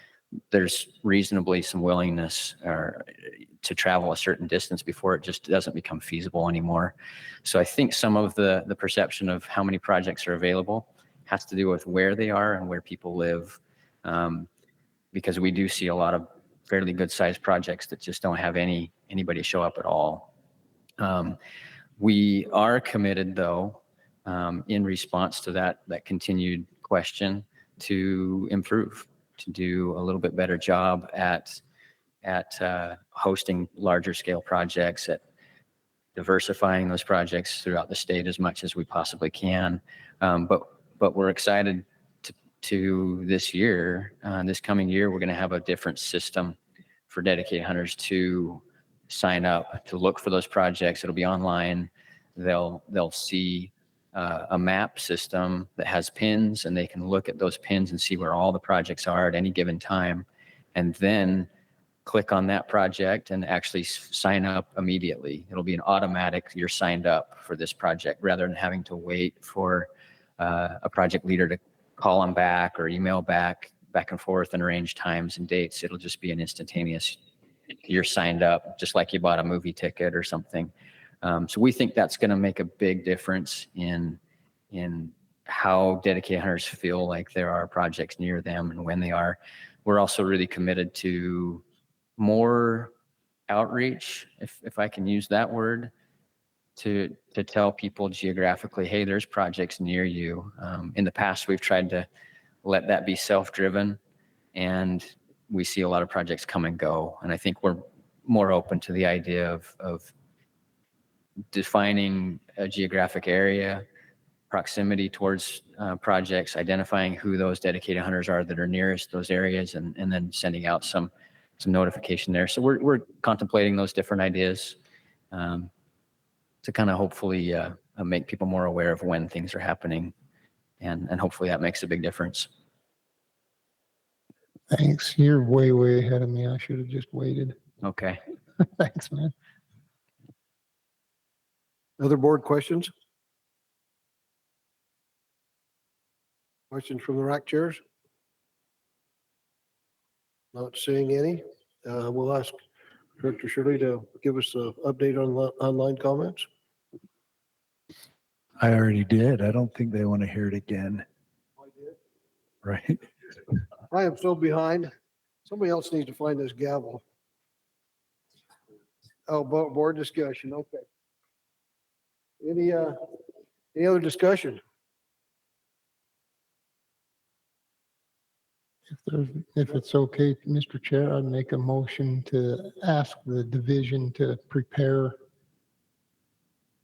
there's reasonably some willingness to travel a certain distance before it just doesn't become feasible anymore. So I think some of the perception of how many projects are available has to do with where they are and where people live, because we do see a lot of fairly good sized projects that just don't have anybody show up at all. We are committed, though, in response to that continued question, to improve, to do a little bit better job at hosting larger scale projects, at diversifying those projects throughout the state as much as we possibly can. But we're excited to this year, this coming year, we're going to have a different system for dedicated hunters to sign up, to look for those projects. It'll be online. They'll see a map system that has pins, and they can look at those pins and see where all the projects are at any given time, and then click on that project and actually sign up immediately. It'll be an automatic, you're signed up for this project, rather than having to wait for a project leader to call them back or email back and forth and arrange times and dates. It'll just be an instantaneous, you're signed up, just like you bought a movie ticket or something. So we think that's going to make a big difference in how dedicated hunters feel like there are projects near them and when they are. We're also really committed to more outreach, if I can use that word, to tell people geographically, hey, there's projects near you. In the past, we've tried to let that be self-driven, and we see a lot of projects come and go. And I think we're more open to the idea of defining a geographic area, proximity towards projects, identifying who those dedicated hunters are that are nearest those areas, and then sending out some notification there. So we're contemplating those different ideas to kind of hopefully make people more aware of when things are happening, and hopefully that makes a big difference. Thanks. You're way, way ahead of me. I should have just waited. Okay. Thanks, man. Other board questions? Questions from the rack chairs? Not seeing any. We'll ask Director Shirley to give us an update on online comments. I already did. I don't think they want to hear it again. Right? I am so behind. Somebody else needs to find this gavel. Oh, board discussion. Okay. Any other discussion? If it's okay, Mr. Chair, I'd make a motion to ask the division to prepare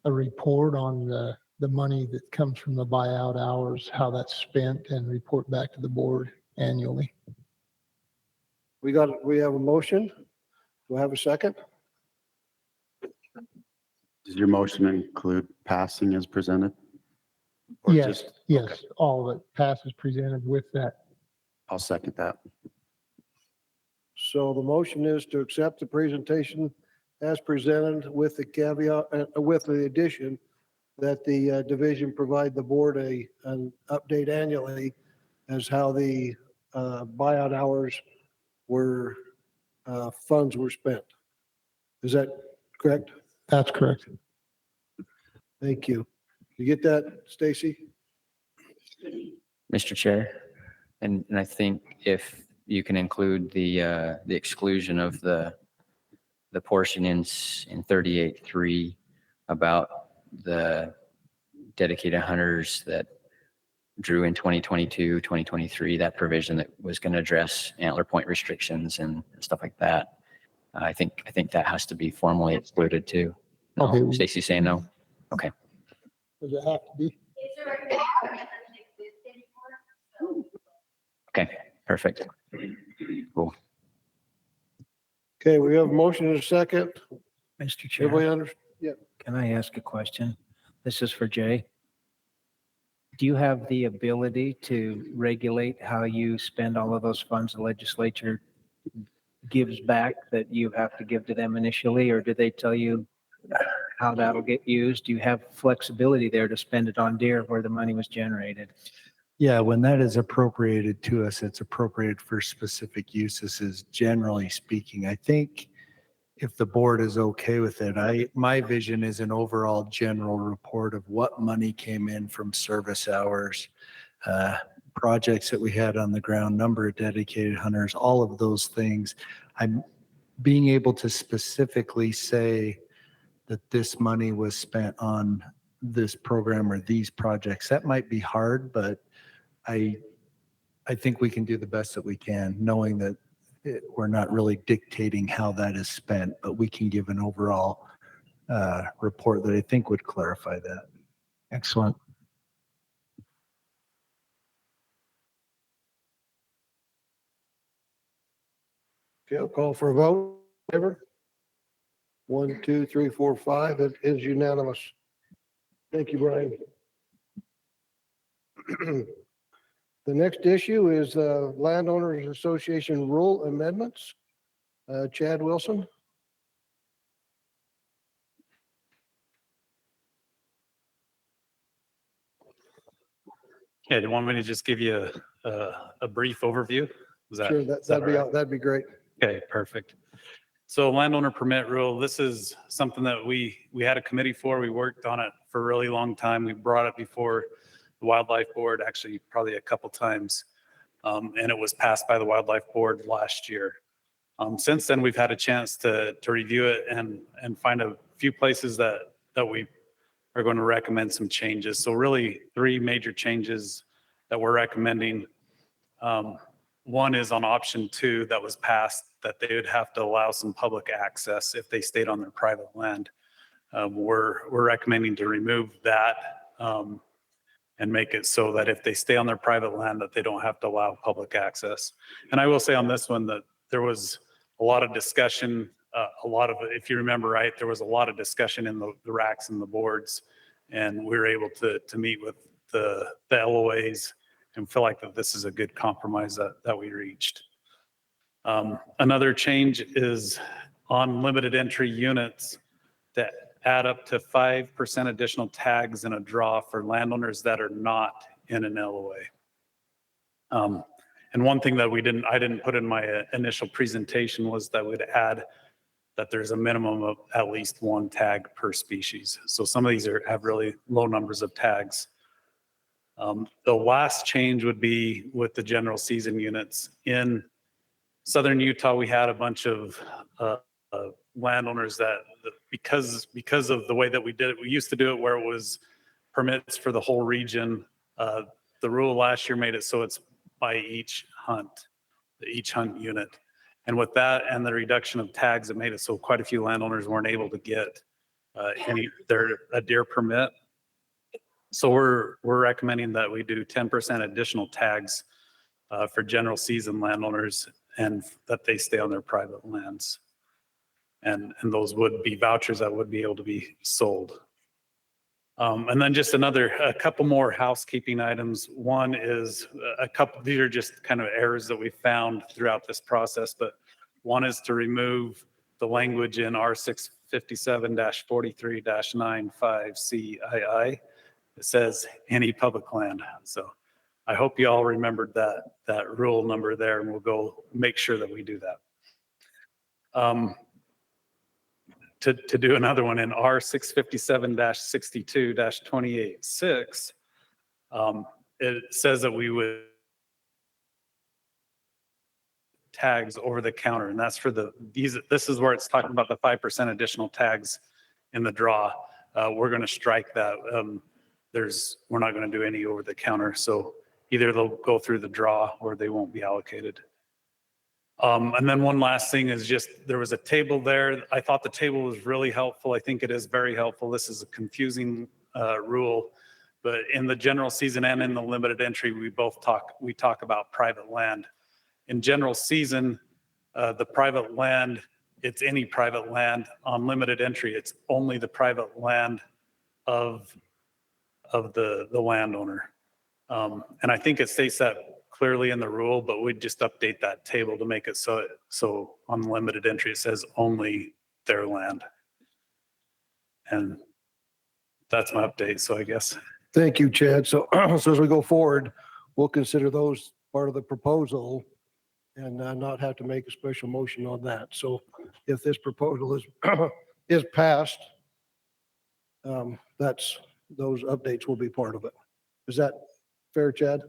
a report on the money that comes from the buyout hours, how that's spent, and report back to the board annually. We have a motion. Do I have a second? Does your motion include passing as presented? Or Yes, just- yes, okay. all of it passes presented with that. I'll second that. So the motion is to accept the presentation as presented with the caveat, with the addition that the division provide the board an update annually as how the buyout hours were, funds were spent. Is that correct? That's correct. Thank you. You get that, Stacy? Mr. Chair, and I think if you can include the exclusion of the portion in 38.3 about the dedicated hunters that drew in 2022, 2023, that provision that was going to address antler point restrictions and stuff like that. I think that has to be formally excluded too. No, Okay. Stacy's saying no. Okay. Does it have to be? Okay. Perfect. Cool. Okay, we have a motion and a second. Mr. Chair, Everybody under, yeah. can I ask a question? This is for Jay. Do you have the ability to regulate how you spend all of those funds the legislature gives back that you have to give to them initially, or do they tell you how that'll get used? Do you have flexibility there to spend it on deer where the money was generated? Yeah, when that is appropriated to us, it's appropriated for specific uses, is generally speaking. I think if the board is okay with it, my vision is an overall general report of what money came in from service hours, projects that we had on the ground, number of dedicated hunters, all of those things. I'm being able to specifically say that this money was spent on this program or these projects. That might be hard, but I think we can do the best that we can, knowing that we're not really dictating how that is spent, but we can give an overall report that I think would clarify that. Excellent. Okay, I'll call for a vote. Favor? 1, 2, 3, 4, 5. It is unanimous. Thank you, Brian. The next issue is Landowners Association rule amendments. Chad Wilson. Yeah, do you want me to just give you a brief overview? Is that, Sure, is that that'd be all right? that'd be great. Okay, perfect. So landowner permit rule, this is something that we had a committee for. We worked on it for a really long time. We brought it before the Wildlife Board, actually probably a couple times. And it was passed by the Wildlife Board last year. Since then, we've had a chance to review it and find a few places that we are going to recommend some changes. So really 3 major changes that we're recommending. One is on option 2 that was passed, that they would have to allow some public access if they stayed on their private land. We're recommending to remove that and make it so that if they stay on their private land, that they don't have to allow public access. And I will say on this one that there was a lot of discussion, if you remember right, there was a lot of discussion in the racks and the boards, and we were able to meet with the LOAs and feel like that this is a good compromise that we reached. Another change is on limited entry units that add up to 5% additional tags in a draw for landowners that are not in an LOA. And one thing that I didn't put in my initial presentation was that we'd add that there's a minimum of at least 1 tag per species. So some of these have really low numbers of tags. The last change would be with the general season units. In southern Utah, we had a bunch of landowners that because of the way that we did it, we used to do it where it was permits for the whole region. The rule last year made it so it's by each hunt unit. And with that and the reduction of tags, it made it so quite a few landowners weren't able to get a deer permit. So we're recommending that we do 10% additional tags for general season landowners and that they stay on their private lands. And those would be vouchers that would be able to be sold. And then just a couple more housekeeping items. One is these are just kind of errors that we found throughout this process, but one is to remove the language in R657-43-95 It says any public land. So I hope you all remembered that rule number there, and we'll go make sure that we do that. To do another one in R657-62-28-6, it says that we would tags over the counter, and that's for this is where it's talking about the 5% additional tags in the draw. We're going to strike that. We're not going to do any over the counter. So either they'll go through the draw or they won't be allocated. And then one last thing is just, there was a table there. I thought the table was really helpful. I think it is very helpful. This is a confusing rule, but in the general season and in the limited entry, we talk about private land. In general season, the private land, it's any private land. On limited entry, it's only the private land of the landowner. And I think it states that clearly in the rule, but we'd just update that table to make it so on limited entry, it says only their land. And that's my update. So I guess. Thank you, Chad. So, so as we go forward, we'll consider those part of the proposal and not have to make a special motion on that. So if this proposal is passed, those updates will be part of it. Is that fair, Chad?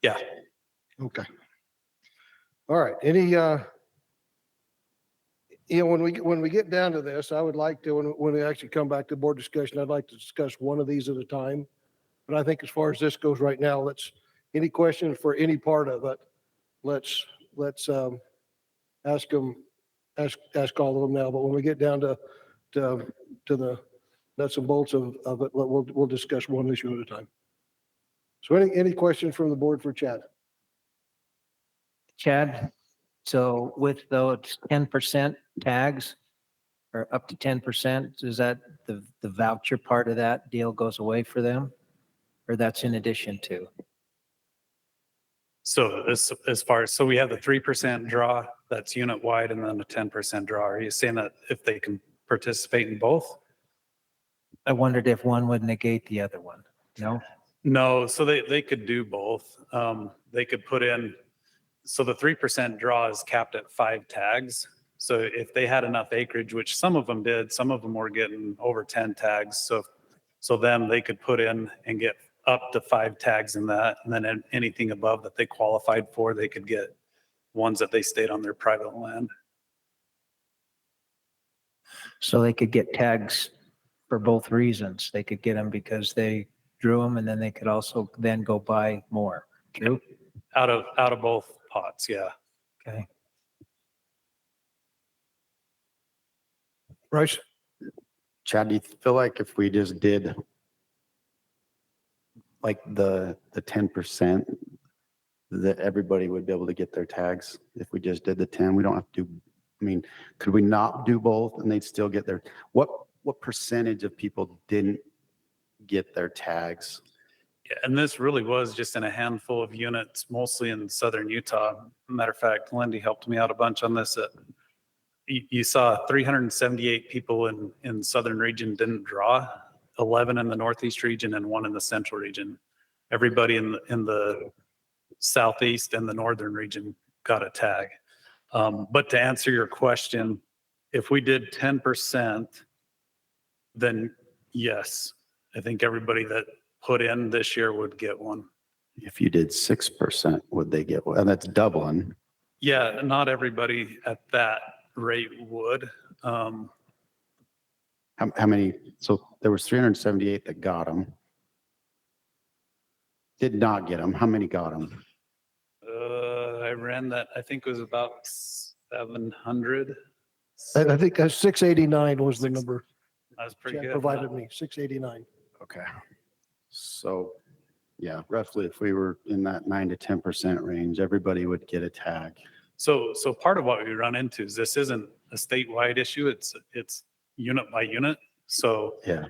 Yeah. Okay. All right. Any, when we get down to this, I would like to, when we actually come back to board discussion, I'd like to discuss one of these at a time. But I think as far as this goes right now, any questions for any part of it, let's ask all of them now. But when we get down to the nuts and bolts of it, we'll discuss one issue at a time. So any questions from the board for Chad? Chad, so with those 10% tags or up to 10%, is that the voucher part of that deal goes away for them? Or that's in addition to? So so we have the 3% draw that's unit wide and then a 10% draw. Are you saying that if they can participate in both? I wondered if one would negate the other one. No? No, so they could do both. They could put in, so the 3% draw is capped at 5 tags. So if they had enough acreage, which some of them did, some of them were getting over 10 tags. So then they could put in and get up to 5 tags in that. And then anything above that they qualified for, they could get ones that they stayed on their private land. So they could get tags for both reasons. They could get them because they drew them, and then they could also then go buy more. True? Out of both pots, yeah. Okay. Bryce? Chad, do you feel like if we just did like the 10%, that everybody would be able to get their tags? If we just did the 10, we don't have to do, I mean, could we not do both and they'd still get their, what percentage of people didn't get their tags? Yeah, and this really was just in a handful of units, mostly in southern Utah. Matter of fact, Lindy helped me out a bunch on this. You saw 378 people in southern region didn't draw, 11 in the Northeast region and 1 in the central region. Everybody in the Southeast and the northern region got a tag. But to answer your question, if we did 10%, then yes, I think everybody that put in this year would get one. If you did 6%, would they get one? And that's doubling. Yeah, not everybody at that rate would. How many? So there was 378 that got them. Did not get them. How many got them? I ran that, I think it was about 700. I think 689 was the number. That was pretty Chad good. provided me, 689. Okay. So yeah, roughly if we were in that 9 to 10% range, everybody would get a tag. So part of what we run into is this isn't a statewide issue. It's unit by unit. So yeah,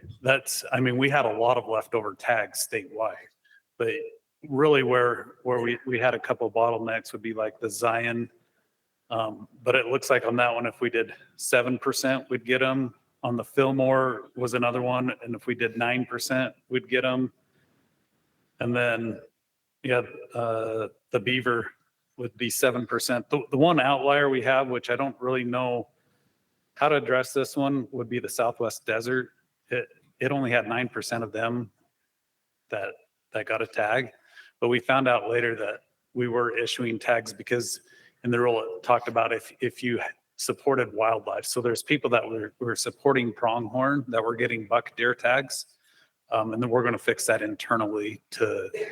I mean, we had a lot of leftover tags statewide, but really where we had a couple bottlenecks would be like the Zion. But it looks like on that one, if we did 7%, we'd get them. On the Fillmore was another one. And if we did 9%, we'd get them. And then, yeah, the Beaver would be 7%. The one outlier we have, which I don't really know how to address this one, would be the Southwest Desert. It only had 9% of them that got a tag. But we found out later that we were issuing tags because in the rule it talked about if you supported wildlife. So there's people that were supporting pronghorn that were getting buck deer tags. And then we're going to fix that internally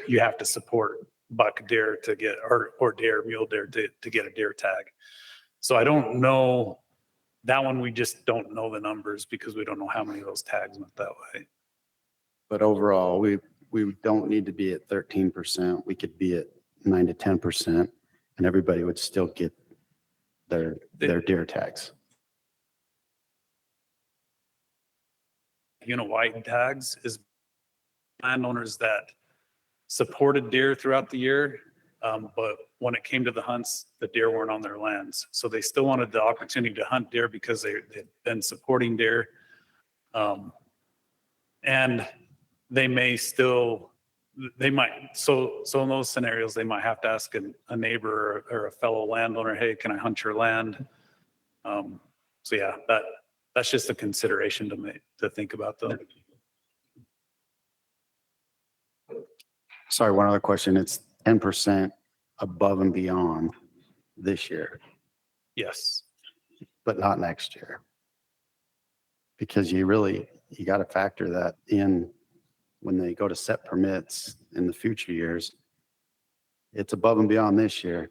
you have to support buck deer to get, or deer, mule deer to get a deer tag. So I don't know that one. We just don't know the numbers because we don't know how many of those tags went that way. but overall, we don't need to be at 13%. We could be at 9 to 10%, and everybody would still get their deer tags. Unit-wide tags is landowners that supported deer throughout the year, but when it came to the hunts, the deer weren't on their lands. So they still wanted the opportunity to hunt deer because they'd been supporting deer. And they might, so in those scenarios, they might have to ask a neighbor or a fellow landowner, hey, can I hunt your land? So yeah, that's just a consideration to think about though. Sorry, one other question. It's 10% above and beyond this year, Yes. but not next year. Because you got to factor that in when they go to set permits in the future years. It's above and beyond this year,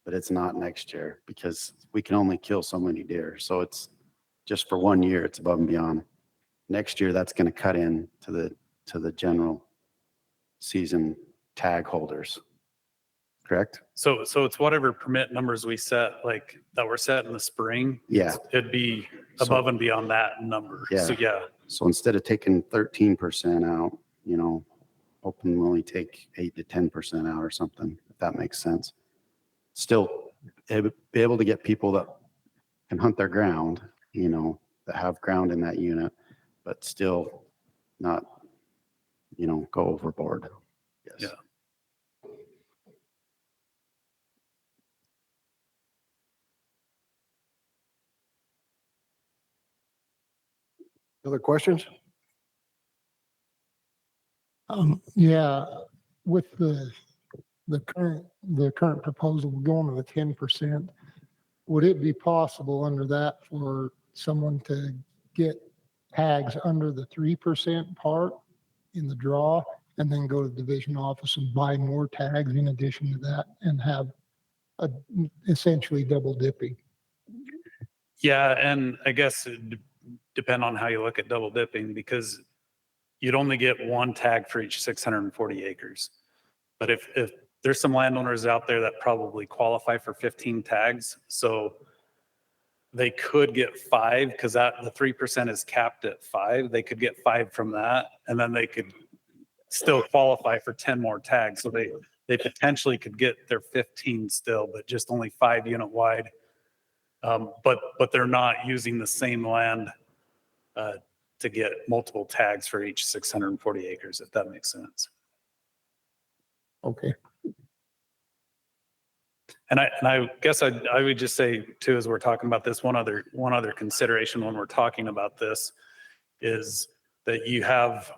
but it's not next year because we can only kill so many deer. So it's just for 1 year, it's above and beyond. Next year, that's going to cut in to the general season tag holders. Correct? So it's whatever permit numbers we set, like that were set in the spring. Yeah. It'd be above and beyond that number. Yeah. So yeah. So instead of taking 13% out, hoping we'll only take 8 to 10% out or something, if that makes sense. Still be able to get people that can hunt their ground, that have ground in that unit, but still not, go overboard. Yes. Yeah. Other questions? Yeah, with the current proposal going to the 10%, would it be possible under that for someone to get tags under the 3% part in the draw and then go to the division office and buy more tags in addition to that and have a essentially double dipping? Yeah, and I guess it depend on how you look at double dipping, because you'd only get one tag for each 640 acres. But if there's some landowners out there that probably qualify for 15 tags, so they could get 5, because that the 3% is capped at 5. They could get 5 from that, and then they could still qualify for 10 more tags. So they potentially could get their 15 still, but just only 5 unit wide. But they're not using the same land to get multiple tags for each 640 acres, if that makes sense. Okay. And I guess I would just say too, as we're talking about this, one other consideration when we're talking about this is that you have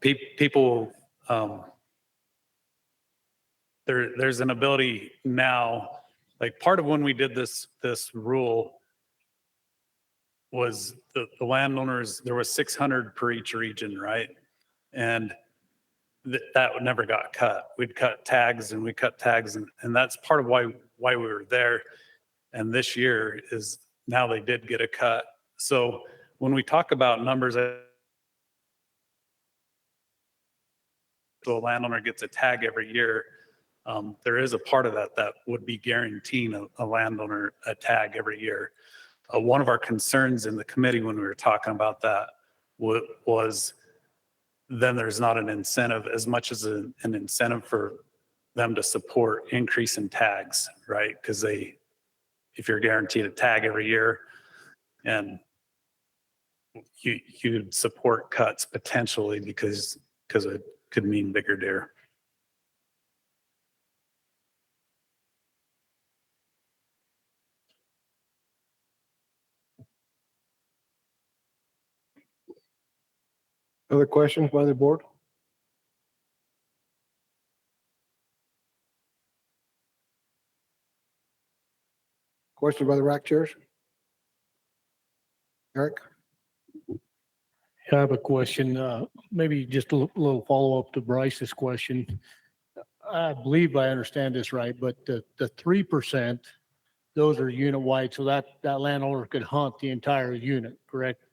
people, there's an ability now, like part of when we did this rule was the landowners, there was 600 per each region, right? And that never got cut. We'd cut tags and we cut tags, and that's part of why we were there. And this year is now they did get a cut. So when we talk about numbers, so a landowner gets a tag every year, there is a part of that would be guaranteeing a landowner a tag every year. One of our concerns in the committee when we were talking about that was then there's not an incentive as much as an incentive for them to support increase in tags, right? Because if you're guaranteed a tag every year, and you'd support cuts potentially because it could mean bigger deer. Other questions by the board? Question by the rack chairs? Eric? I have a question, maybe just a little follow-up to Bryce's question. I believe I understand this right, but the 3%, those are unit-wide, so that landowner could hunt the entire unit, correct?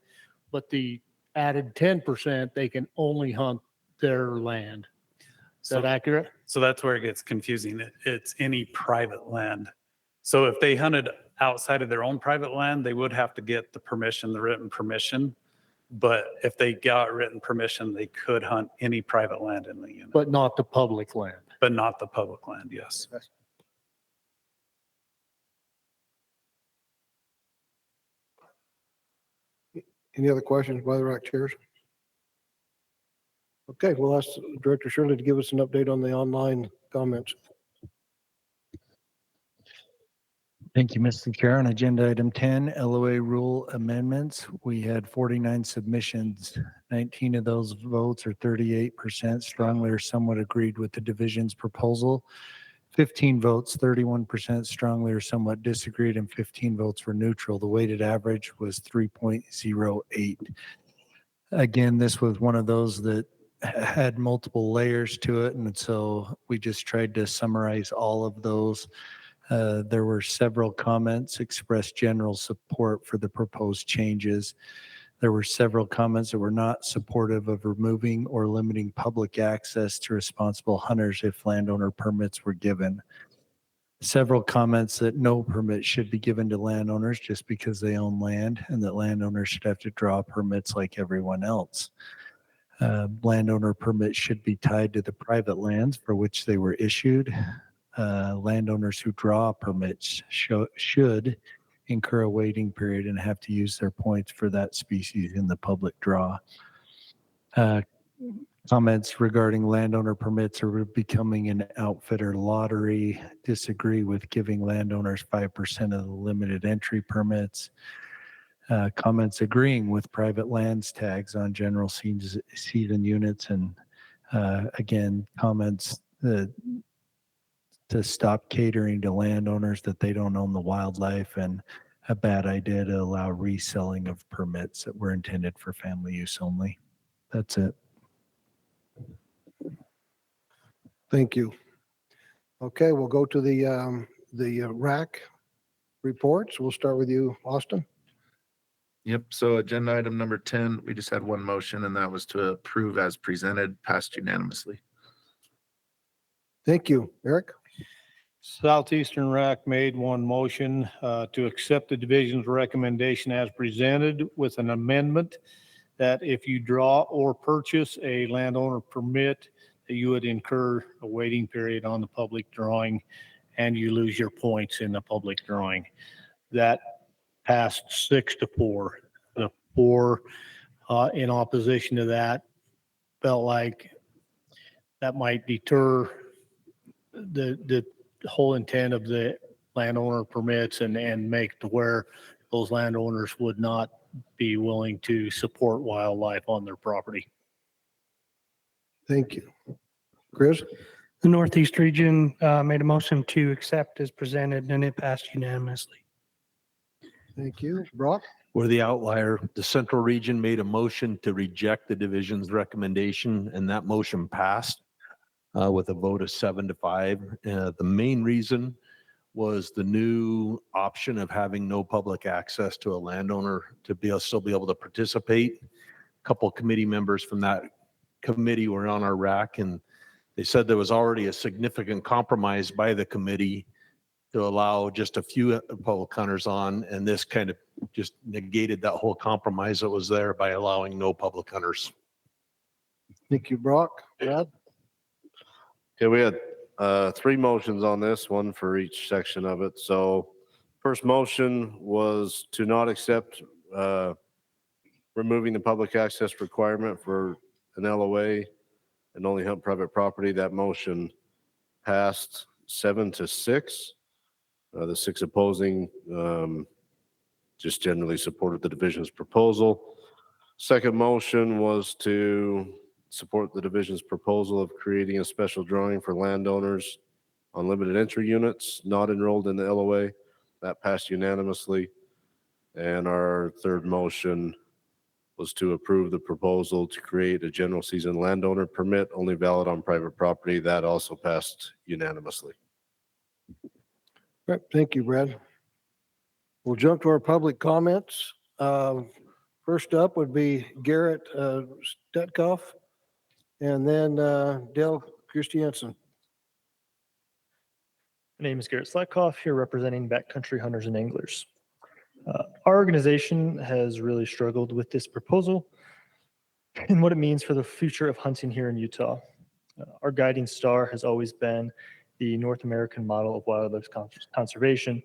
But the added 10%, they can only hunt their land. Is that accurate? So that's where it gets confusing. It's any private land. So if they hunted outside of their own private land, they would have to get the permission, the written permission. But if they got written permission, they could hunt any private land in the unit. But not the public land. But not the public land, yes. Any other questions by the rack chairs? Okay, we'll ask Director Shirley to give us an update on the online comments. Thank you, Mr. Chair. On agenda item 10, LOA rule amendments, we had 49 submissions. 19 of those votes, or 38%, strongly or somewhat agreed with the division's proposal. 15 votes, 31% strongly or somewhat disagreed, and 15 votes were neutral. The weighted average was 3.08. Again, this was one of those that had multiple layers to it, and so we just tried to summarize all of those. There were several comments expressed general support for the proposed changes. There were several comments that were not supportive of removing or limiting public access to responsible hunters if landowner permits were given. Several comments that no permit should be given to landowners just because they own land, and that landowners should have to draw permits like everyone else. Landowner permits should be tied to the private lands for which they were issued. Landowners who draw permits should incur a waiting period and have to use their points for that species in the public draw. Comments regarding landowner permits are becoming an outfitter lottery, disagree with giving landowners 5% of the limited entry permits. Comments agreeing with private lands tags on general season units, and again, comments to stop catering to landowners that they don't own the wildlife, and a bad idea to allow reselling of permits that were intended for family use only. That's it. Thank you. Okay, we'll go to the RAC reports. We'll start with you, Austin. Yep. So agenda item number 10, we just had one motion, and that was to approve as presented, passed unanimously. Thank you. Eric? Southeastern RAC made one motion to accept the division's recommendation as presented with an amendment that if you draw or purchase a landowner permit, that you would incur a waiting period on the public drawing and you lose your points in the public drawing. That passed 6-4. The 4 in opposition to that felt like that might deter the whole intent of the landowner permits and make to where those landowners would not be willing to support wildlife on their property. Thank you. Chris? The Northeast region made a motion to accept as presented, and it passed unanimously. Thank you. Brock? We're the outlier. The Central Region made a motion to reject the division's recommendation, and that motion passed with a vote of 7-5. The main reason was the new option of having no public access to a landowner to still be able to participate. A couple of committee members from that committee were on our RAC, and they said there was already a significant compromise by the committee to allow just a few public hunters on, and this kind of just negated that whole compromise that was there by allowing no public hunters. Thank you, Brock. Brad? Okay, we had 3 motions on this, one for each section of it. So first motion was to not accept removing the public access requirement for an LOA and only hunt private property. That motion passed 7-6. The 6 opposing just generally supported the division's proposal. Second motion was to support the division's proposal of creating a special drawing for landowners on limited entry units not enrolled in the LOA. That passed unanimously. And our third motion was to approve the proposal to create a general season landowner permit only valid on private property. That also passed unanimously. All right, thank you, Brad. We'll jump to our public comments. First up would be Garrett Stetkoff, and then Dale Christiansen. My name is Garrett Sletkoff, here representing Backcountry Hunters and Anglers. Our organization has really struggled with this proposal and what it means for the future of hunting here in Utah. Our guiding star has always been the North American model of wildlife conservation,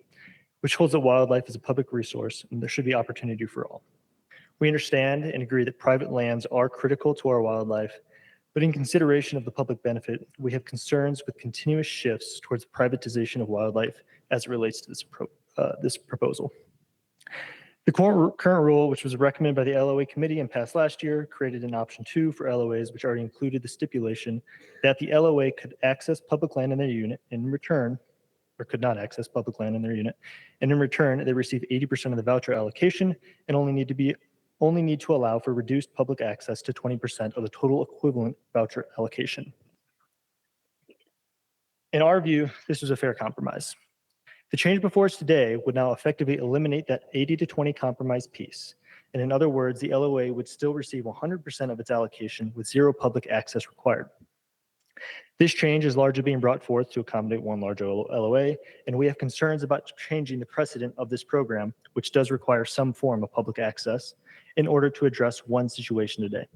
which holds that wildlife is a public resource and there should be opportunity for all. We understand and agree that private lands are critical to our wildlife, but in consideration of the public benefit, we have concerns with continuous shifts towards privatization of wildlife as it relates to this proposal. The current rule, which was recommended by the LOA committee and passed last year, created an option 2 for LOAs, which already included the stipulation that the LOA could access public land in their unit in return, or could not access public land in their unit, and in return, they receive 80% of the voucher allocation and only need to allow for reduced public access to 20% of the total equivalent voucher allocation. In our view, this was a fair compromise. The change before us today would now effectively eliminate that 80-20 compromise piece. And in other words, the LOA would still receive 100% of its allocation with 0 public access required. This change is largely being brought forth to accommodate one large LOA, and we have concerns about changing the precedent of this program, which does require some form of public access, in order to address one situation today.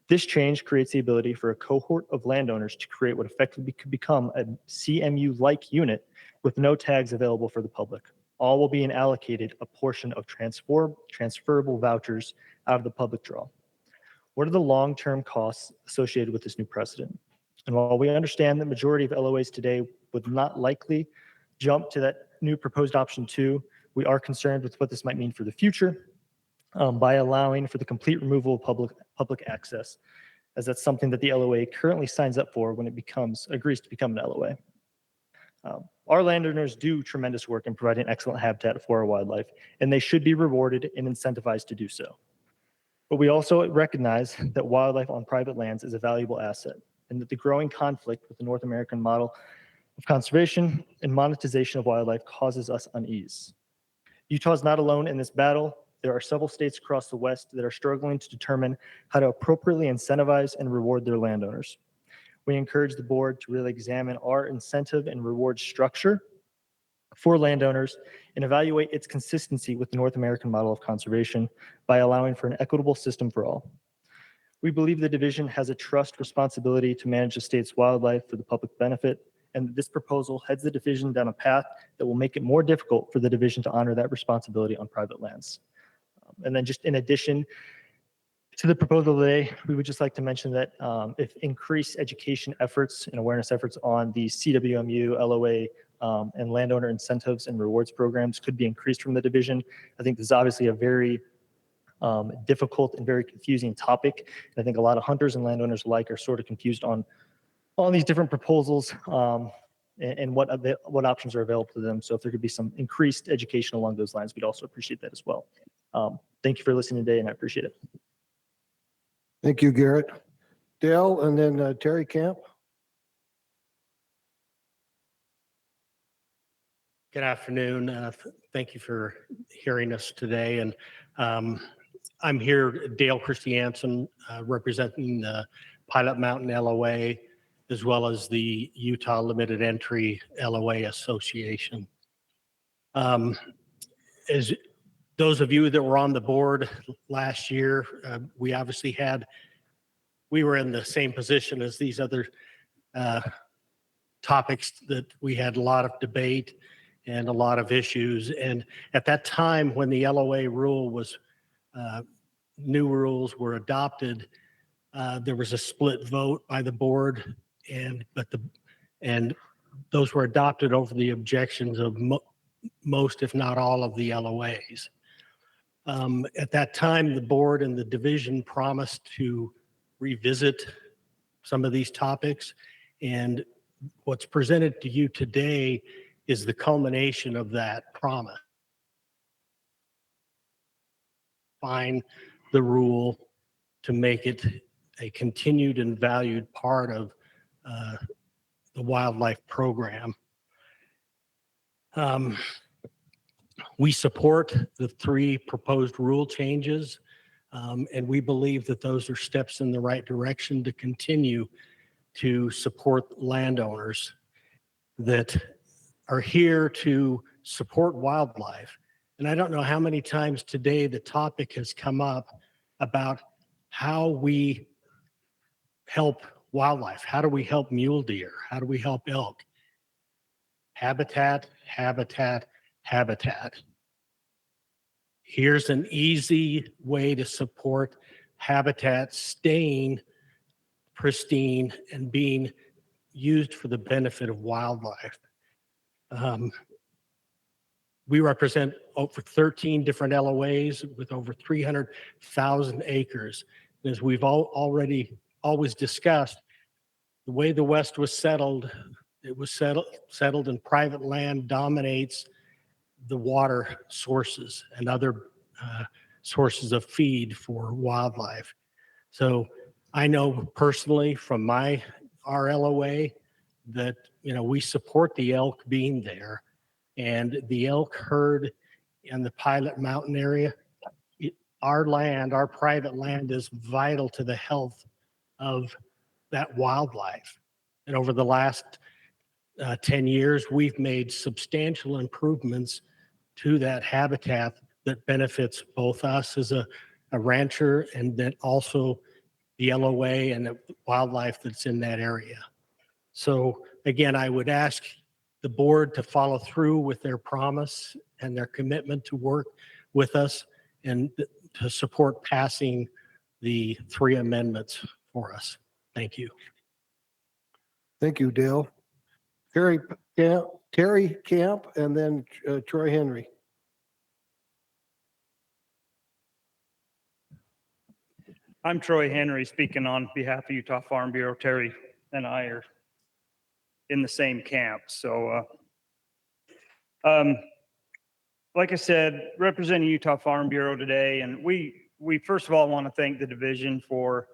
This change creates the ability for a cohort of landowners to create what effectively could become a CMU-like unit with no tags available for the public, all while being allocated a portion of transferable vouchers out of the public draw. What are the long-term costs associated with this new precedent? And while we understand the majority of LOAs today would not likely jump to that new proposed option 2, we are concerned with what this might mean for the future by allowing for the complete removal of public access, as that's something that the LOA currently signs up for when it agrees to become an LOA. Our landowners do tremendous work in providing excellent habitat for our wildlife, and they should be rewarded and incentivized to do so. But we also recognize that wildlife on private lands is a valuable asset, and that the growing conflict with the North American model of conservation and monetization of wildlife causes us unease. Utah is not alone in this battle. There are several states across the West that are struggling to determine how to appropriately incentivize and reward their landowners. We encourage the board to really examine our incentive and reward structure for landowners and evaluate its consistency with the North American model of conservation by allowing for an equitable system for all. We believe the division has a trust responsibility to manage the state's wildlife for the public benefit, and this proposal heads the division down a path that will make it more difficult for the division to honor that responsibility on private lands. And then just in addition to the proposal today, we would just like to mention that if increased education efforts and awareness efforts on the CWMU, LOA, and landowner incentives and rewards programs could be increased from the division. I think this is obviously a very difficult and very confusing topic. And I think a lot of hunters and landowners alike are sort of confused on these different proposals and what options are available to them. So if there could be some increased education along those lines, we'd also appreciate that as well. Thank you for listening today, and I appreciate it. Thank you, Garrett. Dale, and then Terry Camp. Good afternoon. Thank you for hearing us today. And I'm here, Dale Christiansen, representing the Pilot Mountain LOA, as well as the Utah Limited Entry LOA Association. As those of you that were on the board last year, we obviously we were in the same position as these other topics, that we had a lot of debate and a lot of issues. And at that time, when the LOA rule was, new rules were adopted, there was a split vote by the board, and those were adopted over the objections of most, if not all, of the LOAs. At that time, the board and the division promised to revisit some of these topics, and what's presented to you today is the culmination of that promise. Find the rule to make it a continued and valued part of the wildlife program. We support the 3 proposed rule changes, and we believe that those are steps in the right direction to continue to support landowners that are here to support wildlife. And I don't know how many times today the topic has come up about how we help wildlife. How do we help mule deer? How do we help elk? Habitat, habitat, habitat. Here's an easy way to support habitat staying pristine and being used for the benefit of wildlife. We represent over 13 different LOAs with over 300,000 acres. As we've always discussed, the way the West was settled, it was settled and private land dominates the water sources and other sources of feed for wildlife. So I know personally from our LOA that, we support the elk being there, and the elk herd in the Pilot Mountain area. Our private land is vital to the health of that wildlife. And over the last 10 years, we've made substantial improvements to that habitat that benefits both us as a rancher and then also the LOA and the wildlife that's in that area. So again, I would ask the board to follow through with their promise and their commitment to work with us and to support passing the 3 amendments for us. Thank you. Thank you, Dale. Terry Camp, and then Troy Henry. I'm Troy Henry speaking on behalf of Utah Farm Bureau. Terry and I are in the same camp. So, like I said, representing Utah Farm Bureau today, and we first of all want to thank the division for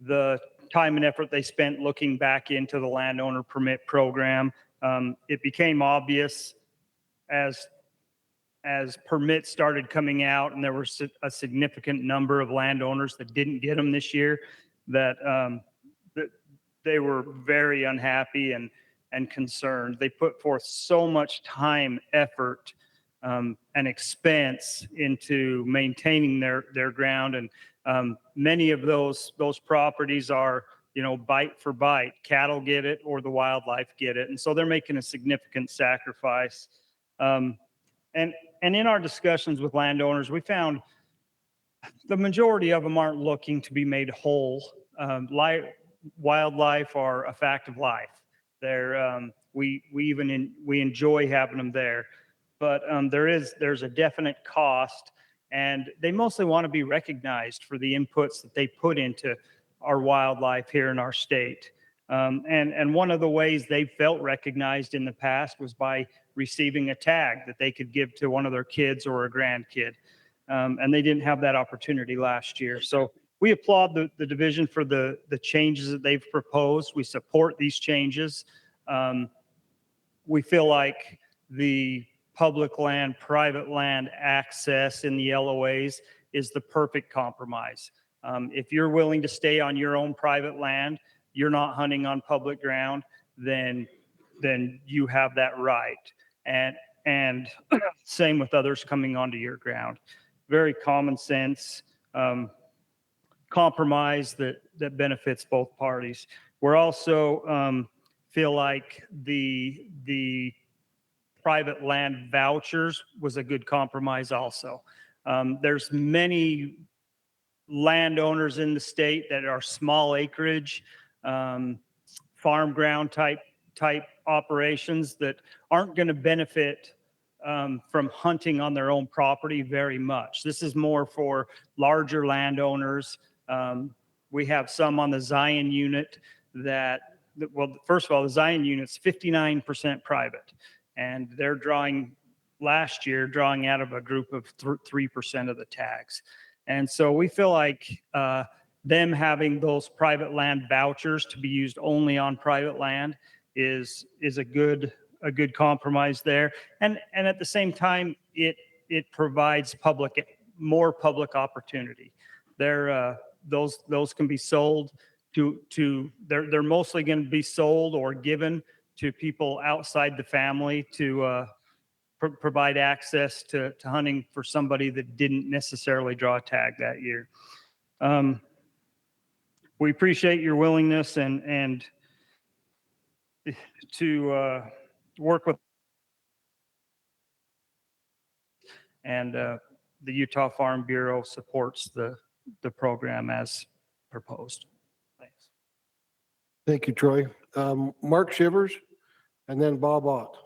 the time and effort they spent looking back into the landowner permit program. It became obvious as permits started coming out, and there were a significant number of landowners that didn't get them this year, that they were very unhappy and concerned. They put forth so much time, effort, and expense into maintaining their ground, and many of those properties are, you know, bite for bite. Cattle get it or the wildlife get it, and so they're making a significant sacrifice. And in our discussions with landowners, we found the majority of them aren't looking to be made whole. Wildlife are a fact of life. We enjoy having them there, but there's a definite cost, and they mostly want to be recognized for the inputs that they put into our wildlife here in our state. And one of the ways they felt recognized in the past was by receiving a tag that they could give to one of their kids or a grandkid. And they didn't have that opportunity last year. So we applaud the division for the changes that they've proposed. We support these changes. We feel like the public land, private land access in the LOAs is the perfect compromise. If you're willing to stay on your own private land, you're not hunting on public ground, then you have that right. And same with others coming onto your ground. Very common sense compromise that benefits both parties. We're also feel like the private land vouchers was a good compromise also. There's many landowners in the state that are small acreage, farm ground type operations that aren't going to benefit from hunting on their own property very much. This is more for larger landowners. We have some on the Zion unit well, first of all, the Zion unit's 59% private, and they're last year drawing out of a group of 3% of the tags. And so we feel like them having those private land vouchers to be used only on private land is a good compromise there. And at the same time, it provides more public opportunity. Those can be sold they're mostly going to be sold or given to people outside the family to provide access to hunting for somebody that didn't necessarily draw a tag that year. We appreciate your willingness and to work with, and the Utah Farm Bureau supports the program as proposed. Thanks. Thank you, Troy. Mark Shivers, and then Bob Ott.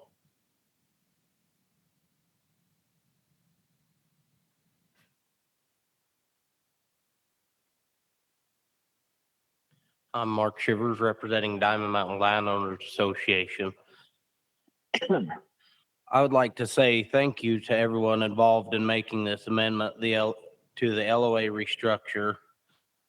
I'm Mark Shivers, representing Diamond Mountain Landowners Association. I would like to say thank you to everyone involved in making this amendment to the LOA restructure.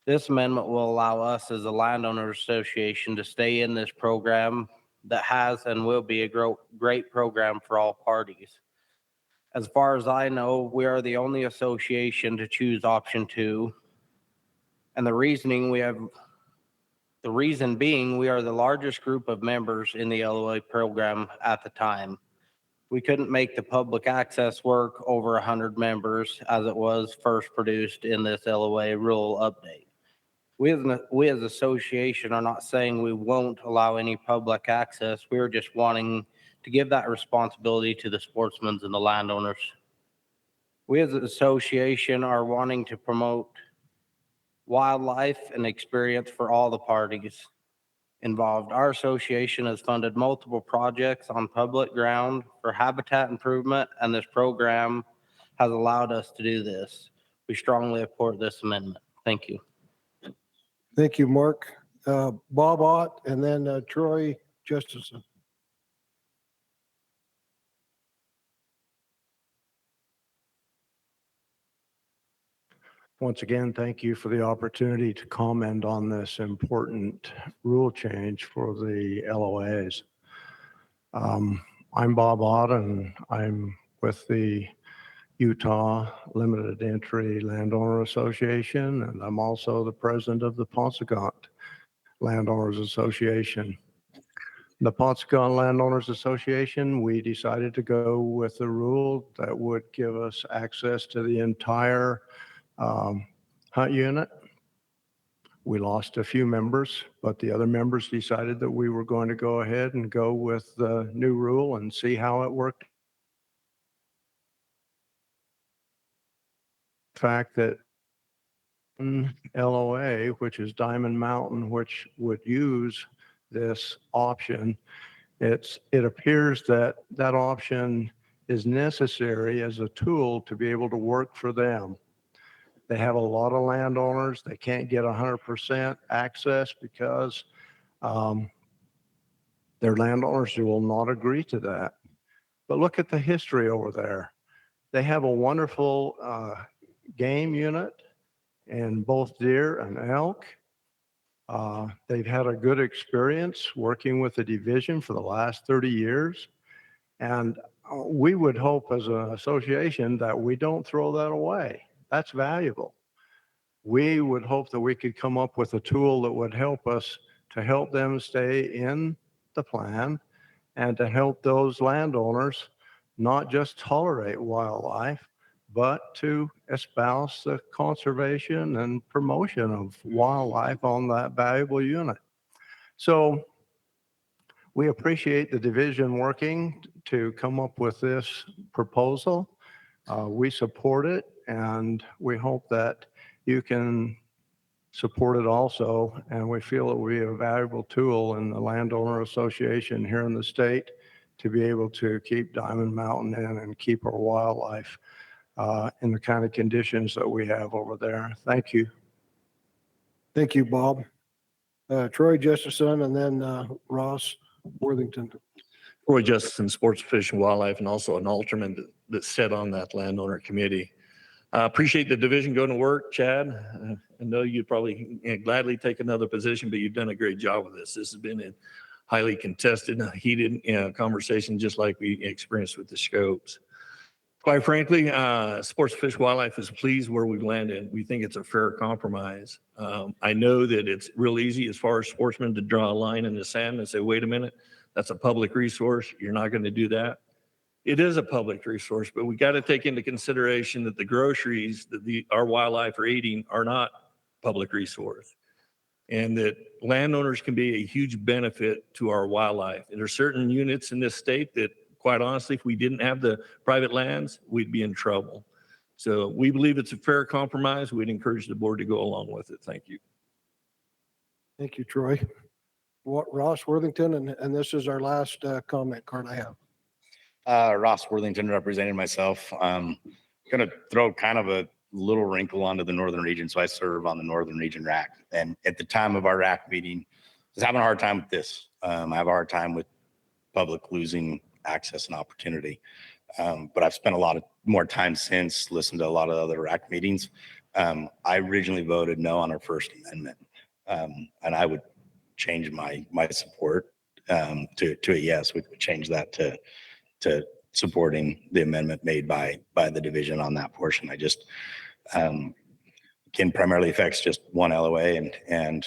This amendment will allow us as a landowners association to stay in this program that has and will be a great program for all parties. As far as I know, we are the only association to choose option 2. And the reason being, we are the largest group of members in the LOA program at the time. We couldn't make the public access work over 100 members as it was first produced in this LOA rule update. We as association are not saying we won't allow any public access. We're just wanting to give that responsibility to the sportsmen and the landowners. We as an association are wanting to promote wildlife and experience for all the parties involved. Our association has funded multiple projects on public ground for habitat improvement, and this program has allowed us to do this. We strongly support this amendment. Thank you. Thank you, Mark. Bob Ott and then Troy Justice. Once again, thank you for the opportunity to comment on this important rule change for the LOAs. I'm Bob Ott, and I'm with the Utah Limited Entry Landowner Association, and I'm also the president of the Paunsaugunt Landowners Association. The Paunsaugunt Landowners Association, we decided to go with a rule that would give us access to the entire hunt unit. We lost a few members, but the other members decided that we were going to go ahead and go with the new rule and see how it worked. The fact that LOA, which is Diamond Mountain, which would use this option, it appears that that option is necessary as a tool to be able to work for them. They have a lot of landowners. They can't get 100% access because their landowners will not agree to that. But look at the history over there. They have a wonderful game unit in both deer and elk. They've had a good experience working with the division for the last 30 years. And we would hope as an association that we don't throw that away. That's valuable. We would hope that we could come up with a tool that would help us to help them stay in the plan and to help those landowners not just tolerate wildlife, but to espouse the conservation and promotion of wildlife on that valuable unit. So we appreciate the division working to come up with this proposal. We support it, and we hope that you can support it also. And we feel it will be a valuable tool in the landowner association here in the state to be able to keep Diamond Mountain in and keep our wildlife in the kind of conditions that we have over there. Thank you. Thank you, Bob. Troy Justiceson and then Ross Worthington. Roy Justiceson, Sports, Fish, and Wildlife, and also an alternate that sat on that landowner committee. Appreciate the division going to work, Chad. I know you'd probably gladly take another position, but you've done a great job with this. This has been a highly contested, heated conversation, just like we experienced with the scopes. Quite frankly, Sports, Fish, Wildlife is pleased where we've landed. We think it's a fair compromise. I know that it's real easy as far as sportsmen to draw a line in the sand and say, wait a minute, that's a public resource. You're not going to do that. It is a public resource, but we got to take into consideration that the groceries that our wildlife are eating are not public resource, and that landowners can be a huge benefit to our wildlife. And there are certain units in this state that, quite honestly, if we didn't have the private lands, we'd be in trouble. So we believe it's a fair compromise. We'd encourage the board to go along with it. Thank you. Thank you, Troy. Ross Worthington, and this is our last comment card I have. Ross Worthington representing myself. Going to throw kind of a little wrinkle onto the Northern Region. So I serve on the Northern Region RAC. And at the time of our RAC meeting, I was having a hard time with this. I have a hard time with public losing access and opportunity. But I've spent a lot of more time since, listened to a lot of other RAC meetings. I originally voted no on our First Amendment. And I would change my support to a yes. We could change that to supporting the amendment made by the division on that portion. I just can primarily affects just one LOA and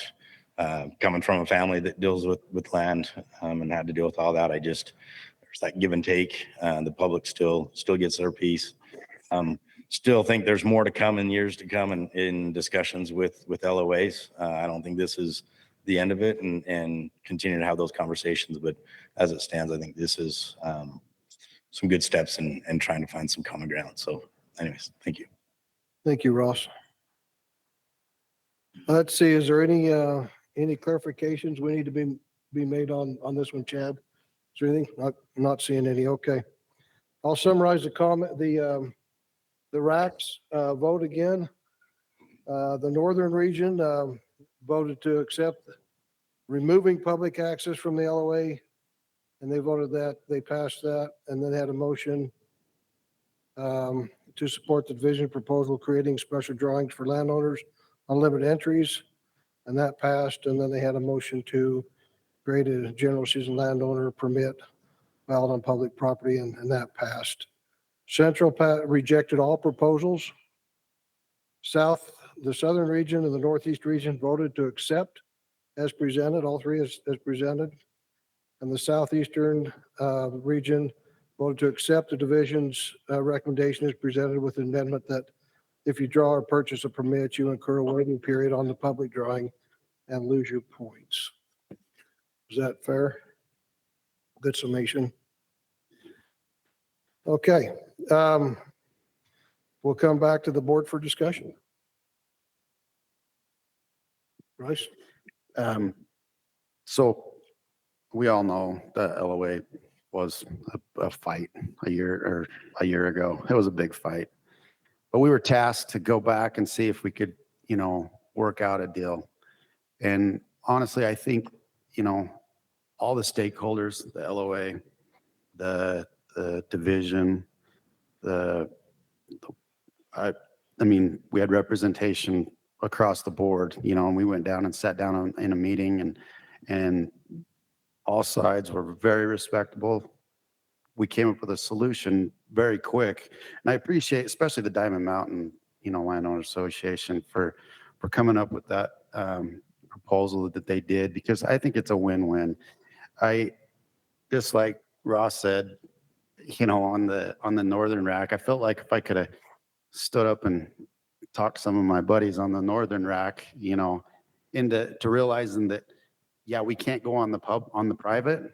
coming from a family that deals with land and had to deal with all that. There's that give and take. The public still gets their piece. Still think there's more to come in years to come in discussions with LOAs. I don't think this is the end of it and continue to have those conversations. But as it stands, I think this is some good steps and trying to find some common ground. So anyways, thank you. Thank you, Ross. Let's see, is there any clarifications we need to be made on this one, Chad? Is there anything? Not seeing any. Okay. I'll summarize the comment, the RACs vote again. The Northern Region voted to accept removing public access from the LOA, and they voted that, they passed that, and then had a motion to support the division proposal creating special drawings for landowners, unlimited entries, and that passed. And then they had a motion to create a general season landowner permit filed on public property, and that passed. Central rejected all proposals. The southern region and the northeast region voted to accept as presented, all three as presented. And the southeastern region voted to accept the division's recommendation as presented with an amendment that if you draw or purchase a permit, you incur a waiting period on the public drawing and lose your points. Is that fair? Good summation. Okay. We'll come back to the board for discussion. Bryce? So we all know the LOA was a fight a year ago. It was a big fight. But we were tasked to go back and see if we could, work out a deal. And honestly, I think, all the stakeholders, the LOA, the division, I mean, we had representation across the board, and we went down and sat down in a meeting, and all sides were very respectable. We came up with a solution very quick. And I appreciate especially the Diamond Mountain, Landowner Association for coming up with that proposal that they did, because I think it's a win-win. Just like Ross said, on the northern rack, I felt like if I could have stood up and talked to some of my buddies on the northern rack, into realizing that, yeah, we can't go on the private,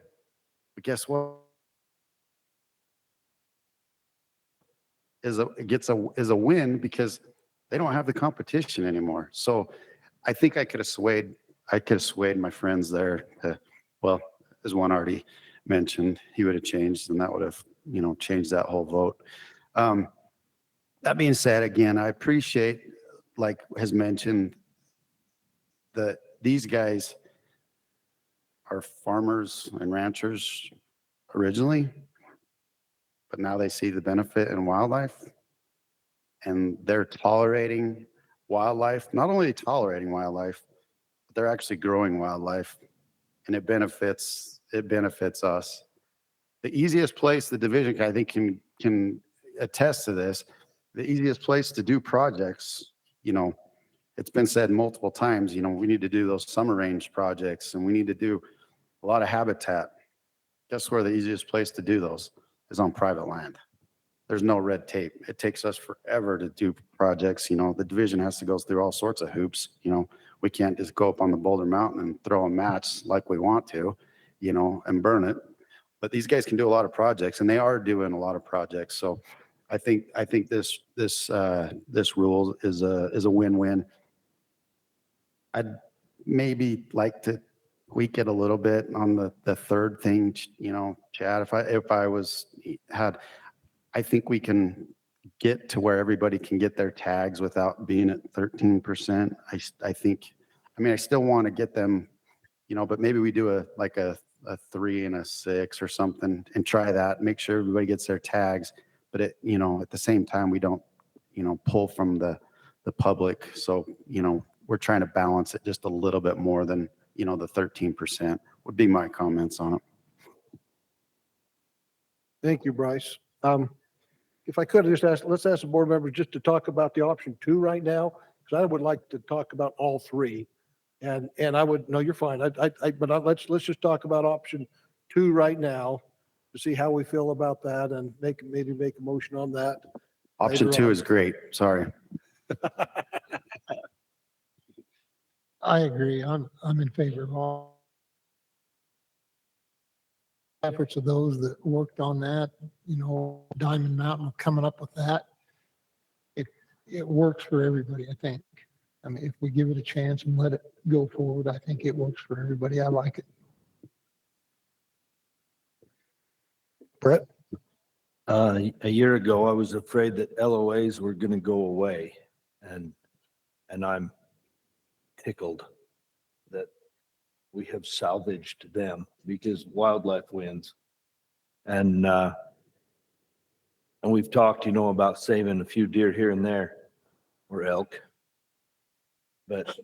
but guess what? Is a win because they don't have the competition anymore. So I think I could have swayed my friends there to, well, as one already mentioned, he would have changed, and that would have, changed that whole vote. That being said, again, I appreciate, like has mentioned, that these guys are farmers and ranchers originally, but now they see the benefit in wildlife, and they're tolerating wildlife. Not only tolerating wildlife, but they're actually growing wildlife, and it benefits us. The easiest place the division, I think, can attest to this. The easiest place to do projects, it's been said multiple times, we need to do those summer range projects, and we need to do a lot of habitat. Guess where the easiest place to do those is on private land. There's no red tape. It takes us forever to do projects. The division has to go through all sorts of hoops. We can't just go up on the Boulder Mountain and throw a match like we want to, and burn it. But these guys can do a lot of projects, and they are doing a lot of projects. So I think this rule is a win-win. I'd maybe like to tweak it a little bit on the third thing, Chad. I think we can get to where everybody can get their tags without being at 13%. I still want to get them, but maybe we do a 3 and a 6 or something and try that, make sure everybody gets their tags. But at the same time, we don't, pull from the public. So, we're trying to balance it just a little bit more than, the 13% would be my comments on it. Thank you, Bryce. If I could just let's ask the board members just to talk about the option 2 right now, because I would like to talk about all 3. And no, you're fine. But let's just talk about option 2 right now to see how we feel about that, and maybe make a motion on that. Option 2 is great. Sorry. I agree. I'm in favor of all efforts of those that worked on that, Diamond Mountain coming up with that. It works for everybody, I think. If we give it a chance and let it go forward, I think it works for everybody. I like it. Brett? A year ago, I was afraid that LOAs were going to go away, and I'm tickled we have salvaged them because wildlife wins. And we've talked, about saving a few deer here and there or elk. But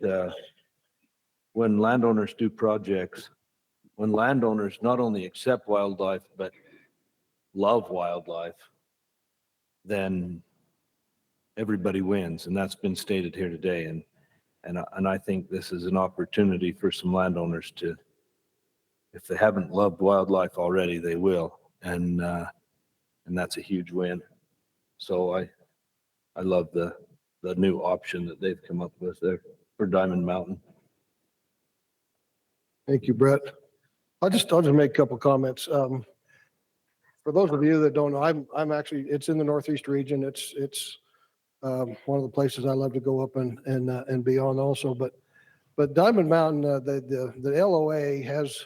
when landowners do projects, when landowners not only accept wildlife, but love wildlife, then everybody wins. And that's been stated here today. And I think this is an opportunity for some landowners to, if they haven't loved wildlife already, they will. And that's a huge win. So I love the new option that they've come up with there for Diamond Mountain. Thank you, Brett. I'll just make a couple comments. For those of you that don't know, I'm actually, it's in the Northeast region. It's one of the places I love to go up and be on also. But Diamond Mountain, the LOA has,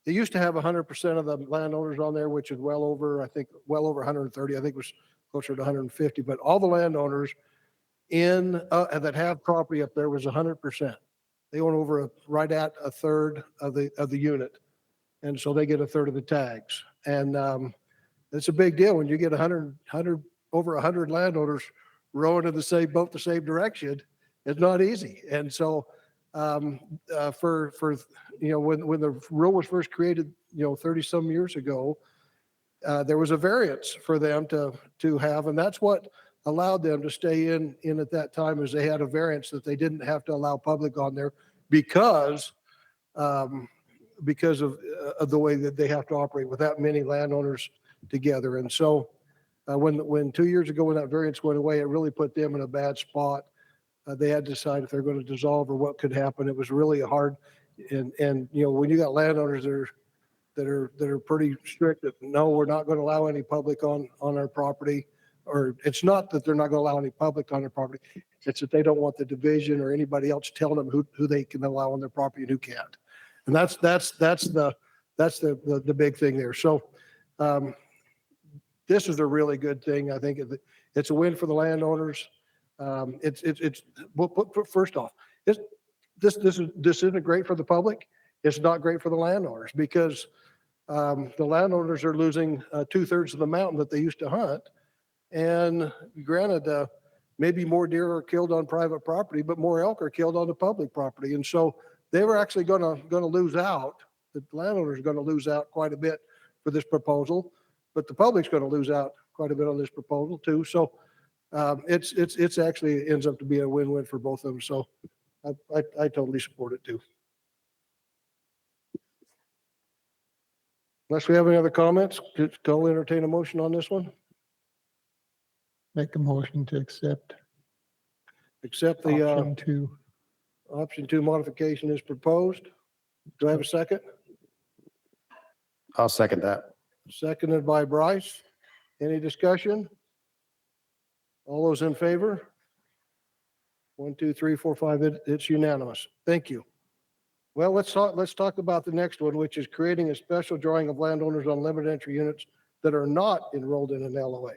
they used to have 100% of the landowners on there, which is well over 130. I think it was closer to 150. But all the landowners that have property up there was 100%. They own over right at a third of the unit, and so they get a third of the tags. And it's a big deal when you get over 100 landowners rowing in the same boat, the same direction. It's not easy. And so when the rule was first created, 30 some years ago, there was a variance for them to have, and that's what allowed them to stay in at that time, is they had a variance that they didn't have to allow public on there because of the way that they have to operate with that many landowners together. And so when 2 years ago, when that variance went away, it really put them in a bad spot. They had to decide if they're going to dissolve or what could happen. It was really hard. And when you got landowners that are pretty strict, that no, we're not going to allow any public on our property. Or it's not that they're not going to allow any public on their property. It's that they don't want the division or anybody else telling them who they can allow on their property and who can't. And that's the big thing there. So this is a really good thing. I think it's a win for the landowners. First off, this isn't great for the public. It's not great for the landowners because the landowners are losing 2/3 of the mountain that they used to hunt. And granted, maybe more deer are killed on private property, but more elk are killed on the public property. And so they were actually going to lose out. The landowners are going to lose out quite a bit for this proposal, but the public's going to lose out quite a bit on this proposal too. So it's actually ends up to be a win-win for both of them. So I totally support it too. Unless we have any other comments, I'll entertain a motion on this one. Make a motion to accept the option two modification is proposed. Do I have a second? I'll second that. Seconded by Bryce. Any discussion? All those in favor? 1, 2, 3, 4, 5. It's unanimous. Thank you. Well, let's talk about the next one, which is creating a special drawing of landowners on limited entry units that are not enrolled in an LOA.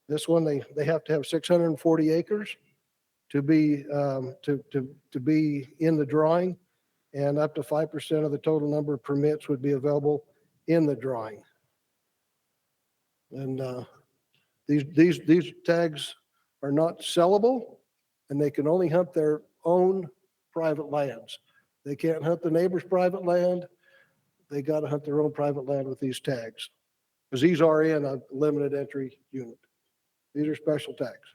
This one, they have to have 640 acres to be in the drawing, and up to 5% of the total number of permits would be available in the drawing. And these tags are not sellable, and they can only hunt their own private lands. They can't hunt the neighbor's private land. They got to hunt their own private land with these tags, because these are in a limited entry unit. These are special tags.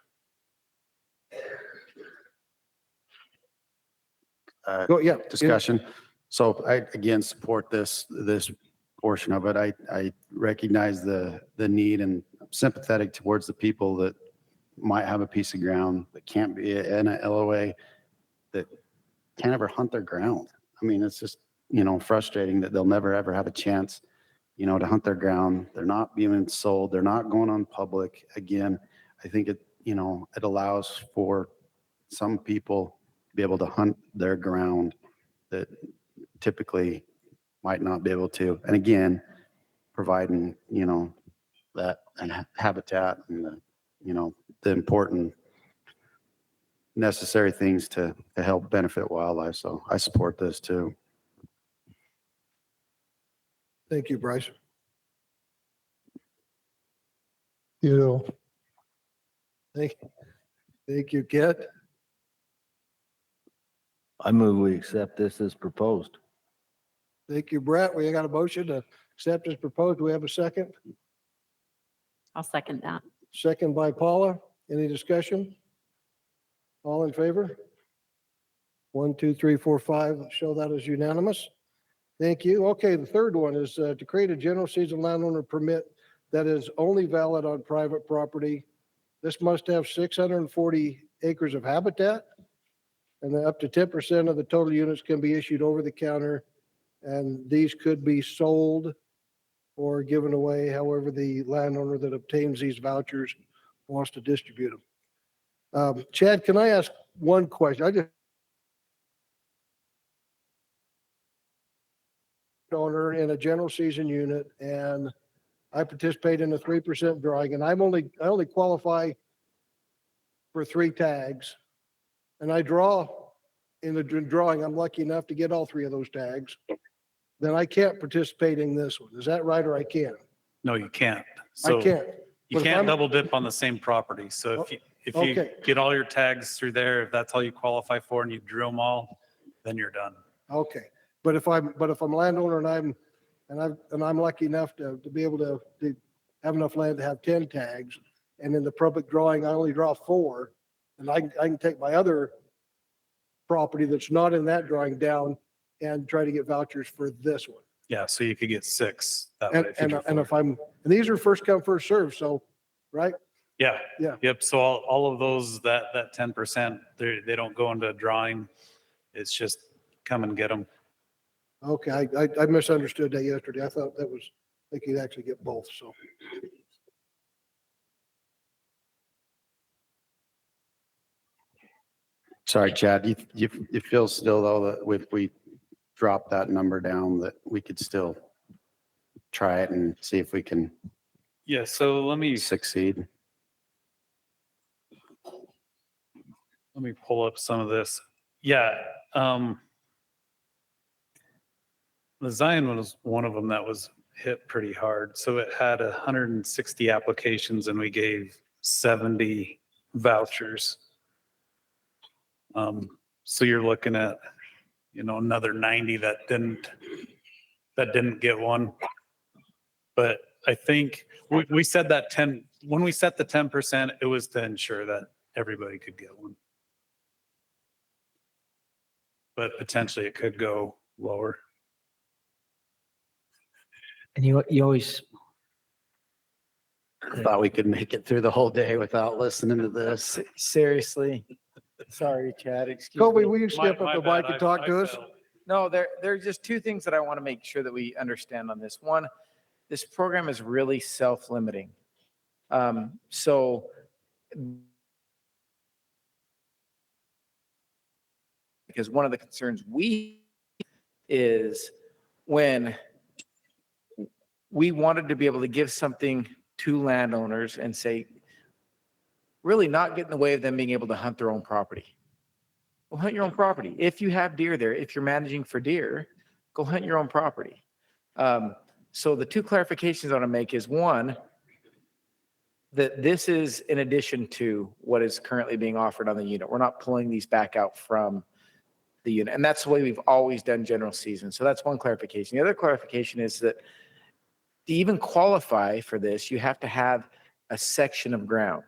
Discussion. So I, again, support this portion of it. I recognize the need and I'm sympathetic towards the people that might have a piece of ground that can't be in a LOA, that can't ever hunt their ground. I mean, it's just, frustrating that they'll never ever have a chance, to hunt their ground. They're not being sold. They're not going on public. Again, I think it allows for some people to be able to hunt their ground that typically might not be able to. And again, providing, that and habitat and the important necessary things to help benefit wildlife. So I support this too. Thank you, Bryce. Thank you, Kit. I move we accept this as proposed. Thank you, Brett. We got a motion to accept as proposed. Do we have a second? I'll second that. Second by Paula. Any discussion? All in favor? 1, 2, 3, 4, 5. Show that as unanimous. Thank you. Okay, the third one is to create a general season landowner permit that is only valid on private property. This must have 640 acres of habitat, and then up to 10% of the total units can be issued over the counter, and these could be sold or given away, however the landowner that obtains these vouchers wants to distribute them. Chad, can I ask one question? Owner in a general season unit, and I participate in a 3% drawing, and I only qualify for 3 tags, and I draw in the drawing. I'm lucky enough to get all 3 of those tags. Then I can't participate in this one. Is that right, or I can? No, you can't. I So can't. you But if can't I'm- double dip on the same property. So if you Okay. get all your tags through there, if that's all you qualify for and you drill them all, then you're done. Okay, but if I'm a landowner and I'm lucky enough to be able to have enough land to have 10 tags, and in the public drawing, I only draw 4, and I can take my other property that's not in that drawing down and try to get vouchers for this one. Yeah, so you could get 6 that way. And, if you and, do and 4. and these are first come, first served, so, right? Yeah. Yeah. Yep. So all of those, that 10%, they don't go into a drawing. It's just come and get them. Okay, I misunderstood that yesterday. I thought that was, I think you'd actually get both, so. Sorry, Chad, you feel still though that if we drop that number down, that we could still try it and see if we can Yeah. So let me succeed? pull up some of this. Yeah. The Zion was one of them that was hit pretty hard. So it had 160 applications and we gave 70 vouchers. So you're looking at, another 90 that didn't get one. But I think we said that when we set the 10%, it was to ensure that everybody could get one. But potentially it could go lower. And you always, I thought we could make it through the whole day without listening to this. Seriously. Sorry, Chad, excuse Kobe, me. will you step up the mic and talk to us? No, there are just 2 things that I want to make sure that we understand on this. One, this program is really self-limiting. So because one of the concerns is when we wanted to be able to give something to landowners and say, really not get in the way of them being able to hunt their own property. Go hunt your own property. If you have deer there, if you're managing for deer, go hunt your own property. So the 2 clarifications I want to make is, one, that this is in addition to what is currently being offered on the unit. We're not pulling these back out from the unit. And that's the way we've always done general season. So that's one clarification. The other clarification is that to even qualify for this, you have to have a section of ground.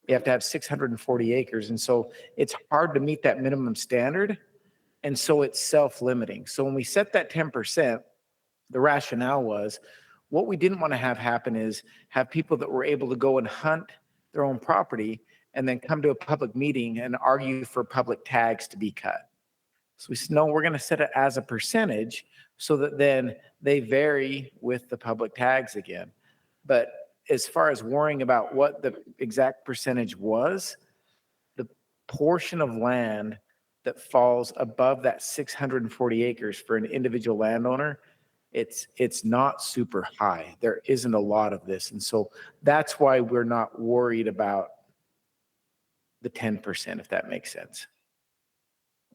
You have to have 640 acres. And so it's hard to meet that minimum standard. And so it's self-limiting. So when we set that 10%, the rationale was what we didn't want to have happen is have people that were able to go and hunt their own property and then come to a public meeting and argue for public tags to be cut. So we said, no, we're going to set it as a percentage so that then they vary with the public tags again. But as far as worrying about what the exact percentage was, the portion of land that falls above that 640 acres for an individual landowner, it's not super high. There isn't a lot of this. And so that's why we're not worried about the 10%, if that makes sense.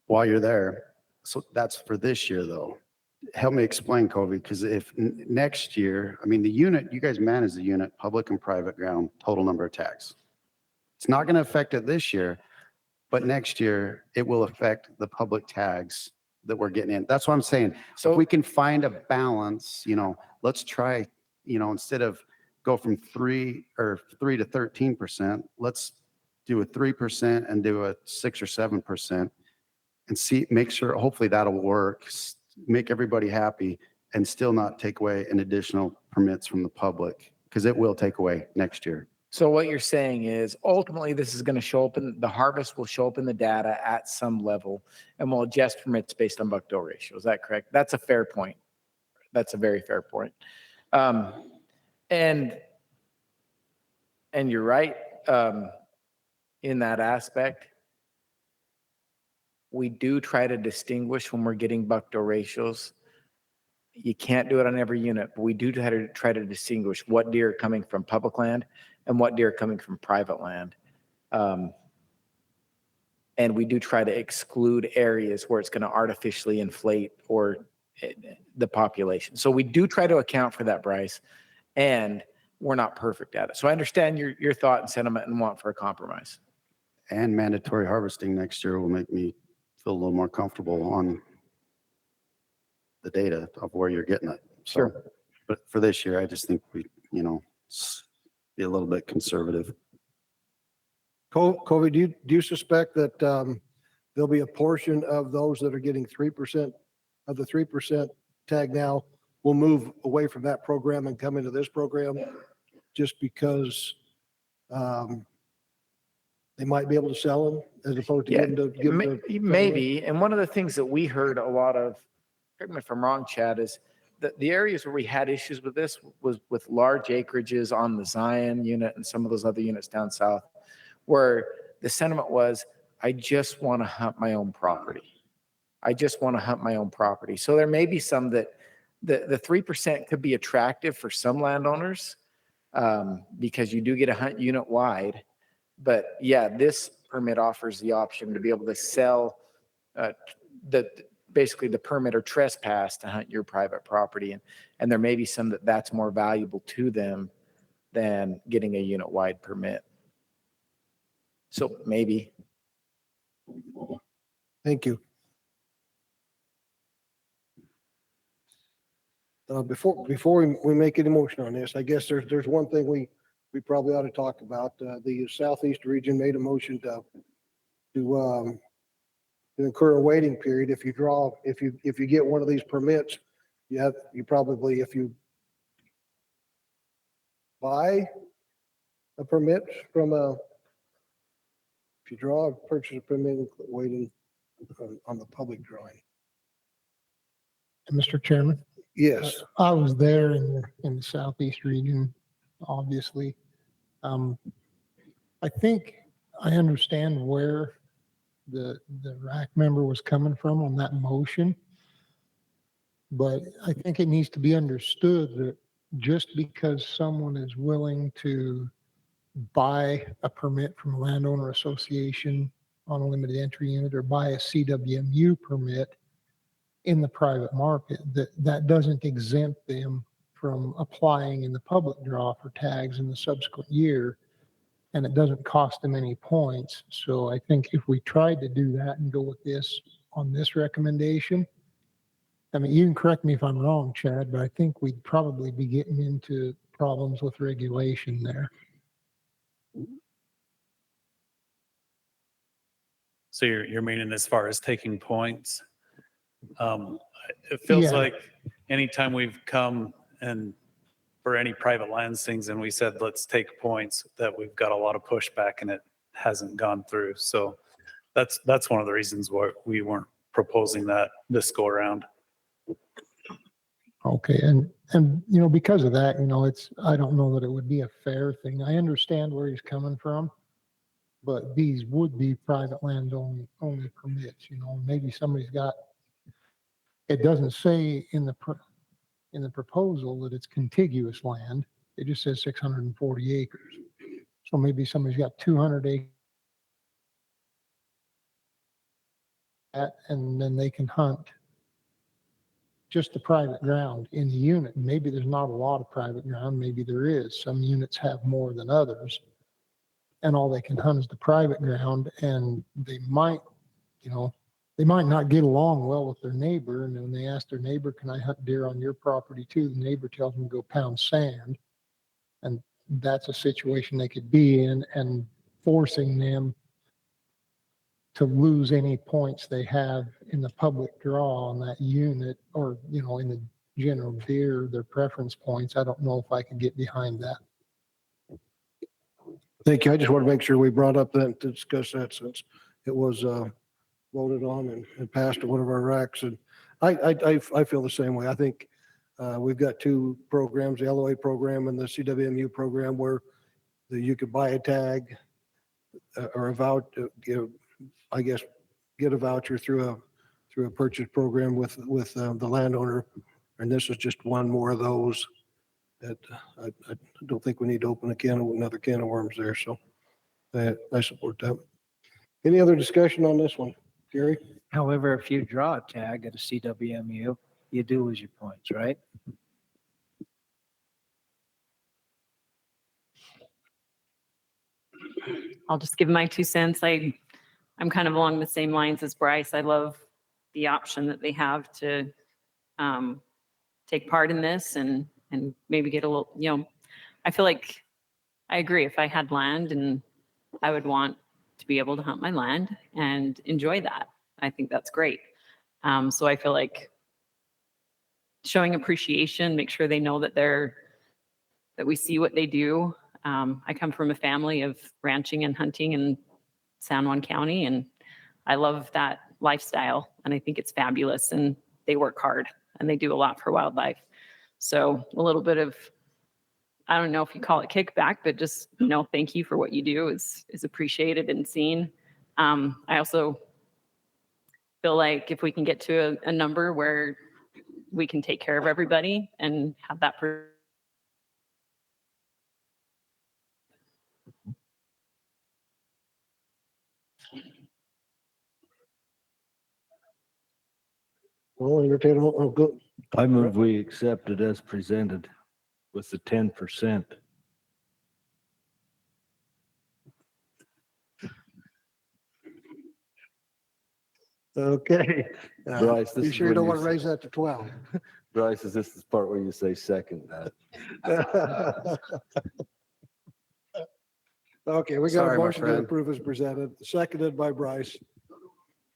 While you're there, so that's for this year though. help me explain, Kobe, because if next year, I mean, the unit, you guys manage the unit, public and private ground, total number of tags. It's not going to affect it this year, but next year it will affect the public tags that we're getting in. That's what I'm saying. So if we can find a balance, let's try, instead of go from 3 to 13%, let's do a 3% and do a 6 or 7% and see, make sure, hopefully that'll work, make everybody happy and still not take away an additional permits from the public, because it will take away next year. So what you're saying is ultimately this is going to show up in the harvest will show up in the data at some level and we'll adjust permits based on buck-doe ratio. Is that correct? That's a fair point. That's a very fair point. And you're right in that aspect. We do try to distinguish when we're getting buck-doe ratios. You can't do it on every unit, but we do try to distinguish what deer are coming from public land and what deer are coming from private land. And we do try to exclude areas where it's going to artificially inflate or the population. So we do try to account for that, Bryce, and we're not perfect at it. So I understand your thought and sentiment and want for a compromise. And mandatory harvesting next year will make me feel a little more comfortable on the data of where you're getting it. So, Sure. But for this year, I just think we, be a little bit conservative. Kobe, do you suspect that there'll be a portion of those that are getting 3% of the 3% tag now will move away from that program and come into this program just because they might be able to sell them as opposed to give them to Maybe. And one of the things that we heard a lot of, correct me if I'm wrong, Chad, is that the areas where we had issues with this was with large acreages on the Zion unit and some of those other units down south, where the sentiment was, I just want to hunt my own property. I just want to hunt my own property. So there may be some that the 3% could be attractive for some landowners because you do get a hunt unit wide. But yeah, this permit offers the option to be able to sell basically the permit or trespass to hunt your private property. And there may be some that's more valuable to them than getting a unit wide permit. So maybe. Thank you. Before we make any motion on this, I guess there's one thing we probably ought to talk about. The Southeast region made a motion to incur a waiting period. If you get one of these permits, if you buy a permit if you purchase a permit, waiting on the public drawing. Mr. Chairman? Yes. I was there in the Southeast region, obviously. I think I understand where the RAC member was coming from on that motion. But I think it needs to be understood that just because someone is willing to buy a permit from a landowner association on a limited entry unit or buy a CWMU permit in the private market, that doesn't exempt them from applying in the public draw for tags in the subsequent year, and it doesn't cost them any points. So I think if we tried to do that and go with this on this recommendation, I mean, you can correct me if I'm wrong, Chad, but I think we'd probably be getting into problems with regulation there. So you're meaning as far as taking points? It feels like anytime we've come and for any private lands things and we said, let's take points, that we've got a lot of pushback and it hasn't gone through. So that's one of the reasons why we weren't proposing that this go around. Okay. And, because of that, I don't know that it would be a fair thing. I understand where he's coming from, but these would be private land only permits, maybe somebody's got, it doesn't say in the proposal that it's contiguous land. It just says 640 acres. So maybe somebody's got 200 acres and then they can hunt just the private ground in the unit. Maybe there's not a lot of private ground, maybe there is. Some units have more than others. And all they can hunt is the private ground, and they might, they might not get along well with their neighbor. And when they ask their neighbor, can I hunt deer on your property too? The neighbor tells them to go pound sand. And that's a situation they could be in, and forcing them to lose any points they have in the public draw on that unit, or, in the general deer, their preference points. I don't know if I could get behind that. Thank you. I just want to make sure we brought up that to discuss that, since it was voted on and passed at one of our racks. And I feel the same way. I think we've got two programs, the LOA program and the CWMU program, where you could buy a tag or a voucher, I guess, get a voucher through a purchase program with the landowner. And this is just one more of those that I don't think we need to open another can of worms there. So I support that. Any other discussion on this one, Gary? However, if you draw a tag at a CWMU, you do lose your points, right? I'll just give my 2 cents. I'm kind of along the same lines as Bryce. I love the option that they have to take part in this and maybe get a little, I feel like I agree. If I had land, and I would want to be able to hunt my land and enjoy that. I think that's great. So I feel like showing appreciation, make sure they know that that we see what they do. I come from a family of ranching and hunting in San Juan County, and I love that lifestyle, and I think it's fabulous, and they work hard and they do a lot for wildlife. So a little bit of, I don't know if you call it kickback, but just, thank you for what you do is appreciated and seen. I also feel like if we can get to a number where we can take care of everybody and have that Well, entertain, good. I move we accept it as presented with the 10%. Okay. Bryce, this You is sure you when don't you want to say- raise that to 12? Bryce, is this the part where you say second that? Okay, we got Sorry, a my motion to friend. approve as presented, seconded by Bryce.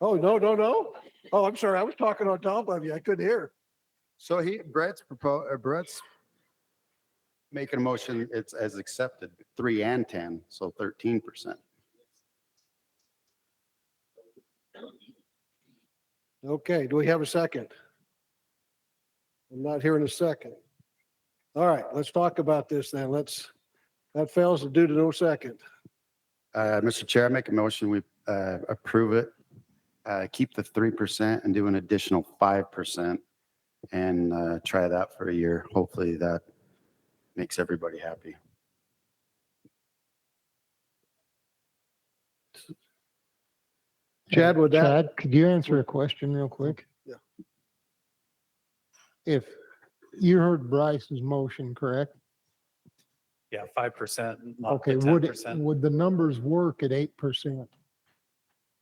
Oh, no. Oh, I'm sorry. I was talking on top of you. I couldn't hear. So Brett's making a motion, it's as accepted, 3 and 10, so 13%. Okay, do we have a second? I'm not hearing a second. All right, let's talk about this then. That fails due to no second. Mr. Chair, I make a motion, we approve it, keep the 3% and do an additional 5% and try that for a year. Hopefully that makes everybody happy. Chad, would that? Chad, could you answer a question real quick? Yeah. If you heard Bryce's motion, correct? Yeah, 5%, not Okay, the 10%. would the numbers work at 8%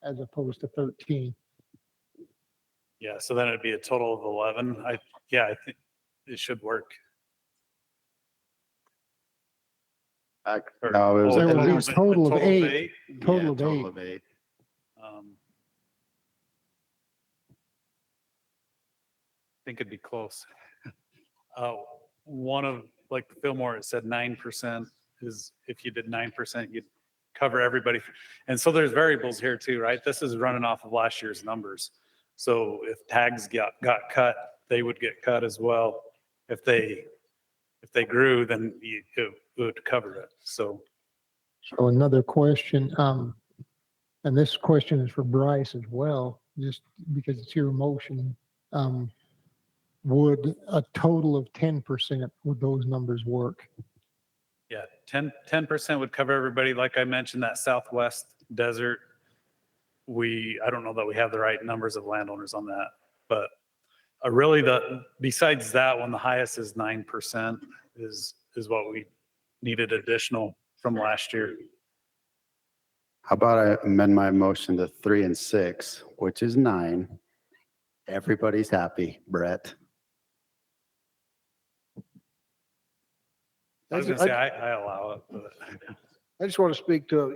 as opposed to 13? Yeah, so then it'd be a total of 11. I think it should work. No, it was There would be a a total of 8. Total of total 8. of 8. I think it'd be close. One of, like Fillmore, it said 9% is, if you did 9%, you'd cover everybody. And so there's variables here too, right? This is running off of last year's numbers. So if tags got cut, they would get cut as well. If they grew, then it would cover it. So Another question, and this question is for Bryce as well, just because it's your motion. Would a total of 10%, would those numbers work? yeah, 10% would cover everybody. Like I mentioned, that Southwest desert, I don't know that we have the right numbers of landowners on that, but Really, besides that one, the highest is 9% is what we needed additional from last year. How about I amend my motion to 3 and 6, which is 9. Everybody's happy, Brett. I was gonna say, I allow it, but I just want to speak to,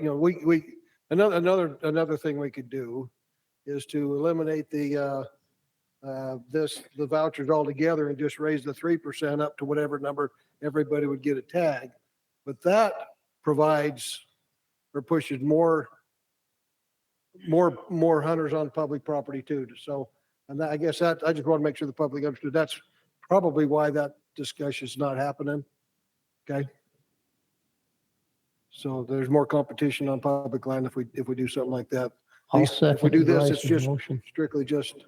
another thing we could do is to eliminate the vouchers altogether and just raise the 3% up to whatever number everybody would get a tag. But that provides or pushes more hunters on public property too. So, and I guess I just want to make sure the public understood. That's probably why that discussion is not happening. Okay. So there's more competition on public land if we do something like that. At I'll least if we second do this, it's Bryce's just motion. strictly just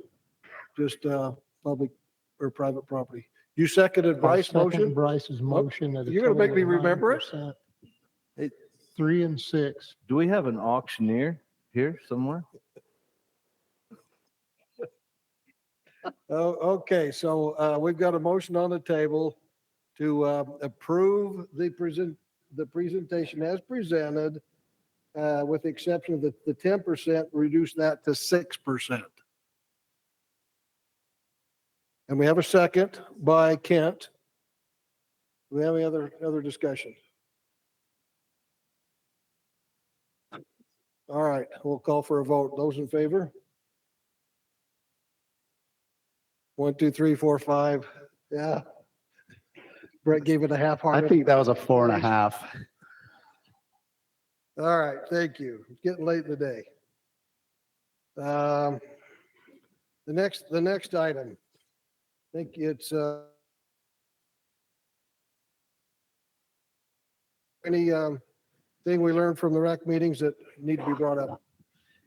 public or private property. You seconded I'll Bryce's second motion? Bryce's motion. You're gonna make me remember it? 3 and 6. Do we have an auctioneer here somewhere? Oh, okay, so we've got a motion on the table to approve the presentation as presented, with the exception of the 10%, reduce that to 6%. And we have a second by Kent. Do we have any other discussion? All right, we'll call for a vote. Those in favor? 1, 2, 3, 4, 5. Yeah. Brett gave it a I half-hearted. think that was a 4.5. All right, thank you. It's getting late in the day. The next item, I think it's any thing we learned from the rec meetings that need to be brought up.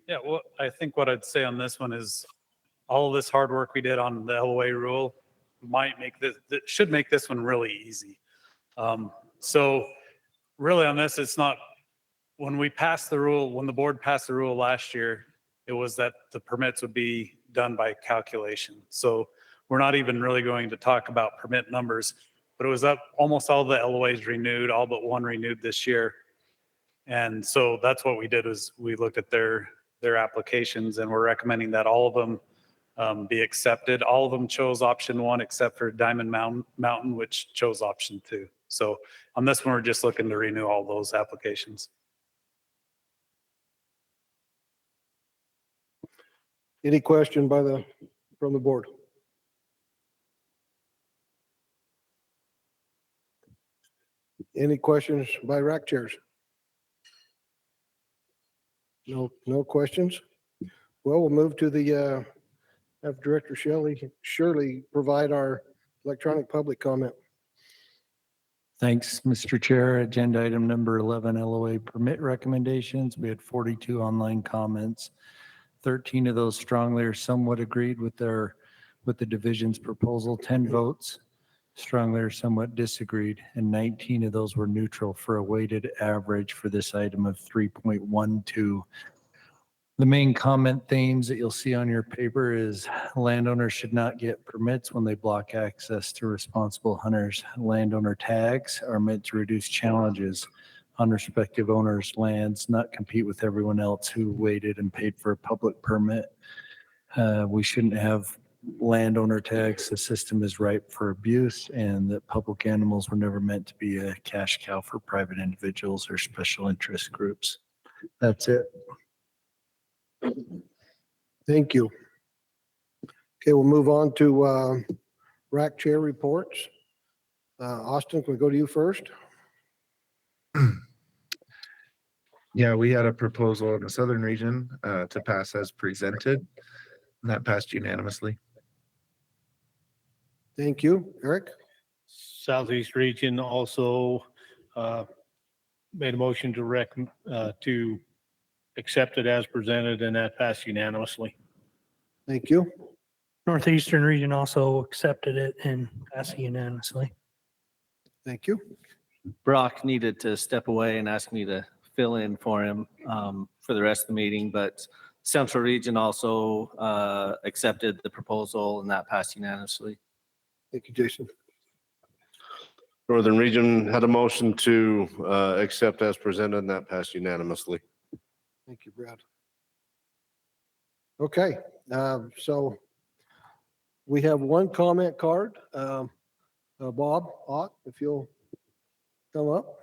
yeah, well, I think what I'd say on this one is all of this hard work we did on the LOA rule should make this one really easy. So really on this, it's not, when we passed the rule, when the board passed the rule last year, it was that the permits would be done by calculation. So we're not even really going to talk about permit numbers, but it was up, almost all the LOAs renewed, all but one renewed this year. And so that's what we did, is we looked at their applications, and we're recommending that all of them be accepted. All of them chose option 1 except for Diamond Mountain, which chose option 2. So on this one, we're just looking to renew all those applications. Any question from the board? Any questions by rec chairs? No questions? Well, we'll move to the, have Director Shirley provide our electronic public comment. Thanks, Mr. Chair. Agenda item number 11, LOA permit recommendations. We had 42 online comments. 13 of those strongly or somewhat agreed with the division's proposal, 10 votes strongly or somewhat disagreed, and 19 of those were neutral, for a weighted average for this item of 3.12. The main comment themes that you'll see on your paper is landowners should not get permits when they block access to responsible hunters. Landowner tags are meant to reduce challenges on respective owners' lands, not compete with everyone else who waited and paid for a public permit. We shouldn't have landowner tags. The system is ripe for abuse, and that public animals were never meant to be a cash cow for private individuals or special interest groups. That's it. Thank you. Okay, we'll move on to RAC chair reports. Austin, can we go to you first? Yeah, we had a proposal in the southern region to pass as presented, and that passed unanimously. Thank you. Eric? Southeast region also made a motion to accept it as presented, and that passed unanimously. Thank you. Northeastern region also accepted it and passed unanimously. Thank you. Brock needed to step away and ask me to fill in for him for the rest of the meeting, but Central Region also accepted the proposal and that passed unanimously. Thank you, Jason. Northern Region had a motion to accept as presented, and that passed unanimously. Thank you, Brad. Okay, so we have one comment card. Bob Ott, if you'll come up.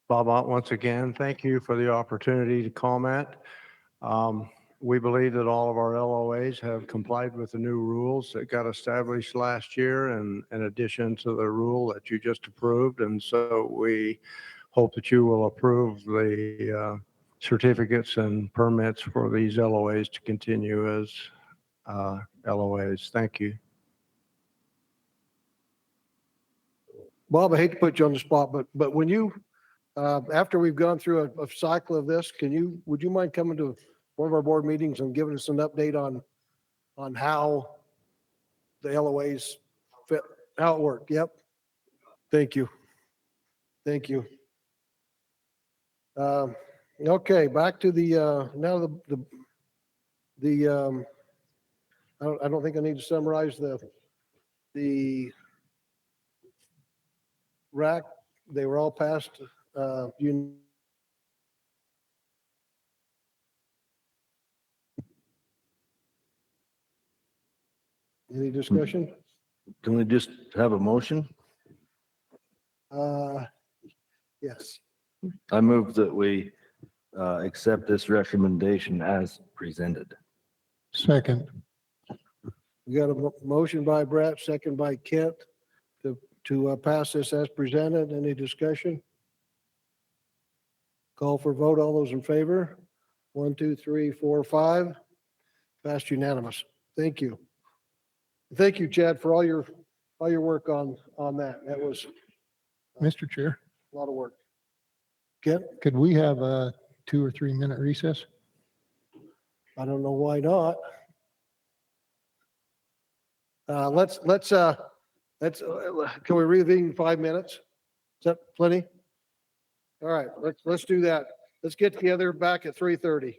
Bob Ott, once again, thank you for the opportunity to comment. We believe that all of our LOAs have complied with the new rules that got established last year and in addition to the rule that you just approved. And so we hope that you will approve the certificates and permits for these LOAs to continue as LOAs. Thank you. Bob, I hate to put you on the spot, but when you, after we've gone through a cycle of this, would you mind coming to one of our board meetings and giving us an update on how the LOAs fit, how it worked? Yep. Thank you. Thank you. Okay, back to the, now I don't think I need to summarize the rack. They were all passed, any discussion? Can we just have a motion? Yes. I move that we accept this recommendation as presented. Second. We got a motion by Brett, second by Kent to pass this as presented. Any discussion? Call for vote. All those in favor? 1, 2, 3, 4, 5. Passed unanimous. Thank you. Thank you, Chad, for all your work on that. That was Mr. Chair, a lot of work. Kent? could we have a 2 or 3 minute recess? I don't know why not. Can we reconvene in 5 minutes? Is that plenty? All right, let's do that. Let's get together back at 3:30.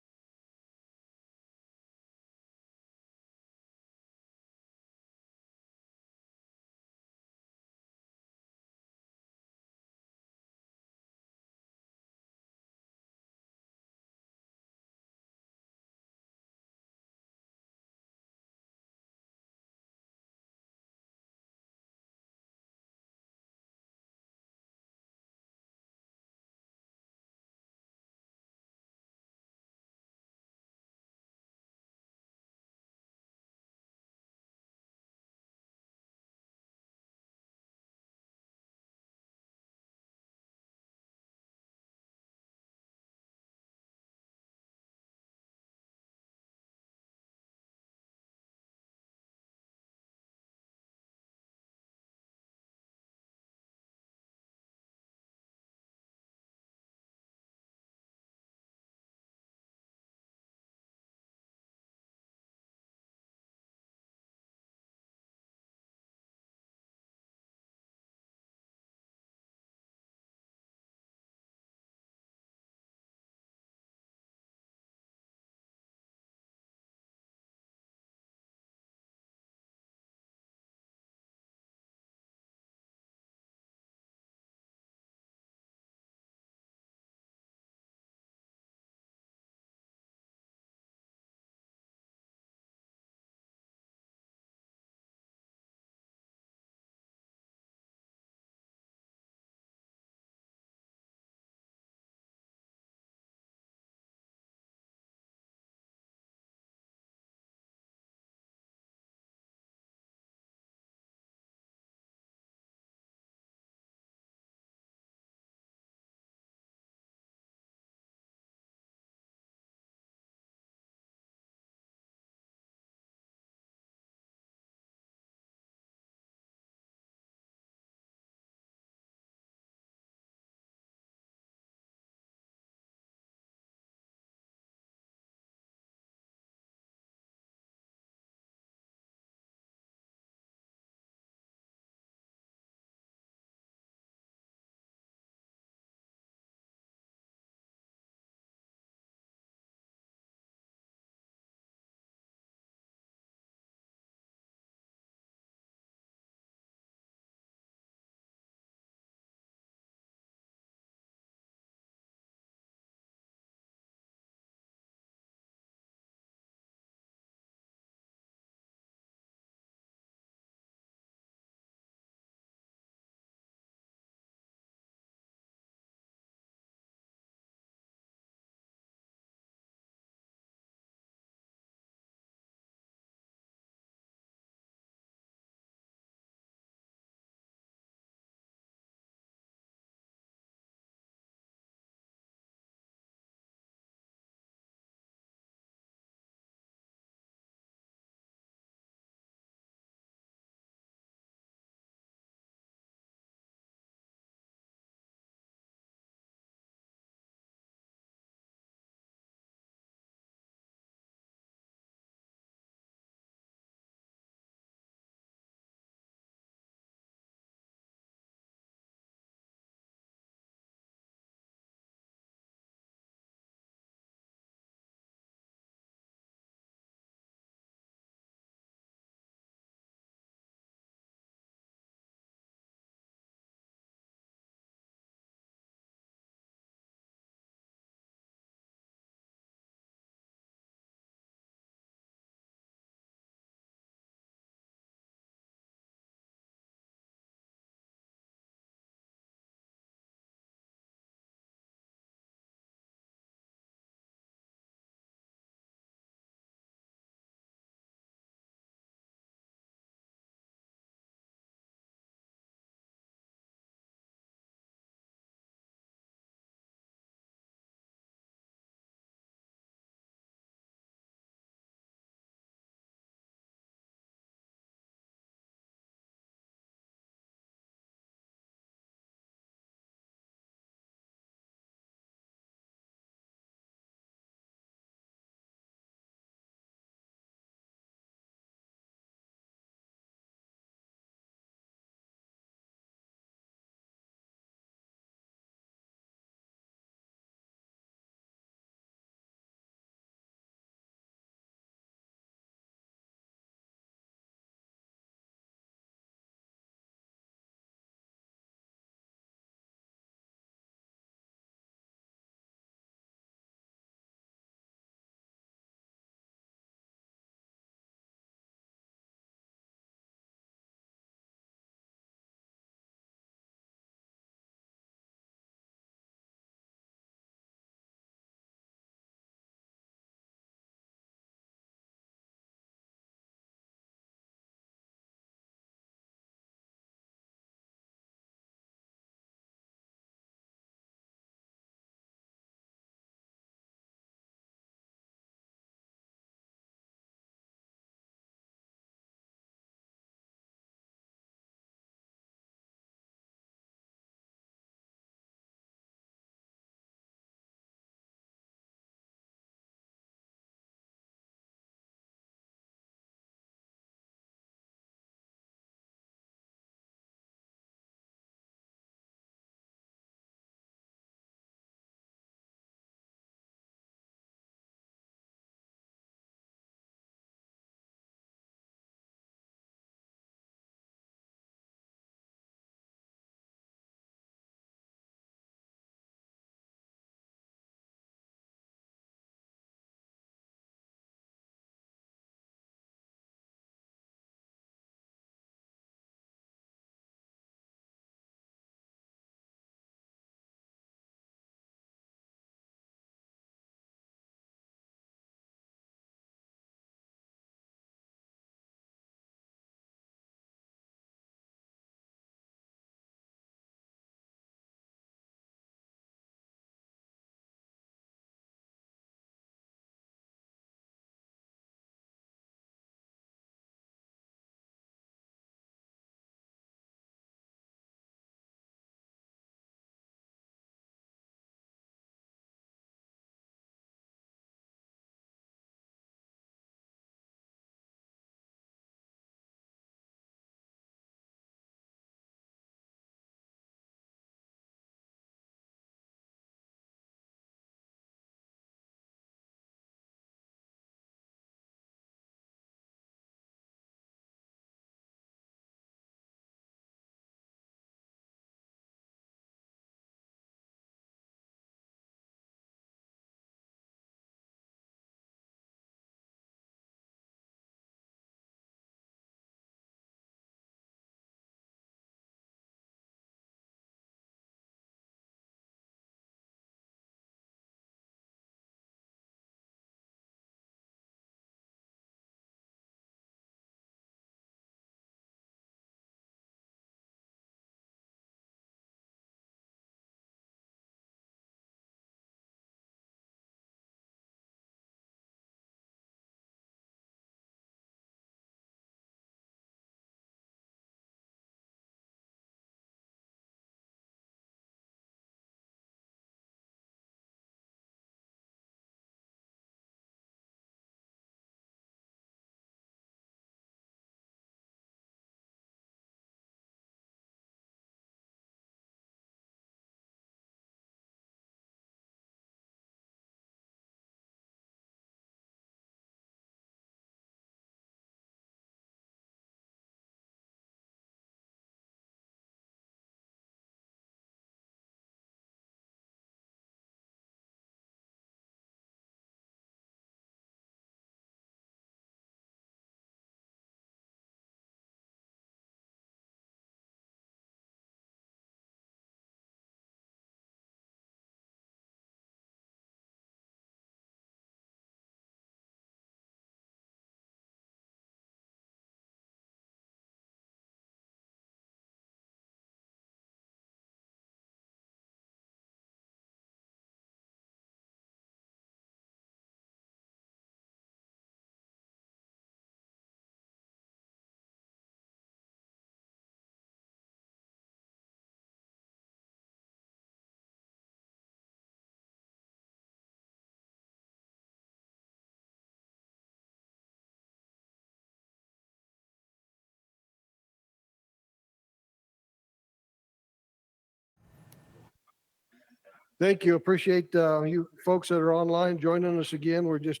Thank you. Appreciate you folks that are online joining us again. We're just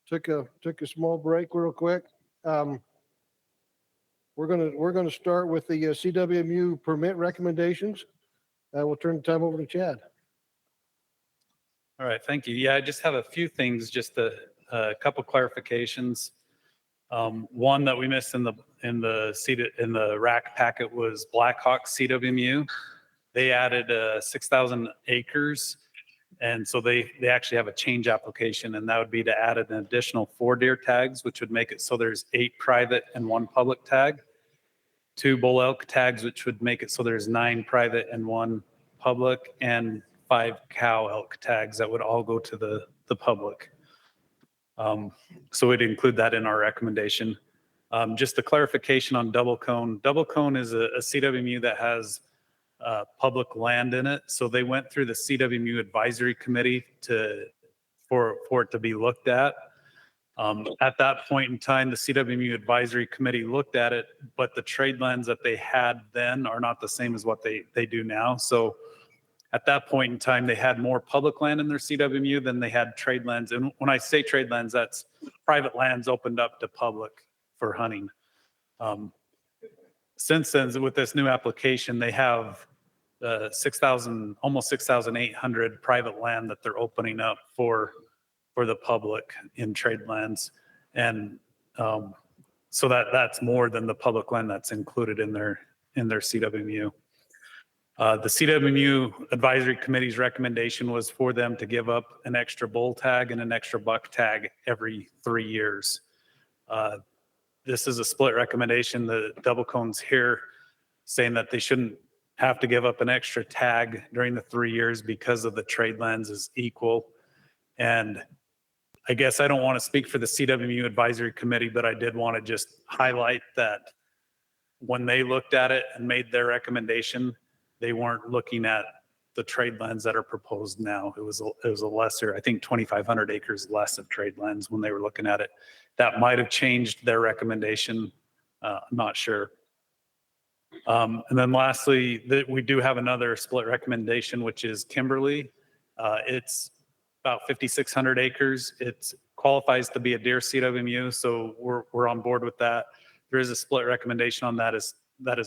took a small break real quick. We're gonna start with the CWMU permit recommendations. We'll turn the time over to Chad. All right, thank you. Yeah, I just have a few things, just a couple clarifications. One that we missed in the rack packet was Blackhawk CWMU. They added 6,000 acres, and so they actually have a change application, and that would be to add an additional 4 deer tags, which would make it so there's 8 private and 1 public tag. 2 bull elk tags, which would make it so there's 9 private and 1 public, and 5 cow elk tags that would all go to the public. So we'd include that in our recommendation. Just a clarification on double cone. Double cone is a CWMU that has public land in it. So they went through the CWMU advisory committee for it to be looked at. At that point in time, the CWMU advisory committee looked at it, but the trade lands that they had then are not the same as what they do now. So at that point in time, they had more public land in their CWMU than they had trade lands. And when I say trade lands, that's private lands opened up to public for hunting. Since then, with this new application, they have 6,000, almost 6,800 private land that they're opening up for the public in trade lands. And so that's more than the public land that's included in their CWMU. The CWMU advisory committee's recommendation was for them to give up an extra bull tag and an extra buck tag every 3 years. This is a split recommendation. The double cones here saying that they shouldn't have to give up an extra tag during the 3 years because of the trade lands is equal. And I guess I don't want to speak for the CWMU advisory committee, but I did want to just highlight that when they looked at it and made their recommendation, they weren't looking at the trade lands that are proposed now. It was a lesser, I think 2,500 acres less of trade lands when they were looking at it. That might have changed their recommendation. I'm not sure. And then lastly, we do have another split recommendation, which is Kimberly. It's about 5,600 acres. It qualifies to be a deer CWMU, so we're on board with that. There is a split recommendation on that as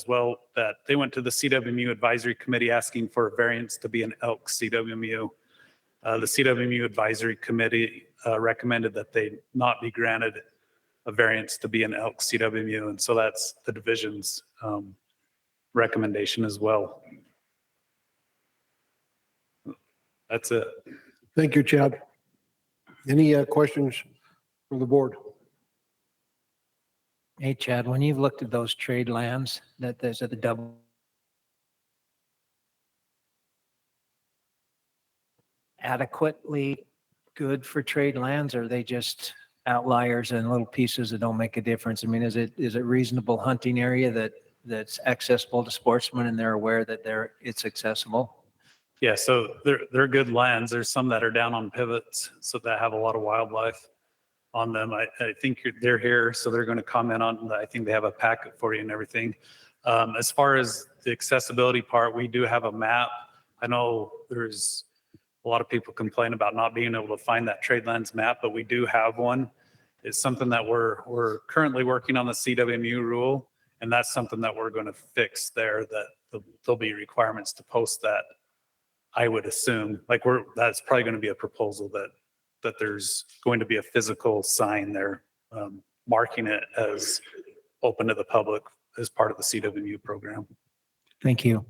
well, that they went to the CWMU advisory committee asking for a variance to be an elk CWMU. The CWMU advisory committee recommended that they not be granted a variance to be an elk CWMU, and so that's the division's recommendation as well. That's it. Thank you, Chad. Any questions from the board? Hey, Chad, when you've looked at those trade lands that there's at the double, adequately good for trade lands, or are they just outliers and little pieces that don't make a difference? I mean, is it reasonable hunting area that's accessible to sportsmen and they're aware that it's accessible? Yeah, so they're good lands. There's some that are down on pivots, so that have a lot of wildlife on them. I think they're here, so they're going to comment on that. I think they have a packet for you and everything. As far as the accessibility part, we do have a map. I know there's a lot of people complain about not being able to find that trade lands map, but we do have one. It's something that we're currently working on the CWMU rule, and that's something that we're going to fix there, that there'll be requirements to post that. I would assume, that's probably going to be a proposal that there's going to be a physical sign there marking it as open to the public as part of the CWMU program. Thank you.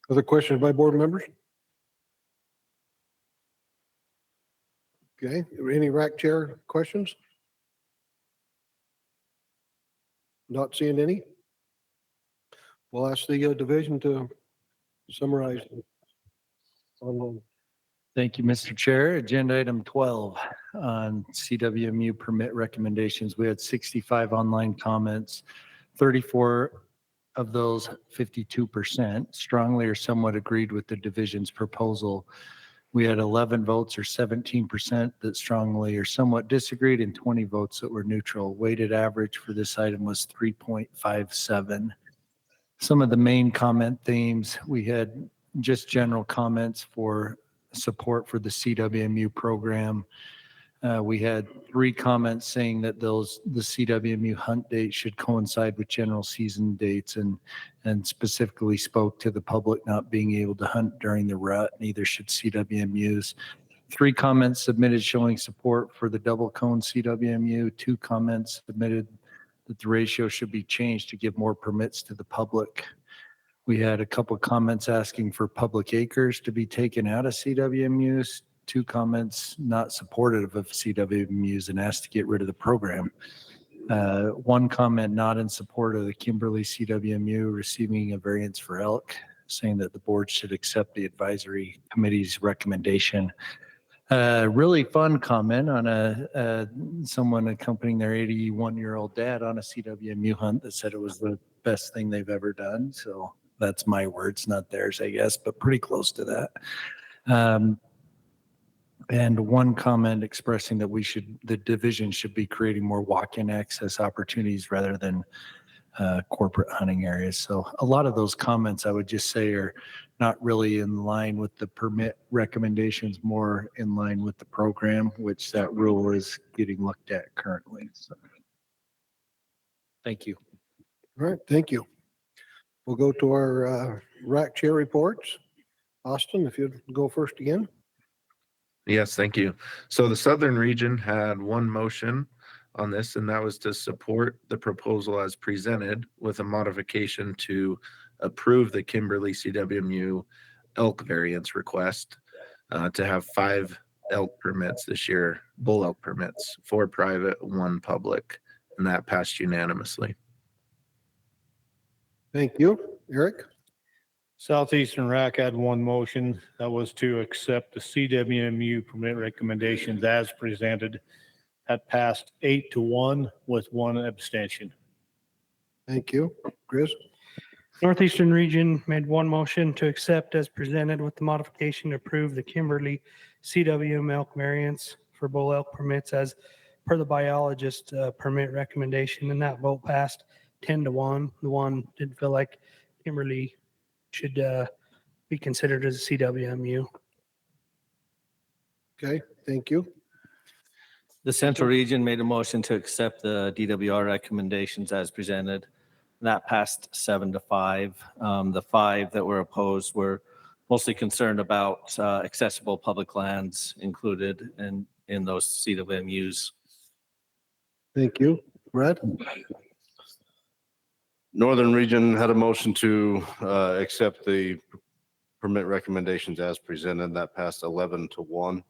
Other questions by board members? Okay, any rack chair questions? Not seeing any? We'll ask the division to summarize. Thank you, Mr. Chair. Agenda item 12 on CWMU permit recommendations. We had 65 online comments. 34 of those, 52%, strongly or somewhat agreed with the division's proposal. We had 11 votes or 17% that strongly or somewhat disagreed and 20 votes that were neutral. Weighted average for this item was 3.57. Some of the main comment themes, we had just general comments for support for the CWMU program. We had 3 comments saying that the CWMU hunt date should coincide with general season dates and specifically spoke to the public not being able to hunt during the rut, neither should CWMUs. 3 comments submitted showing support for the double cone CWMU. 2 comments submitted that the ratio should be changed to give more permits to the public. We had a couple comments asking for public acres to be taken out of CWMUs. 2 comments not supportive of CWMUs and asked to get rid of the program. 1 comment not in support of the Kimberly CWMU receiving a variance for elk, saying that the board should accept the advisory committee's recommendation. Really fun comment on someone accompanying their 81-year-old dad on a CWMU hunt that said it was the best thing they've ever done. So that's my words, not theirs, I guess, but pretty close to that. And 1 comment expressing that the division should be creating more walk-in access opportunities rather than corporate hunting areas. So a lot of those comments I would just say are not really in line with the permit recommendations, more in line with the program, which that rule is getting looked at currently. So, thank you. All right, thank you. We'll go to our RAC chair reports. Austin, if you'd go first again. Yes, thank you. So the Southern region had 1 motion on this, and that was to support the proposal as presented with a modification to approve the Kimberly CWMU elk variance request to have 5 elk permits this year, bull elk permits, 4 private, 1 public, and that passed unanimously. Thank you. Eric? Southeastern RAC had 1 motion that was to accept the CWMU permit recommendations as presented. That passed 8-1 with 1 abstention. Thank you. Chris? Northeastern region made 1 motion to accept as presented with the modification to approve the Kimberly CWM elk variance for bull elk permits as per the biologist permit recommendation, and that vote passed 10-1. The one didn't feel like Kimberly should be considered as a CWMU. Okay, thank you. The Central Region made a motion to accept the DWR recommendations as presented. That passed 7-5. The 5 that were opposed were mostly concerned about accessible public lands included in those CWMUs. Thank you. Brad? Northern Region had a motion to accept the permit recommendations as presented. That passed 11-1.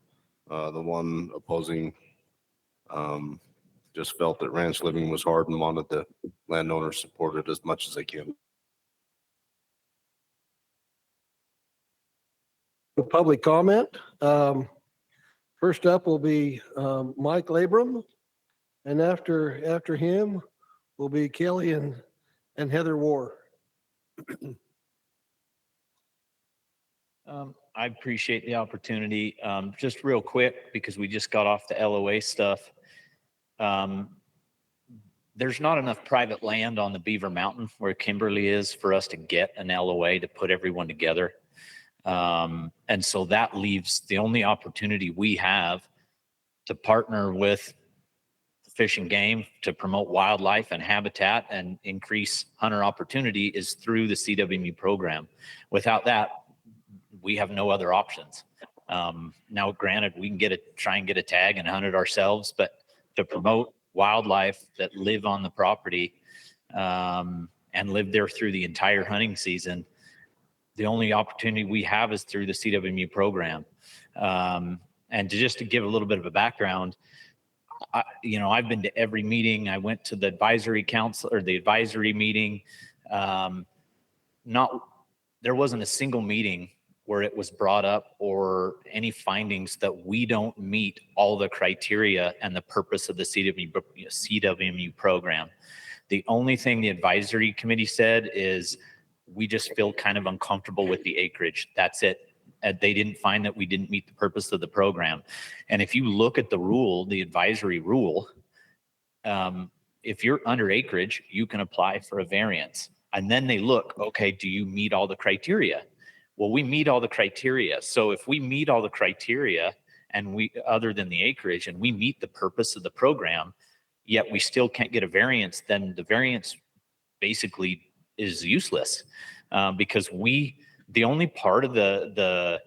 The 1 opposing just felt that ranch living was hard and wanted the landowners supported as much as they can. The public comment. First up will be Mike Labrum, and after him will be Kelly and Heather War. I appreciate the opportunity. Just real quick, because we just got off the LOA stuff. There's not enough private land on the Beaver Mountain where Kimberly is for us to get an LOA to put everyone together. And so that leaves the only opportunity we have to partner with Fish and Game to promote wildlife and habitat and increase hunter opportunity is through the CWMU program. Without that, we have no other options. Now, granted, we can try and get a tag and hunt it ourselves, but to promote wildlife that live on the property and live there through the entire hunting season, the only opportunity we have is through the CWMU program. And just to give a little bit of a background, I've been to every meeting. I went to the advisory council or the advisory meeting. There wasn't a single meeting where it was brought up or any findings that we don't meet all the criteria and the purpose of the CWMU program. The only thing the advisory committee said is we just feel kind of uncomfortable with the acreage. That's it. They didn't find that we didn't meet the purpose of the program. And if you look at the rule, the advisory rule, if you're under acreage, you can apply for a variance. And then they look, okay, do you meet all the criteria? Well, we meet all the criteria. So if we meet all the criteria and we, other than the acreage, and we meet the purpose of the program, yet we still can't get a variance, then the variance basically is useless. Because the only part of the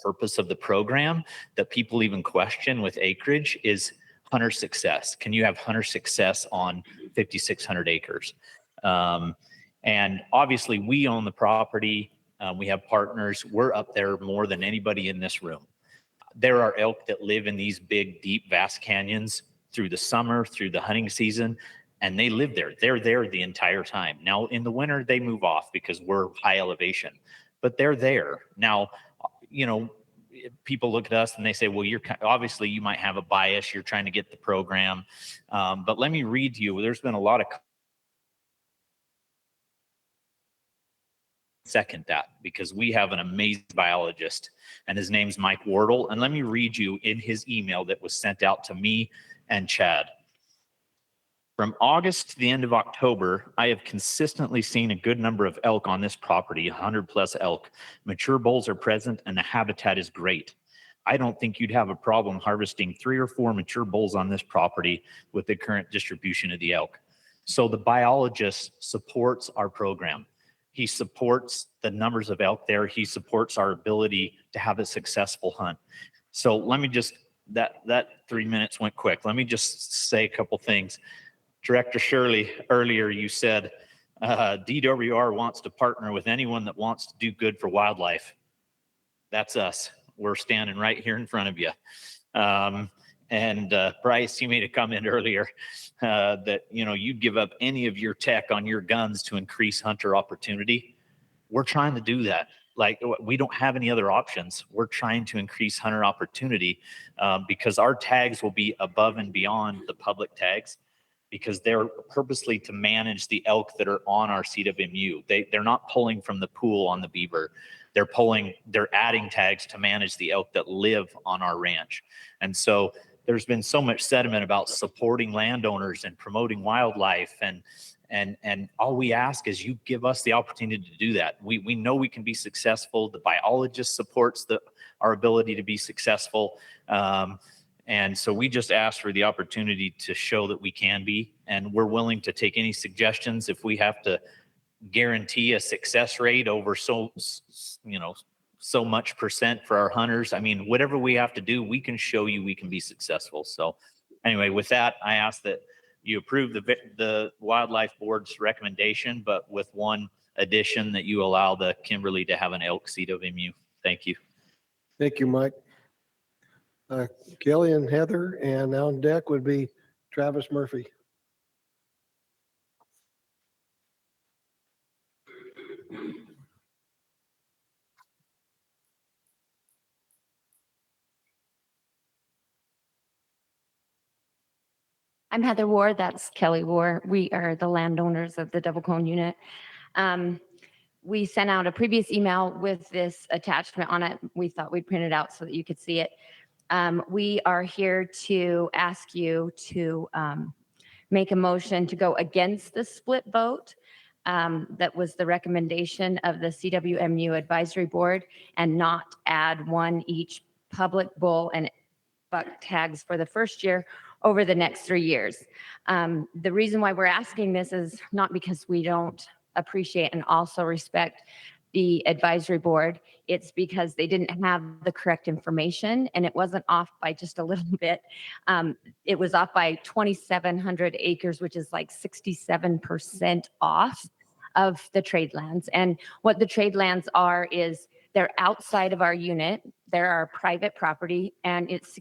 purpose of the program that people even question with acreage is hunter success. Can you have hunter success on 5,600 acres? And obviously we own the property. We have partners. We're up there more than anybody in this room. There are elk that live in these big, deep, vast canyons through the summer, through the hunting season, and they live there. They're there the entire time. Now, in the winter, they move off because we're high elevation, but they're there. Now, you know, people look at us and they say, well, obviously you might have a bias. You're trying to get the program. But let me read to you. There's been a lot of second that, because we have an amazing biologist and his name's Mike Wardle. And let me read you in his email that was sent out to me and Chad. From August to the end of October, I have consistently seen a good number of elk on this property, 100 plus elk. Mature bulls are present and the habitat is great. I don't think you'd have a problem harvesting 3 or 4 mature bulls on this property with the current distribution of the elk. So the biologist supports our program. He supports the numbers of elk there. He supports our ability to have a successful hunt. So let me just, that 3 minutes went quick. Let me just say a couple things. Director Shirley, earlier you said DWR wants to partner with anyone that wants to do good for wildlife. That's us. We're standing right here in front of you. And Bryce, you made a comment earlier that, you know, you'd give up any of your tech on your guns to increase hunter opportunity. We're trying to do that. Like, we don't have any other options. We're trying to increase hunter opportunity because our tags will be above and beyond the public tags, because they're purposely to manage the elk that are on our CWMU. They're not pulling from the pool on the beaver. They're adding tags to manage the elk that live on our ranch. And so there's been so much sentiment about supporting landowners and promoting wildlife. And all we ask is you give us the opportunity to do that. We know we can be successful. The biologist supports our ability to be successful. And so we just ask for the opportunity to show that we can be, and we're willing to take any suggestions if we have to guarantee a success rate over so much percent for our hunters. I mean, whatever we have to do, we can show you we can be successful. So anyway, with that, I ask that you approve the Wildlife Board's recommendation, but with one addition, that you allow the Kimberly to have an elk CWMU. Thank you. Thank you, Mike. Kelly and Heather, and on deck would be Travis Murphy. I'm Heather Ward. That's Kelly Ward. We are the landowners of the Double Cone unit. We sent out a previous email with this attachment on it. We thought we'd print it out so that you could see it. We are here to ask you to make a motion to go against the split vote. That was the recommendation of the CWMU Advisory Board, and not add one each public bull and buck tags for the first year over the next 3 years. The reason why we're asking this is not because we don't appreciate and also respect the advisory board. It's because they didn't have the correct information, and it wasn't off by just a little bit. It was off by 2,700 acres, which is like 67% off of the trade lands. And what the trade lands are is they're outside of our unit. They're our private property, and it's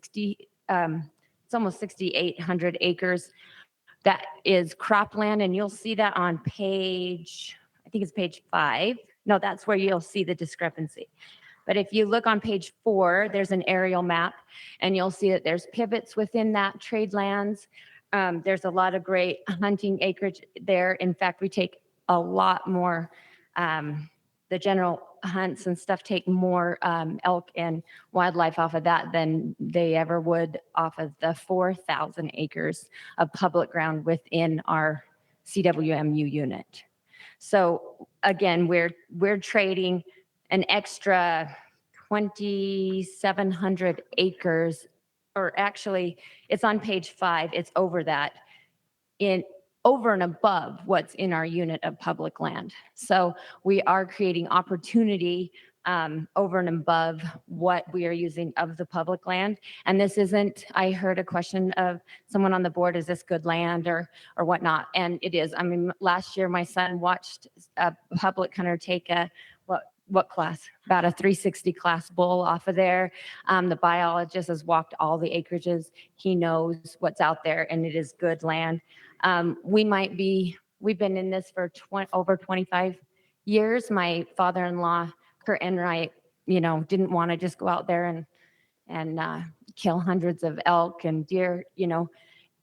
almost 6,800 acres. That is cropland, and you'll see that on page, I think it's page 5. No, that's where you'll see the discrepancy. But if you look on page 4, there's an aerial map, and you'll see that there's pivots within that trade lands. There's a lot of great hunting acreage there. In fact, we take a lot more, the general hunts and stuff take more elk and wildlife off of that than they ever would off of the 4,000 acres of public ground within our CWMU unit. So again, we're trading an extra 2,700 acres, or actually it's on page 5, it's over that, over and above what's in our unit of public land. So we are creating opportunity over and above what we are using of the public land. And this isn't, I heard a question of someone on the board, is this good land or whatnot? And it is. I mean, last year my son watched a public hunter take a, what class? About a 360 class bull off of there. The biologist has walked all the acreages. He knows what's out there and it is good land. We've been in this for over 25 years. My father-in-law, Kurt Enright, didn't want to just go out there and kill hundreds of elk and deer,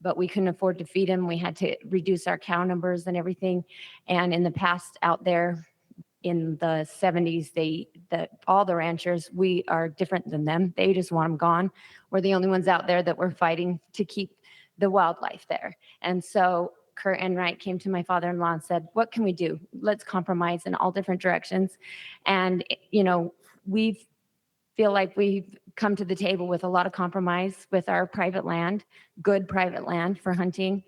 but we couldn't afford to feed them. We had to reduce our cow numbers and everything. And in the past out there in the 70s, all the ranchers, we are different than them. They just want them gone. We're the only ones out there that were fighting to keep the wildlife there. And so Kurt Enright came to my father-in-law and said, what can we do? Let's compromise in all different directions. And, we feel like we've come to the table with a lot of compromise with our private land, good private land for hunting,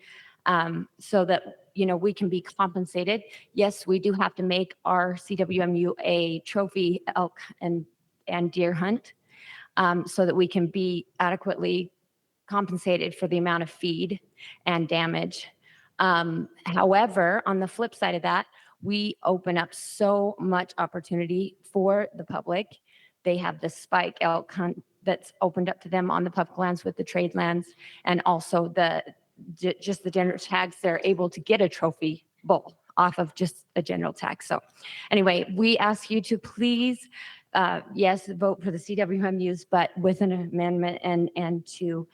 so that, we can be compensated. Yes, we do have to make our CWMU a trophy elk and deer hunt, so that we can be adequately compensated for the amount of feed and damage. However, on the flip side of that, we open up so much opportunity for the public. They have the spike elk hunt that's opened up to them on the public lands with the trade lands, and also just the general tags. They're able to get a trophy bull off of just a general tag. So anyway, we ask you to please, yes, vote for the CWMUs, but with an amendment and to,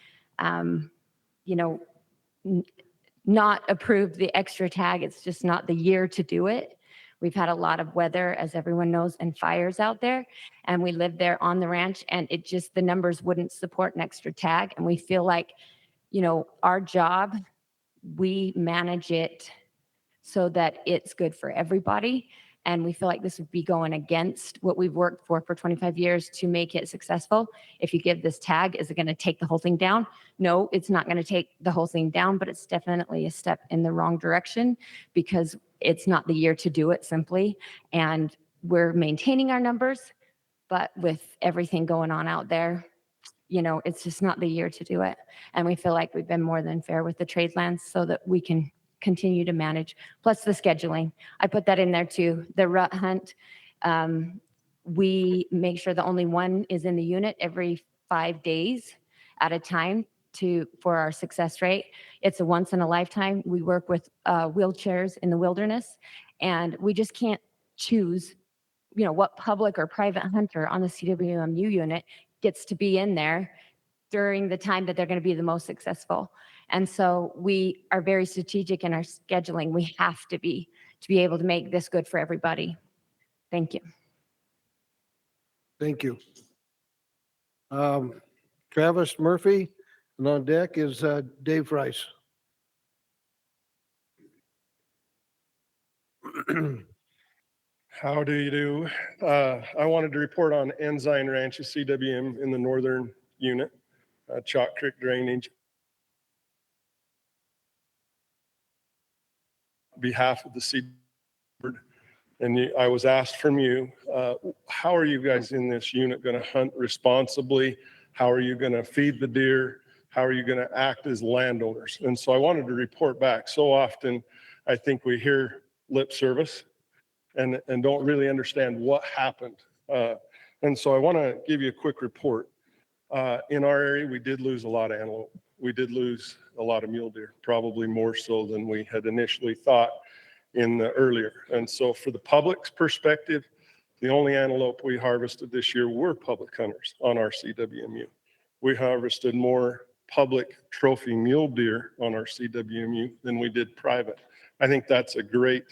not approve the extra tag. It's just not the year to do it. We've had a lot of weather, as everyone knows, and fires out there. And we live there on the ranch, and the numbers wouldn't support an extra tag. And we feel like, our job, we manage it so that it's good for everybody. And we feel like this would be going against what we've worked for 25 years to make it successful. If you give this tag, is it going to take the whole thing down? No, it's not going to take the whole thing down, but it's definitely a step in the wrong direction because it's not the year to do it simply. And we're maintaining our numbers, but with everything going on out there, it's just not the year to do it. And we feel like we've been more than fair with the trade lands so that we can continue to manage, plus the scheduling. I put that in there too. The rut hunt, we make sure that only one is in the unit every 5 days at a time for our success rate. It's a once in a lifetime. We work with wheelchairs in the wilderness, and we just can't choose, what public or private hunter on the CWMU unit gets to be in there during the time that they're going to be the most successful. And so we are very strategic in our scheduling. We have to be able to make this good for everybody. Thank you. Thank you. Travis Murphy, and on deck is Dave Rice. How do you do? I wanted to report on Ensign Ranch, a CWM in the northern unit, Chalk Creek drainage. Behalf of the Sea Board, and I was asked from you, how are you guys in this unit going to hunt responsibly? How are you going to feed the deer? How are you going to act as landowners? And so I wanted to report back. So often, I think we hear lip service and don't really understand what happened. And so I want to give you a quick report. In our area, we did lose a lot of antelope. We did lose a lot of mule deer, probably more so than we had initially thought in the earlier. And so for the public's perspective, the only antelope we harvested this year were public hunters on our CWMU. We harvested more public trophy mule deer on our CWMU than we did private. I think that's a great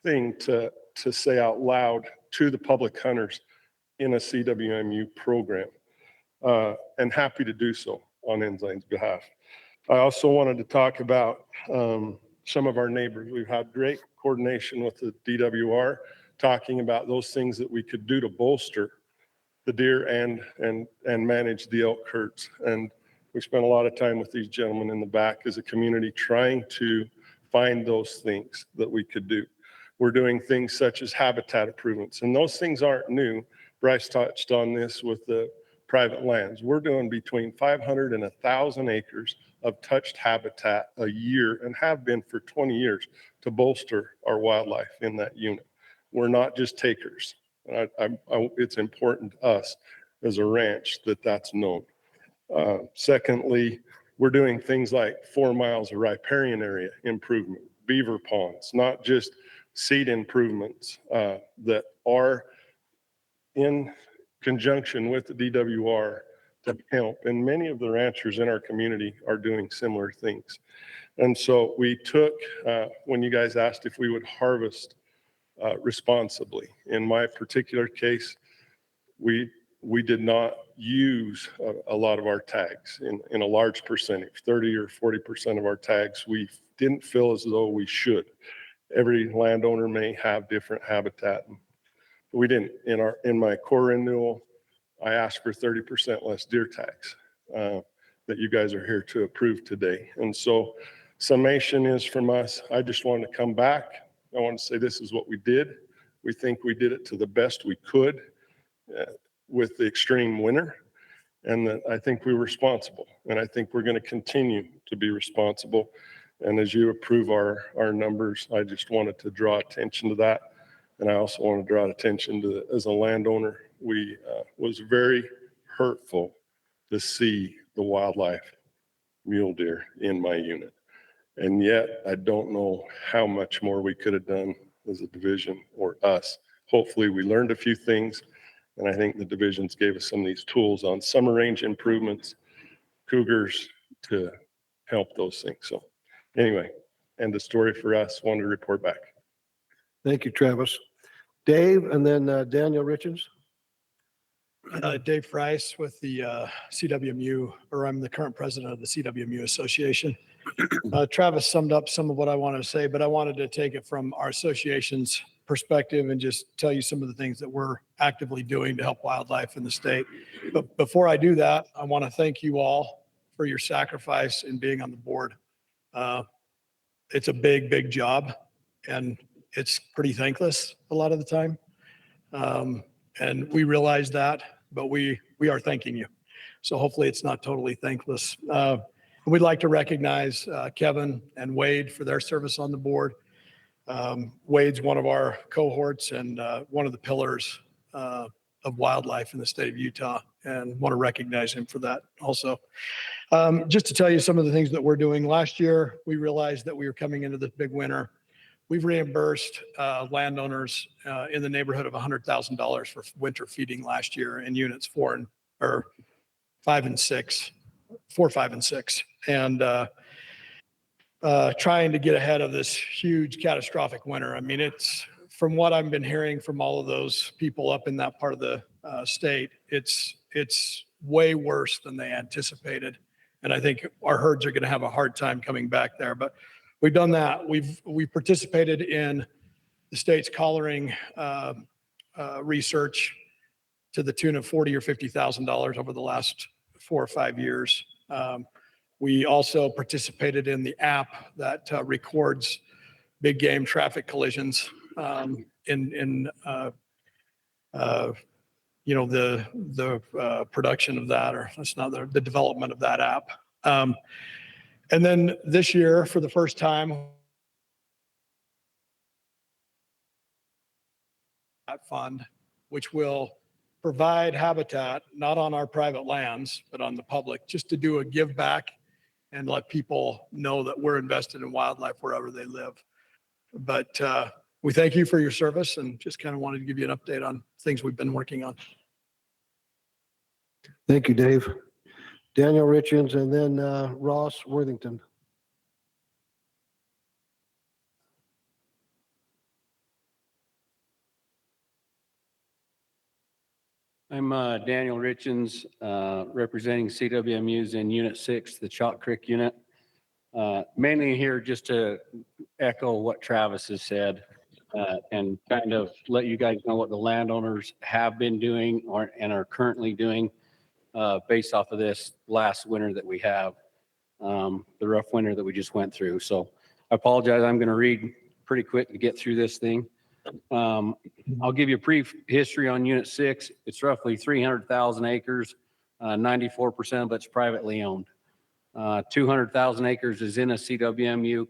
thing to say out loud to the public hunters in a CWMU program, and happy to do so on Ensign's behalf. I also wanted to talk about some of our neighbors. We've had great coordination with the DWR, talking about those things that we could do to bolster the deer and manage the elk herds. And we spent a lot of time with these gentlemen in the back as a community trying to find those things that we could do. We're doing things such as habitat improvements, and those things aren't new. Bryce touched on this with the private lands. We're doing between 500 and 1,000 acres of touched habitat a year, and have been for 20 years, to bolster our wildlife in that unit. We're not just takers. It's important to us as a ranch that that's known. Secondly, we're doing things like 4 miles of riparian area improvement, beaver ponds, not just seed improvements that are in conjunction with the DWR to help. And many of the ranchers in our community are doing similar things. And so we took, when you guys asked if we would harvest responsibly, in my particular case, we did not use a lot of our tags in a large percentage, 30 or 40% of our tags. We didn't feel as though we should. Every landowner may have different habitat. We didn't. In my core renewal, I asked for 30% less deer tags that you guys are here to approve today. And so summation is from us, I just wanted to come back. I want to say this is what we did. We think we did it to the best we could with the extreme winter, and that I think we were responsible. And I think we're going to continue to be responsible. And as you approve our numbers, I just wanted to draw attention to that. And I also want to draw attention to, as a landowner, we was very hurtful to see the wildlife mule deer in my unit. And yet I don't know how much more we could have done as a division or us. Hopefully we learned a few things. And I think the divisions gave us some of these tools on summer range improvements, cougars, to help those things. So anyway, end of story for us. Wanted to report back. Thank you, Travis. Dave, and then Daniel Richens. Dave Price with the CWMU, or I'm the current president of the CWMU Association. Travis summed up some of what I wanted to say, but I wanted to take it from our association's perspective and just tell you some of the things that we're actively doing to help wildlife in the state. But before I do that, I want to thank you all for your sacrifice in being on the board. It's a big, big job, and it's pretty thankless a lot of the time. And we realize that, but we are thanking you. So hopefully it's not totally thankless. We'd like to recognize Kevin and Wade for their service on the board. Wade's one of our cohorts and one of the pillars of wildlife in the state of Utah, and want to recognize him for that also. Just to tell you some of the things that we're doing. Last year, we realized that we were coming into this big winter. We've reimbursed landowners in the neighborhood of $100,000 for winter feeding last year in units 4, 5, and 6, and trying to get ahead of this huge catastrophic winter. I mean, it's, from what I've been hearing from all of those people up in that part of the state, it's way worse than they anticipated. And I think our herds are going to have a hard time coming back there. But we've done that. We've participated in the state's collaring research to the tune of $40,000 or $50,000 over the last 4 or 5 years. We also participated in the app that records big game traffic collisions the production of that, or that's not the development of that app. And then this year, for the first time, that fund, which will provide habitat, not on our private lands, but on the public, just to do a give back and let people know that we're invested in wildlife wherever they live. But we thank you for your service, and just kind of wanted to give you an update on things we've been working on. Thank you, Dave. Daniel Richens, and then Ross Worthington. I'm Daniel Richens, representing CWMUs in Unit 6, the Chalk Creek unit. Mainly here just to echo what Travis has said and kind of let you guys know what the landowners have been doing and are currently doing based off of this last winter that we have, the rough winter that we just went through. So I apologize. I'm going to read pretty quick to get through this thing. I'll give you a brief history on Unit 6. It's roughly 300,000 acres. 94% of it's privately owned. 200,000 acres is in a CWMU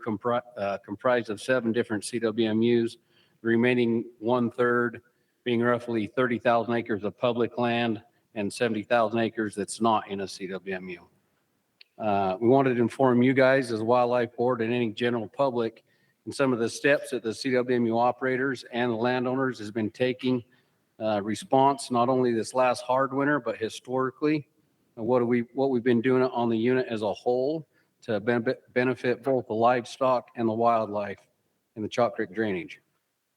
comprised of 7 different CWMUs. The remaining 1/3 being roughly 30,000 acres of public land and 70,000 acres that's not in a CWMU. We wanted to inform you guys as a wildlife board and any general public and some of the steps that the CWMU operators and the landowners has been taking response, not only this last hard winter, but historically, and what we've been doing on the unit as a whole to benefit both the livestock and the wildlife in the Chalk Creek drainage.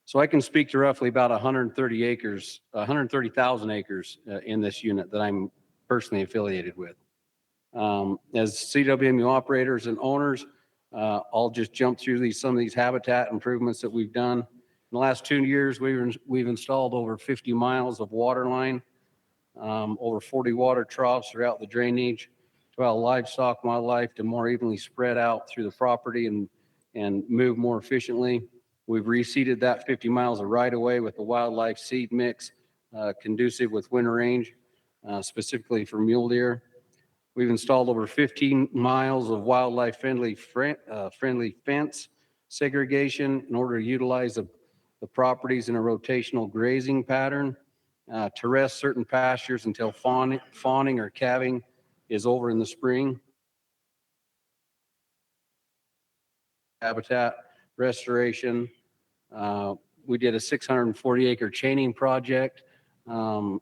So I can speak to roughly about 130,000 acres in this unit that I'm personally affiliated with. As CWMU operators and owners, I'll just jump through some of these habitat improvements that we've done. In the last 2 years, we've installed over 50 miles of water line, over 40 water troughs throughout the drainage to allow livestock, wildlife to more evenly spread out through the property and move more efficiently. We've reseeded that 50 miles of right-of-way with the wildlife seed mix conducive with winter range, specifically for mule deer. We've installed over 15 miles of wildlife-friendly fence segregation in order to utilize the properties in a rotational grazing pattern to rest certain pastures until fawning or calving is over in the spring. Habitat restoration. We did a 640-acre chaining project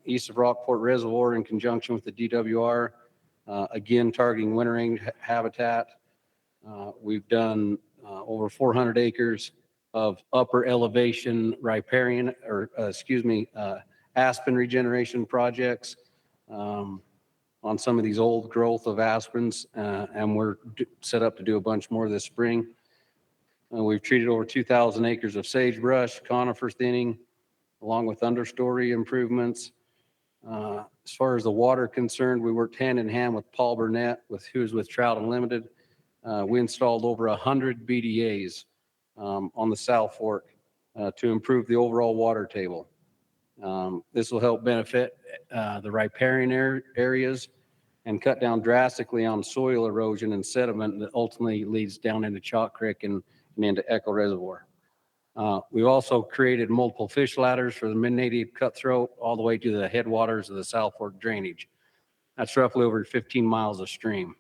east of Rockport Reservoir in conjunction with the DWR. Again, targeting wintering habitat. We've done over 400 acres of upper elevation riparian, aspen regeneration projects on some of these old growth of aspens, and we're set up to do a bunch more this spring. We've treated over 2,000 acres of sagebrush, conifer thinning, along with understory improvements. As far as the water concerned, we worked hand in hand with Paul Burnett, who's with Trout Unlimited. We installed over 100 BDAs on the South Fork to improve the overall water table. This will help benefit the riparian areas and cut down drastically on soil erosion and sediment that ultimately leads down into Chalk Creek and into Echo Reservoir. We've also created multiple fish ladders for the mid-native cutthroat all the way to the headwaters of the South Fork drainage. That's roughly over 15 miles of stream.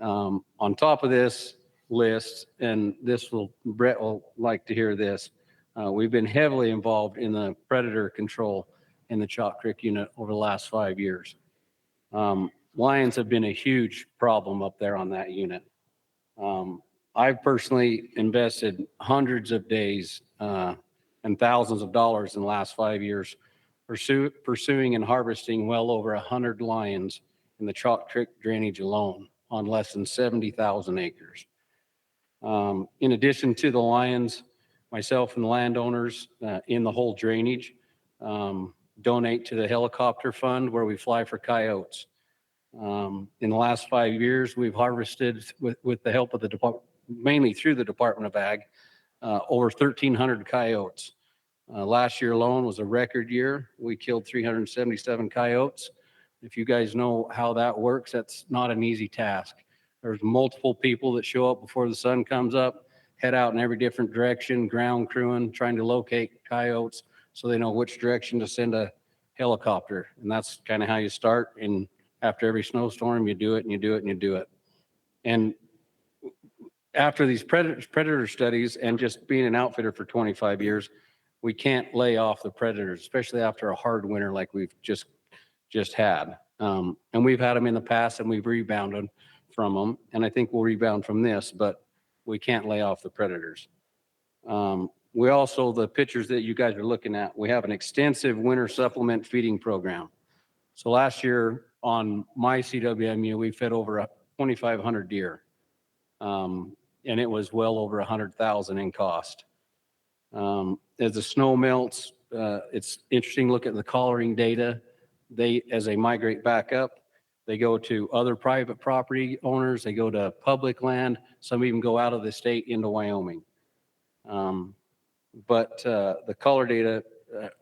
On top of this list, and Brett will like to hear this, we've been heavily involved in the predator control in the Chalk Creek unit over the last 5 years. Lions have been a huge problem up there on that unit. I've personally invested hundreds of days and thousands of dollars in the last 5 years pursuing and harvesting well over 100 lions in the Chalk Creek drainage alone on less than 70,000 acres. In addition to the lions, myself and the landowners in the whole drainage donate to the helicopter fund where we fly for coyotes. In the last 5 years, we've harvested with the help of the department, mainly through the Department of Ag, over 1,300 coyotes. Last year alone was a record year. We killed 377 coyotes. If you guys know how that works, that's not an easy task. There's multiple people that show up before the sun comes up, head out in every different direction, ground crewing, trying to locate coyotes so they know which direction to send a helicopter. And that's kind of how you start. And after every snowstorm, you do it and you do it and you do it. And after these predator studies and just being an outfitter for 25 years, we can't lay off the predators, especially after a hard winter like we've just had. And we've had them in the past and we've rebounded from them. And I think we'll rebound from this, but we can't lay off the predators. We also, the pictures that you guys are looking at, we have an extensive winter supplement feeding program. So last year on my CWMU, we fed over 2,500 deer. And it was well over 100,000 in cost. As the snow melts, it's interesting to look at the collaring data. As they migrate back up, they go to other private property owners, they go to public land, some even go out of the state into Wyoming. But the collar data,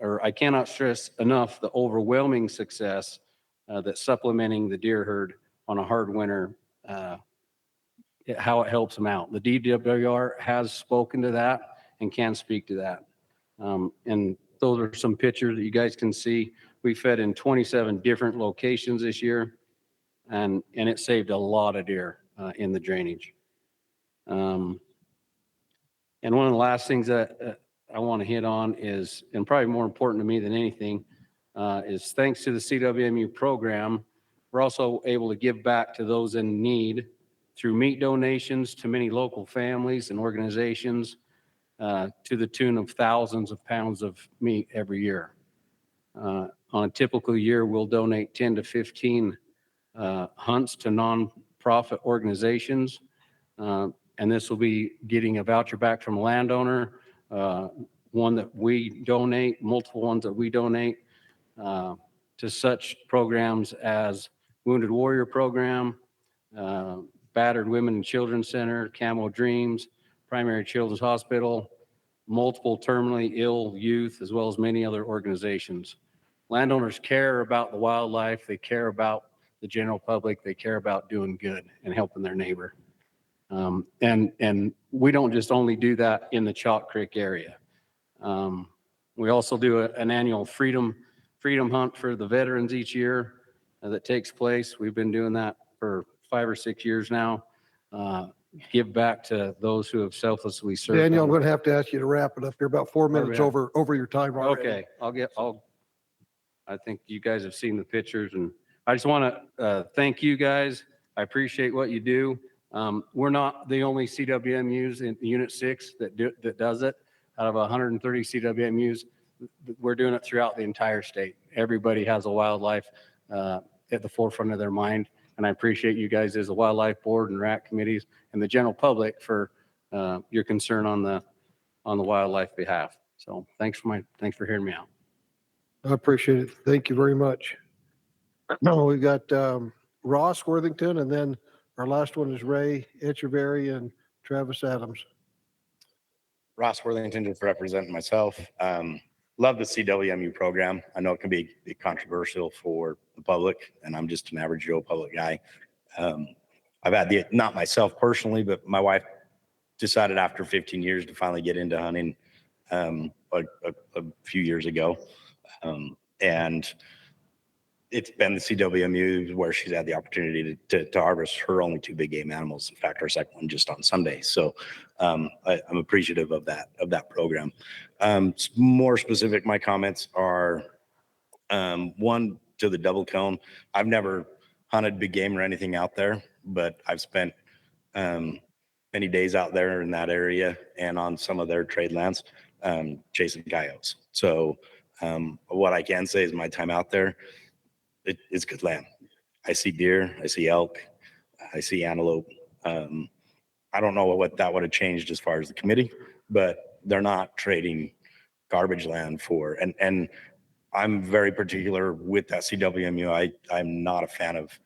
or I cannot stress enough the overwhelming success that supplementing the deer herd on a hard winter, how it helps them out. The DWR has spoken to that and can speak to that. And those are some pictures that you guys can see. We fed in 27 different locations this year, and it saved a lot of deer in the drainage. And one of the last things that I want to hit on is, and probably more important to me than anything, is thanks to the CWMU program, we're also able to give back to those in need through meat donations to many local families and organizations, to the tune of thousands of pounds of meat every year. On a typical year, we'll donate 10 to 15 hunts to nonprofit organizations. And this will be getting a voucher back from a landowner, one that we donate, multiple ones that we donate, to such programs as Wounded Warrior Program, Battered Women and Children Center, Camo Dreams, Primary Children's Hospital, multiple terminally ill youth, as well as many other organizations. Landowners care about the wildlife, they care about the general public, they care about doing good and helping their neighbor. And we don't just only do that in the Chalk Creek area. We also do an annual freedom hunt for the veterans each year that takes place. We've been doing that for 5 or 6 years now. Give back to those who have selflessly served. Daniel, I'm going to have to ask you to wrap it up. You're about 4 minutes over your time already. Okay, I think you guys have seen the pictures, and I just want to thank you guys. I appreciate what you do. We're not the only CWMUs in Unit 6 that does it. Out of 130 CWMUs, we're doing it throughout the entire state. Everybody has a wildlife at the forefront of their mind. And I appreciate you guys as a wildlife board and RAC committees and the general public for your concern on the wildlife behalf. So thanks for hearing me out. I appreciate it. Thank you very much. No, we've got Ross Worthington, and then our last one is Ray Echeverry and Travis Adams. Ross Worthington, just representing myself. Love the CWMU program. I know it can be controversial for the public, and I'm just an average Joe public guy. I've had not myself personally, but my wife decided after 15 years to finally get into hunting a few years ago. And it's been the CWMU where she's had the opportunity to harvest her only 2 big game animals. In fact, our second one just on Sunday. So I'm appreciative of that program. More specific, my comments are one to the double cone. I've never hunted big game or anything out there, but I've spent many days out there in that area and on some of their trade lands chasing coyotes. So what I can say is my time out there, it's good land. I see deer, I see elk, I see antelope. I don't know what that would have changed as far as the committee, but they're not trading garbage land for, and I'm very particular with that CWMU. I'm not a fan of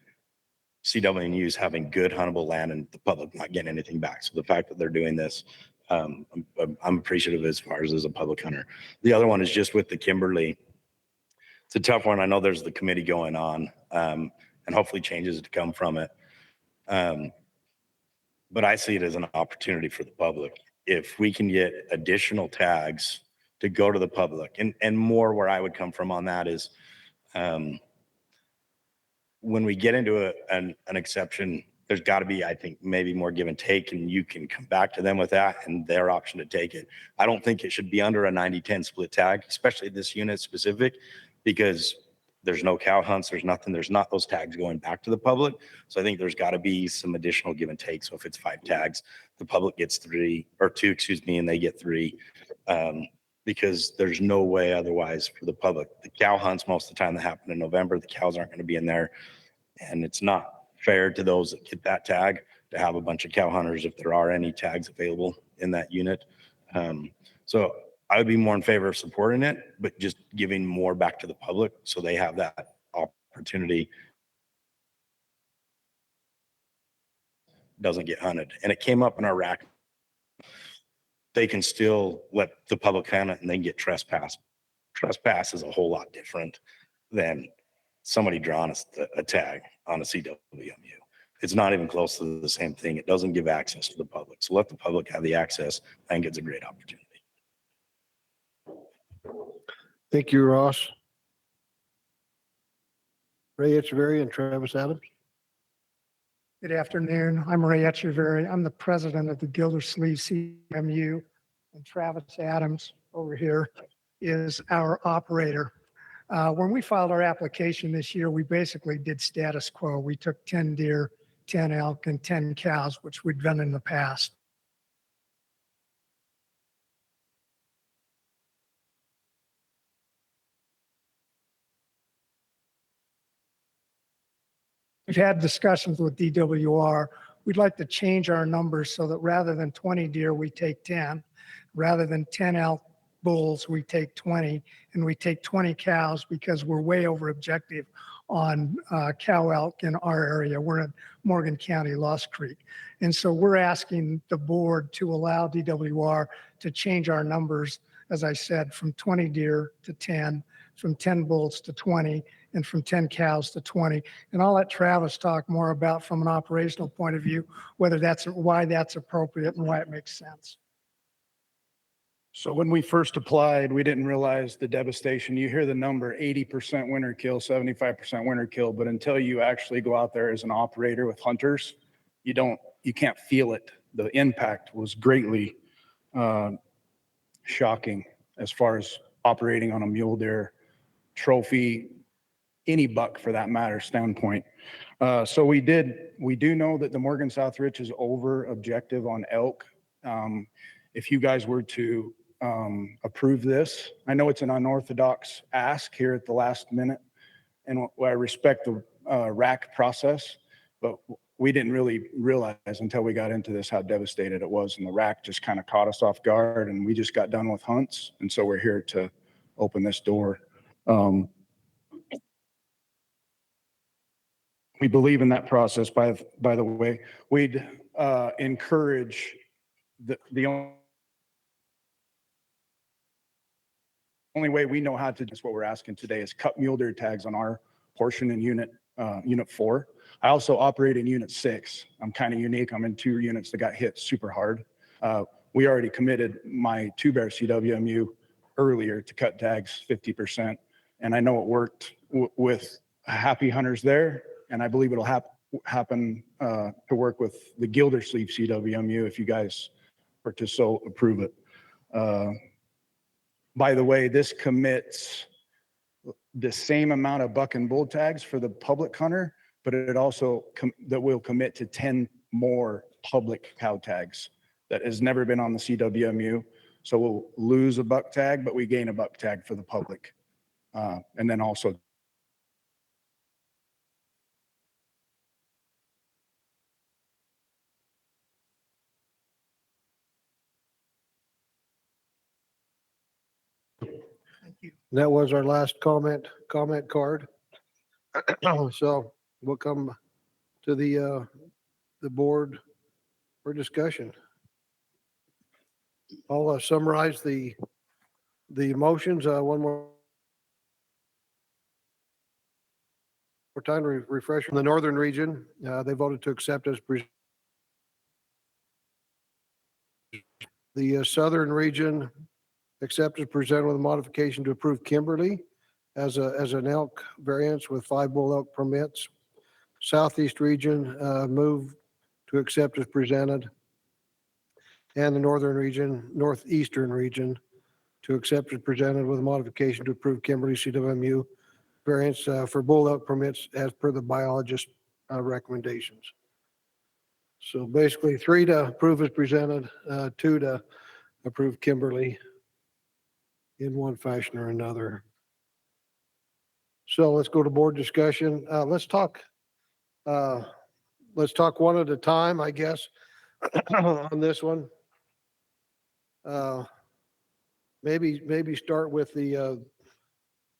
CWMUs having good huntable land and the public not getting anything back. So the fact that they're doing this, I'm appreciative as far as a public hunter. The other one is just with the Kimberly. It's a tough one. I know there's the committee going on, and hopefully changes to come from it. But I see it as an opportunity for the public. If we can get additional tags to go to the public, and more where I would come from on that is when we get into an exception, there's got to be, I think, maybe more give and take, and you can come back to them with that and their option to take it. I don't think it should be under a 90-10 split tag, especially this unit specific, because there's no cow hunts, there's nothing, there's not those tags going back to the public. So I think there's got to be some additional give and take. So if it's 5 tags, the public gets 3 or 2, and they get 3, because there's no way otherwise for the public. The cow hunts most of the time that happen in November, the cows aren't going to be in there, and it's not fair to those that get that tag to have a bunch of cow hunters if there are any tags available in that unit. So I would be more in favor of supporting it, but just giving more back to the public so they have that opportunity. Doesn't get hunted. And it came up in our rack. They can still let the public hunt it and they get trespass. Trespass is a whole lot different than somebody drawing a tag on a CWMU. It's not even close to the same thing. It doesn't give access to the public. So let the public have the access. I think it's a great opportunity. Thank you, Ross. Ray Echeverry and Travis Adams. Good afternoon. I'm Ray Echeverry. I'm the president of the Gildersleeve CMU, and Travis Adams over here is our operator. When we filed our application this year, we basically did status quo. We took 10 deer, 10 elk, and 10 cows, which we'd done in the past. We've had discussions with DWR. We'd like to change our numbers so that rather than 20 deer, we take 10. Rather than 10 elk bulls, we take 20, and we take 20 cows because we're way over objective on cow elk in our area. We're in Morgan County, Lost Creek. And so we're asking the board to allow DWR to change our numbers, as I said, from 20 deer to 10, from 10 bulls to 20, and from 10 cows to 20. And I'll let Travis talk more about from an operational point of view, whether that's why that's appropriate and why it makes sense. So when we first applied, we didn't realize the devastation. You hear the number 80% winter kill, 75% winter kill, but until you actually go out there as an operator with hunters, you can't feel it. The impact was greatly shocking as far as operating on a mule deer trophy, any buck for that matter standpoint. So we do know that the Morgan South Ridge is over objective on elk. If you guys were to approve this, I know it's an unorthodox ask here at the last minute, and I respect the rack process, but we didn't really realize until we got into this how devastated it was, and the rack just kind of caught us off guard, and we just got done with hunts, and so we're here to open this door. We believe in that process. By the way, we'd encourage the only way we know how to do this, what we're asking today, is cut mule deer tags on our portion in unit 4. I also operate in unit 6. I'm kind of unique. I'm in 2 units that got hit super hard. We already committed my 2-bear CWMU earlier to cut tags 50%. And I know it worked with happy hunters there. And I believe it'll happen to work with the Gildersleeve CWMU if you guys were to so approve it. By the way, this commits the same amount of buck and bull tags for the public hunter, but it also that will commit to 10 more public cow tags that has never been on the CWMU. So we'll lose a buck tag, but we gain a buck tag for the public. And then also That was our last comment card. So we'll come to the board for discussion. I'll summarize the motions one more time to refresh. From the northern region, they voted to accept as presented. The southern region accept as presented with a modification to approve Kimberly as an elk variance with 5 bull elk permits. Southeast region move to accept as presented. And the northeastern region to accept as presented with a modification to approve Kimberly CWMU variance for bull elk permits as per the biologist recommendations. So basically 3 to approve as presented, 2 to approve Kimberly in one fashion or another. So let's go to board discussion. Let's talk let's talk one at a time, I guess, on this one. Maybe start with the,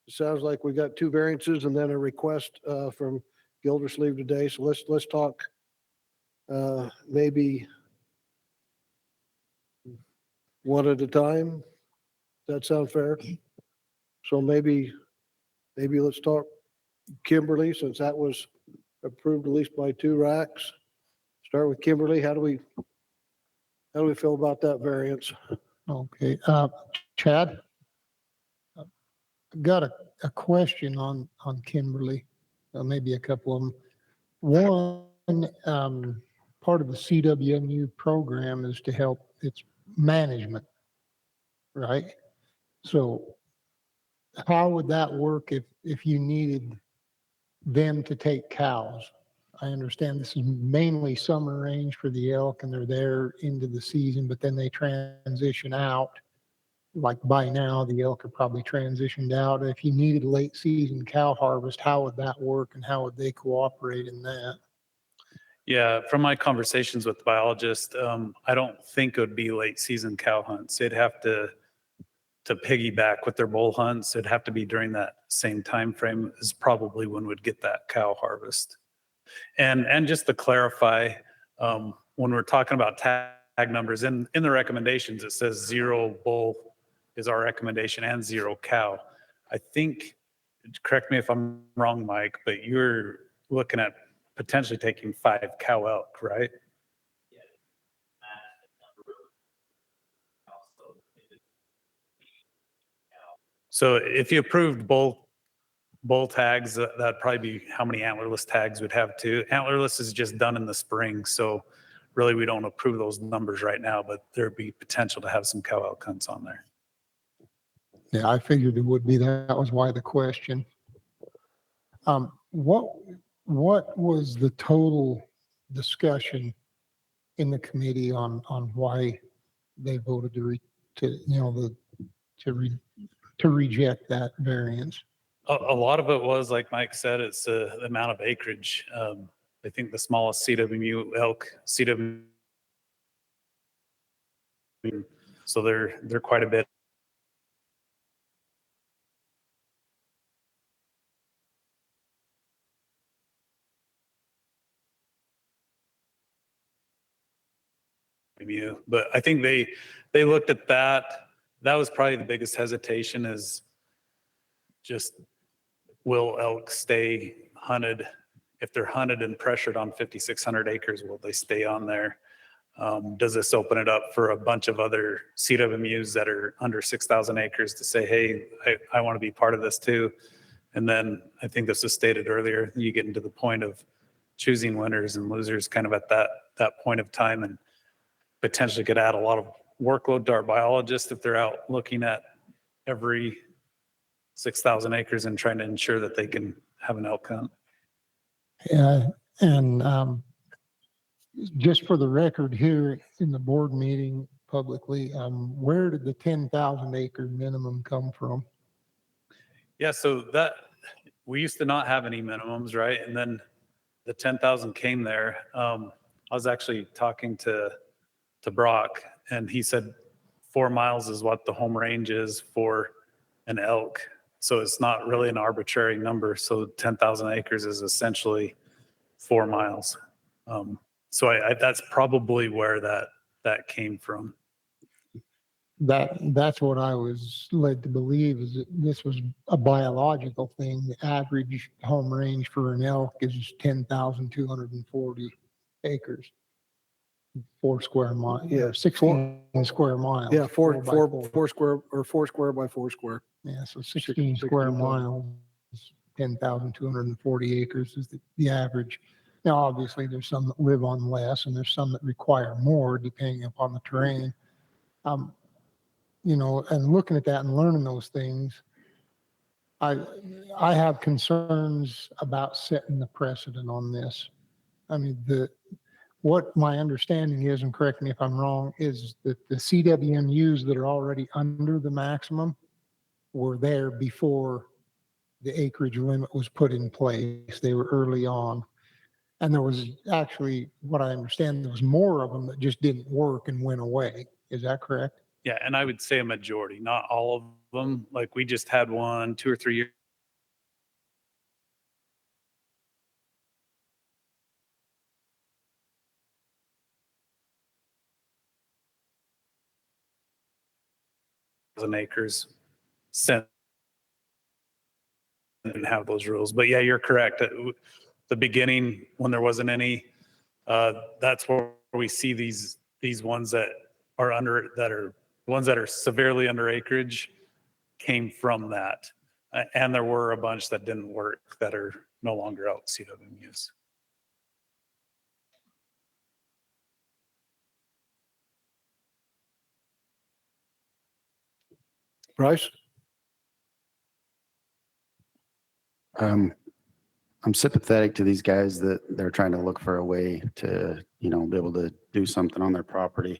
sounds like we got two variances and then a request from Gildersleeve today. So let's talk maybe one at a time. Does that sound fair? So maybe let's talk Kimberly, since that was approved at least by two racks. Start with Kimberly. How do we feel about that variance? Okay, Chad? I've got a question on Kimberly, maybe a couple of them. One, part of the CWMU program is to help its management, right? So how would that work if you needed them to take cows? I understand this is mainly summer range for the elk and they're there into the season, but then they transition out. Like by now, the elk are probably transitioned out. If you needed late season cow harvest, how would that work and how would they cooperate in that? Yeah, from my conversations with the biologist, I don't think it would be late season cow hunts. They'd have to piggyback with their bull hunts. It'd have to be during that same time frame is probably when we'd get that cow harvest. And just to clarify, when we're talking about tag numbers in the recommendations, it says 0 bull is our recommendation and 0 cow. I think, correct me if I'm wrong, Mike, but you're looking at potentially taking 5 cow elk, right? So if you approved bull tags, that'd probably be how many antlerless tags we'd have too. Antlerless is just done in the spring, so really we don't approve those numbers right now, but there'd be potential to have some cow elk hunts on there. Yeah, I figured it would be. That was why the question. What was the total discussion in the committee on why they voted to reject that variance? A lot of it was, like Mike said, it's the amount of acreage. I think the smallest CWMU elk, so they're quite a bit. But I think they looked at that. That was probably the biggest hesitation is just will elk stay hunted? If they're hunted and pressured on 5,600 acres, will they stay on there? Does this open it up for a bunch of other CWMUs that are under 6,000 acres to say, hey, I want to be part of this too? And then I think this was stated earlier, you get into the point of choosing winners and losers kind of at that point of time, and potentially could add a lot of workload to our biologists if they're out looking at every 6,000 acres and trying to ensure that they can have an elk hunt. Yeah, and just for the record here in the board meeting publicly, where did the 10,000 acre minimum come from? Yeah, so that we used to not have any minimums, right? And then the 10,000 came there. I was actually talking to Brock, and he said 4 miles is what the home range is for an elk. So it's not really an arbitrary number. So 10,000 acres is essentially 4 miles. So that's probably where that came from. That's what I was led to believe, is that this was a biological thing. The average home range for an elk is 10,240 acres. 4 square miles. Yeah, 16 square miles. Yeah, four by square or 4 square by 4 square. Yeah, so 16 square miles, 10,240 acres is the average. Now, obviously, there's some that live on less, and there's some that require more depending upon the terrain. And looking at that and learning those things, I have concerns about setting the precedent on this. I mean, what my understanding is, and correct me if I'm wrong, is that the CWMUs that are already under the maximum were there before the acreage limit was put in place. They were early on. And there was actually, what I understand, there was more of them that just didn't work and went away. Is that correct? Yeah, and I would say a majority, not all of them. Like we just had one 2 or 3 years. Acres since didn't have those rules. But yeah, you're correct. At the beginning, when there wasn't any, that's where we see these ones that are ones that are severely under acreage came from that. And there were a bunch that didn't work that are no longer out CWMUs. Bryce? I'm sympathetic to these guys that they're trying to look for a way to, you know, be able to do something on their property.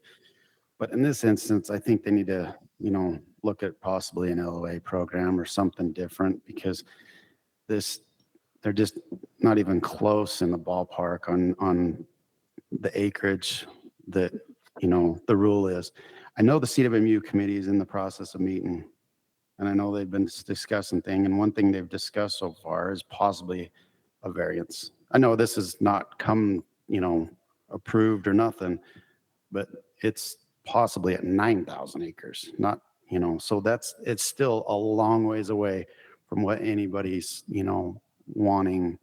But in this instance, I think they need to, you know, look at possibly an LOA program or something different, because they're just not even close in the ballpark on the acreage that, you know, the rule is. I know the CWMU committee is in the process of meeting, and I know they've been discussing things, and one thing they've discussed so far is possibly a variance. I know this has not come, you know, approved or nothing, but it's possibly at 9,000 acres, not, you know, so it's still a long ways away from what anybody's, you know, wanting,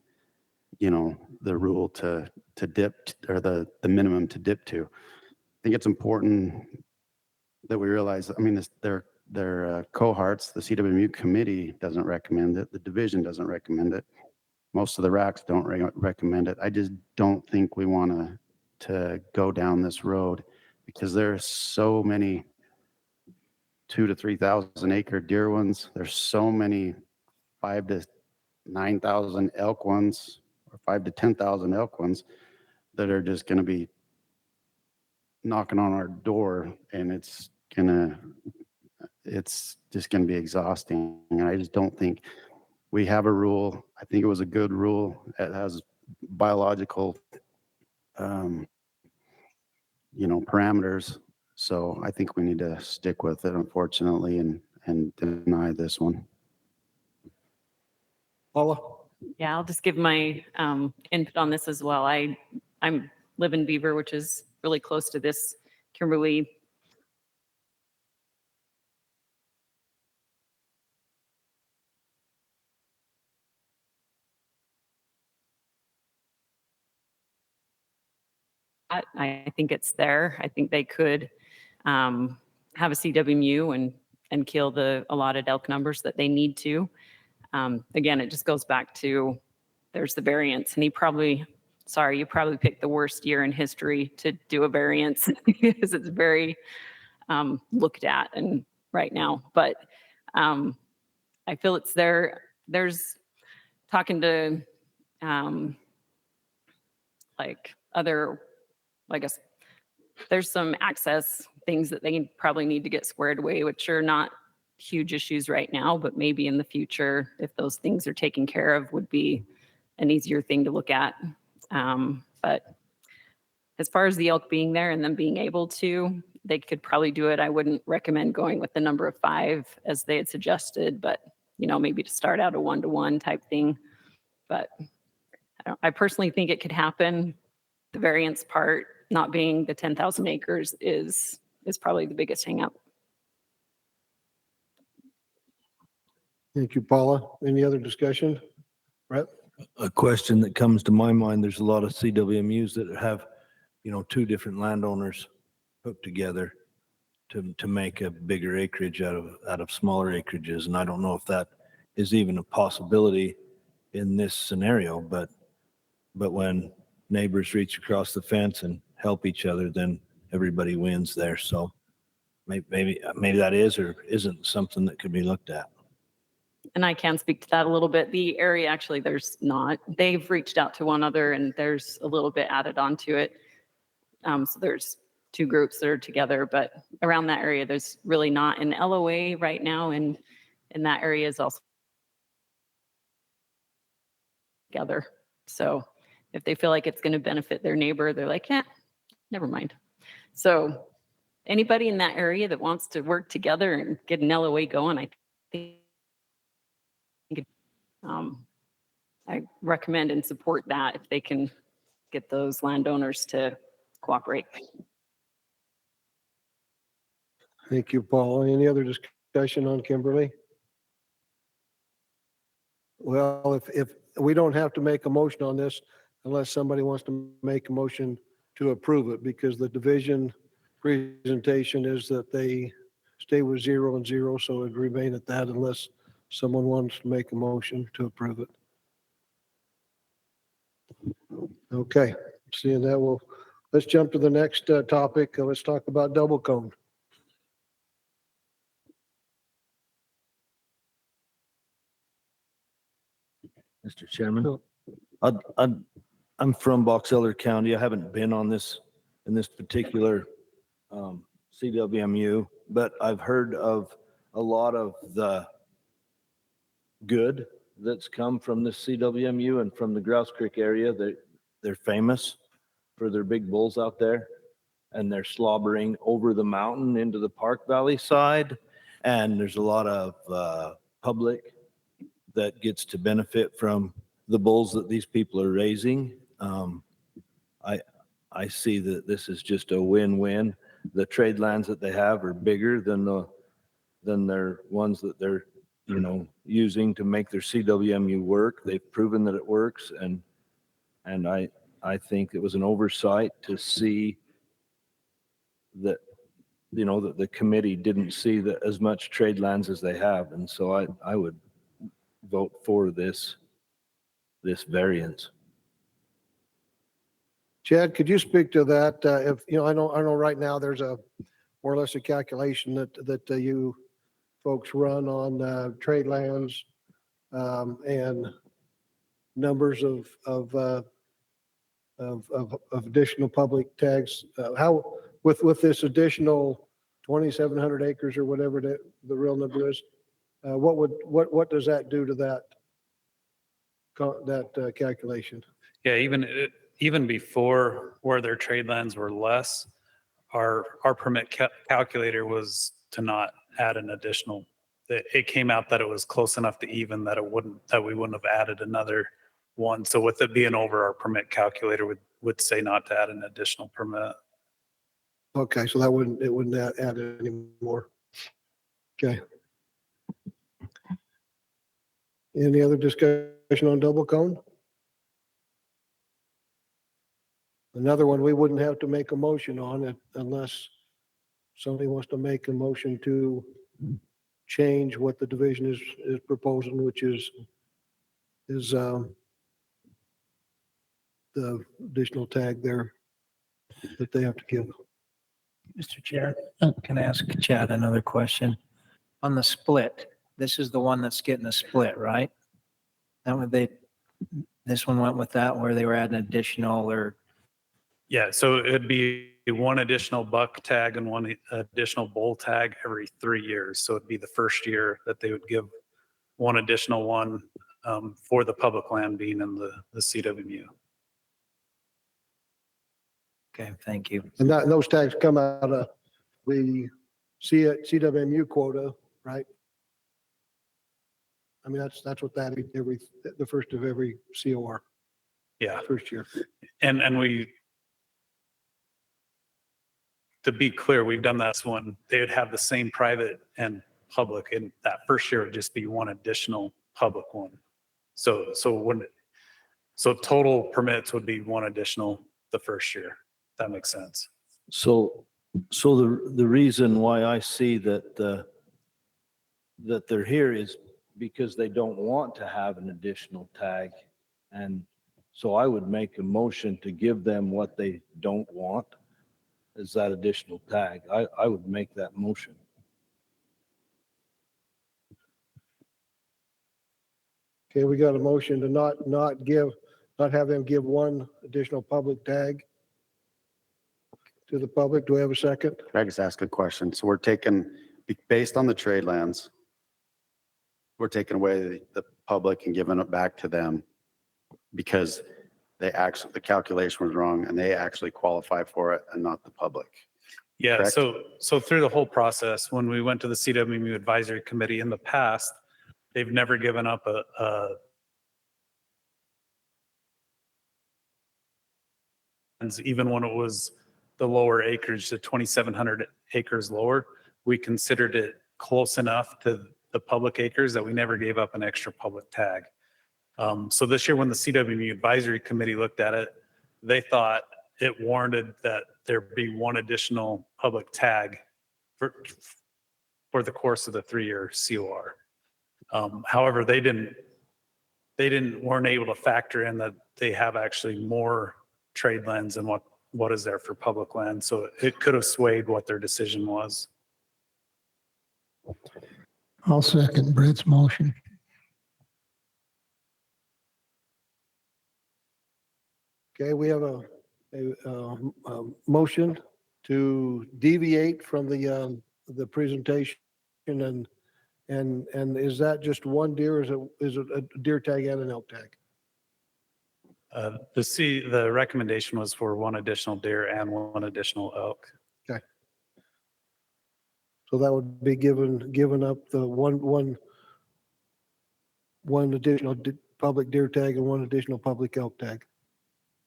you know, the rule to dip, or the minimum to dip to. I think it's important that we realize, I mean, their cohorts, the CWMU committee doesn't recommend it. The division doesn't recommend it. Most of the RACs don't recommend it. I just don't think we want to go down this road, because there's so many 2,000 to 3,000 acre deer ones. There's so many 5,000 to 9,000 elk ones, or 5,000 to 10,000 elk ones that are just going to be knocking on our door, and it's just going to be exhausting. And I just don't think we have a rule. I think it was a good rule. It has biological, you know, parameters. So I think we need to stick with it, unfortunately, and deny this one. Paula? Yeah, I'll just give my input on this as well. I'm live in Beaver, which is really close to this Kimberly. I think it's there. I think they could have a CWMU and kill the allotted elk numbers that they need to. Again, it just goes back to there's the variance, and you probably picked the worst year in history to do a variance because it's very looked at and right now. But I feel it's there. There's talking to like other, I guess there's some access things that they probably need to get squared away, which are not huge issues right now, but maybe in the future, if those things are taken care of, would be an easier thing to look at. But as far as the elk being there and them being able to, they could probably do it. I wouldn't recommend going with the number of 5 as they had suggested, but you know, maybe to start out a 1-to-1 type thing. But I personally think it could happen. The variance part, not being the 10,000 acres, is probably the biggest hang up. Thank you, Paula. Any other discussion? Brett? A question that comes to my mind, there's a lot of CWMUs that have, you know, 2 different landowners hooked together to make a bigger acreage out of smaller acreages. And I don't know if that is even a possibility in this scenario, but when neighbors reach across the fence and help each other, then everybody wins there. So maybe that is or isn't something that could be looked at. And I can speak to that a little bit. The area, actually, there's not. They've reached out to one other, and there's a little bit added onto it. So there's 2 groups that are together, but around that area, there's really not an LOA right now, and that area is also together. So If they feel like it's going to benefit their neighbor, they're like, yeah, never mind. So anybody in that area that wants to work together and get an LOA going, I think I recommend and support that if they can get those landowners to cooperate. Thank you, Paul. Any other discussion on Kimberly? Well, if we don't have to make a motion on this unless somebody wants to make a motion to approve it, because the division presentation is that they stay with 0 and 0, so it'd remain at that unless someone wants to make a motion to approve it. Okay, seeing that, let's jump to the next topic. Let's talk about double cone. Mr. Chairman, I'm from Box Elder County. I haven't been on this, in this particular CWMU, but I've heard of a lot of the good that's come from this CWMU and from the Grouse Creek area. They're famous for their big bulls out there, and they're slobbering over the mountain into the Park Valley side. And there's a lot of public that gets to benefit from the bulls that these people are raising. I see that this is just a win-win. The trade lands that they have are bigger than their ones that they're, using to make their CWMU work. They've proven that it works, and I think it was an oversight to see that, that the committee didn't see as much trade lands as they have. And so I would vote for this variance. Chad, could you speak to that? If, I know right now there's a more or less a calculation that you folks run on trade lands and numbers of additional public tags. How with this additional 2,700 acres or whatever the real number is, what does that do to that calculation? Yeah, even before where their trade lands were less, our permit calculator was to not add an additional. It came out that it was close enough to even that we wouldn't have added another one. So with it being over, our permit calculator would say not to add an additional permit. Okay, so it wouldn't add any more. Okay. Any other discussion on double cone? Another one we wouldn't have to make a motion on it unless somebody wants to make a motion to change what the division is proposing, which is the additional tag there that they have to give. Mr. Chair, can I ask Chad another question? On the split, this is the one that's getting a split, right? This one went with that where they were adding additional or? Yeah, so it'd be one additional buck tag and one additional bull tag every 3 years. So it'd be the first year that they would give one additional one for the public land being in the CWMU. Okay, thank you. And those tags come out of the CWMU quota, right? I mean, that's what that the first of every COR. Yeah. First year. And to be clear, we've done this one. They would have the same private and public, and that first year would just be one additional public one. So total permits would be one additional the first year. That makes sense. So the reason why I see that they're here is because they don't want to have an additional tag. And so I would make a motion to give them what they don't want as that additional tag. I would make that motion. Okay, we got a motion to not have them give one additional public tag to the public. Do we have a second? Can I just ask a question? So we're taking, based on the trade lands, we're taking away the public and giving it back to them because the calculation was wrong and they actually qualify for it and not the public. Yeah, Correct? so through the whole process, when we went to the CWMU Advisory Committee in the past, they've never given up and even when it was the lower acreage, the 2,700 acres lower, we considered it close enough to the public acres that we never gave up an extra public tag. So this year when the CWMU Advisory Committee looked at it, they thought it warranted that there be one additional public tag for the course of the 3-year COR. However, weren't able to factor in that they have actually more trade lands than what is there for public land. So it could have swayed what their decision was. I'll second Brett's motion. Okay, we have a motion to deviate from the presentation and is that just one deer? Is it a deer tag and an elk tag? The recommendation was for one additional deer and one additional elk. Okay. So that would be given up the one additional public deer tag and one additional public elk tag.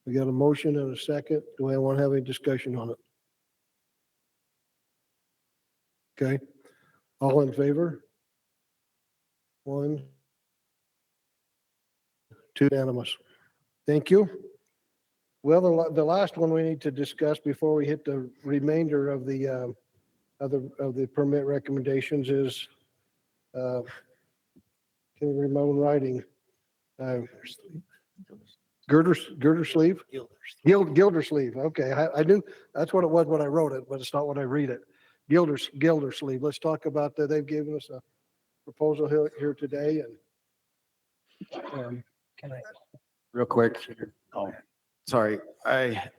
We got a motion and a second. Do I want to have any discussion on it? Okay. All in favor? 1, 2, unanimous. Thank you. Well, the last one we need to discuss before we hit the remainder of the permit recommendations is can we remote riding girder sleeve? Gildersleeve. Okay, I knew that's what it was when I wrote it, but it's not when I read it. Gildersleeve. Let's talk about that. They've given us a proposal here today, and Can I? Real quick. Oh, sorry. I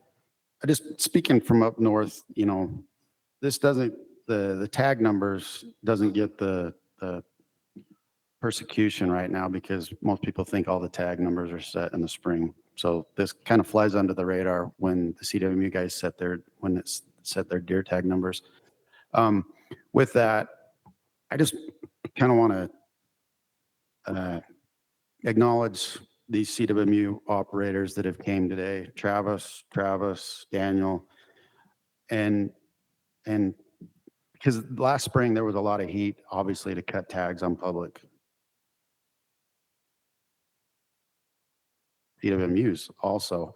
just speaking from up north, this doesn't, the tag numbers doesn't get the persecution right now because most people think all the tag numbers are set in the spring. So this kind of flies under the radar when the CWMU guys set their deer tag numbers. With that, I just kind of want to acknowledge these CWMU operators that have came today, Travis, Daniel, and because last spring there was a lot of heat, obviously, to cut tags on public CWMUs. Also,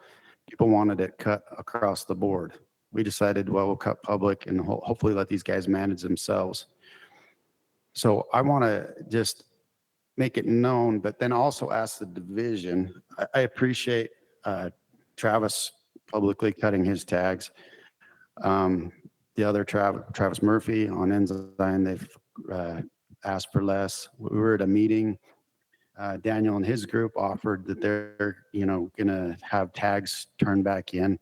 people wanted it cut across the board. We decided, well, we'll cut public and hopefully let these guys manage themselves. So I want to just make it known, but then also ask the division. I appreciate Travis publicly cutting his tags. The other Travis Murphy on Ensign, they've asked for less. We were at a meeting. Daniel and his group offered that they're, going to have tags turned back in.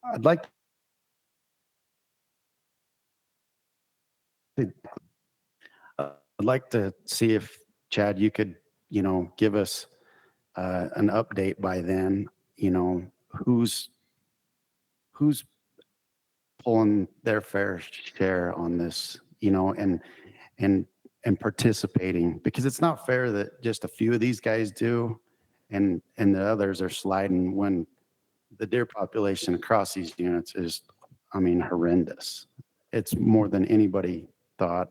I'd like to see if Chad, you could, give us an update by then, who's pulling their fair share on this, and participating, because it's not fair that just a few of these guys do and the others are sliding when the deer population across these units is, horrendous. It's more than anybody thought.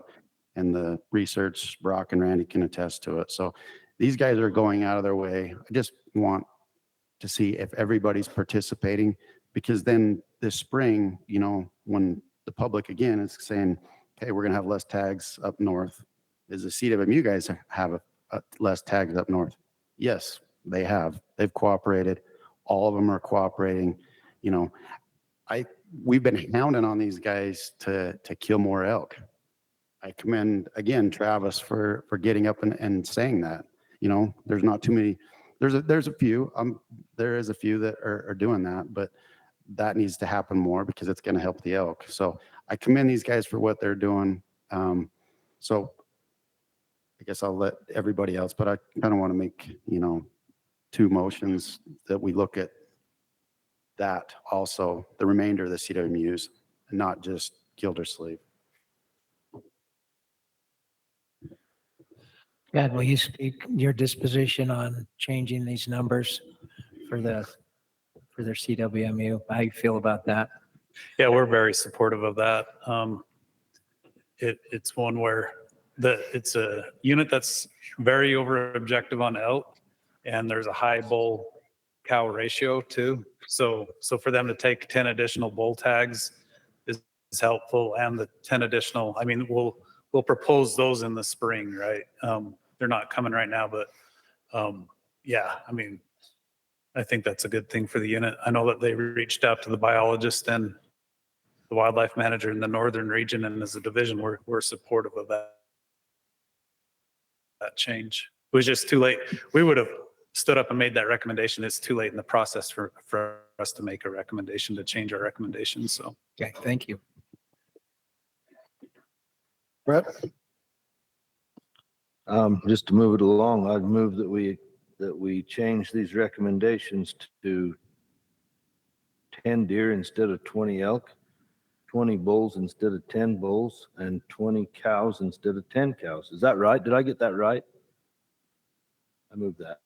And the research, Brock and Randy can attest to it. So these guys are going out of their way. I just want to see if everybody's participating, because then this spring, when the public again is saying, hey, we're going to have less tags up north. Is the CWMU guys have less tags up north? Yes, they have. They've cooperated. All of them are cooperating. We've been hounding on these guys to kill more elk. I commend again Travis for getting up and saying that. There's not too many. There's a few. There is a few that are doing that, but that needs to happen more because it's going to help the elk. So I commend these guys for what they're doing. So I guess I'll let everybody else, but I kind of want to make 2 motions that we look at that also, the remainder of the CWMUs, not just Gildersleeve. Chad, will you speak your disposition on changing these numbers for their CWMU? How you feel about that? Yeah, we're very supportive of that. It's one where it's a unit that's very over objective on elk, and there's a high bull cow ratio too. So for them to take 10 additional bull tags is helpful, and the 10 additional, I mean, we'll propose those in the spring, right? They're not coming right now, but yeah, I mean, I think that's a good thing for the unit. I know that they reached out to the biologist and the wildlife manager in the northern region, and as a division, we're supportive of that change. It was just too late. We would have stood up and made that recommendation. It's too late in the process for us to make a recommendation to change our recommendation. So, Okay, thank you. Brett? Just to move it along, I'd move that we change these recommendations to 10 deer instead of 20 elk, 20 bulls instead of 10 bulls, and 20 cows instead of 10 cows. Is that right? Did I get that right? I moved that.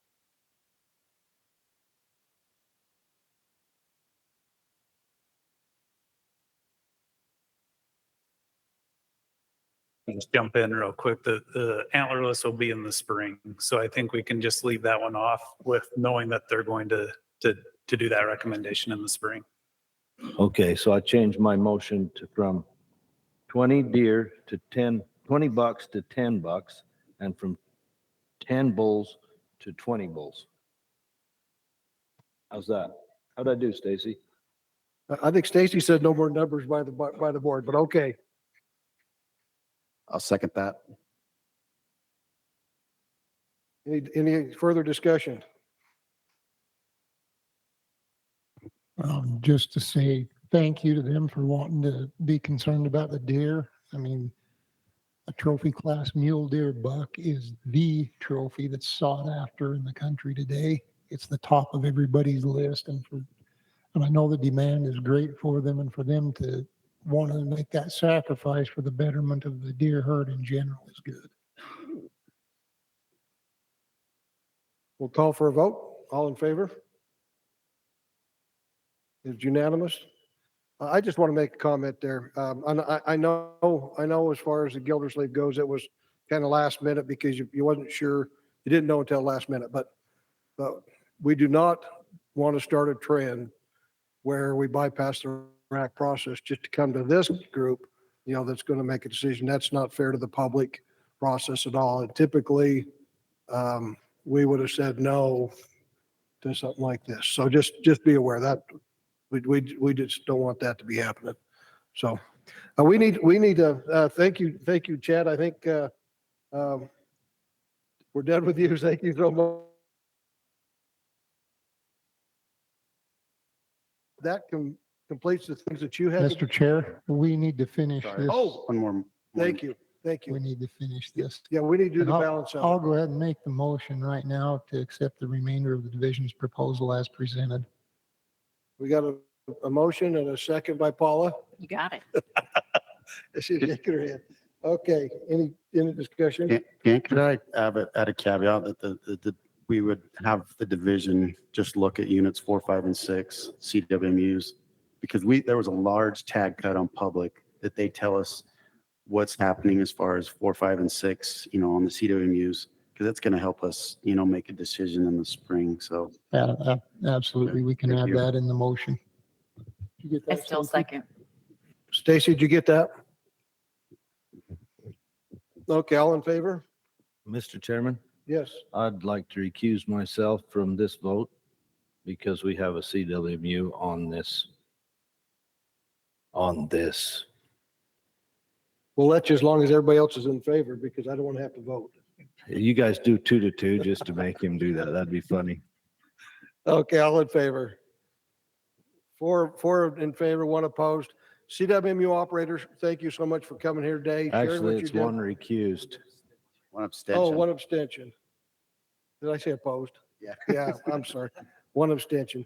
just jump in real quick. The antlerless will be in the spring. So I think we can just leave that one off with knowing that they're going to do that recommendation in the spring. Okay, so I changed my motion to from 20 deer to 20 bucks to 10 bucks, and from 10 bulls to 20 bulls. How's that? How'd I do, Stacy? I think Stacy said no more numbers by the board, but okay. I'll second that. Any further discussion? Just to say thank you to them for wanting to be concerned about the deer. I mean, a trophy class mule deer buck is the trophy that's sought after in the country today. It's the top of everybody's list, and I know the demand is great for them, and for them to want to make that sacrifice for the betterment of the deer herd in general is good. We'll call for a vote. All in favor? It's unanimous. I just want to make a comment there. And I know as far as the Gildersleeve goes, it was kind of last minute because you wasn't sure, you didn't know until last minute, but we do not want to start a trend where we bypass the RAC process just to come to this group, that's going to make a decision. That's not fair to the public process at all. And typically, we would have said no to something like this. So just be aware that we just don't want that to be happening. So we need to thank you, Chad. I think we're done with you. Thank you so much. That completes the things that you had. Mr. Chair, we need to finish this. Oh, One more. thank you. We need to finish this. Yeah, we need to do And the I'll- balance of I'll it. go ahead and make the motion right now to accept the remainder of the division's proposal as presented. We got a motion and a second by Paula. You got it. She's shaking her head. Okay, any discussion? Could I add a caveat that we would have the division just look at units 4, 5, and 6 CWMUs, because there was a large tag cut on public that they tell us what's happening as far as 4, 5, and 6, on the CWMUs, because that's going to help us, make a decision in the spring. So Absolutely, we can Thank add you. that in the motion. Did you get I that, still Stacy? second. Stacy, did you get that? Okay, all in favor? Mr. Chairman, Yes. I'd like to recuse myself from this vote because we have a CWMU on this. We'll let you as long as everybody else is in favor, because I don't want to have to vote. You guys do 2 to 2 just to make him do that. That'd be funny. Okay, all in favor. Four in favor, 1 opposed. CWMU operators, thank you so much for coming here today. sharing Actually, what you it's did. 1 recused. one Oh, abstention. 1 abstention. Did I say opposed? Yeah. Yeah, I'm sorry. 1 abstention.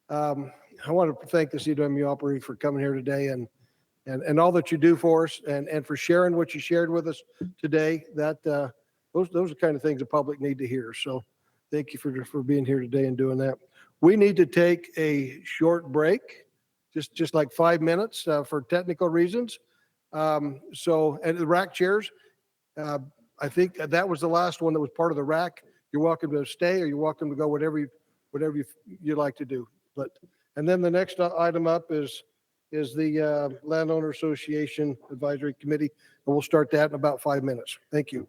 I want to thank the CWMU operator for coming here today and all that you do for us and for sharing what you shared with us today. That those are the kind of things the public need to hear. So thank you for being here today and doing that. We need to take a short break, just like 5 minutes for technical reasons. And the rack chairs, I think that was the last one that was part of the rack. You're welcome to stay or you're welcome to go, whatever you'd like to do. And then the next item up is the Landowner Association Advisory Committee, and we'll start that in about 5 minutes. Thank you.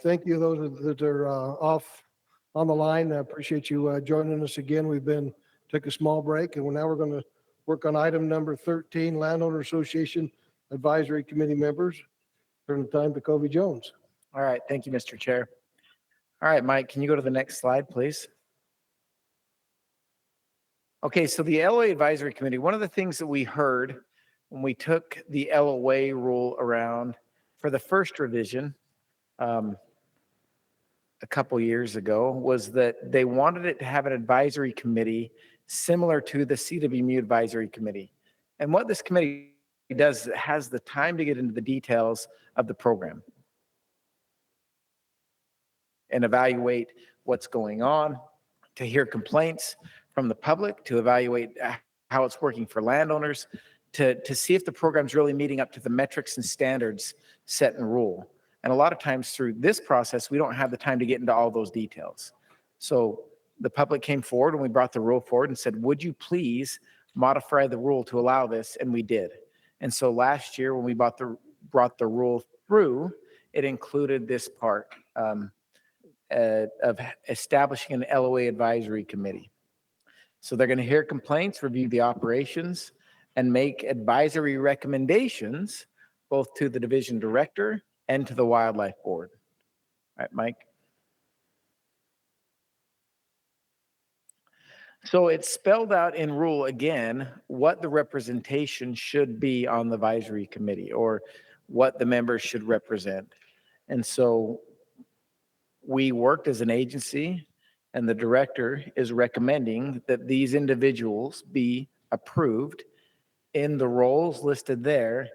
Thank you, those that are off on the line. I appreciate you joining us again. Took a small break, and now we're going to work on item number 13, Landowner Association Advisory Committee members. Turn the time to Covey Jones. All right, thank you, Mr. Chair. All right, Mike, can you go to the next slide, please? Okay, so the LOA Advisory Committee, one of the things that we heard when we took the LOA rule around for the first revision a couple years ago was that they wanted it to have an advisory committee similar to the CWMU Advisory Committee. And what this committee does is it has the time to get into the details of the program and evaluate what's going on, to hear complaints from the public, to evaluate how it's working for landowners, to see if the program's really meeting up to the metrics and standards set in rule. And a lot of times through this process, we don't have the time to get into all those details. So the public came forward and we brought the rule forward and said, would you please modify the rule to allow this? And we did. And so last year when we brought the rule through, it included this part of establishing an LOA advisory committee. So they're going to hear complaints, review the operations, and make advisory recommendations both to the division director and to the wildlife board. All right, Mike. So it's spelled out in rule again what the representation should be on the advisory committee or what the members should represent. And so we worked as an agency and the director is recommending that these individuals be approved in the roles listed there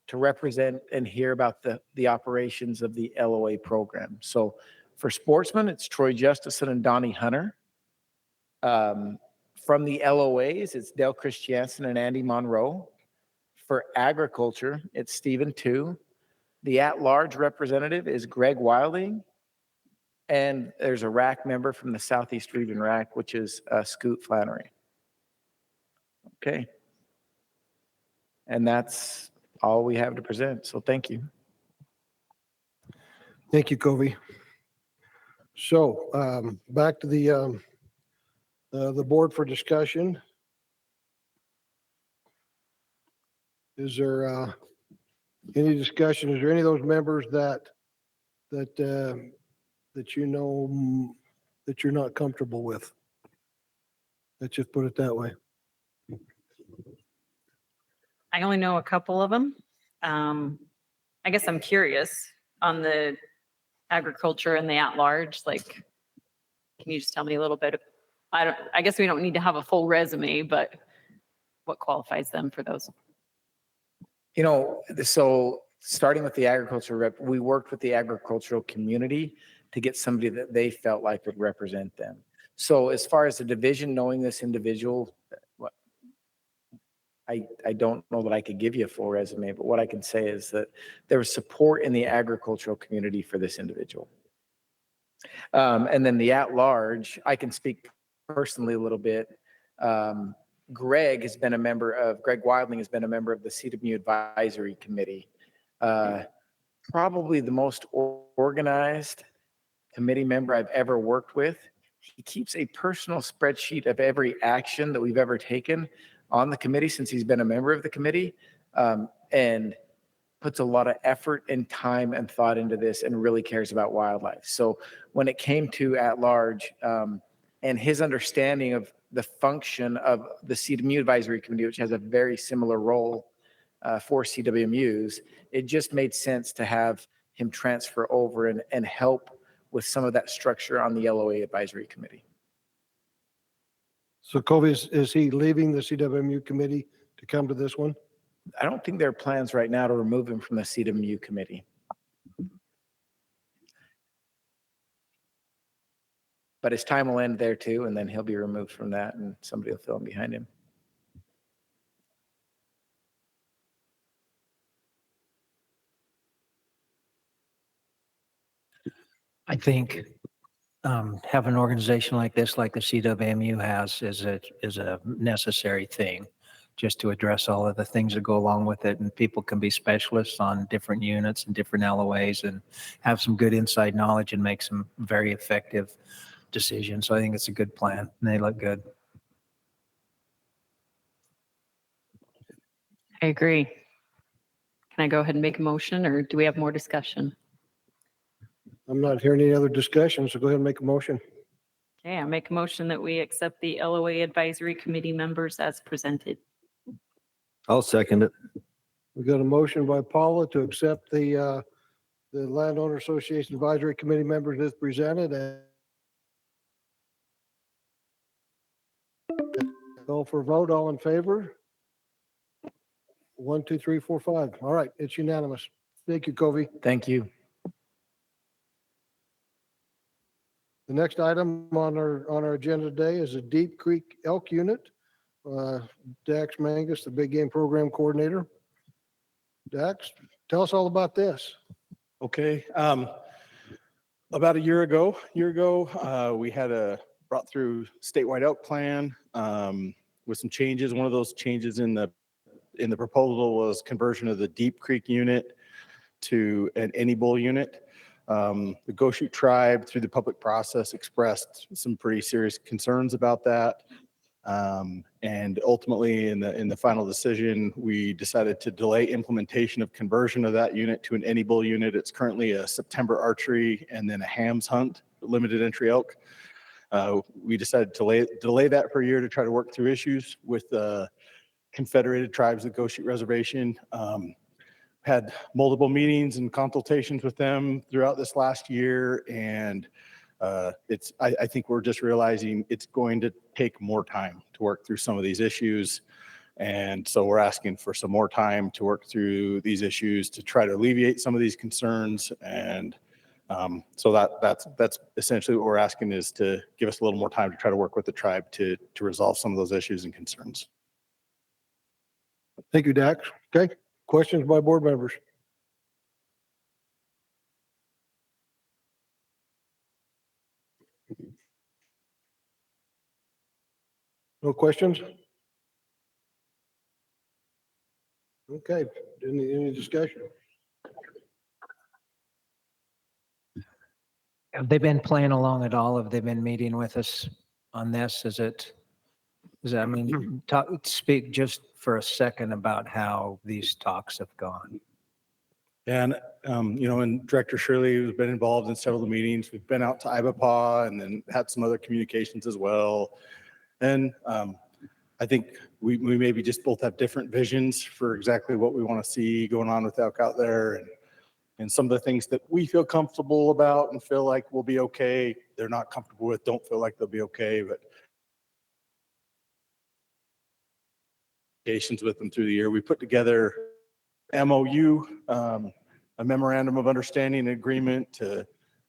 to represent and hear about the operations of the LOA program. So for sportsmen, it's Troy Justison and Donnie Hunter. From the LOAs, it's Dale Christiansen and Andy Monroe. For agriculture, it's Stephen Tu. The at-large representative is Greg Wilding. And there's a RAC member from the Southeast Region RAC, which is Scoot Flannery. Okay. And that's all we have to present. So thank you. Thank you, Covey. So back to the board for discussion. Is there any discussion? Is there any of those members that you know that you're not comfortable with? Let's just put it that way. I only know a couple of them. I guess I'm curious on the agriculture and the at-large, like, can you just tell me a little bit? I guess we don't need to have a full resume, but what qualifies them for those? You know, so starting with the agriculture rep, we worked with the agricultural community to get somebody that they felt like would represent them. So as far as the division, knowing this individual, I don't know that I could give you a full resume, but what I can say is that there was support in the agricultural community for this individual. And then the at-large, I can speak personally a little bit. Greg Wilding has been a member of the CWMU Advisory Committee. Probably the most organized committee member I've ever worked with. He keeps a personal spreadsheet of every action that we've ever taken on the committee since he's been a member of the committee, and puts a lot of effort and time and thought into this and really cares about wildlife. So when it came to at-large and his understanding of the function of the CWMU Advisory Committee, which has a very similar role for CWMUs, it just made sense to have him transfer over and help with some of that structure on the LOA Advisory Committee. So Covey, is he leaving the CWMU committee to come to this one? I don't think there are plans right now to remove him from the CWMU committee. But his time will end there too, and then he'll be removed from that and somebody will fill in behind him. I think have an organization like this, like the CWMU has, is a necessary thing just to address all of the things that go along with it. And people can be specialists on different units and different LOAs and have some good inside knowledge and make some very effective decisions. So I think it's a good plan and they look good. I agree. Can I go ahead and make a motion or do we have more discussion? I'm not hearing any other discussion, so go ahead and make a motion. Okay, I make a motion that we accept the LOA Advisory Committee members as presented. I'll second it. We got a motion by Paula to accept the Landowner Association Advisory Committee members as presented. And call for a vote. All in favor? 1, 2, 3, 4, 5. All right, it's unanimous. Thank you, Covey. Thank you. The next item on our agenda today is a Deep Creek Elk Unit. Dax Mangus, the Big Game Program Coordinator. Dax, tell us all about this. Okay. About a year ago, we had brought through statewide elk plan with some changes. One of those changes in the proposal was conversion of the Deep Creek unit to an Any Bull unit. The Goshute tribe, through the public process, expressed some pretty serious concerns about that. And ultimately, in the final decision, we decided to delay implementation of conversion of that unit to an Any Bull unit. It's currently a September archery and then a hams hunt, limited entry elk. We decided to delay that for a year to try to work through issues with the Confederated Tribes of Goshute Reservation. Had multiple meetings and consultations with them throughout this last year, and I think we're just realizing it's going to take more time to work through some of these issues. And so we're asking for some more time to work through these issues to try to alleviate some of these concerns. And so that's essentially what we're asking, is to give us a little more time to try to work with the tribe to resolve some of those issues and concerns. Thank you, Dax. Okay, questions by board members? No questions? Okay, any discussion? Have they been playing along at all? Have they been meeting with us on this? I mean, speak just for a second about how these talks have gone. And, and Director Shirley has been involved in several of the meetings. We've been out to Ibapaw and then had some other communications as well. And I think we maybe just both have different visions for exactly what we want to see going on with elk out there. And some of the things that we feel comfortable about and feel like will be okay, they're not comfortable with, don't feel like they'll be okay, but with them through the year. We put together MOU, a memorandum of understanding and agreement to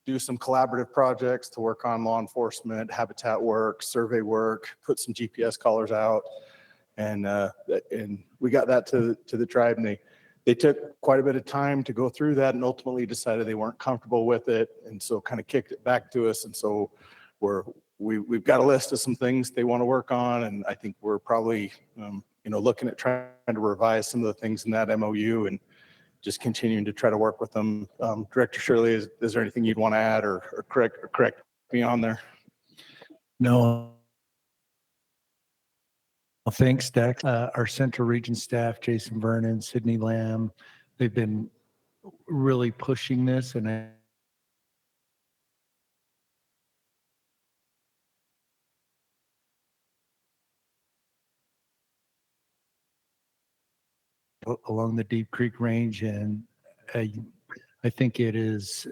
do some collaborative projects to work on law enforcement, habitat work, survey work, put some GPS collars out. And we got that to the tribe, and they took quite a bit of time to go through that and ultimately decided they weren't comfortable with it. And so kind of kicked it back to us. And so we've got a list of some things they want to work on. And I think we're probably, looking at trying to revise some of the things in that MOU and just continuing to try to work with them. Director Shirley, is there anything you'd want to add or correct me on there? No. Well, thanks, Dex. Our Central Region staff, Jason Vernon, Sydney Lamb, they've been really pushing this, and along the Deep Creek Range, and I think it is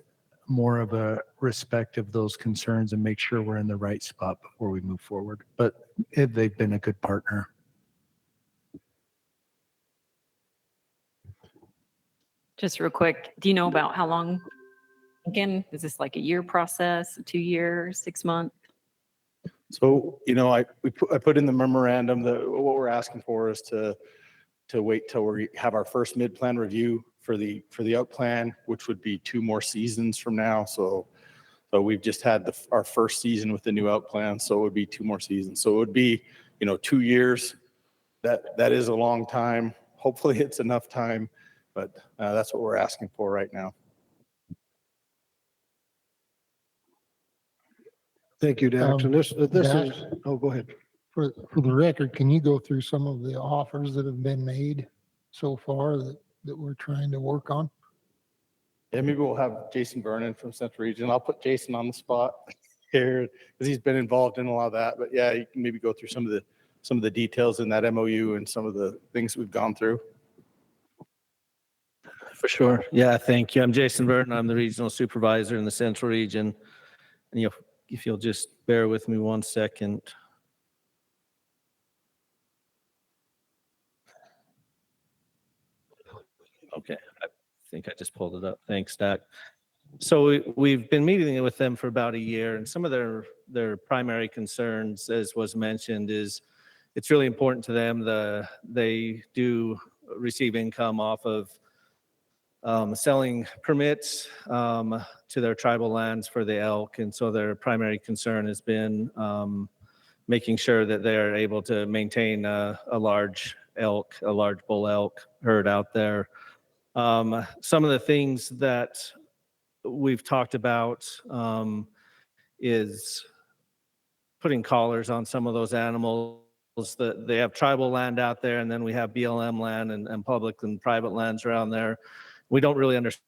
more of a respect of those concerns and make sure we're in the right spot before we move forward. But they've been a good partner. Just real quick, do you know about how long? Again, is this like a year process, 2 years, 6 months? So, I put in the memorandum that what we're asking for is to wait till we have our first mid-plan review for the elk plan, which would be 2 more seasons from now. So we've just had our first season with the new elk plan, so it would be 2 more seasons. So it would be, 2 years that is a long time. Hopefully it's enough time, but that's what we're asking for right now. Thank you, Dax. And this Dax? is, oh, go ahead. For the record, can you go through some of the offers that have been made so far that we're trying to work on? Yeah, maybe we'll have Jason Vernon from Central Region. I'll put Jason on the spot here because he's been involved in a lot of that. But yeah, you can maybe go through some of the details in that MOU and some of the things we've gone through. For sure. Yeah, thank you. I'm Jason Burton. I'm the regional supervisor in the Central Region. And if you'll just bear with me 1 second. Okay, I think I just pulled it up. Thanks, Dak. So we've been meeting with them for about a year, and some of their primary concerns, as was mentioned, is it's really important to them. They do receive income off of selling permits to their tribal lands for the elk, and so their primary concern has been making sure that they're able to maintain a large bull elk herd out there. Some of the things that we've talked about is putting collars on some of those animals. That they have tribal land out there, and then we have BLM land and public and private lands around there. We don't really understand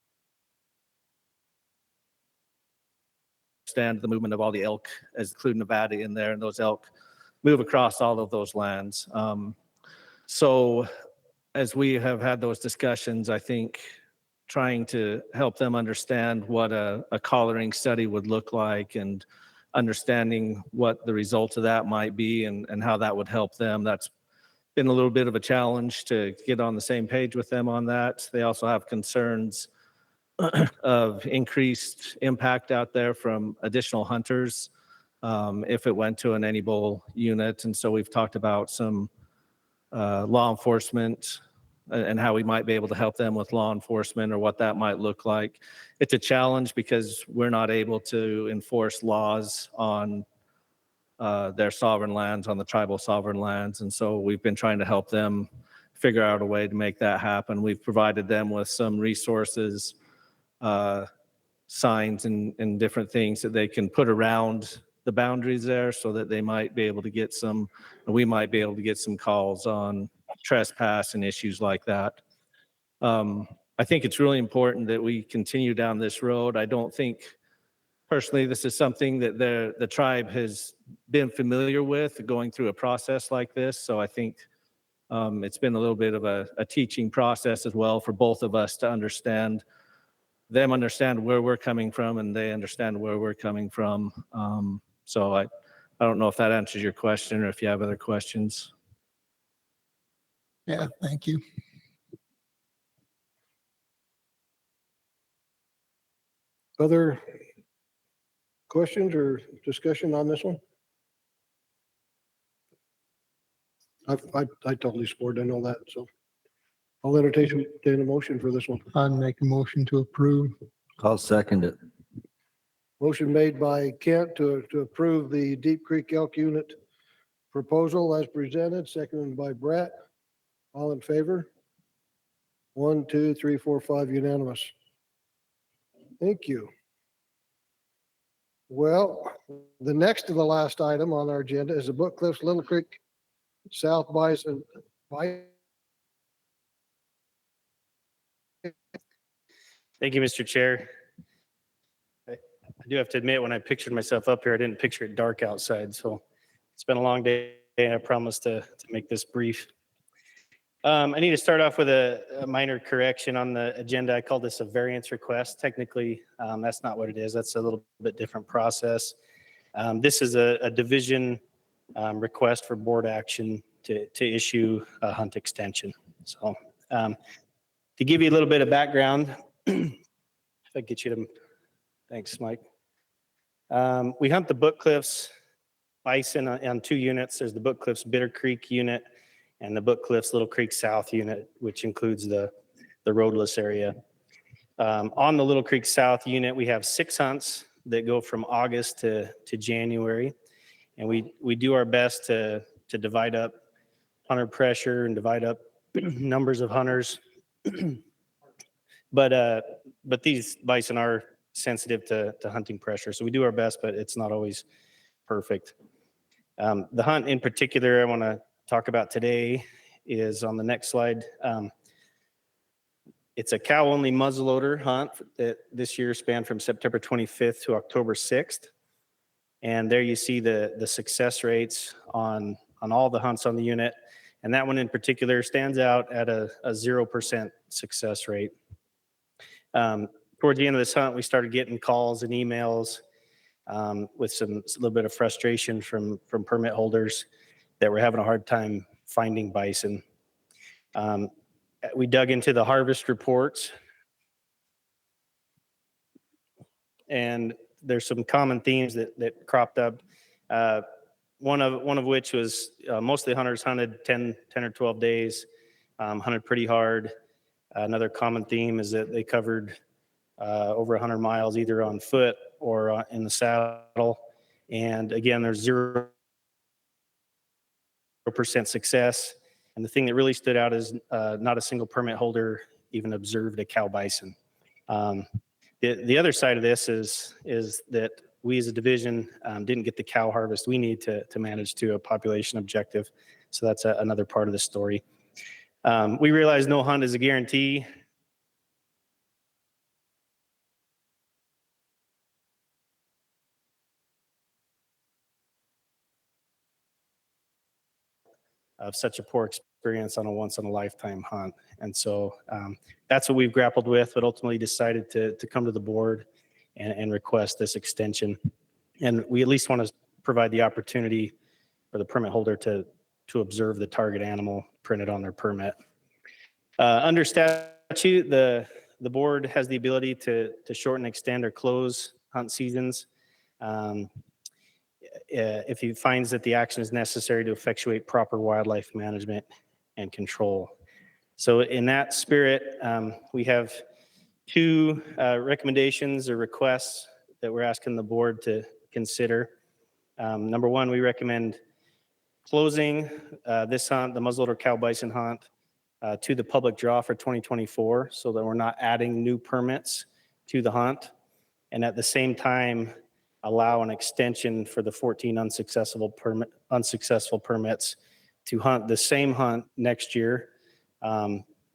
the movement of all the elk, as including Nevada in there, and those elk move across all of those lands. So as we have had those discussions, I think trying to help them understand what a collaring study would look like and understanding what the results of that might be and how that would help them. That's been a little bit of a challenge to get on the same page with them on that. They also have concerns of increased impact out there from additional hunters if it went to an any bull unit. And so we've talked about some law enforcement and how we might be able to help them with law enforcement or what that might look like. It's a challenge because we're not able to enforce laws on their sovereign lands, on the tribal sovereign lands. And so we've been trying to help them figure out a way to make that happen. We've provided them with some resources, signs and different things that they can put around the boundaries there so that they might be able to get we might be able to get some calls on trespass and issues like that. I think it's really important that we continue down this road. I don't think personally this is something that the tribe has been familiar with going through a process like this. So I think it's been a little bit of a teaching process as well for both of us to understand where we're coming from and they understand where we're coming from. So I don't know if that answers your question or if you have other questions. Yeah, thank you. Other questions or discussion on this one? I totally support, I know that, so I'll entertain a motion for this one. I'd make a motion to approve. I'll second it. Motion made by Kent to approve the Deep Creek Elk Unit proposal as presented, seconded by Brett. All in favor? 1, 2, 3, 4, 5, unanimous. Thank you. Well, the next to the last item on our agenda is the Book Cliffs Little Creek South Bison. Thank you, Mr. Chair. I do have to admit, when I pictured myself up here, I didn't picture it dark outside. So it's been a long day, and I promise to make this brief. I need to start off with a minor correction on the agenda. I called this a variance request. Technically, that's not what it is. That's a little bit different process. This is a division request for board action to issue a hunt extension. So to give you a little bit of background, if I get you to, thanks, Mike. We hunt the Book Cliffs bison on 2 units. There's the Book Cliffs Bitter Creek unit and the Book Cliffs Little Creek South unit, which includes the roadless area. On the Little Creek South unit, we have 6 hunts that go from August to January. And we do our best to divide up hunter pressure and divide up numbers of hunters. But these bison are sensitive to hunting pressure. So we do our best, but it's not always perfect. The hunt in particular I want to talk about today is on the next slide. It's a cow-only muzzleloader hunt that this year spanned from September 25th to October 6th. And there you see the success rates on all the hunts on the unit. And that one in particular stands out at a 0% success rate. Towards the end of this hunt, we started getting calls and emails with a little bit of frustration from permit holders that were having a hard time finding bison. We dug into the harvest reports, and there's some common themes that cropped up. One of which was most of the hunters hunted 10 or 12 days, hunted pretty hard. Another common theme is that they covered over 100 miles either on foot or in the saddle. And again, there's 0% success. And the thing that really stood out is not a single permit holder even observed a cow bison. The other side of this is that we as a division didn't get the cow harvest we need to manage to a population objective. So that's another part of the story. We realize no hunt is a guarantee. Of such a poor experience on a once-in-a-lifetime hunt. And so that's what we've grappled with, but ultimately decided to come to the board and request this extension. And we at least want to provide the opportunity for the permit holder to observe the target animal printed on their permit. Under statute, the board has the ability to shorten, extend, or close hunt seasons if he finds that the action is necessary to effectuate proper wildlife management and control. So in that spirit, we have two recommendations or requests that we're asking the board to consider. Number one, we recommend closing this hunt, the muzzleloader cow bison hunt, to the public draw for 2024, so that we're not adding new permits to the hunt. And at the same time, allow an extension for the 14 unsuccessful permits to hunt the same hunt next year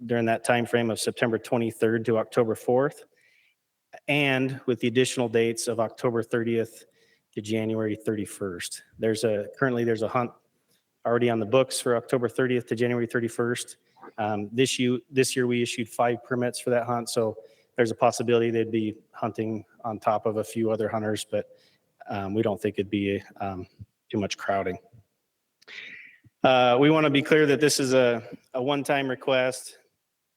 during that time frame of September 23rd to October 4th, and with the additional dates of October 30th to January 31st. Currently there's a hunt already on the books for October 30th to January 31st. This year we issued 5 permits for that hunt, so there's a possibility they'd be hunting on top of a few other hunters, but we don't think it'd be too much crowding. We want to be clear that this is a one-time request,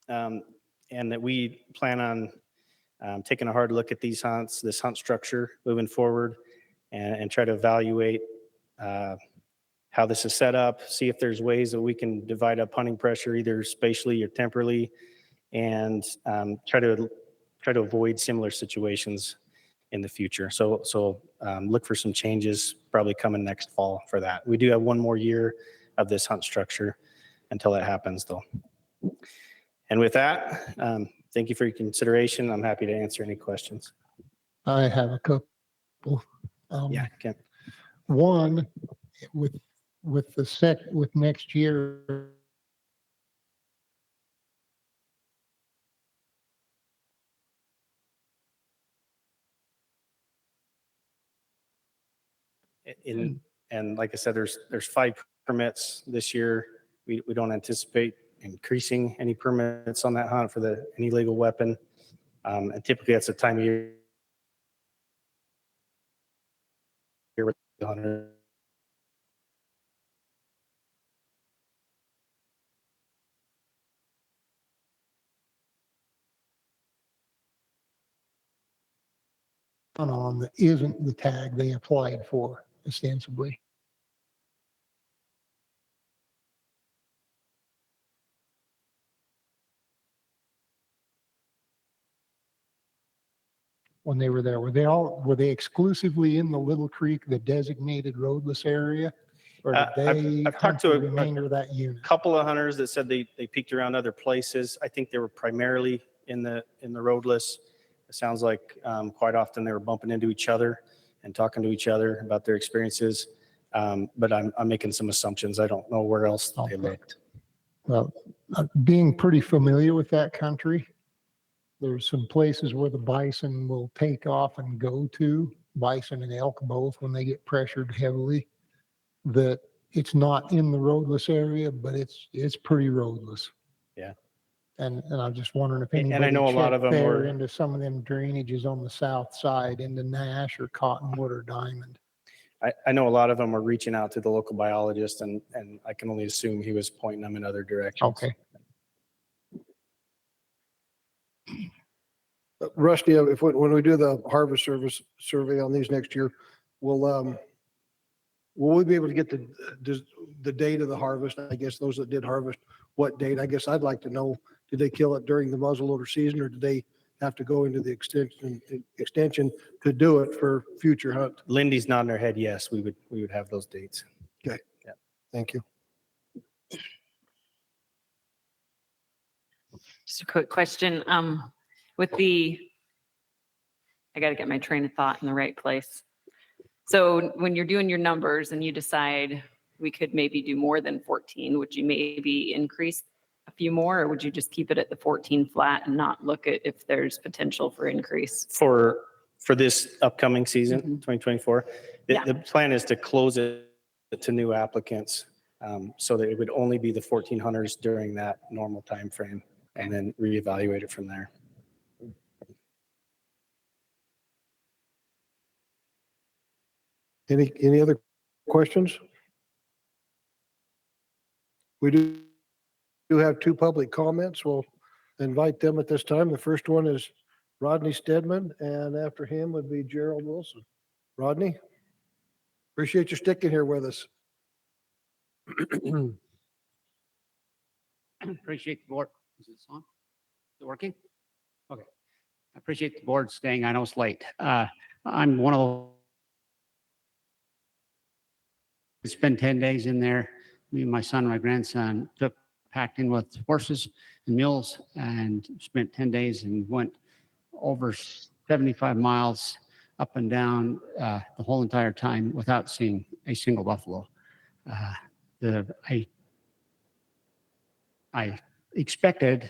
and that we plan on taking a hard look at these hunts, this hunt structure moving forward, and try to evaluate how this is set up, see if there's ways that we can divide up hunting pressure either spatially or temporally, and try to avoid similar situations in the future. So look for some changes probably coming next fall for that. We do have one more year of this hunt structure until that happens though. And with that, thank you for your consideration. I'm happy to answer any questions. I have a couple. Yeah, Ken. One, with next year, And like I said, there's 5 permits this year. We don't anticipate increasing any permits on that hunt for any legal weapon. And typically that's the time of year with the hunter. on that isn't the tag they applied for ostensibly. When they were there, were they exclusively in the Little Creek, the designated roadless area? Or Uh, did I've- they I've hunt talked to the a remainder of that unit? couple of hunters that said they peeked around other places. I think they were primarily in the roadless. It sounds like quite often they were bumping into each other and talking to each other about their experiences. But I'm making some assumptions. I don't know where else they Okay. looked. Well, being pretty familiar with that country, there's some places where the bison will take off and go to, bison and elk both, when they get pressured heavily, that it's not in the roadless area, but it's pretty roadless. Yeah. And I'm just wondering if And I anybody know a lot of checked them there were- into some of them drainages on the south side into Nash or Cottonwood or Diamond. I know a lot of them are reaching out to the local biologist, and I can only assume he was pointing them in other directions. Okay. Rusty, if, when we do the harvest service survey on these next year, will we be able to get the date of the harvest? I guess those that did harvest, what date? I guess I'd like to know, did they kill it during the muzzleloader season, or did they have to go into the extension to do it for future hunt? Lindy's nodding her head. Yes, we would have those dates. Okay. Yeah. Thank you. Just a quick question. With I got to get my train of thought in the right place. So when you're doing your numbers and you decide we could maybe do more than 14, would you maybe increase a few more, or would you just keep it at the 14 flat and not look at if there's potential for increase? For this upcoming season, 2024, Yeah. the plan is to close it to new applicants, so that it would only be the 14 hunters during that normal time frame, and then reevaluate it from there. Any other questions? We do have two public comments. We'll invite them at this time. The first one is Rodney Stedman, and after him would be Gerald Wilson. Rodney, appreciate you sticking here with us. Appreciate the board. Is this on? Is it working? Okay. I appreciate the board staying. I know it's late. I'm one of those. Spent 10 days in there. Me and my son and my grandson packed in with horses and mules and spent 10 days and went over 75 miles up and down the whole entire time without seeing a single buffalo. I expected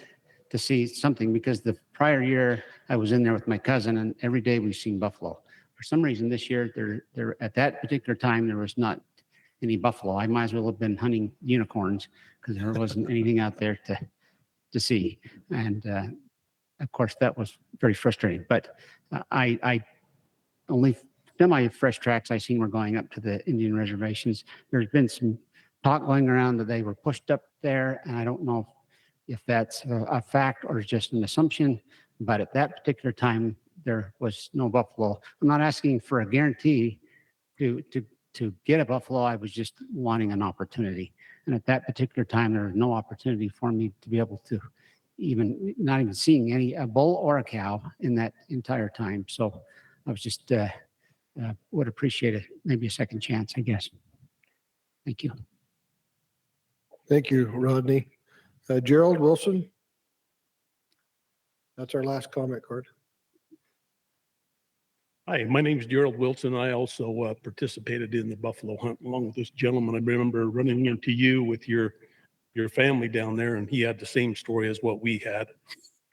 to see something because the prior year I was in there with my cousin and every day we've seen buffalo. For some reason this year, there at that particular time, there was not any buffalo. I might as well have been hunting unicorns because there wasn't anything out there to see. And of course, that was very frustrating. But I only semi-fresh tracks I seen were going up to the Indian reservations. There's been some talk going around that they were pushed up there, and I don't know if that's a fact or just an assumption, but at that particular time, there was no buffalo. I'm not asking for a guarantee to get a buffalo. I was just wanting an opportunity. And at that particular time, there was no opportunity for me to be able to not even seeing a bull or a cow in that entire time. So I was just, would appreciate maybe a second chance, I guess. Thank you. Thank you, Rodney. Gerald Wilson? That's our last comment card. Hi, my name's Gerald Wilson. I also participated in the buffalo hunt along with this gentleman. I remember running into you with your family down there, and he had the same story as what we had.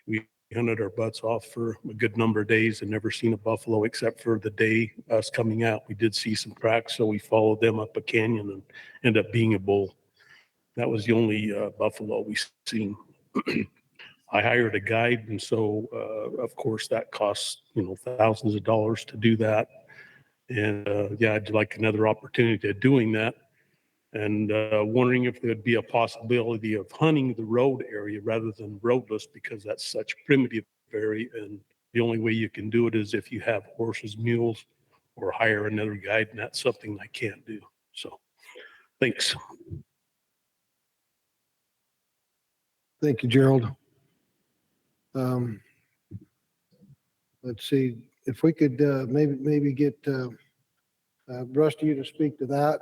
We hunted our butts off for a good number of days and never seen a buffalo except for the day us coming out. We did see some tracks, so we followed them up a canyon and ended up being a bull. That was the only buffalo we seen. I hired a guide, and so of course that costs thousands of dollars to do that. And yeah, I'd like another opportunity of doing that, and wondering if there'd be a possibility of hunting the road area rather than roadless, because that's such primitive area, and the only way you can do it is if you have horses, mules, or hire another guide, and that's something I can't do. So, thanks. Thank you, Gerald. Let's see, if we could maybe get Rusty to speak to that.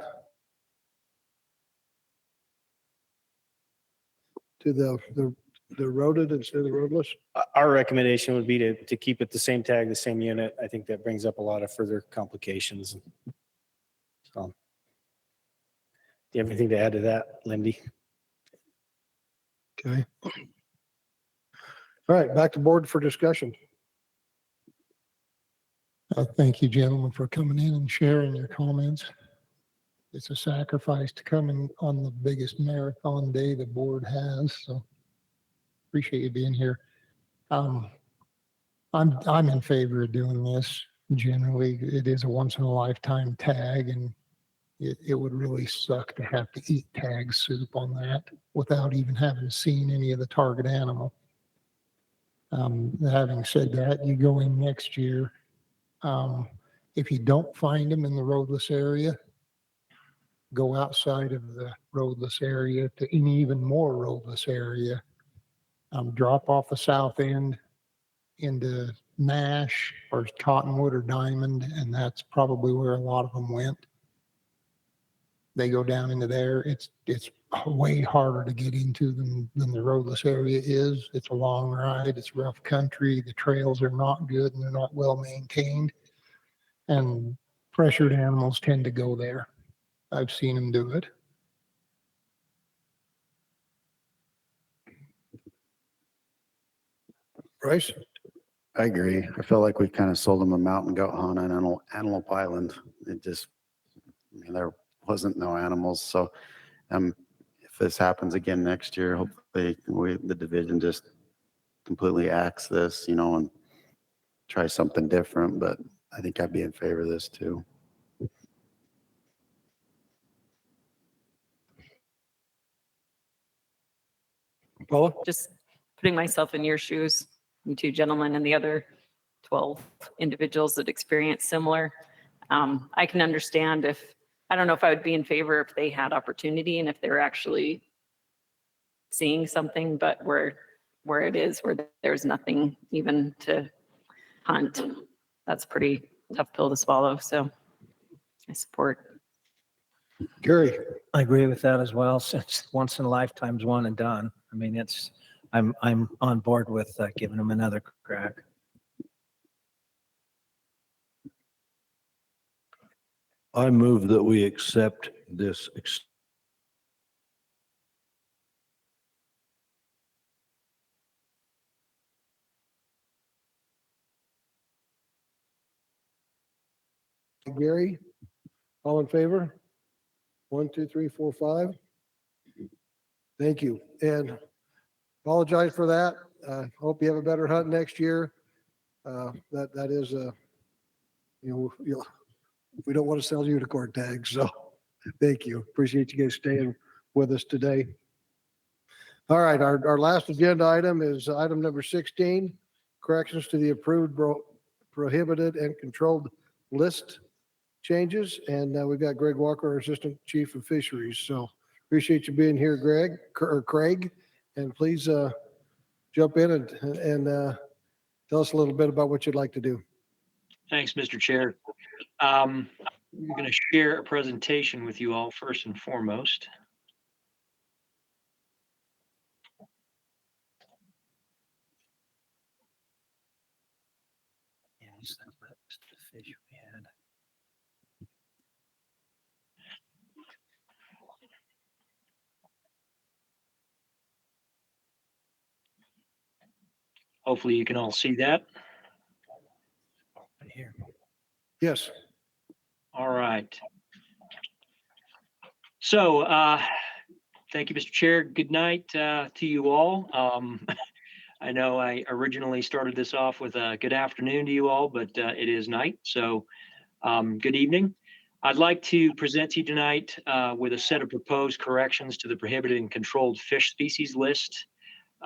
to the roaded instead of the roadless? Our recommendation would be to keep it the same tag, the same unit. I think that brings up a lot of further complications. So, do you have anything to add to that, Lindy? Okay. All right, back to board for discussion. Thank you, gentlemen, for coming in and sharing your comments. It's a sacrifice to come in on the biggest marathon day the board has, so appreciate you being here. I'm in favor of doing this. Generally, it is a once in a lifetime tag, and it would really suck to have to eat tag soup on that without even having seen any of the target animal. Having said that, you go in next year. If you don't find them in the roadless area, go outside of the roadless area to an even more roadless area. Drop off the south end into Nash or Cottonwood or Diamond, and that's probably where a lot of them went. They go down into there. It's way harder to get into than the roadless area is. It's a long ride. It's rough country. The trails are not good and they're not well maintained. And pressured animals tend to go there. I've seen them do it. Bryce? I agree. I feel like we kind of sold them a mountain goat hunt on Antelope Island. There wasn't no animals. So if this happens again next year, hopefully the division just completely axes this, and try something different. But I think I'd be in favor of this too. Paula? Just putting myself in your shoes, you two gentlemen and the other 12 individuals that experience similar. I can understand I don't know if I would be in favor if they had opportunity and if they're actually seeing something, but where it is, where there's nothing even to hunt, that's a pretty tough pill to swallow. So I support. Gary? I agree with that as well. Since once in a lifetime's one and done. I mean, I'm on board with giving them another crack. I move that we accept this. Gary? All in favor? 1, 2, 3, 4, 5. Thank you. And apologize for that. Hope you have a better hunt next year. That is we don't want to sell unicorn tags. So thank you. Appreciate you guys staying with us today. All right. Our last agenda item is item number 16, corrections to the approved prohibited and controlled list changes. And we've got Greg Walker, our Assistant Chief of Fisheries. So appreciate you being here, Craig. And please jump in and tell us a little bit about what you'd like to do. Thanks, Mr. Chair. I'm going to share a presentation with you all first and foremost. Yeah, just the fish we had. Hopefully you can all see that. Here. Yes. All right. So thank you, Mr. Chair. Good night to you all. I know I originally started this off with a good afternoon to you all, but it is night. So good evening. I'd like to present to you tonight with a set of proposed corrections to the prohibited and controlled fish species list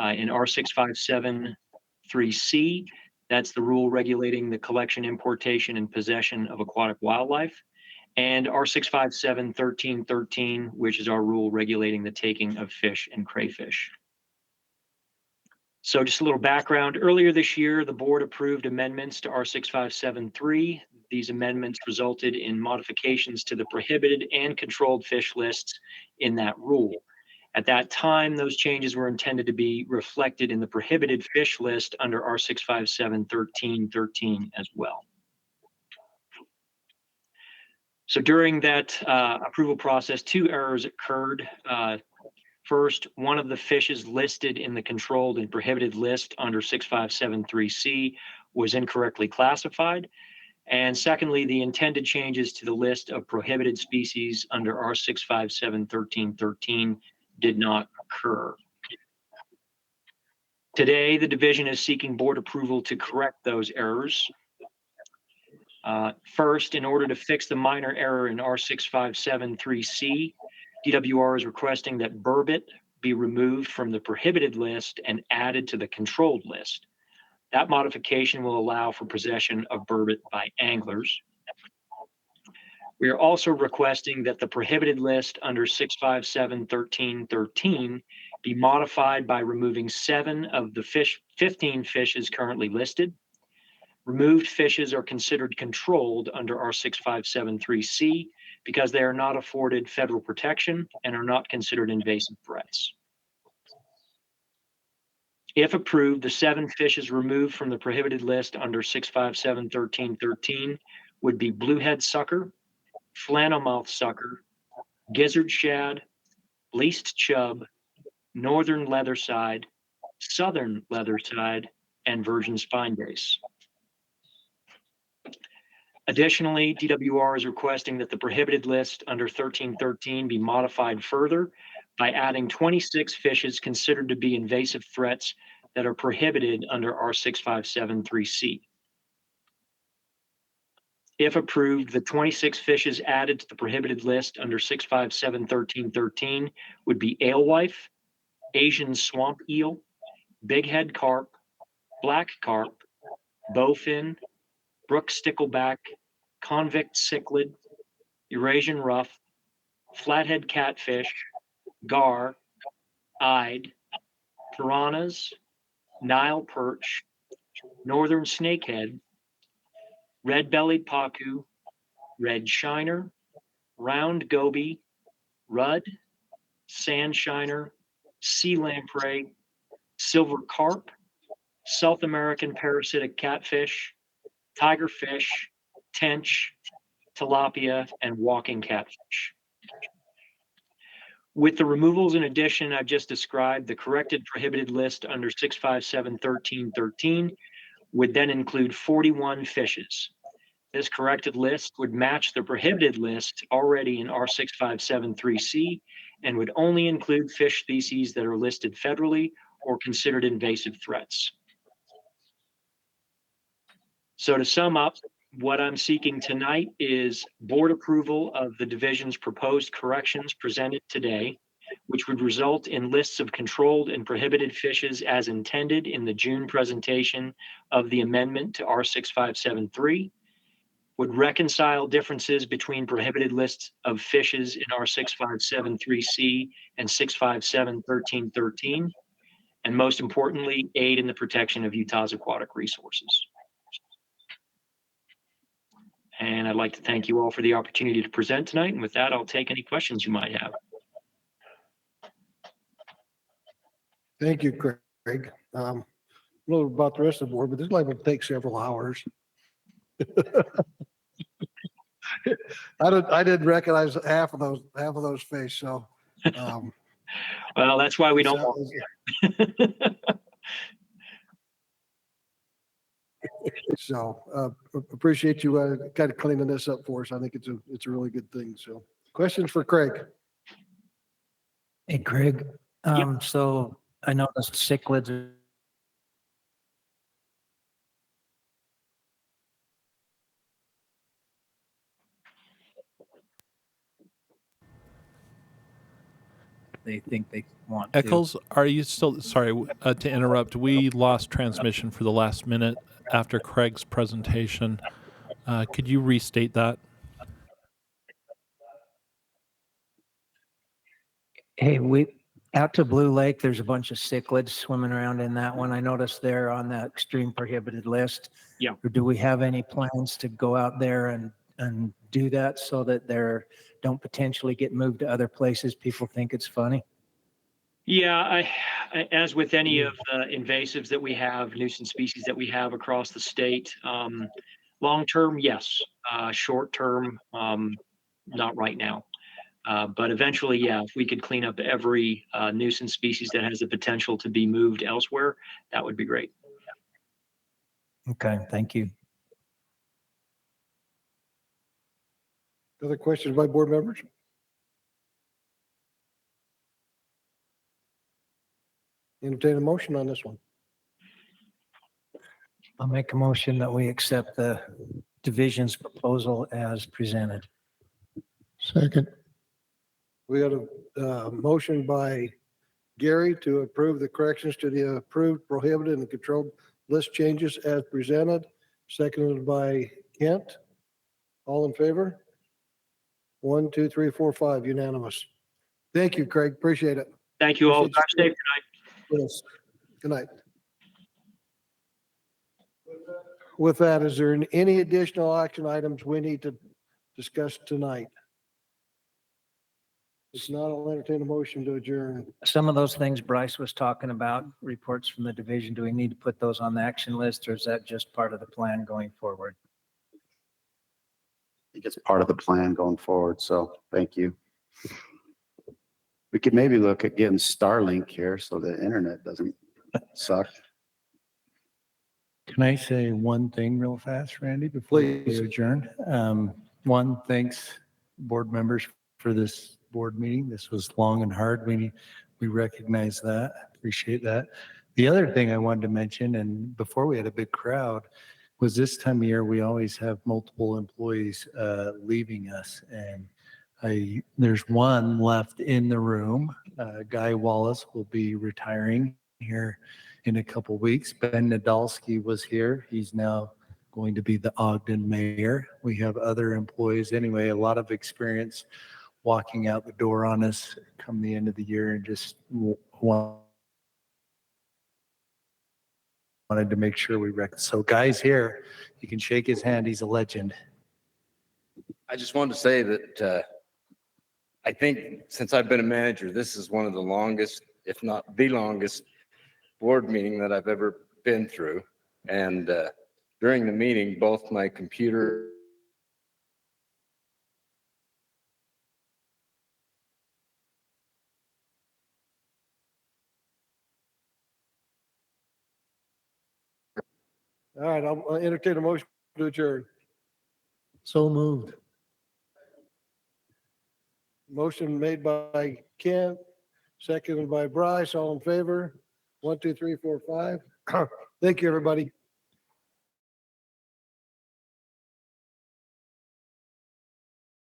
in R6573C. That's the rule regulating the collection, importation, and possession of aquatic wildlife. And R6571313, which is our rule regulating the taking of fish and crayfish. So just a little background. Earlier this year, the board approved amendments to R6573. These amendments resulted in modifications to the prohibited and controlled fish lists in that rule. At that time, those changes were intended to be reflected in the prohibited fish list under R657-1313 as well. So during that approval process, two errors occurred. First, one of the fishes listed in the controlled and prohibited list under 6573C was incorrectly classified. And secondly, the intended changes to the list of prohibited species under R657-1313 did not occur. Today, the division is seeking board approval to correct those errors. First, in order to fix the minor error in R6573C, DWR is requesting that burbot be removed from the prohibited list and added to the controlled list. That modification will allow for possession of burbot by anglers. We are also requesting that the prohibited list under 657-1313 be modified by removing 7 of the 15 fishes currently listed. Removed fishes are considered controlled under R6573C because they are not afforded federal protection and are not considered invasive threats. If approved, the 7 fishes removed from the prohibited list under 657-1313 would be bluehead sucker, flannelmouth sucker, gizzard shad, least chub, northern leatherside, southern leatherside, and virgin spine bass. Additionally, DWR is requesting that the prohibited list under 1313 be modified further by adding 26 fishes considered to be invasive threats that are prohibited under R6573C. If approved, the 26 fishes added to the prohibited list under 657-1313 would be alewife, Asian swamp eel, bighead carp, black carp, bowfin, brook stickleback, convict cichlid, Eurasian ruff, flathead catfish, gar, eyed, piranhas, Nile perch, northern snakehead, red-bellied pacu, red shiner, round goby, rudd, sand shiner, sea lamprey, silver carp, South American parasitic catfish, tigerfish, tench, tilapia, and walking catfish. With the removals in addition I've just described, the corrected prohibited list under 657-1313 would then include 41 fishes. This corrected list would match the prohibited list already in R6573C and would only include fish species that are listed federally or considered invasive threats. So to sum up, what I'm seeking tonight is board approval of the division's proposed corrections presented today, which would result in lists of controlled and prohibited fishes as intended in the June presentation of the amendment to R6573, would reconcile differences between prohibited lists of fishes in R6573C and 657-1313, and most importantly, aid in the protection of Utah's aquatic resources. And I'd like to thank you all for the opportunity to present tonight. And with that, I'll take any questions you might have. Thank you, Craig. I don't know about the rest of the board, but this might take several hours. I didn't recognize half of those fish, so. Well, that's why we don't want So appreciate you kind of cleaning this up for us. I think it's a really good thing. So questions for Craig? Hey, Craig. So I noticed cichlids are they think they want to. Eccles, are you still, sorry to interrupt, we lost transmission for the last minute after Craig's presentation. Could you restate that? Hey, out to Blue Lake, there's a bunch of cichlids swimming around in that one. I noticed they're on that extreme prohibited list. Yeah. Or do we have any plans to go out there and do that so that they don't potentially get moved to other places? People think it's funny. Yeah, as with any of the invasives that we have, nuisance species that we have across the state, long-term, yes. Short-term, not right now. But eventually, yeah, if we could clean up every nuisance species that has the potential to be moved elsewhere, that would be great. Okay, thank you. Other questions by board members? Entertain a motion on this one. I'll make a motion that we accept the division's proposal as presented. Second. We got a motion by Gary to approve the corrections to the approved, prohibited, and controlled list changes as presented, seconded by Kent. All in favor? 1, 2, 3, 4, 5, unanimous. Thank you, Craig. Appreciate it. Thank you all. Appreciate Drive safe tonight. Yes. Good night. With that, is there any additional action items we need to discuss tonight? If not, I'll entertain a motion to adjourn. Some of those things Bryce was talking about, reports from the division, do we need to put those on the action list, or is that just part of the plan going forward? I think it's part of the plan going forward. So thank you. We could maybe look at getting Starlink here so the internet doesn't suck. Can I say one thing real fast, Randy, before we Please. adjourn? One, thanks, board members, for this board meeting. This was long and hard. We recognize that, appreciate that. The other thing I wanted to mention, and before we had a big crowd, was this time of year, we always have multiple employees leaving us. And there's one left in the room. Guy Wallace will be retiring here in a couple weeks. Ben Nadolski was here. He's now going to be the Ogden mayor. We have other employees. Anyway, a lot of experience walking out the door on us come the end of the year, and just wanted to make sure we so Guy's here. You can shake his hand. He's a legend. I just wanted to say that I think since I've been a manager, this is one of the longest, if not the longest, board meeting that I've ever been through. And during the meeting, both my computer All right, I'll entertain a motion to adjourn. So moved. Motion made by Kent, seconded by Bryce. All in favor? 1, 2, 3, 4, 5. Thank you, everybody.